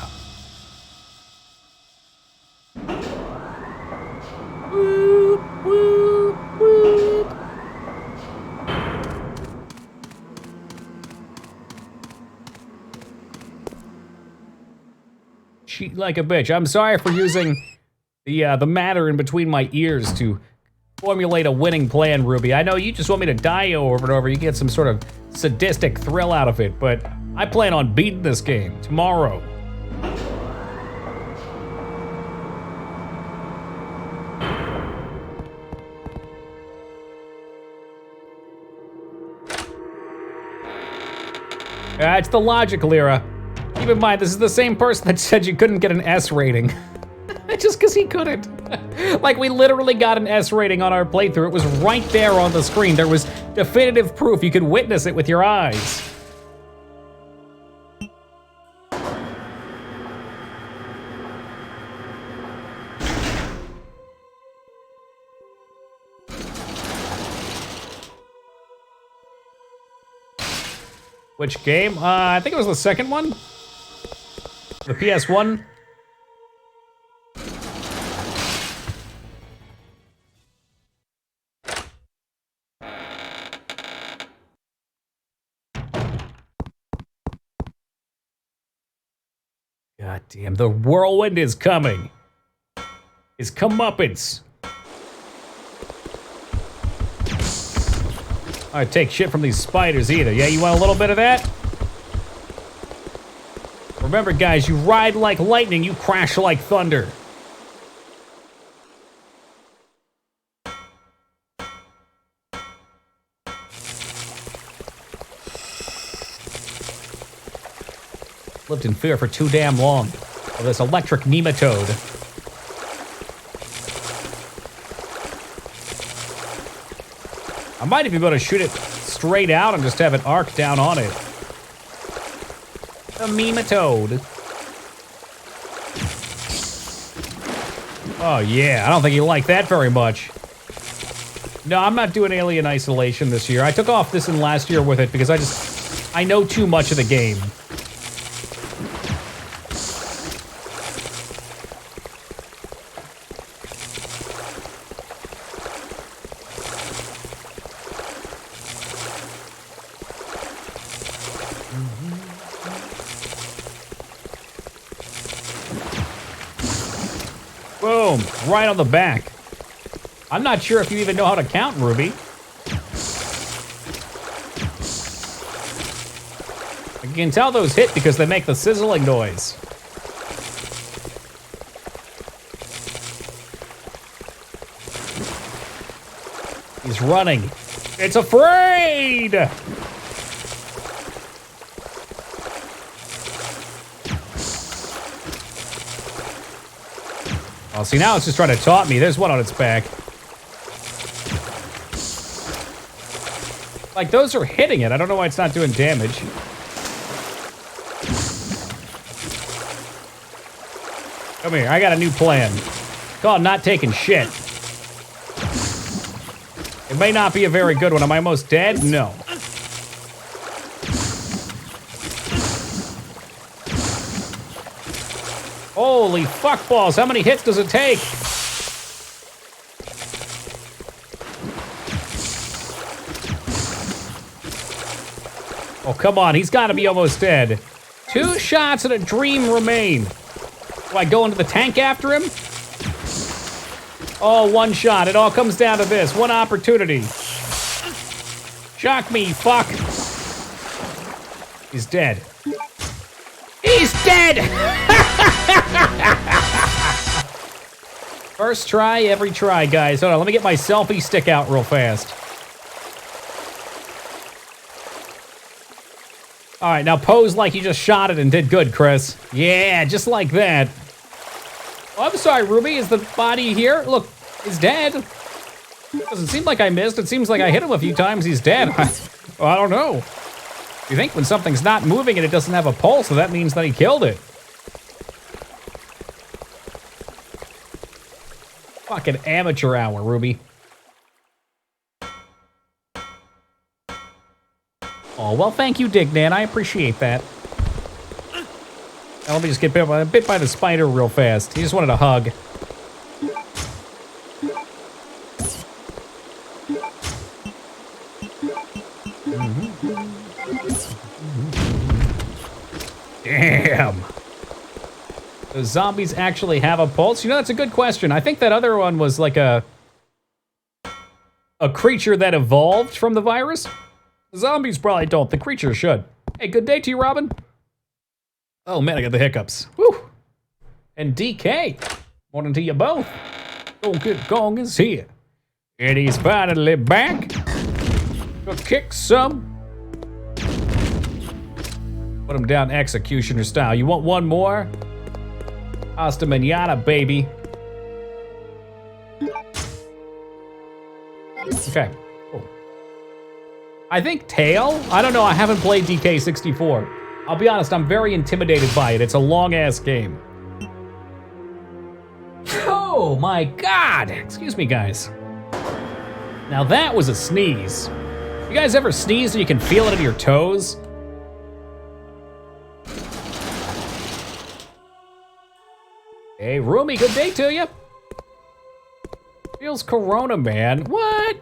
Whoop, whoop, whoop. Cheat like a bitch. I'm sorry for using the matter in between my ears to formulate a winning plan, Ruby. I know you just want me to die over and over. You get some sort of sadistic thrill out of it, but I plan on beating this game tomorrow. It's the logical era. Keep in mind, this is the same person that said you couldn't get an S rating. Just because he couldn't. Like, we literally got an S rating on our playthrough. It was right there on the screen. There was definitive proof. You could witness it with your eyes. Which game? I think it was the second one. The PS1. God damn, the whirlwind is coming. His comeuppance. I take shit from these spiders either. Yeah, you want a little bit of that? Remember, guys, you ride like lightning, you crash like thunder. Lived in fear for too damn long of this electric nematode. I might even be able to shoot it straight out and just have an arc down on it. A nematode. Oh yeah, I don't think you like that very much. No, I'm not doing Alien Isolation this year. I took off this and last year with it because I know too much of the game. Boom, right on the back. I'm not sure if you even know how to count, Ruby. I can tell those hit because they make the sizzling noise. He's running. It's afraid! Oh, see, now it's just trying to taunt me. There's one on its back. Like, those are hitting it. I don't know why it's not doing damage. Come here, I got a new plan. It's called not taking shit. It may not be a very good one. Am I almost dead? No. Holy fuck balls, how many hits does it take? Oh, come on, he's gotta be almost dead. 2 shots and a dream remain. Do I go into the tank after him? Oh, 1 shot. It all comes down to this. 1 opportunity. Shock me, fuck. He's dead. He's dead! First try, every try, guys. Hold on, let me get my selfie stick out real fast. All right, now pose like you just shot it and did good, Chris. Yeah, just like that. Oh, I'm sorry, Ruby. Is the body here? Look, he's dead. Doesn't seem like I missed. It seems like I hit him a few times. He's dead. Well, I don't know. You think when something's not moving and it doesn't have a pulse, so that means that he killed it. Fucking amateur hour, Ruby. Oh, well, thank you, Dignan. I appreciate that. Now, let me just get bit by the spider real fast. He just wanted a hug. Damn. Do zombies actually have a pulse? You know, that's a good question. I think that other one was like a creature that evolved from the virus. Zombies probably don't. The creature should. Hey, good day to you, Robin. Oh, man, I got the hiccups. Woo. And DK. Morning to you both. Donkey Kong is here. And he's finally back to kick some Put him down executioner style. You want one more? Hasta mañana, baby. Okay. Cool. I think Tail? I don't know. I haven't played DK64. I'll be honest, I'm very intimidated by it. It's a long-ass game. Oh my God! Excuse me, guys. Now that was a sneeze. You guys ever sneeze and you can feel it in your toes? Hey, Rumi, good day to you. Feels Corona, man. What?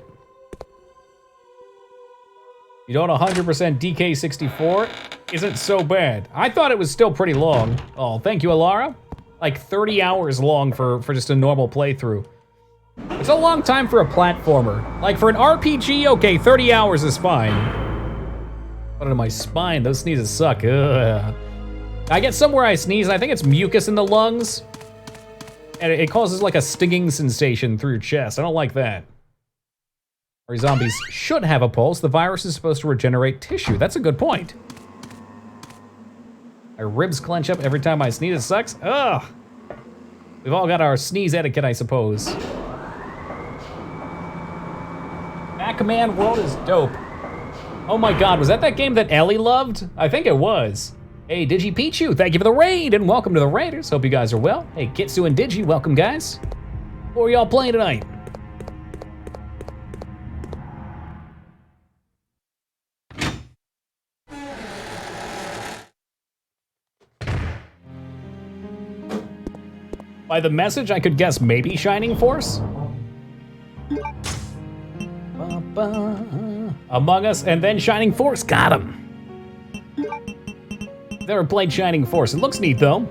You don't 100% DK64? Isn't so bad. I thought it was still pretty long. Oh, thank you, Alara. Like 30 hours long for just a normal playthrough. It's a long time for a platformer. Like for an RPG, okay, 30 hours is fine. But in my spine, those sneezes suck. Ugh. I get somewhere I sneeze, and I think it's mucus in the lungs. And it causes like a stinging sensation through your chest. I don't like that. Our zombies should have a pulse. The virus is supposed to regenerate tissue. That's a good point. My ribs clench up every time I sneeze. It sucks. Ugh. We've all got our sneeze etiquette, I suppose. Pac-Man World is dope. Oh my God, was that game that Ellie loved? I think it was. Hey, Digi Pichu, thank you for the raid, and welcome to the Raiders. Hope you guys are well. Hey, Kitsu and Digi, welcome, guys. What are y'all playing tonight? By the message, I could guess maybe Shining Force? Among Us and then Shining Force, got him. Never played Shining Force. It looks neat though.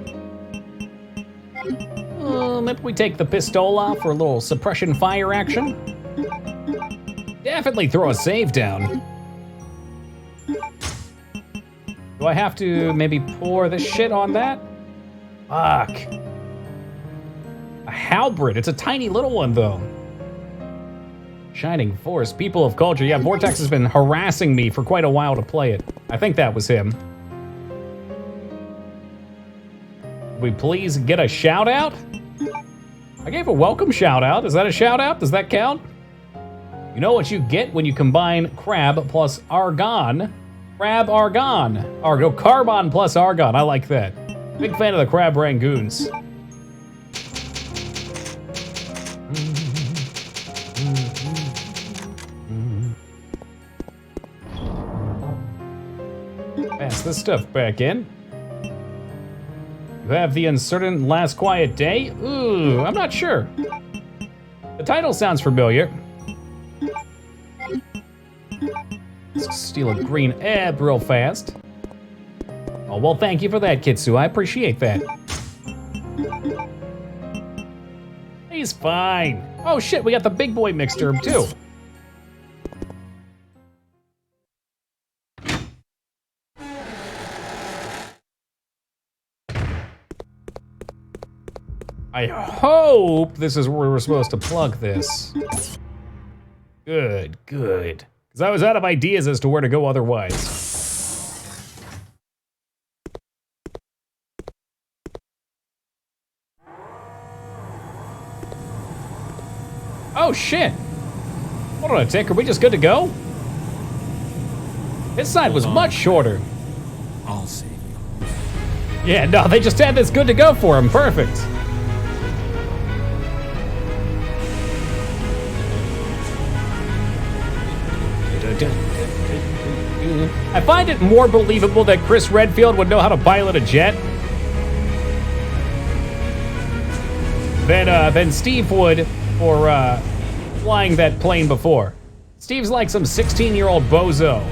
Maybe we take the pistola for a little suppression fire action. Definitely throw a save down. Do I have to maybe pour this shit on that? Fuck. A halberd. It's a tiny little one though. Shining Force. People of Culture. Yeah, Vortex has been harassing me for quite a while to play it. I think that was him. Could we please get a shout out? I gave a welcome shout out. Is that a shout out? Does that count? You know what you get when you combine crab plus argon? Crab argon. Or carbon plus argon. I like that. Big fan of the crab rangoons. Pass this stuff back in. You have the uncertain last quiet day? Ooh, I'm not sure. The title sounds familiar. Let's steal a green ebb real fast. Oh, well, thank you for that, Kitsu. I appreciate that. He's fine. Oh, shit, we got the big boy mixed herb, too. I hope this is where we're supposed to plug this. Good, good. Because I was out of ideas as to where to go otherwise. Oh shit! Hold on a tick, are we just good to go? This side was much shorter. I'll save you. Yeah, no, they just had this good to go for him. Perfect. I find it more believable that Chris Redfield would know how to pilot a jet than Steve would for flying that plane before. Steve's like some 16-year-old bozo.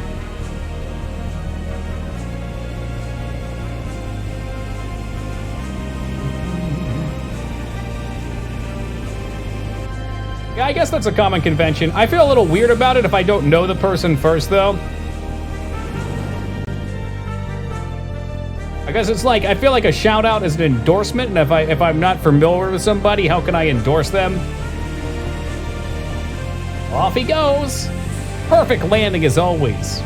Yeah, I guess that's a common convention. I feel a little weird about it if I don't know the person first, though. I guess it's like, I feel like a shout out is an endorsement, and if I'm not familiar with somebody, how can I endorse them? Off he goes. Perfect landing as always.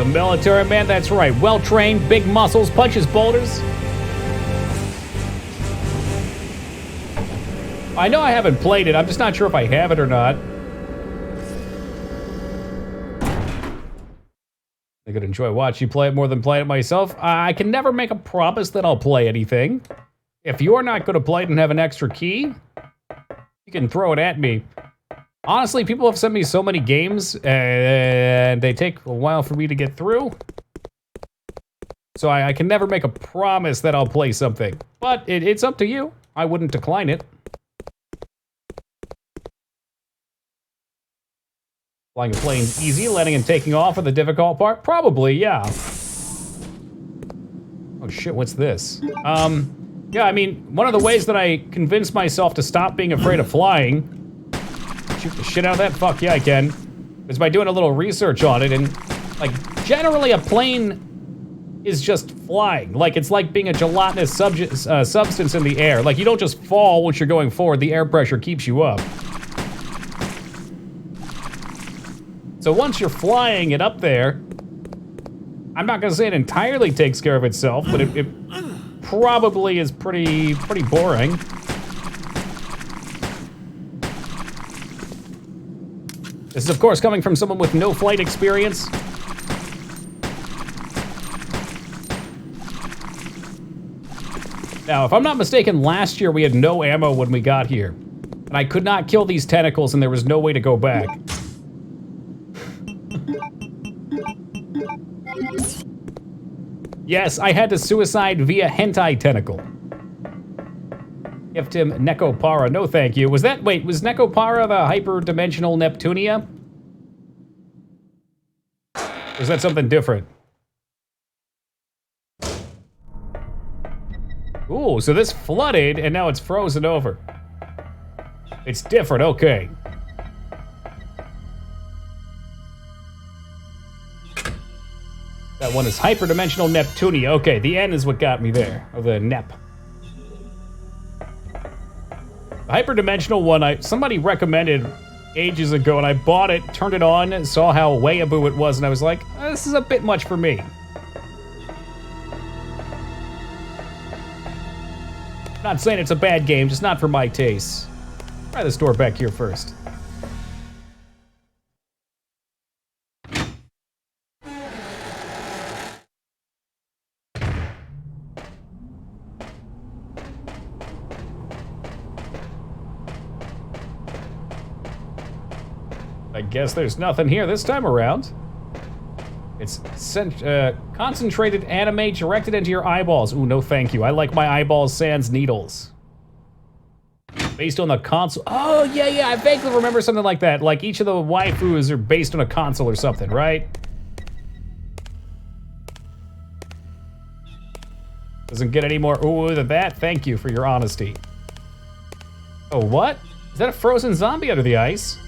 a military man, that's right. Well-trained, big muscles, punches boulders. I know I haven't played it. I'm just not sure if I have it or not. I could enjoy watching you play it more than playing it myself. I can never make a promise that I'll play anything. If you're not going to play it and have an extra key, you can throw it at me. Honestly, people have sent me so many games, and they take a while for me to get through. So I can never make a promise that I'll play something. But it's up to you. I wouldn't decline it. Flying a plane's easy, landing and taking off are the difficult part? Probably, yeah. Oh shit, what's this? Yeah, I mean, one of the ways that I convinced myself to stop being afraid of flying, shoot the shit out of that, fuck yeah I can, is by doing a little research on it, and, like, generally a plane is just flying. Like, it's like being a gelatinous substance in the air. Like, you don't just fall once you're going forward, the air pressure keeps you up. So once you're flying it up there, I'm not gonna say it entirely takes care of itself, but it probably is pretty boring. This is, of course, coming from someone with no flight experience. Now, if I'm not mistaken, last year we had no ammo when we got here. And I could not kill these tentacles and there was no way to go back. Yes, I had to suicide via hentai tentacle. Gift him Nekopara. No thank you. Was Nekopara the hyperdimensional Neptunia? Or is that something different? Ooh, so this flooded and now it's frozen over. It's different, okay. That one is hyperdimensional Neptunia. Okay, the N is what got me there, or the Nep. The hyperdimensional one, somebody recommended ages ago, and I bought it, turned it on, saw how weeaboo it was, and I was like, this is a bit much for me. Not saying it's a bad game, just not for my taste. Try this door back here first. I guess there's nothing here this time around. It's concentrated anime directed into your eyeballs. Ooh, no thank you. I like my eyeballs sans needles. Based on the console. Oh, yeah, I vaguely remember something like that. Like each of the waifus are based on a console or something, right? Doesn't get any more ooh than that. Thank you for your honesty. Oh, what? Is that a frozen zombie under the ice?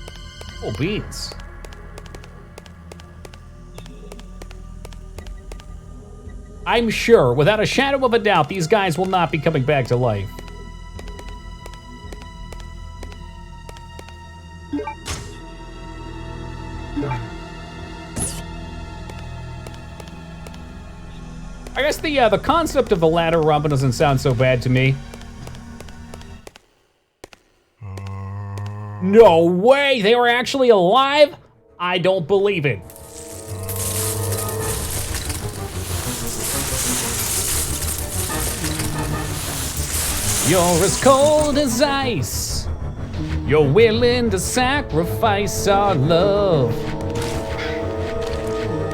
Oh, beans. I'm sure, without a shadow of a doubt, these guys will not be coming back to life. I guess the concept of the ladder rumble doesn't sound so bad to me. No way! They were actually alive? I don't believe it. You're as cold as ice. You're willing to sacrifice our love.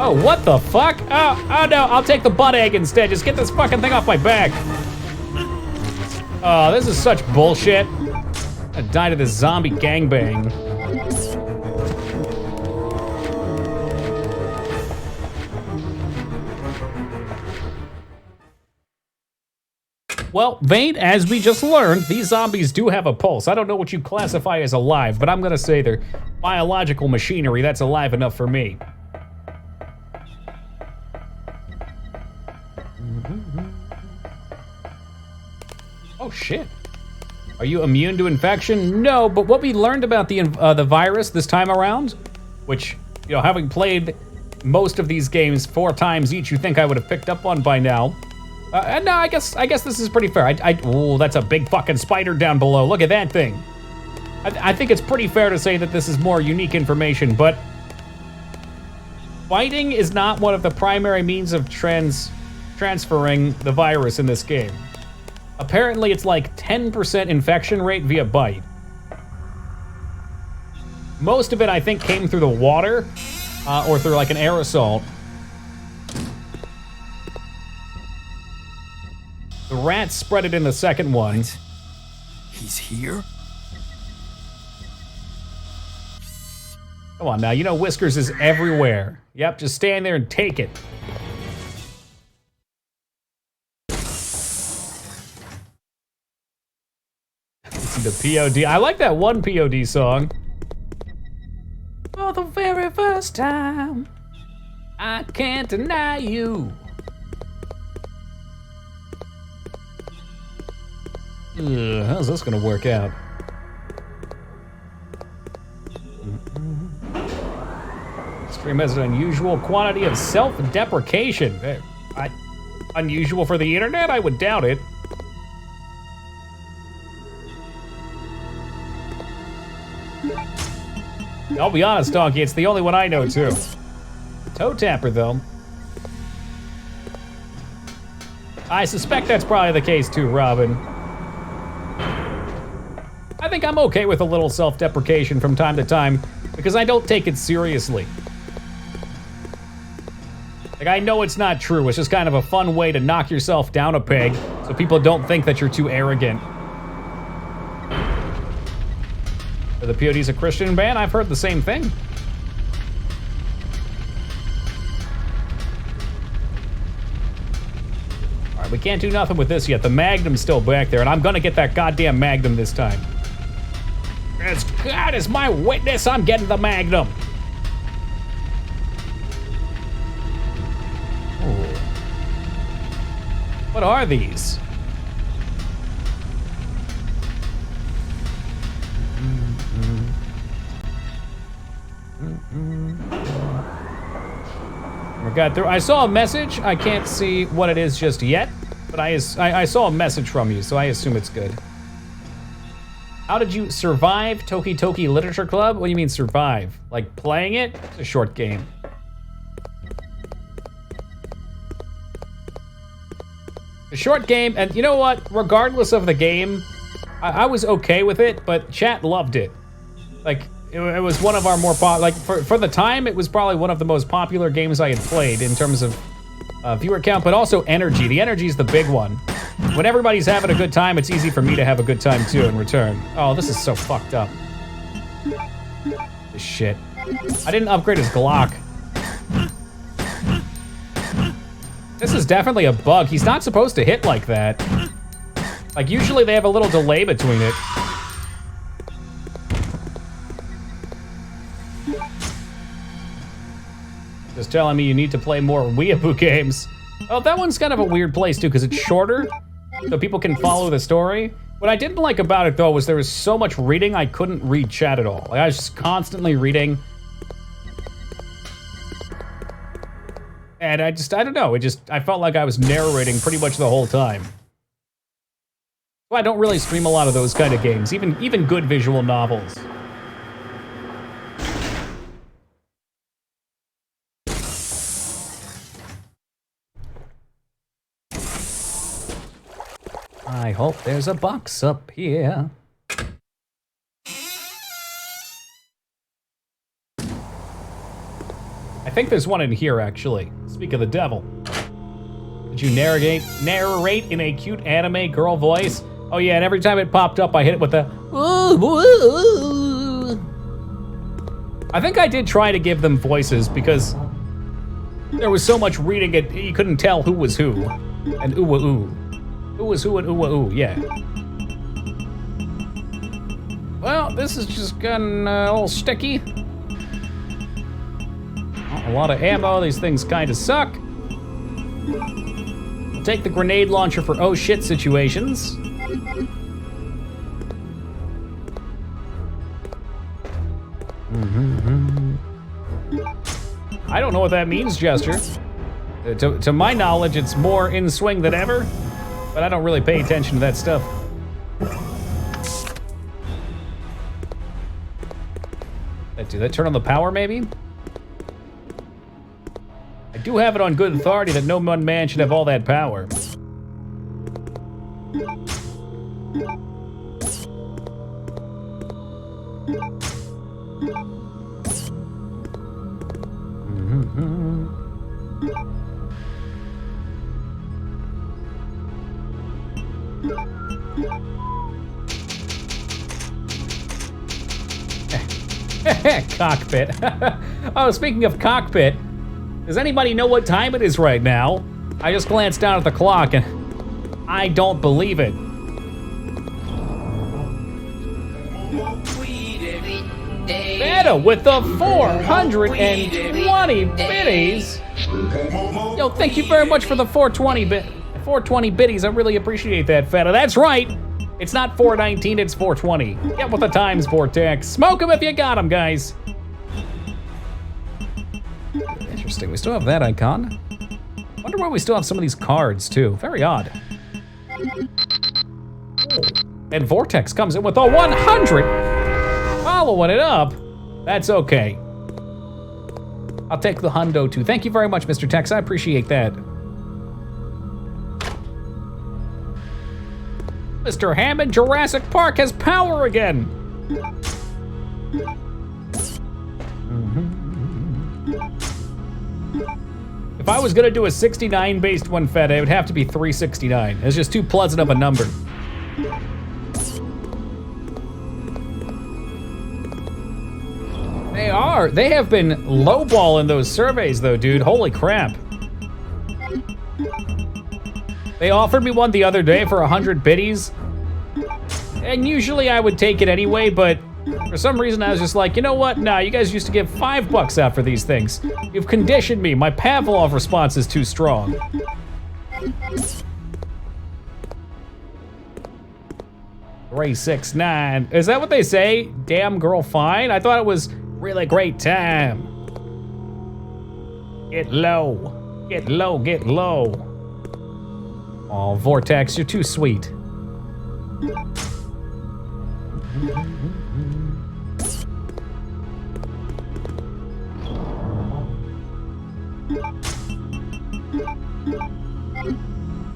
Oh, what the fuck? Oh no, I'll take the butt egg instead. Just get this fucking thing off my back. Oh, this is such bullshit. I died of this zombie gangbang. Well, Vane, as we just learned, these zombies do have a pulse. I don't know what you classify as alive, but I'm gonna say they're biological machinery. That's alive enough for me. Oh, shit. Are you immune to infection? No, but what we learned about the virus this time around, which, you know, having played most of these games 4 times each, you think I would have picked up on by now. And no, I guess this is pretty fair. Oh, that's a big fucking spider down below. Look at that thing. I think it's pretty fair to say that this is more unique information, but fighting is not one of the primary means of transferring the virus in this game. Apparently, it's like 10% infection rate via bite. Most of it, I think, came through the water or through like an aerosol. The rats spread it in the second one. What? He's here? Come on now, you know Whiskers is everywhere. Yep, just stand there and take it. Listen to POD. I like that one POD song. For the very first time, I can't deny you. Ugh, how's this gonna work out? Stream has an unusual quantity of self-deprecation. Unusual for the internet? I would doubt it. I'll be honest, Donkey, it's the only one I know, too. Toe Tapper, though. I suspect that's probably the case, too, Robin. I think I'm okay with a little self-deprecation from time to time, because I don't take it seriously. Like, I know it's not true, it's just kind of a fun way to knock yourself down a peg, so people don't think that you're too arrogant. Are the POD's a Christian band? I've heard the same thing. Alright, we can't do nothing with this yet. The Magnum's still back there, and I'm gonna get that goddamn Magnum this time. As God is my witness, I'm getting the Magnum. Ooh. What are these? I saw a message. I can't see what it is just yet, but I saw a message from you, so I assume it's good. How did you survive Toki Toki Literature Club? What do you mean survive? Like playing it? It's a short game. A short game, and you know what? Regardless of the game, I was okay with it, but chat loved it. Like, it was one of our more for the time, it was probably one of the most popular games I had played in terms of viewer count, but also energy. The energy is the big one. When everybody's having a good time, it's easy for me to have a good time too in return. Oh, this is so fucked up. This shit. I didn't upgrade his Glock. This is definitely a bug. He's not supposed to hit like that. Like, usually they have a little delay between it. Just telling me you need to play more Weeaboo games. Oh, that one's kind of a weird place too, because it's shorter, so people can follow the story. What I didn't like about it though was there was so much reading I couldn't read chat at all. Like, I was just constantly reading. And I don't know, I felt like I was narrating pretty much the whole time. Well, I don't really stream a lot of those kind of games, even good visual novels. I hope there's a box up here. I think there's one in here, actually. Speak of the devil. Did you narrate in a cute anime girl voice? Oh yeah, and every time it popped up, I hit it with the I think I did try to give them voices because there was so much reading it, you couldn't tell who was who. And ooh. Who was who and ooh, yeah. Well, this has just gotten a little sticky. A lot of ammo, these things kind of suck. We'll take the grenade launcher for oh shit situations. I don't know what that means, Jester. To my knowledge, it's more in swing than ever, but I don't really pay attention to that stuff. Did that turn on the power, maybe? I do have it on good authority that no one man should have all that power. Cockpit. Oh, speaking of cockpit, does anybody know what time it is right now? I just glanced down at the clock and I don't believe it. Beta with the 420 biddies. Yo, thank you very much for the 420 biddies. I really appreciate that, Feta. That's right. It's not 419, it's 420. Get with the times, Vortex. Smoke them if you got them, guys. Interesting, we still have that icon. Wonder why we still have some of these cards, too. Very odd. And Vortex comes in with a 100. Following it up. That's okay. I'll take the hundo, too. Thank you very much, Mr. Tex. I appreciate that. Mr. Hammond, Jurassic Park has power again. If I was gonna do a 69 based one, Fed, it would have to be 369. It's just too pleasant of a number. They have been lowballing those surveys though, dude. Holy crap. They offered me one the other day for 100 biddies. And usually I would take it anyway, but for some reason I was just like, you know what? Nah, you guys used to give $5 out for these things. You've conditioned me. My Pavlov response is too strong. Ray 69. Is that what they say? Damn girl fine? I thought it was really great time. Get low. Get low, get low. Aw, Vortex, you're too sweet.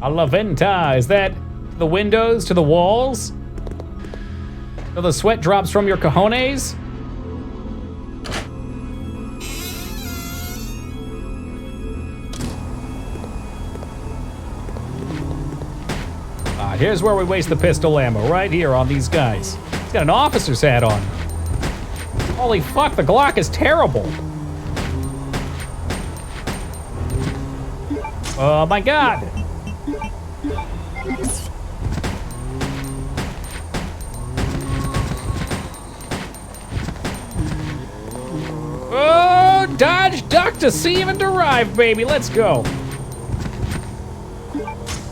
A la venta, is that the windows to the walls? So the sweat drops from your cojones? Here's where we waste the pistol ammo, right here on these guys. He's got an officer's hat on. Holy fuck, the Glock is terrible. Oh my god. Oh, dodge, duck, deceive, and derive, baby. Let's go.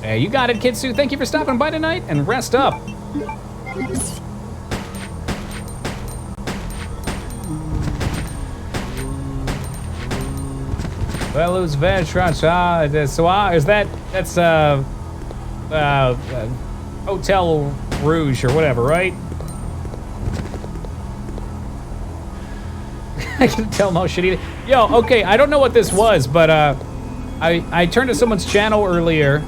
Hey, you got it, Kitsu. Thank you for stopping by tonight, and rest up. Well, who's is that's Hotel Rouge or whatever, right? I can tell no shit either. Yo, okay, I don't know what this was, but I turned to someone's channel earlier,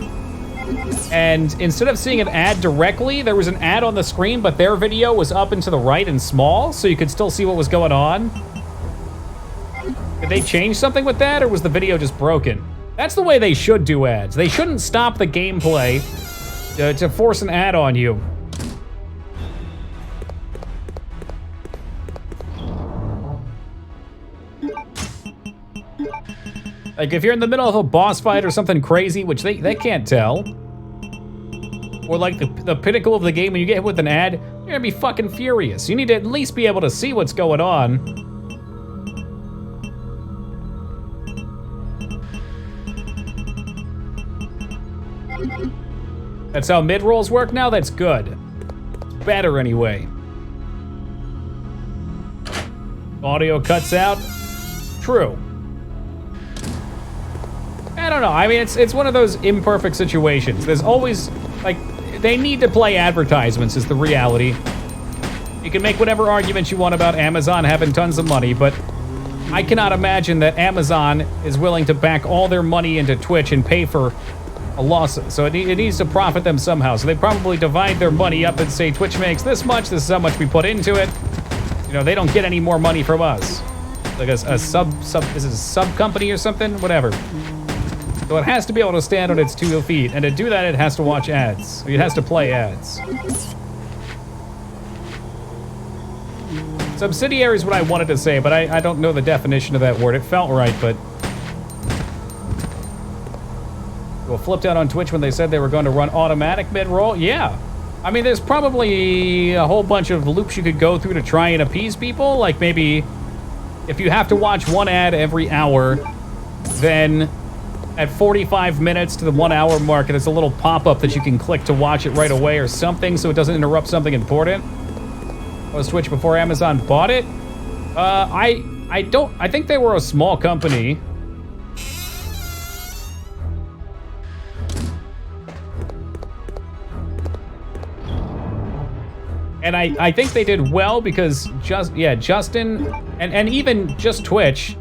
and instead of seeing an ad directly, there was an ad on the screen, but their video was up and to the right and small, so you could still see what was going on. Did they change something with that, or was the video just broken? That's the way they should do ads. They shouldn't stop the gameplay to force an ad on you. Like, if you're in the middle of a boss fight or something crazy, which they can't tell, or like the pinnacle of the game, when you get hit with an ad, you're gonna be fucking furious. You need to at least be able to see what's going on. That's how mid-rolls work now? That's good. Better anyway. Audio cuts out? True. I don't know. I mean, it's one of those imperfect situations. There's always, like, they need to play advertisements is the reality. You can make whatever arguments you want about Amazon having tons of money, but I cannot imagine that Amazon is willing to back all their money into Twitch and pay for a loss. So it needs to profit them somehow. So they probably divide their money up and say, Twitch makes this much, this is how much we put into it. You know, they don't get any more money from us. Like a sub, is it a sub company or something? Whatever. So it has to be able to stand on its 2 feet. And to do that, it has to watch ads. It has to play ads. Subsidiary is what I wanted to say, but I don't know the definition of that word. It felt right, but... Well, flipped out on Twitch when they said they were going to run automatic mid-roll? Yeah. I mean, there's probably a whole bunch of loops you could go through to try and appease people. Like maybe if you have to watch one ad every hour, then at 45 minutes to the 1 hour mark, there's a little pop-up that you can click to watch it right away or something so it doesn't interrupt something important. Was Twitch before Amazon bought it? I think they were a small company. And I think they did well because Justin and even just Twitch,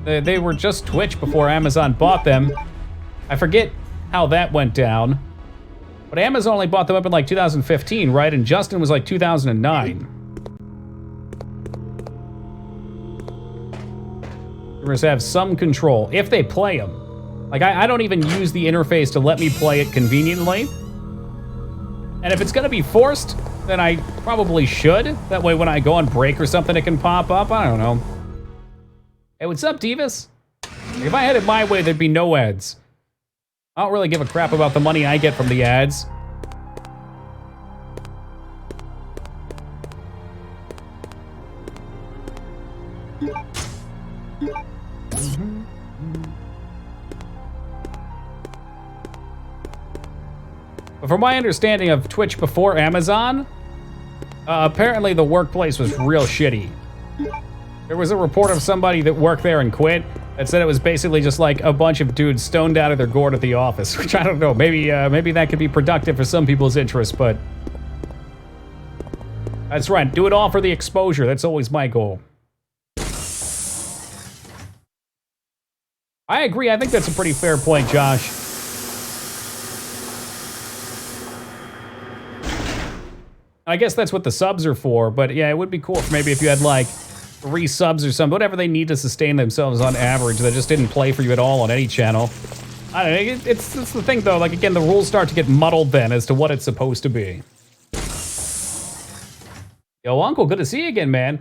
they were just Twitch before Amazon bought them. I forget how that went down. But Amazon only bought them up in like 2015, right? And Justin was like 2009. You're gonna have some control if they play them. Like I don't even use the interface to let me play it conveniently. And if it's gonna be forced, then I probably should. That way when I go on break or something, it can pop up. I don't know. Hey, what's up, Divas? If I had it my way, there'd be no ads. I don't really give a crap about the money I get from the ads. But from my understanding of Twitch before Amazon, apparently the workplace was real shitty. There was a report of somebody that worked there and quit that said it was basically just like a bunch of dudes stoned out of their gourd at the office, which I don't know. Maybe that could be productive for some people's interest, but that's right. Do it all for the exposure. That's always my goal. I agree. I think that's a pretty fair point, Josh. I guess that's what the subs are for, but yeah, it would be cool if maybe if you had like 3 subs or something, whatever they need to sustain themselves on average, that just didn't play for you at all on any channel. I don't know, it's the thing though, like again, the rules start to get muddled then as to what it's supposed to be. Yo, Uncle, good to see you again, man.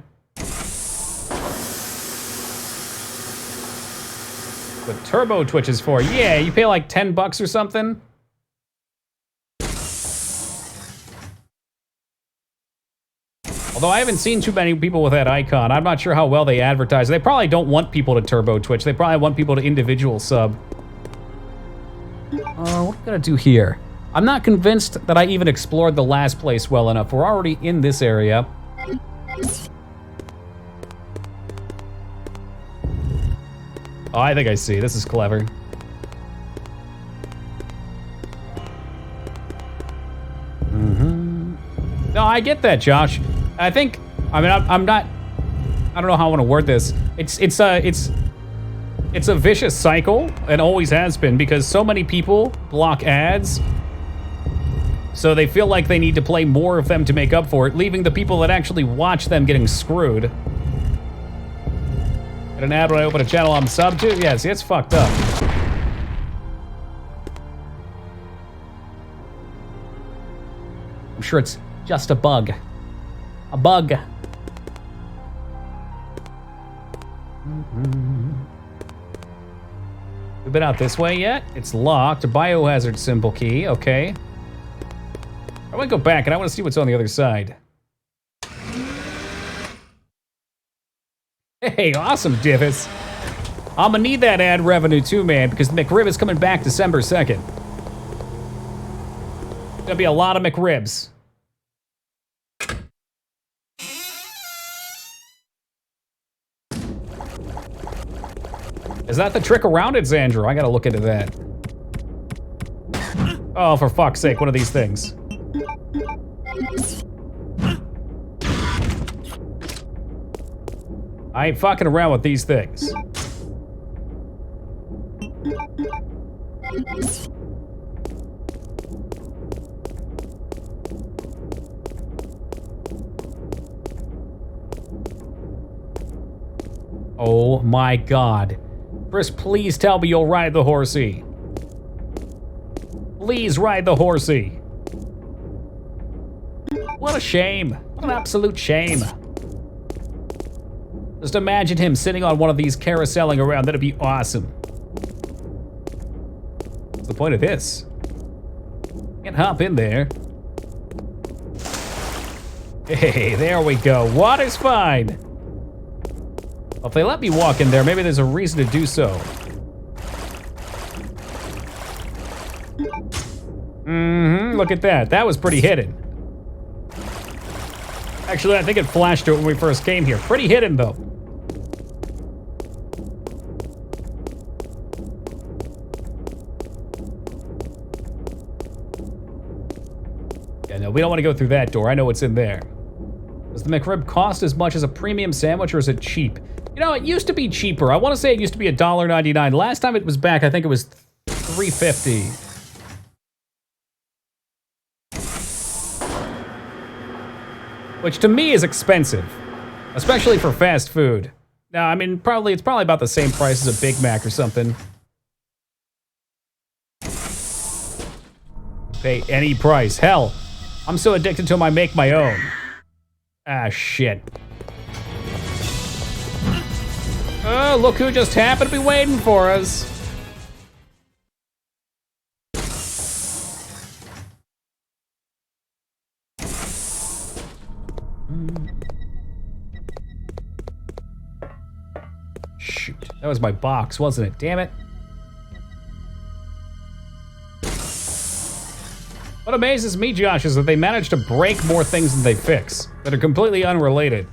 What Turbo Twitch is for? Yeah, you pay like 10 bucks or something. Although I haven't seen too many people with that icon. I'm not sure how well they advertise. They probably don't want people to Turbo Twitch. They probably want people to individual sub. What am I gonna do here? I'm not convinced that I even explored the last place well enough. We're already in this area. Oh, I think I see. This is clever. No, I get that, Josh. I think, I mean, I'm not, I don't know how I want to word this. It's a vicious cycle, and always has been, because so many people block ads, so they feel like they need to play more of them to make up for it, leaving the people that actually watch them getting screwed. Get an ad when I open a channel I'm sub to? Yeah, see, it's fucked up. I'm sure it's just a bug. A bug. We've been out this way yet? It's locked. A biohazard symbol key. Okay. I want to go back and I want to see what's on the other side. Hey, awesome, Divis. I'm gonna need that ad revenue too, man, because McRib is coming back December 2nd. Gonna be a lot of McRibs. Is that the trick around it, Xandro? I gotta look into that. Oh, for fuck's sake, one of these things. I ain't fucking around with these things. Oh my god. Chris, please tell me you'll ride the horsey. Please ride the horsey. What a shame. What an absolute shame. Just imagine him sitting on one of these carouseling around. That'd be awesome. What's the point of this? Can't hop in there. Hey, there we go. Water's fine. Well, if they let me walk in there, maybe there's a reason to do so. Look at that. That was pretty hidden. Actually, I think it flashed to it when we first came here. Pretty hidden, though. Yeah, no, we don't want to go through that door. I know what's in there. Does the McRib cost as much as a premium sandwich, or is it cheap? You know, it used to be cheaper. I want to say it used to be $1.99. Last time it was back, I think it was $3.50. Which to me is expensive, especially for fast food. Now, I mean, it's probably about the same price as a Big Mac or something. Pay any price. Hell, I'm so addicted to them I make my own. Ah, shit. Oh, look who just happened to be waiting for us. Shoot, that was my box, wasn't it? Damn it. What amazes me, Josh, is that they manage to break more things than they fix, that are completely unrelated.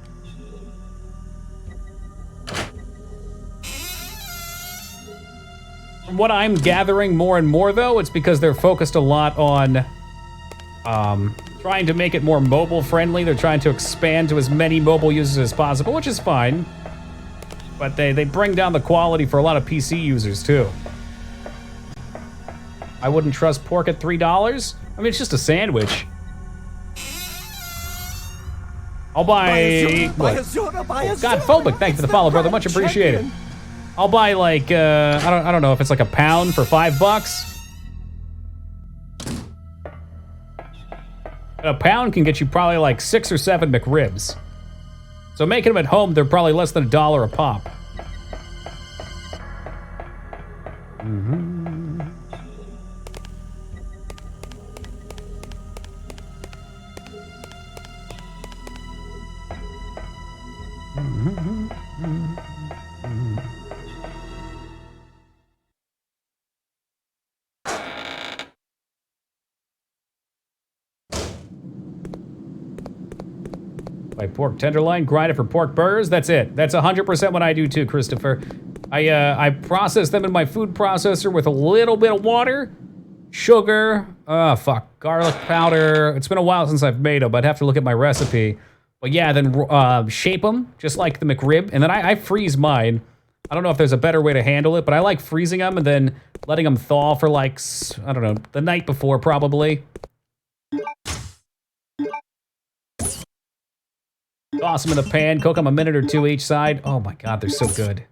From what I'm gathering more and more, though, it's because they're focused a lot on trying to make it more mobile friendly. They're trying to expand to as many mobile users as possible, which is fine. But they bring down the quality for a lot of PC users, too. I wouldn't trust pork at $3. I mean, it's just a sandwich. I'll buy... What? Oh, God, phobic. Thank you for the follow, brother. Much appreciated. I'll buy, like, I don't know if it's like a pound for $5. A pound can get you probably like 6 or 7 McRibs. So making them at home, they're probably less than $1 a pop. By pork tenderloin, grind it for pork burgers. That's it. That's 100% what I do too, Christopher. I process them in my food processor with a little bit of water, sugar, garlic powder. It's been a while since I've made them. I'd have to look at my recipe. But yeah, then shape them just like the McRib, and then I freeze mine. I don't know if there's a better way to handle it, but I like freezing them and then letting them thaw for like, I don't know, the night before probably. Toss them in the pan, cook them a minute or two each side. Oh my God, they're so good.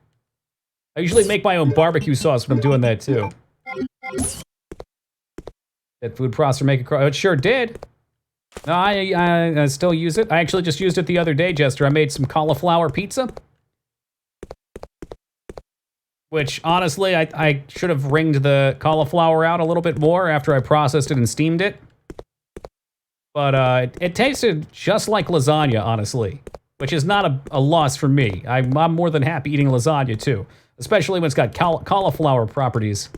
I usually make my own barbecue sauce when I'm doing that too. Did food processor make it? It sure did. No, I still use it. I actually just used it the other day, Jester. I made some cauliflower pizza. Which, honestly, I should have wringed the cauliflower out a little bit more after I processed it and steamed it. But it tasted just like lasagna, honestly, which is not a loss for me. I'm more than happy eating lasagna, too, especially when it's got cauliflower properties.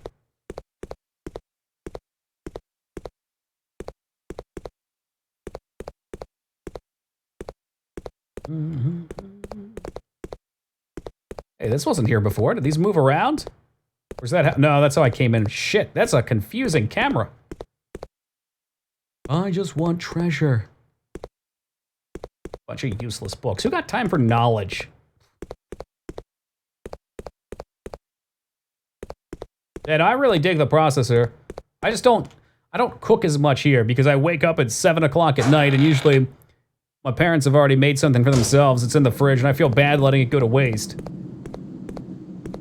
Hey, this wasn't here before. Did these move around? Or is that no, that's how I came in. Shit, that's a confusing camera. I just want treasure. Bunch of useless books. Who got time for knowledge? And I really dig the processor. I don't cook as much here because I wake up at 7 o'clock at night and usually my parents have already made something for themselves. It's in the fridge and I feel bad letting it go to waste.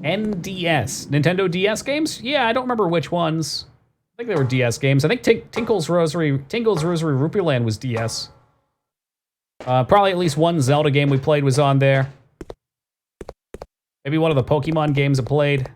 NDS. Nintendo DS games? Yeah, I don't remember which ones. I think they were DS games. I think Tingle's Rosary Rupee Land was DS. Probably at least one Zelda game we played was on there. Maybe one of the Pokemon games I played.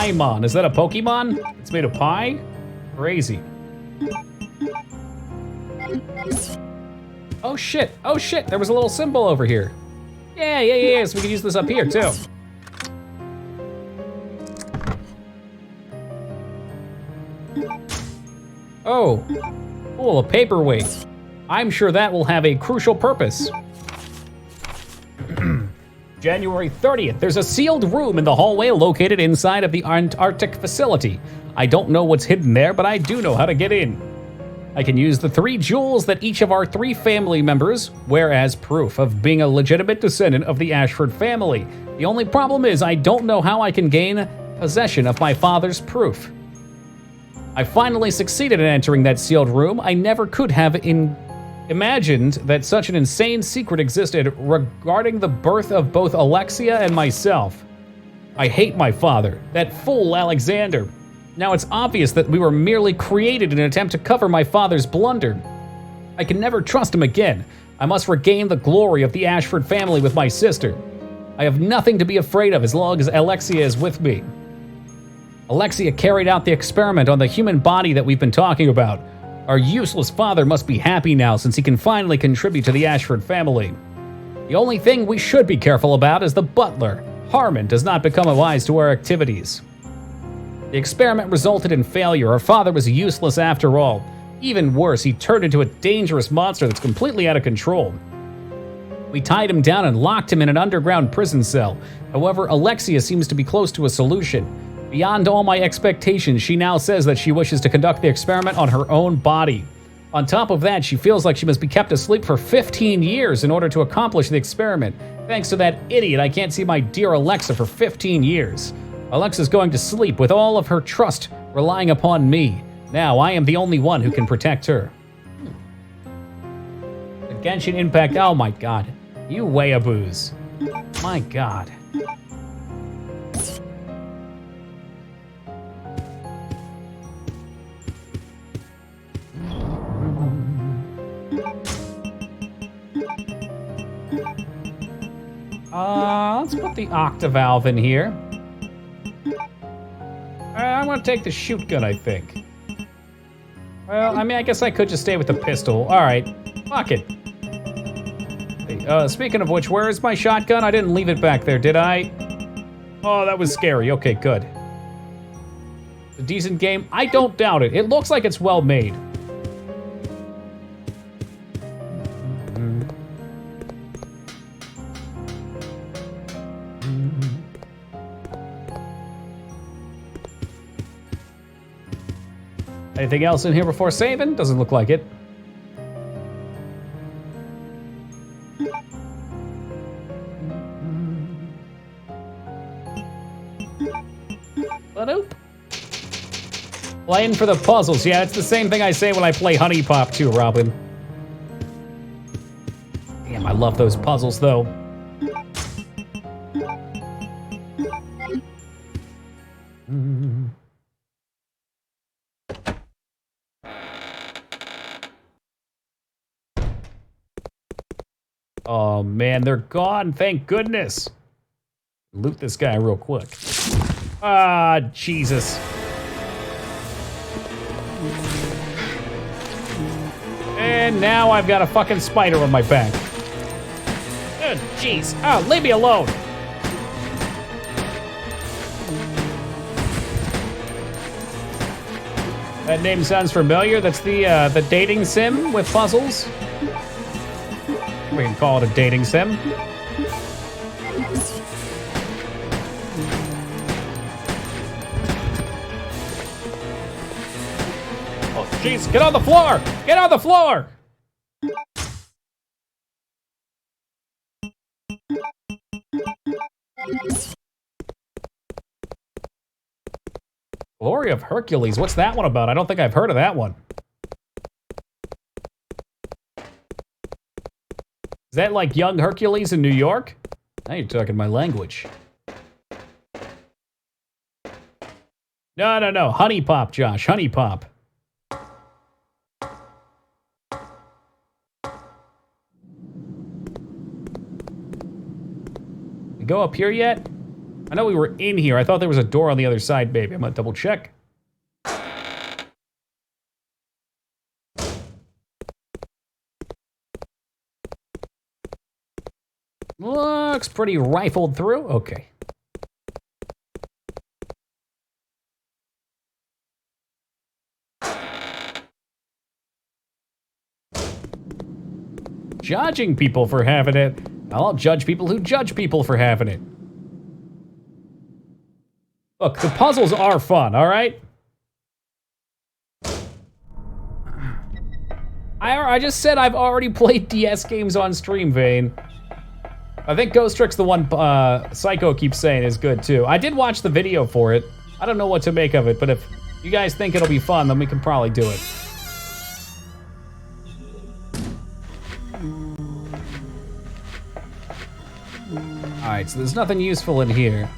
Paimon, is that a Pokemon? It's made of pie? Crazy. Oh shit, there was a little symbol over here. Yeah, so we can use this up here too. Oh, cool, a paperweight. I'm sure that will have a crucial purpose. January 30th, there's a sealed room in the hallway located inside of the Antarctic facility. I don't know what's hidden there, but I do know how to get in. I can use the 3 jewels that each of our 3 family members wear as proof of being a legitimate descendant of the Ashford family. The only problem is I don't know how I can gain possession of my father's proof. I finally succeeded in entering that sealed room. I never could have imagined that such an insane secret existed regarding the birth of both Alexia and myself. I hate my father, that fool Alexander. Now it's obvious that we were merely created in an attempt to cover my father's blunder. I can never trust him again. I must regain the glory of the Ashford family with my sister. I have nothing to be afraid of as long as Alexia is with me. Alexia carried out the experiment on the human body that we've been talking about. Our useless father must be happy now since he can finally contribute to the Ashford family. The only thing we should be careful about is the butler. Harmon does not become wise to our activities. The experiment resulted in failure. Our father was useless after all. Even worse, he turned into a dangerous monster that's completely out of control. We tied him down and locked him in an underground prison cell. However, Alexia seems to be close to a solution. Beyond all my expectations, she now says that she wishes to conduct the experiment on her own body. On top of that, she feels like she must be kept asleep for 15 years in order to accomplish the experiment. Thanks to that idiot, I can't see my dear Alexa for 15 years. Alexa's going to sleep with all of her trust relying upon me. Now, I am the only one who can protect her. The Genshin Impact, oh my god. You weeaboos. My god. Let's put the octavalve in here. I'm gonna take the shoot gun, I think. Well, I mean, I guess I could just stay with the pistol. All right, fuck it. Speaking of which, where is my shotgun? I didn't leave it back there, did I? Oh, that was scary. Okay, good. A decent game? I don't doubt it. It looks like it's well made. Anything else in here before saving? Doesn't look like it. Ba-doop. Playing for the puzzles. Yeah, it's the same thing I say when I play Honey Pop too, Robin. Damn, I love those puzzles though. Oh man, they're gone, thank goodness. Loot this guy real quick. Ah, Jesus. And now I've got a fucking spider on my back. Oh, jeez. Oh, leave me alone. That name sounds familiar. That's the dating sim with puzzles. We can call it a dating sim. Oh, jeez, get on the floor! Get on the floor! Glory of Hercules, what's that one about? I don't think I've heard of that one. Is that like young Hercules in New York? Now you're talking my language. No. Honey Pop, Josh. Honey Pop. We go up here yet? I know we were in here. I thought there was a door on the other side, baby. I'm gonna double check. Looks pretty rifled through. Okay. Judging people for having it. I'll judge people who judge people for having it. Look, the puzzles are fun, all right? I just said I've already played DS games on stream, Vane. I think Ghost Trick's the one Psycho keeps saying is good, too. I did watch the video for it. I don't know what to make of it, but if you guys think it'll be fun, then we can probably do it. Alright, so there's nothing useful in here.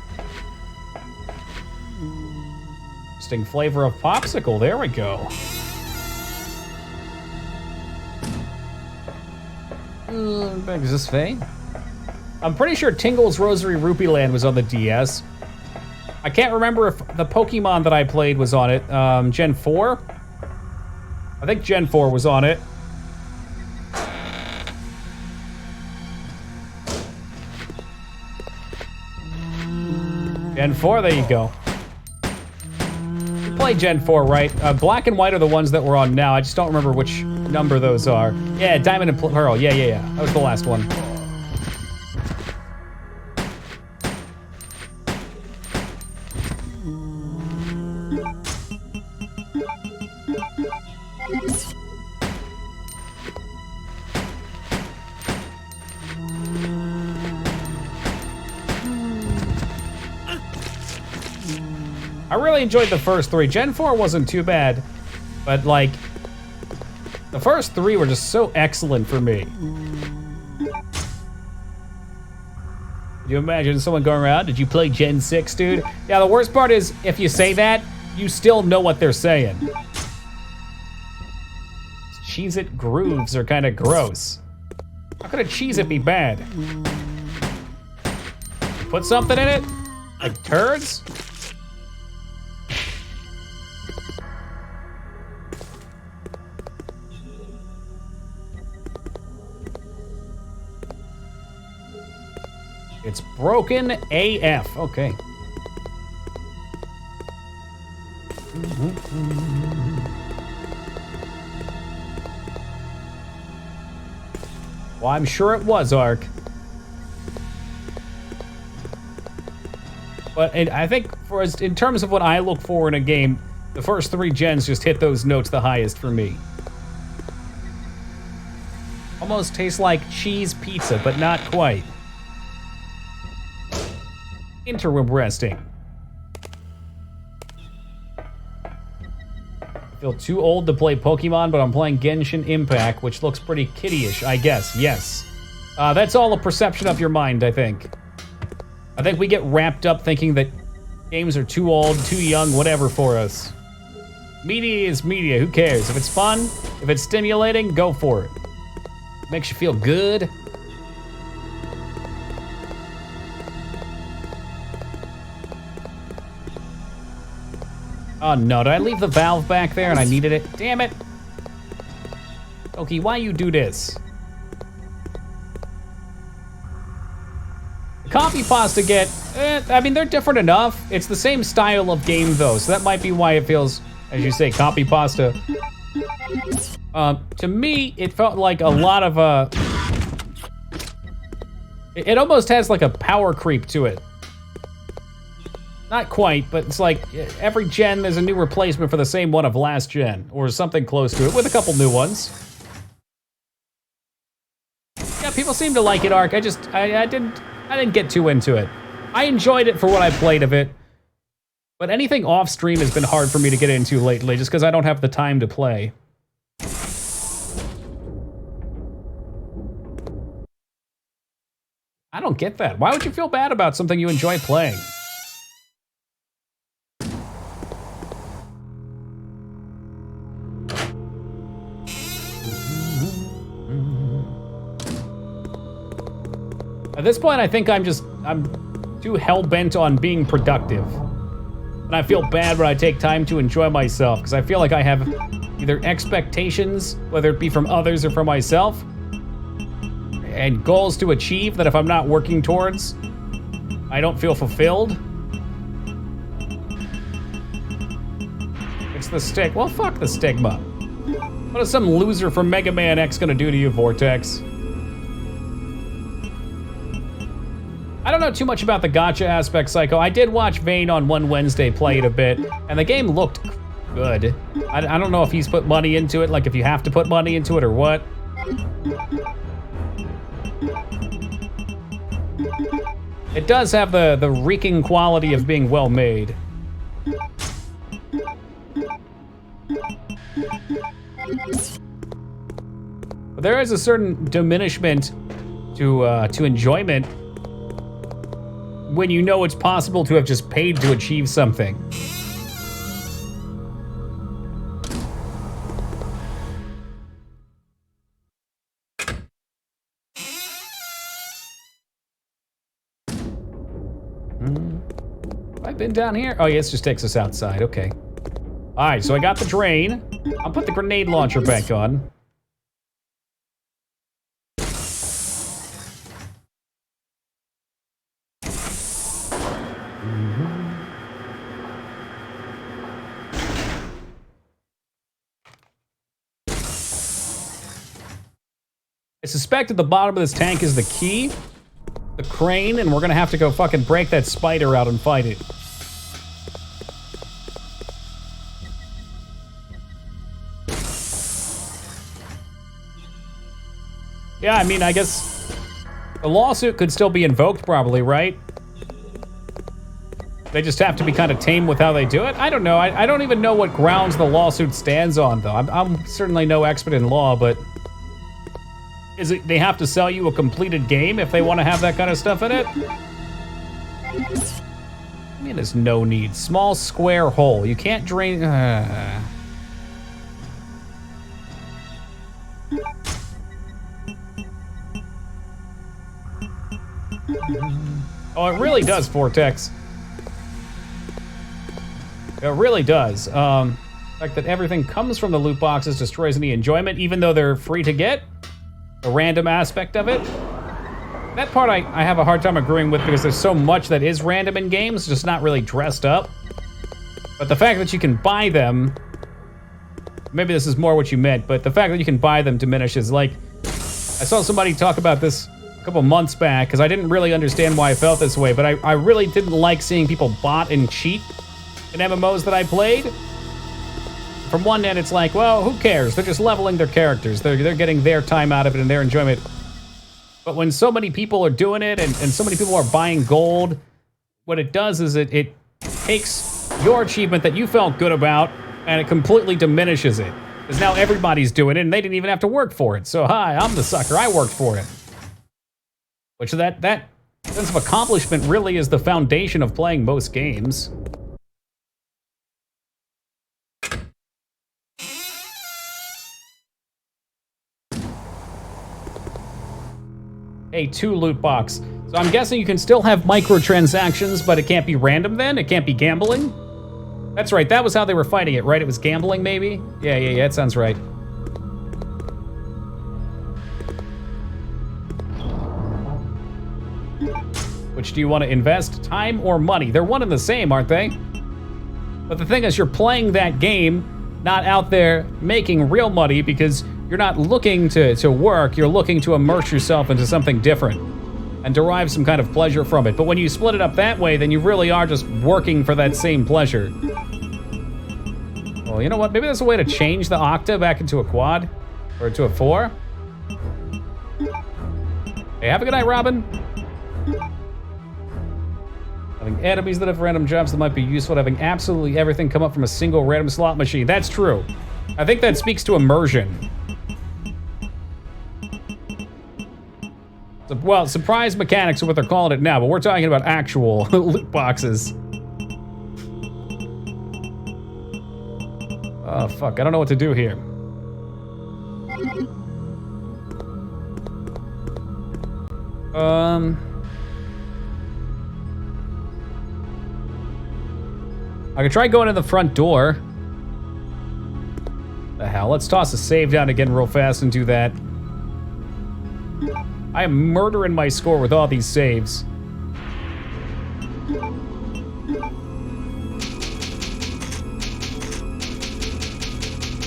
Interesting flavor of popsicle. There we go. Is this Faye? I'm pretty sure Tingle's Rosary Rupee Land was on the DS. I can't remember if the Pokemon that I played was on it. Gen 4? I think Gen 4 was on it. Gen 4, there you go. You play Gen 4, right? Black and White are the ones that we're on now. I just don't remember which number those are. Yeah, Diamond and Pearl. Yeah. That was the last one. I really enjoyed the first three. Gen 4 wasn't too bad, but like, the first three were just so excellent for me. Could you imagine someone going around, did you play Gen 6, dude? Yeah, the worst part is, if you say that, you still know what they're saying. Cheez-It grooves are kind of gross. How could a Cheez-It be bad? Put something in it? Like turds? It's broken AF. Okay. Well, I'm sure it was, Ark. But I think in terms of what I look for in a game, the first three gens just hit those notes the highest for me. Almost tastes like cheese pizza, but not quite. Interesting. I feel too old to play Pokemon, but I'm playing Genshin Impact, which looks pretty kiddie-ish, I guess. Yes. That's all a perception of your mind, I think. I think we get wrapped up thinking that games are too old, too young, whatever for us. Media is media, who cares? If it's fun, if it's stimulating, go for it. Makes you feel good. Oh no, did I leave the valve back there and I needed it? Damn it! Okay, why you do this? Copy pasta get, I mean, they're different enough. It's the same style of game though, so that might be why it feels, as you say, copy pasta. To me, it felt like a lot of, it almost has like a power creep to it. Not quite, but it's like every gen there's a new replacement for the same one of last gen, or something close to it, with a couple new ones. Yeah, people seem to like it, Ark. I didn't get too into it. I enjoyed it for what I played of it, but anything off stream has been hard for me to get into lately, just because I don't have the time to play. I don't get that. Why would you feel bad about something you enjoy playing? At this point, I think I'm too hell-bent on being productive. And I feel bad when I take time to enjoy myself, because I feel like I have either expectations, whether it be from others or from myself, and goals to achieve that if I'm not working towards, I don't feel fulfilled. It's the stick. Well, fuck the stigma. What is some loser from Mega Man X gonna do to you, Vortex? I don't know too much about the gacha aspect, Psycho. I did watch Vane on one Wednesday play it a bit, and the game looked good. I don't know if he's put money into it, like if you have to put money into it or what. It does have the reeking quality of being well made. But there is a certain diminishment to enjoyment when you know it's possible to have just paid to achieve something. I've been down here. Oh, yeah, this just takes us outside. Okay. All right, so I got the drain. I'll put the grenade launcher back on. I suspect at the bottom of this tank is the key, the crane, and we're gonna have to go fucking break that spider out and fight it. Yeah, I mean, I guess the lawsuit could still be invoked probably, right? They just have to be kind of tame with how they do it? I don't know. I don't even know what grounds the lawsuit stands on, though. I'm certainly no expert in law, but is it they have to sell you a completed game if they want to have that kind of stuff in it? I mean, there's no need. Small square hole. You can't drain... Oh, it really does, Vortex. It really does. The fact that everything comes from the loot boxes destroys any enjoyment, even though they're free to get. The random aspect of it. That part I have a hard time agreeing with because there's so much that is random in games, just not really dressed up. But the fact that you can buy them, maybe this is more what you meant, but the fact that you can buy them diminishes. Like, I saw somebody talk about this a couple months back, because I didn't really understand why I felt this way, but I really didn't like seeing people bot and cheat in MMOs that I played. From one end, it's like, well, who cares? They're just leveling their characters. They're getting their time out of it and their enjoyment. But when so many people are doing it and so many people are buying gold, what it does is it takes your achievement that you felt good about and it completely diminishes it. Because now everybody's doing it and they didn't even have to work for it. So, hi, I'm the sucker. I worked for it. Which that sense of accomplishment really is the foundation of playing most games. A 2 loot box. So I'm guessing you can still have microtransactions, but it can't be random then? It can't be gambling? That's right, that was how they were fighting it, right? It was gambling, maybe? Yeah, that sounds right. Which do you want to invest? Time or money? They're one and the same, aren't they? But the thing is, you're playing that game, not out there making real money because you're not looking to work, you're looking to immerse yourself into something different and derive some kind of pleasure from it. But when you split it up that way, then you really are just working for that same pleasure. Well, you know what? Maybe there's a way to change the octa back into a quad or into a 4. Hey, have a good night, Robin. Having enemies that have random jobs that might be useful, having absolutely everything come up from a single random slot machine. That's true. I think that speaks to immersion. Well, surprise mechanics are what they're calling it now, but we're talking about actual loot boxes. Oh, fuck. I don't know what to do here. I could try going in the front door. The hell? Let's toss a save down again real fast and do that. I am murdering my score with all these saves.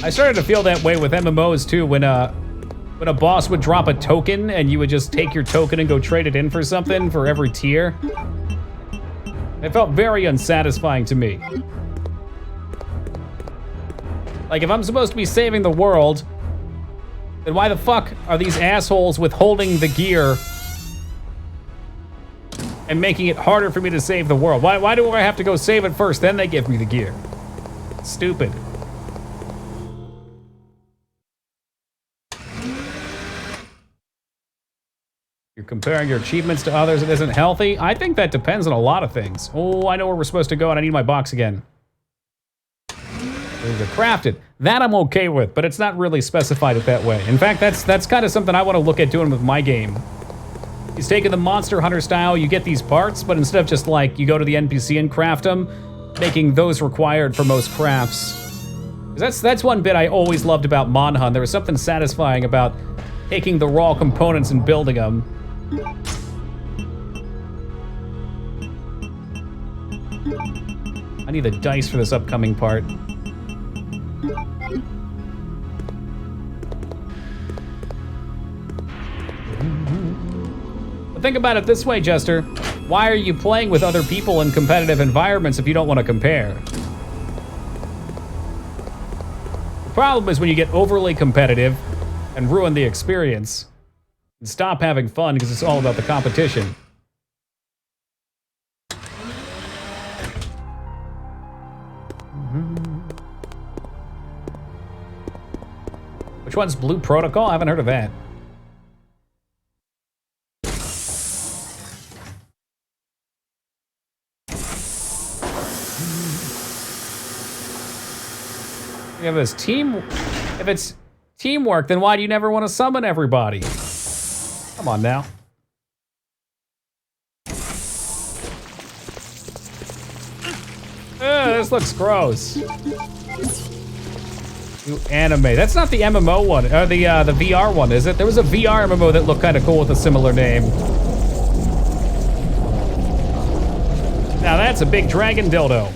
I started to feel that way with MMOs too, when a boss would drop a token and you would just take your token and go trade it in for something for every tier. It felt very unsatisfying to me. Like, if I'm supposed to be saving the world, then why the fuck are these assholes withholding the gear and making it harder for me to save the world? Why do I have to go save it first, then they give me the gear? Stupid. You're comparing your achievements to others. It isn't healthy. I think that depends on a lot of things. Oh, I know where we're supposed to go, and I need my box again. There's a crafted. That I'm okay with, but it's not really specified it that way. In fact, that's kind of something I want to look at doing with my game. He's taking the Monster Hunter style. You get these parts, but instead of just like you go to the NPC and craft them, making those required for most crafts. That's one bit I always loved about Mon Hun. There was something satisfying about taking the raw components and building them. I need the dice for this upcoming part. But think about it this way, Jester. Why are you playing with other people in competitive environments if you don't want to compare? The problem is when you get overly competitive and ruin the experience and stop having fun because it's all about the competition. Which one's Blue Protocol? I haven't heard of that. Yeah, if it's teamwork, then why do you never want to summon everybody? Come on now. This looks gross. New anime. That's not the MMO one, or the VR one, is it? There was a VR MMO that looked kind of cool with a similar name. Now that's a big dragon dildo.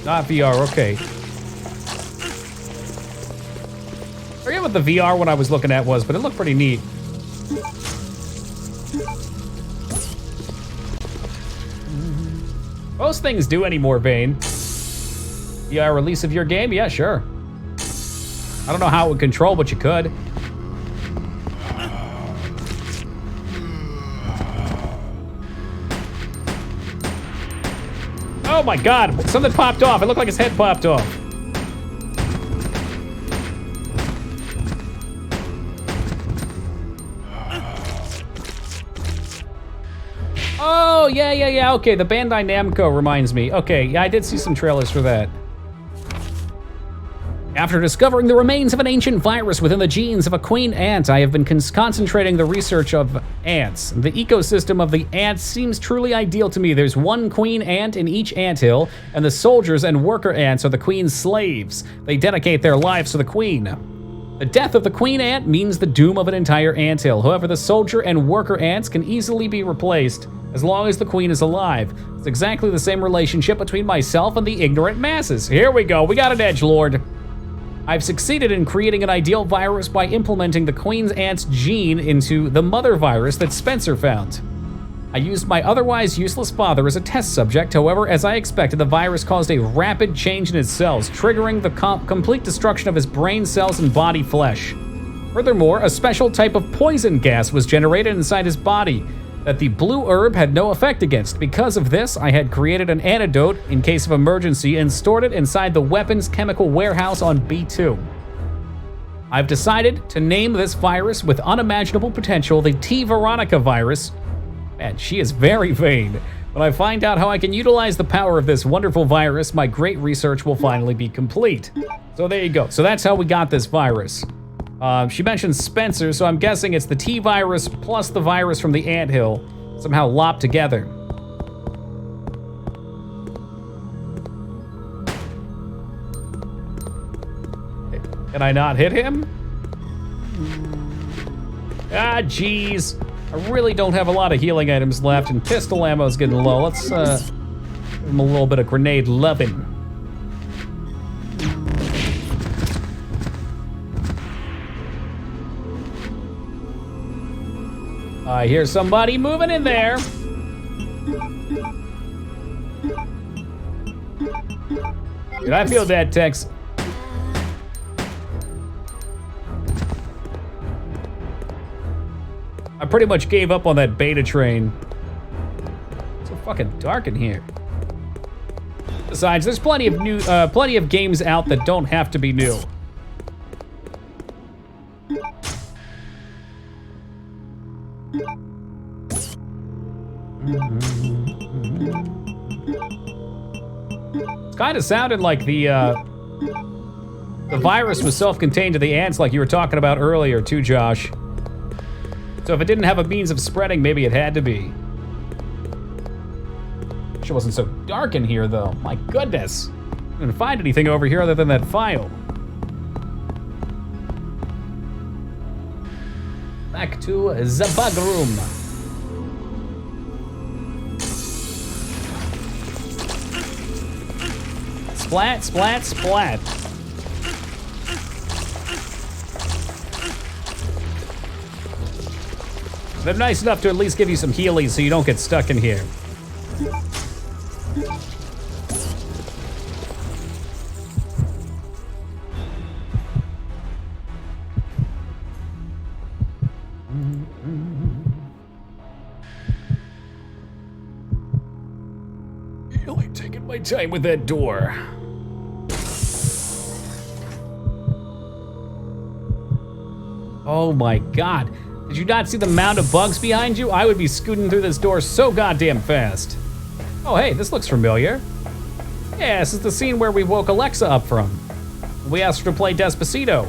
Not VR, okay. I forget what the VR one I was looking at was, but it looked pretty neat. Most things do anymore, Vane. Yeah, release of your game? Yeah, sure. I don't know how it would control, but you could. Oh my god, something popped off. It looked like his head popped off. Oh, yeah, okay, the Bandai Namco reminds me. Okay, yeah, I did see some trailers for that. After discovering the remains of an ancient virus within the genes of a queen ant, I have been concentrating the research of ants. The ecosystem of the ants seems truly ideal to me. There's one queen ant in each anthill, and the soldiers and worker ants are the queen's slaves. They dedicate their lives to the queen. The death of the queen ant means the doom of an entire anthill. However, the soldier and worker ants can easily be replaced as long as the queen is alive. It's exactly the same relationship between myself and the ignorant masses. Here we go, we got an edgelord. I've succeeded in creating an ideal virus by implementing the queen's ant's gene into the mother virus that Spencer found. I used my otherwise useless father as a test subject. However, as I expected, the virus caused a rapid change in his cells, triggering the complete destruction of his brain cells and body flesh. Furthermore, a special type of poison gas was generated inside his body that the blue herb had no effect against. Because of this, I had created an antidote in case of emergency and stored it inside the weapons chemical warehouse on B2. I've decided to name this virus with unimaginable potential the T. Veronica virus. Man, she is very vain. When I find out how I can utilize the power of this wonderful virus, my great research will finally be complete. So there you go. So that's how we got this virus. She mentioned Spencer, so I'm guessing it's the T virus plus the virus from the anthill, somehow lopped together. Can I not hit him? Ah, jeez. I really don't have a lot of healing items left, and pistol ammo's getting low. Let's give him a little bit of grenade loving. I hear somebody moving in there. Dude, I feel that, Tex. I pretty much gave up on that beta train. It's so fucking dark in here. Besides, there's plenty of games out that don't have to be new. It's kind of sounded like the virus was self-contained to the ants like you were talking about earlier too, Josh. So if it didn't have a means of spreading, maybe it had to be. Wish it wasn't so dark in here, though. My goodness. I didn't find anything over here other than that file. Back to the bug room. Splat, splat, splat. They're nice enough to at least give you some healies so you don't get stuck in here. Really taking my time with that door. Oh my God. Did you not see the mound of bugs behind you? I would be scooting through this door so goddamn fast. Oh, hey, this looks familiar. Yeah, this is the scene where we woke Alexa up from. We asked her to play Despacito.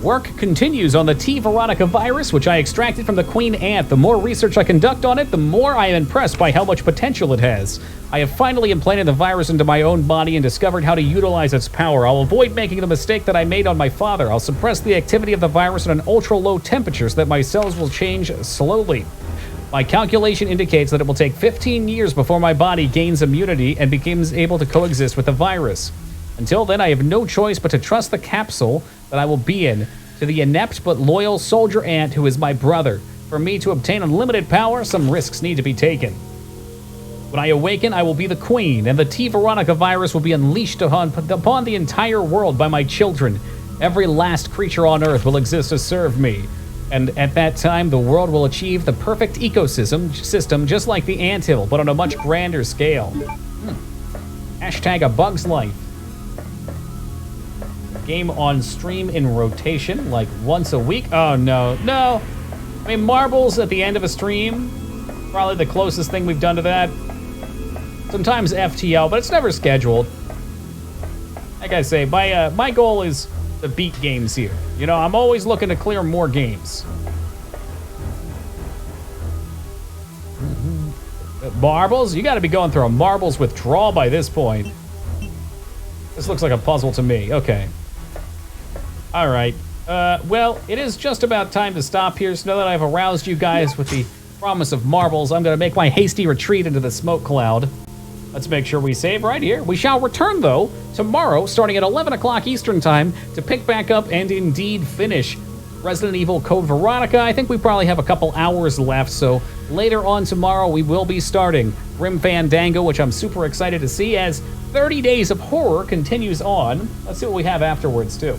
Work continues on the T. Veronica virus, which I extracted from the queen ant. The more research I conduct on it, the more I am impressed by how much potential it has. I have finally implanted the virus into my own body and discovered how to utilize its power. I'll avoid making the mistake that I made on my father. I'll suppress the activity of the virus at an ultra-low temperature so that my cells will change slowly. My calculation indicates that it will take 15 years before my body gains immunity and becomes able to coexist with the virus. Until then, I have no choice but to trust the capsule that I will be in to the inept but loyal soldier ant who is my brother. For me to obtain unlimited power, some risks need to be taken. When I awaken, I will be the queen, and the T. Veronica virus will be unleashed upon the entire world by my children. Every last creature on Earth will exist to serve me. And at that time, the world will achieve the perfect ecosystem just like the anthill, but on a much grander scale. Hashtag a bug's life. Game on stream in rotation, like once a week. Oh, no. No. I mean, marbles at the end of a stream, probably the closest thing we've done to that. Sometimes FTL, but it's never scheduled. Like I say, my goal is to beat games here. You know, I'm always looking to clear more games. Marbles? You gotta be going through a marbles withdrawal by this point. This looks like a puzzle to me. Okay. All right. Well, it is just about time to stop here. So now that I've aroused you guys with the promise of marbles, I'm gonna make my hasty retreat into the smoke cloud. Let's make sure we save right here. We shall return, though, tomorrow, starting at 11 o'clock Eastern Time, to pick back up and indeed finish Resident Evil Code Veronica. I think we probably have a couple hours left, so later on tomorrow we will be starting Grim Fandango, which I'm super excited to see as 30 Days of Horror continues on. Let's see what we have afterwards, too.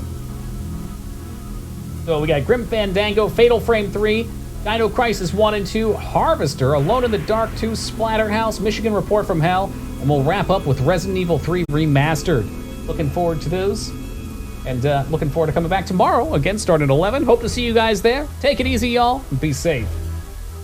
So we got Grim Fandango, Fatal Frame 3, Dino Crisis 1 and 2, Harvester, Alone in the Dark 2, Splatterhouse, Michigan Report from Hell, and we'll wrap up with Resident Evil 3 Remastered. Looking forward to those. And looking forward to coming back tomorrow, again, starting at 11. Hope to see you guys there. Take it easy, y'all, and be safe.